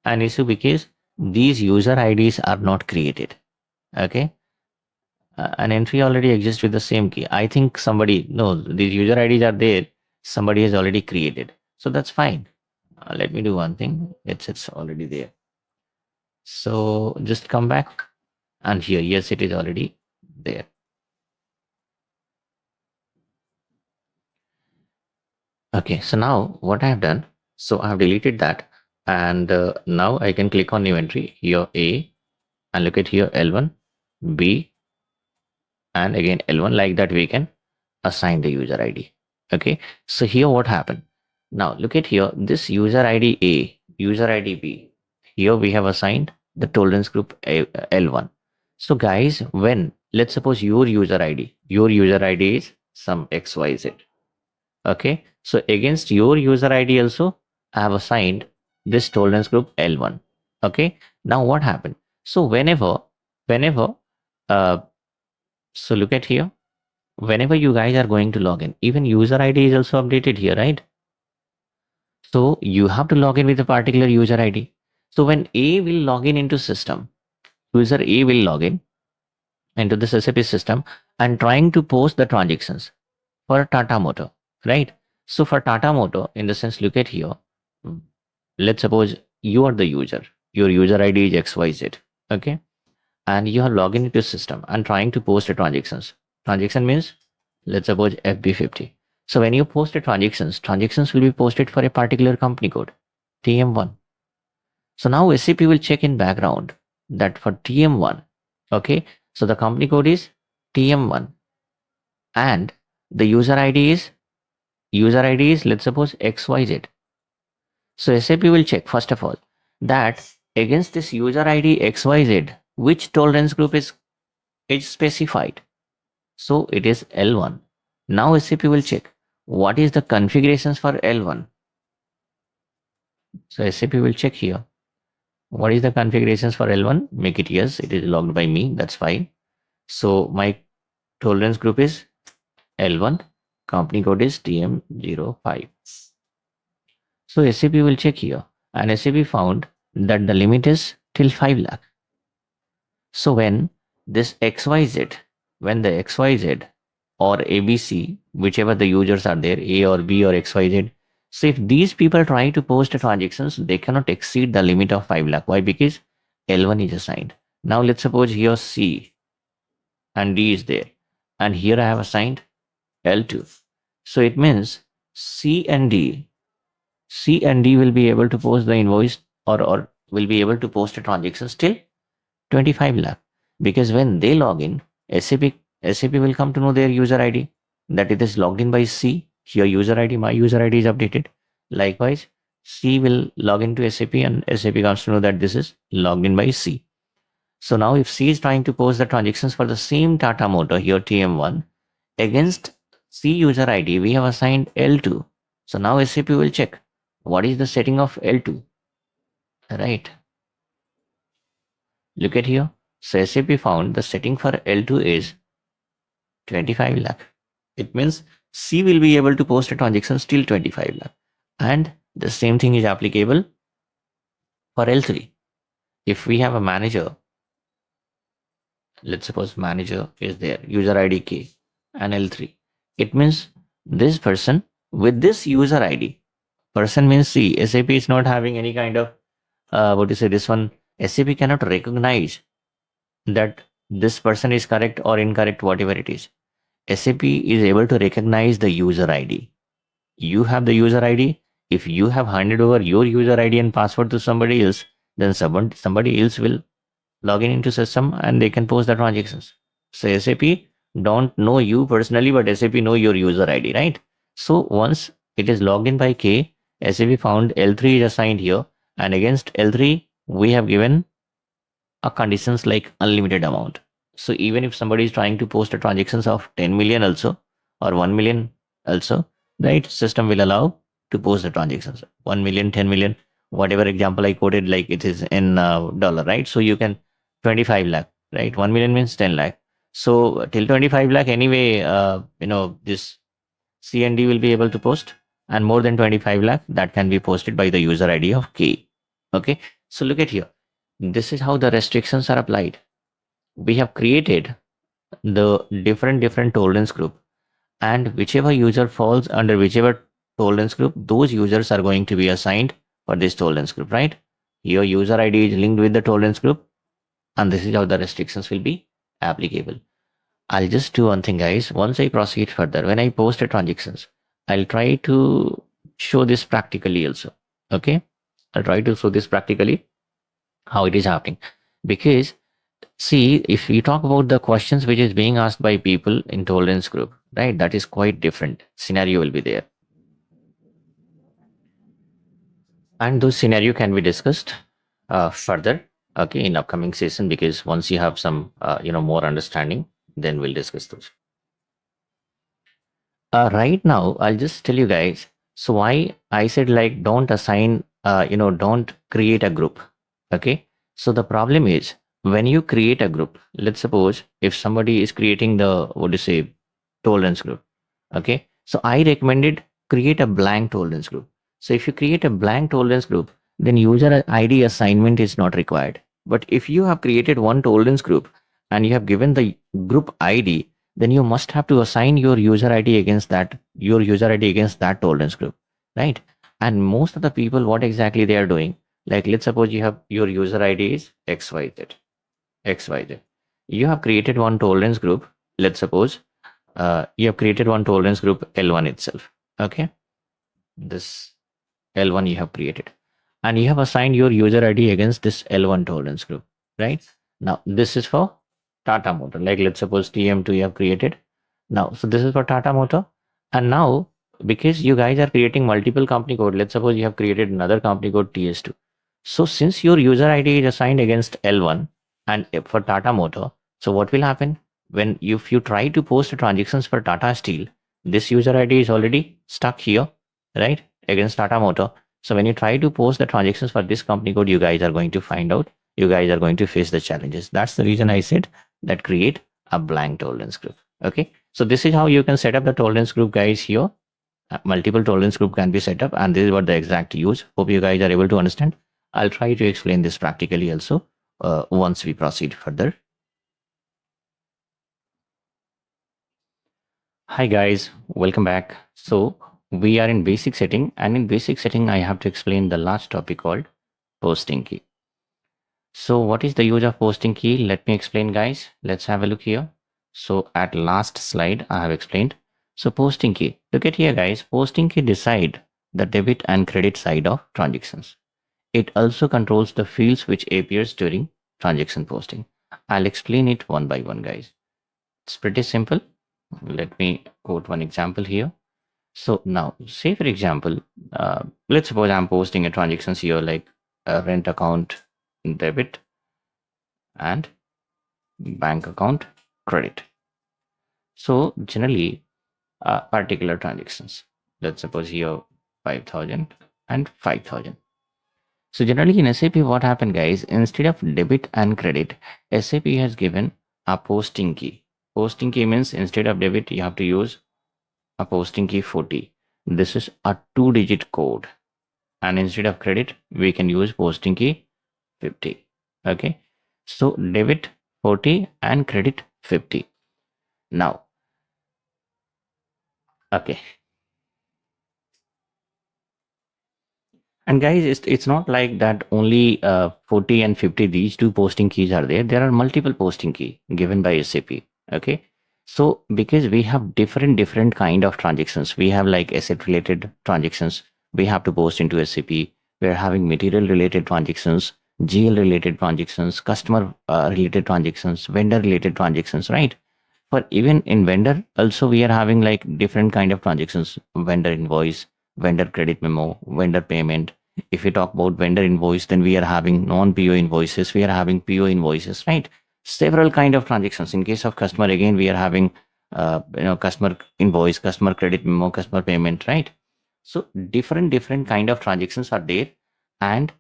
an issue because these user IDs are not created. Okay. An entry already exists with the same key. I think somebody, no, these user IDs are there. Somebody has already created. So that's fine. Let me do one thing. It's already there. So just come back and here, yes, it is already there. Okay, so now what I have done, so I have deleted that and now I can click on new entry here A and look at here L1, B and again L1, like that we can assign the user ID. Okay, so here what happened? Now look at here, this user ID A, user ID B. Here we have assigned the tolerance group L1. So guys, when let's suppose your user ID is some XYZ. Okay, so against your user ID also, I have assigned this tolerance group L1. Okay, now what happened? So whenever, uh, so look at here, whenever you guys are going to log in, even user ID is also updated here, right? So you have to log in with a particular user ID. So when A will log in into system, user A will log in into this SAP system and trying to post the transactions for Tata Motor, right? So for Tata Motor, in the sense, look at here. Let's suppose you are the user. Your user ID is XYZ, okay? And you are logging into system and trying to post the transactions. Transaction means, let's suppose FB50. So when you post the transactions will be posted for a particular company code, TM1. So now SAP will check in background that for TM1, okay? So the company code is TM1 and the user ID is let's suppose XYZ. So SAP will check first of all that against this user ID XYZ, which tolerance group is specified. So it is L1. Now SAP will check what is the configurations for L1. So SAP will check here. What is the configurations for L1? Make it yes, it is logged by me, that's fine. So my tolerance group is L1, company code is TM05. So SAP will check here and SAP found that the limit is till 5 lakh. So when this XYZ, when the XYZ or ABC, whichever the users are there, A or B or XYZ, so if these people try to post transactions, they cannot exceed the limit of 5 lakh. Why? Because L1 is assigned. Now let's suppose here C and D is there. And here I have assigned L2. So it means C and D, C and D will be able to post the invoice, or will be able to post a transaction still 25 lakh. Because when they log in, SAP, SAP will come to know their user ID, that it is logged in by C. Here user ID, my user ID is updated. Likewise, C will log into SAP and SAP comes to know that this is logged in by C. So now if C is trying to post the transactions for the same Tata Motor, here TM1, against C user ID, we have assigned L2. So now SAP will check what is the setting of L2, right? Look at here. So SAP found the setting for L2 is 25 lakh. It means C will be able to post a transaction still 25 lakh. And the same thing is applicable for L3. If we have a manager, let's suppose manager is there, user ID K and L3. It means this person with this user ID, person means C, SAP is not having any kind of, what to say, this one, SAP cannot recognize that this person is correct or incorrect, whatever it is. SAP is able to recognize the user ID. You have the user ID. If you have handed over your user ID and password to somebody else, then somebody else will log in into system and they can post the transactions. So SAP don't know you personally, but SAP know your user ID, right? So once it is logged in by K, SAP found L3 is assigned here, and against L3 we have given a conditions like unlimited amount. So even if somebody is trying to post a transactions of 10 million also, or 1 million also, right? System will allow to post the transactions 1 million, 10 million, whatever example I quoted, like it is in dollar, right? So you can 25 lakh, right? 1 million means 10 lakh. So till 25 lakh anyway, this CND will be able to post, and more than 25 lakh that can be posted by the user ID of K. Okay. So look at here. This is how the restrictions are applied. We have created the different tolerance group, and whichever user falls under whichever tolerance group, those users are going to be assigned for this tolerance group, right? Your user ID is linked with the tolerance group, and this is how the restrictions will be applicable. I'll just do one thing, guys. Once I proceed further, when I post a transactions, I'll try to show this practically also. Okay, I'll try to show this practically how it is happening. Because see, if we talk about the questions which is being asked by people in tolerance group, right, that is quite different. Scenario will be there, and those scenario can be discussed further, okay, in upcoming session. Because once you have some, more understanding, then we'll discuss those. Right now, I'll just tell you guys. So why I said like don't assign, don't create a group. Okay. So the problem is when you create a group, let's suppose if somebody is creating the, what do you say, tolerance group. Okay. So I recommended create a blank tolerance group. So if you create a blank tolerance group, then user ID assignment is not required. But if you have created one tolerance group and you have given the group ID, then you must have to assign your user ID against that tolerance group, right? And most of the people, what exactly they are doing, like let's suppose you have your user ID is XYZ. You have created one tolerance group. Let's suppose you have created one tolerance group L1 itself. Okay, this L1 you have created, and you have assigned your user ID against this L1 tolerance group, right? Now this is for Tata Motor. Like let's suppose TM2 you have created. Now, so this is for Tata Motor, and now because you guys are creating multiple company code, let's suppose you have created another company code TS2. So since your user ID is assigned against L1 and for Tata Motor, so what will happen when if you try to post transactions for Tata Steel, this user ID is already stuck here, right, against Tata Motor. So when you try to post the transactions for this company code, you guys are going to find out, you guys are going to face the challenges. That's the reason I said that create a blank tolerance group. Okay. So this is how you can set up the tolerance group, guys. Here, multiple tolerance group can be set up, and this is what the exact use. Hope you guys are able to understand. I'll try to explain this practically also once we proceed further. Hi guys, welcome back. So we are in basic setting, and in basic setting, I have to explain the last topic called posting key. So what is the use of posting key? Let me explain, guys. Let's have a look here. So at last slide, I have explained. So posting key, look at here, guys. Posting key decide the debit and credit side of transactions. It also controls the fields which appears during transaction posting. I'll explain it one by one, guys. It's pretty simple. Let me quote one example here. So now, say for example, let's suppose I'm posting a transactions here like a rent account debit and bank account credit. So generally, particular transactions. Let's suppose here 5,000 and 5,000. So generally in SAP, what happened, guys? Instead of debit and credit, SAP has given a posting key. Posting key means instead of debit, you have to use a posting key 40. This is a two-digit code, and instead of credit, we can use posting key 50. Okay, so debit 40 and credit 50. Now, okay. And guys, it's not like that only 40 and 50, these two posting keys are there. There are multiple posting key given by SAP. Okay. So because we have different kind of transactions, we have like asset related transactions. We have to post into SAP. We're having material related transactions, GL related transactions, customer related transactions, vendor related transactions, right? For even in vendor also we are having like different kind of transactions, vendor invoice, vendor credit memo, vendor payment. If we talk about vendor invoice, then we are having non-PO invoices, we are having PO invoices, right? Several kind of transactions. In case of customer, again we are having customer invoice, customer credit memo, customer payment, right? So different kind of transactions are there, and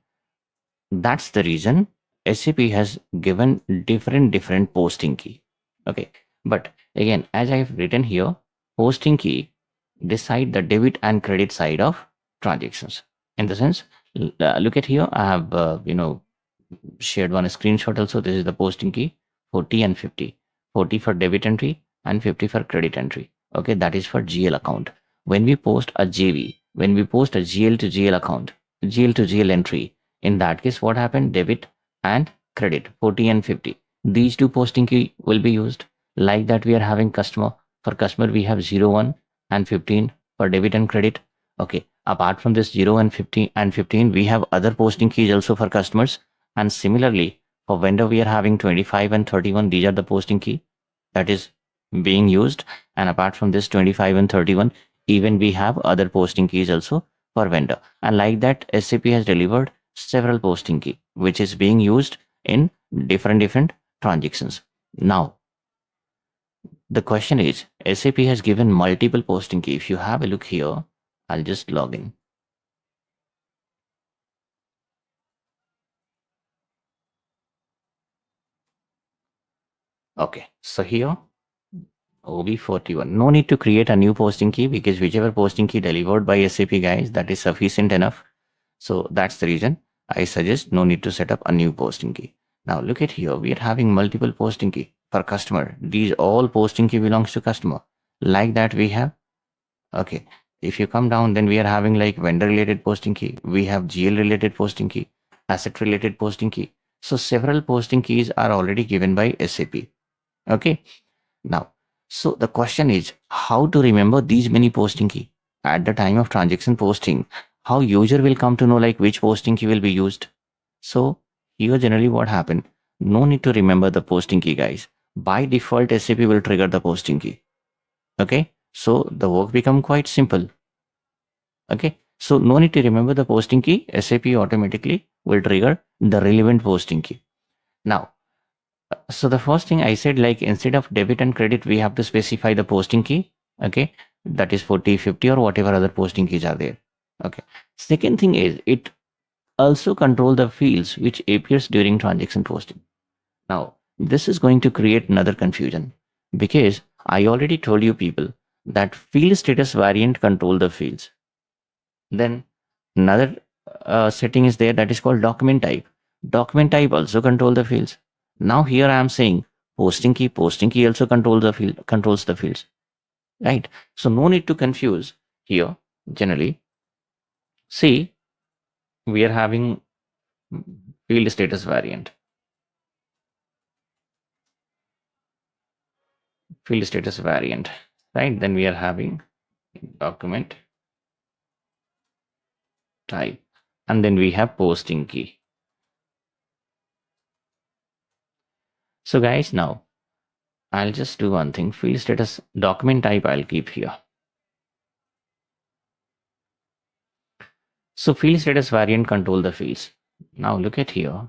that's the reason SAP has given different posting key. Okay, but again, as I've written here, posting key decide the debit and credit side of transactions. In the sense, look at here, I have shared one screenshot also. This is the posting key 40 and 50. 40 for debit entry and 50 for credit entry. Okay, that is for GL account. When we post a JV, when we post a GL to GL account, GL to GL entry, in that case, what happened? Debit and credit 40 and 50. These two posting key will be used. Like that, we are having customer. For customer, we have 01 and 15 for debit and credit. Okay. Apart from this 0 and 15 and 15, we have other posting keys also for customers. And similarly, for vendor, we are having 25 and 31. These are the posting key that is being used. And apart from this 25 and 31, even we have other posting keys also for vendor. And like that, SAP has delivered several posting key, which is being used in different transactions. Now, the question is, SAP has given multiple posting key. If you have a look here, I'll just log in. Okay, so here OB41. No need to create a new posting key because whichever posting key delivered by SAP, guys, that is sufficient enough. So that's the reason I suggest no need to set up a new posting key. Now look at here, we are having multiple posting key for customer. These all posting key belongs to customer. Like that we have, okay. If you come down, then we are having like vendor related posting key. We have GL related posting key, asset related posting key. So several posting keys are already given by SAP. Okay. Now, so the question is how to remember these many posting key at the time of transaction posting. How user will come to know like which posting key will be used. So here generally what happened? No need to remember the posting key, guys. By default, SAP will trigger the posting key. Okay, so the work become quite simple. Okay, so no need to remember the posting key. SAP automatically will trigger the relevant posting key. Now, so the first thing I said, like instead of debit and credit, we have to specify the posting key. Okay, that is 40, 50 or whatever other posting keys are there. Okay. Second thing is it also control the fields which appears during transaction posting. Now, this is going to create another confusion because I already told you people that field status variant control the fields. Then another setting is there that is called document type. Document type also control the fields. Now here I am saying posting key also controls the fields, right? So no need to confuse here. Generally, see, we are having field status variant. field status variant, right? Then we are having document type, and then we have posting key. So guys, now I'll just do one thing. Field status document type I'll keep here. So field status variant control the fields. Now look at here.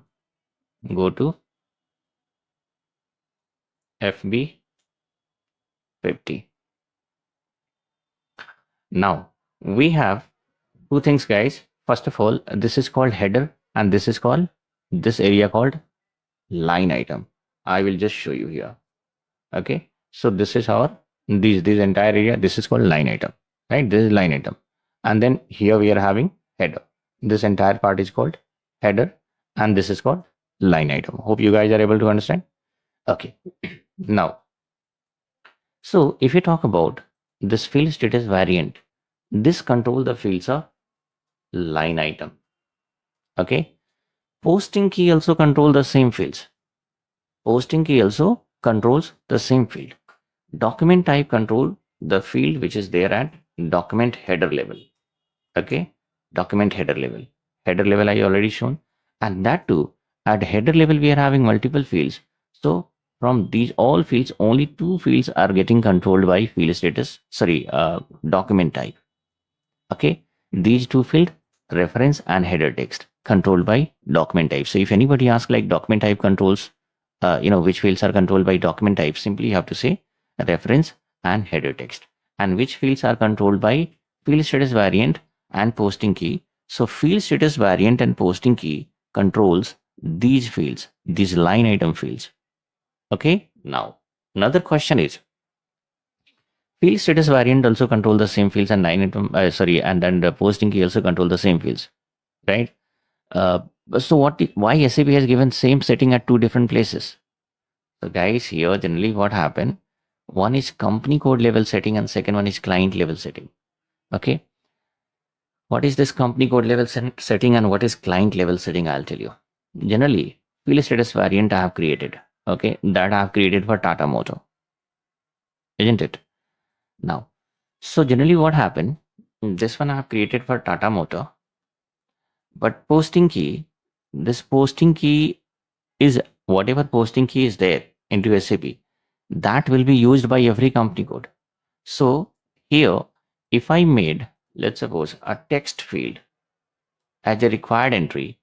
Go to FB 50. Now we have two things, guys. First of all, this is called header, and this is called this area called line item. I will just show you here. Okay. So this is our this entire area. This is called line item, right? This is line item, and then here we are having header. This entire part is called header, and this is called line item. Hope you guys are able to understand. Okay. Now, so if you talk about this field status variant, this control the fields of line item. Okay. Posting key also control the same fields. Posting key also controls the same field. Document type control the field which is there at document header level. Okay. Document header level. Header level I already shown. And that too, at header level we are having multiple fields. So from these all fields, only two fields are getting controlled by field status, document type. Okay. These two field, reference and header text, controlled by document type. So if anybody asks like document type controls, which fields are controlled by document type, simply you have to say reference and header text. And which fields are controlled by field status variant and posting key. So field status variant and posting key controls these fields, these line item fields. Okay. Now another question is, field status variant also control the same fields, and line item, and then the posting key also control the same fields, right? Uh, so why SAP has given same setting at two different places? So guys, here generally what happen, one is company code level setting and second one is client level setting. Okay. What is this company code level setting and what is client level setting? I'll tell you. Generally, field status variant I have created. Okay. That I have created for Tata Motor. Isn't it? Now, so generally what happened, this one I have created for Tata Motor, but posting key, this posting key is whatever posting key is there into SAP, that will be used by every company code. So here, if I made, let's suppose, a text field as a required entry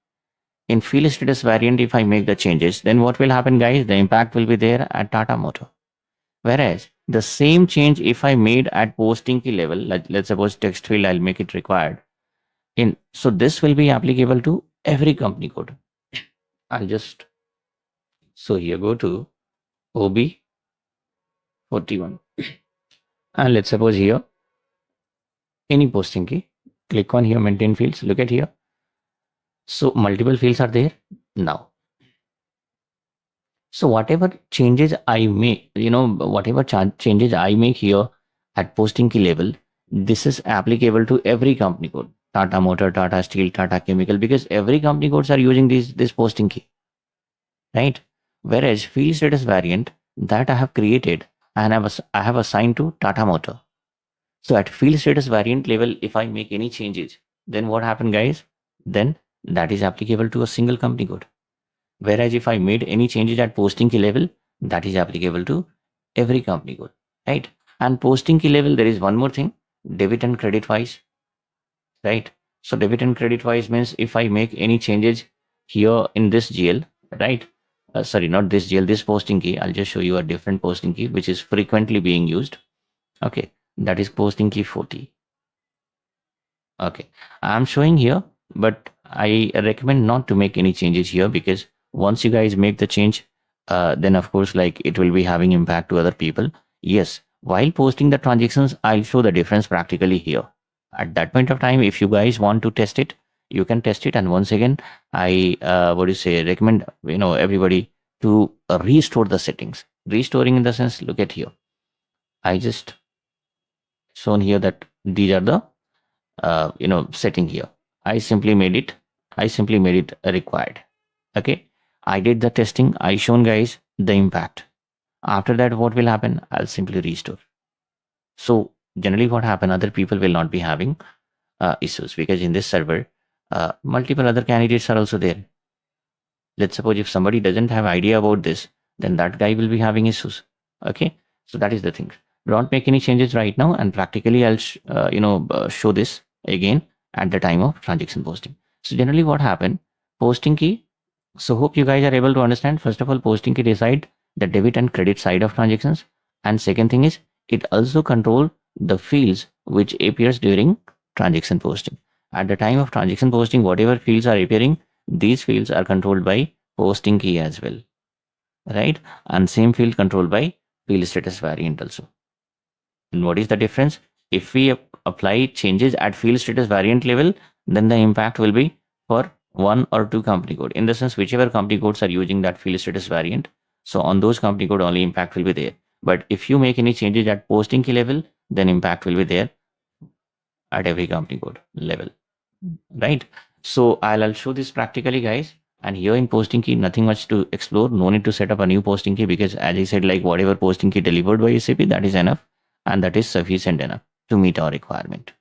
in field status variant, if I make the changes, then what will happen, guys? The impact will be there at Tata Motor. Whereas the same change, if I made at posting key level, let's suppose text field, I'll make it required. So this will be applicable to every company code. I'll just, so here go to OB 41. And let's suppose here, any posting key, click on here, maintain fields, look at here. So multiple fields are there now. So whatever changes I make, whatever changes I make here at posting key level, this is applicable to every company code. Tata Motor, Tata Steel, Tata Chemical, because every company codes are using this posting key, right? Whereas field status variant that I have created and I have assigned to Tata Motor. So at field status variant level, if I make any changes, then what happened, guys? Then that is applicable to a single company code. Whereas if I made any changes at posting key level, that is applicable to every company code, right? And posting key level, there is one more thing, debit and credit wise, right? So debit and credit wise means if I make any changes here in this GL, right? Not this GL, this posting key. I'll just show you a different posting key, which is frequently being used. Okay. That is posting key 40. Okay. I'm showing here, but I recommend not to make any changes here, because once you guys make the change, then of course, like it will be having impact to other people. Yes. While posting the transactions, I'll show the difference practically here. At that point of time, if you guys want to test it, you can test it. And once again, I recommend everybody to restore the settings. Restoring in the sense, look at here. I just shown here that these are the setting here. I simply made it required. Okay. I did the testing. I shown guys the impact. After that, what will happen? I'll simply restore. So generally what happen, other people will not be having issues because in this server, multiple other candidates are also there. Let's suppose if somebody doesn't have idea about this, then that guy will be having issues. Okay, so that is the thing. Don't make any changes right now, and practically I'll show this again at the time of transaction posting. So generally what happened, posting key. So hope you guys are able to understand. First of all, posting key decide the debit and credit side of transactions, and second thing is it also control the fields which appears during transaction posting. At the time of transaction posting, whatever fields are appearing, these fields are controlled by posting key as well, right? And same field controlled by field status variant also. And what is the difference? If we apply changes at field status variant level, then the impact will be for one or two company code. In the sense, whichever company codes are using that field status variant, so on those company code only impact will be there. But if you make any changes at posting key level, then impact will be there at every company code level, right? So I'll show this practically, guys. And here in posting key, nothing much to explore. No need to set up a new posting key because, as I said, like whatever posting key delivered by SAP, that is enough, and that is sufficient enough to meet our requirement.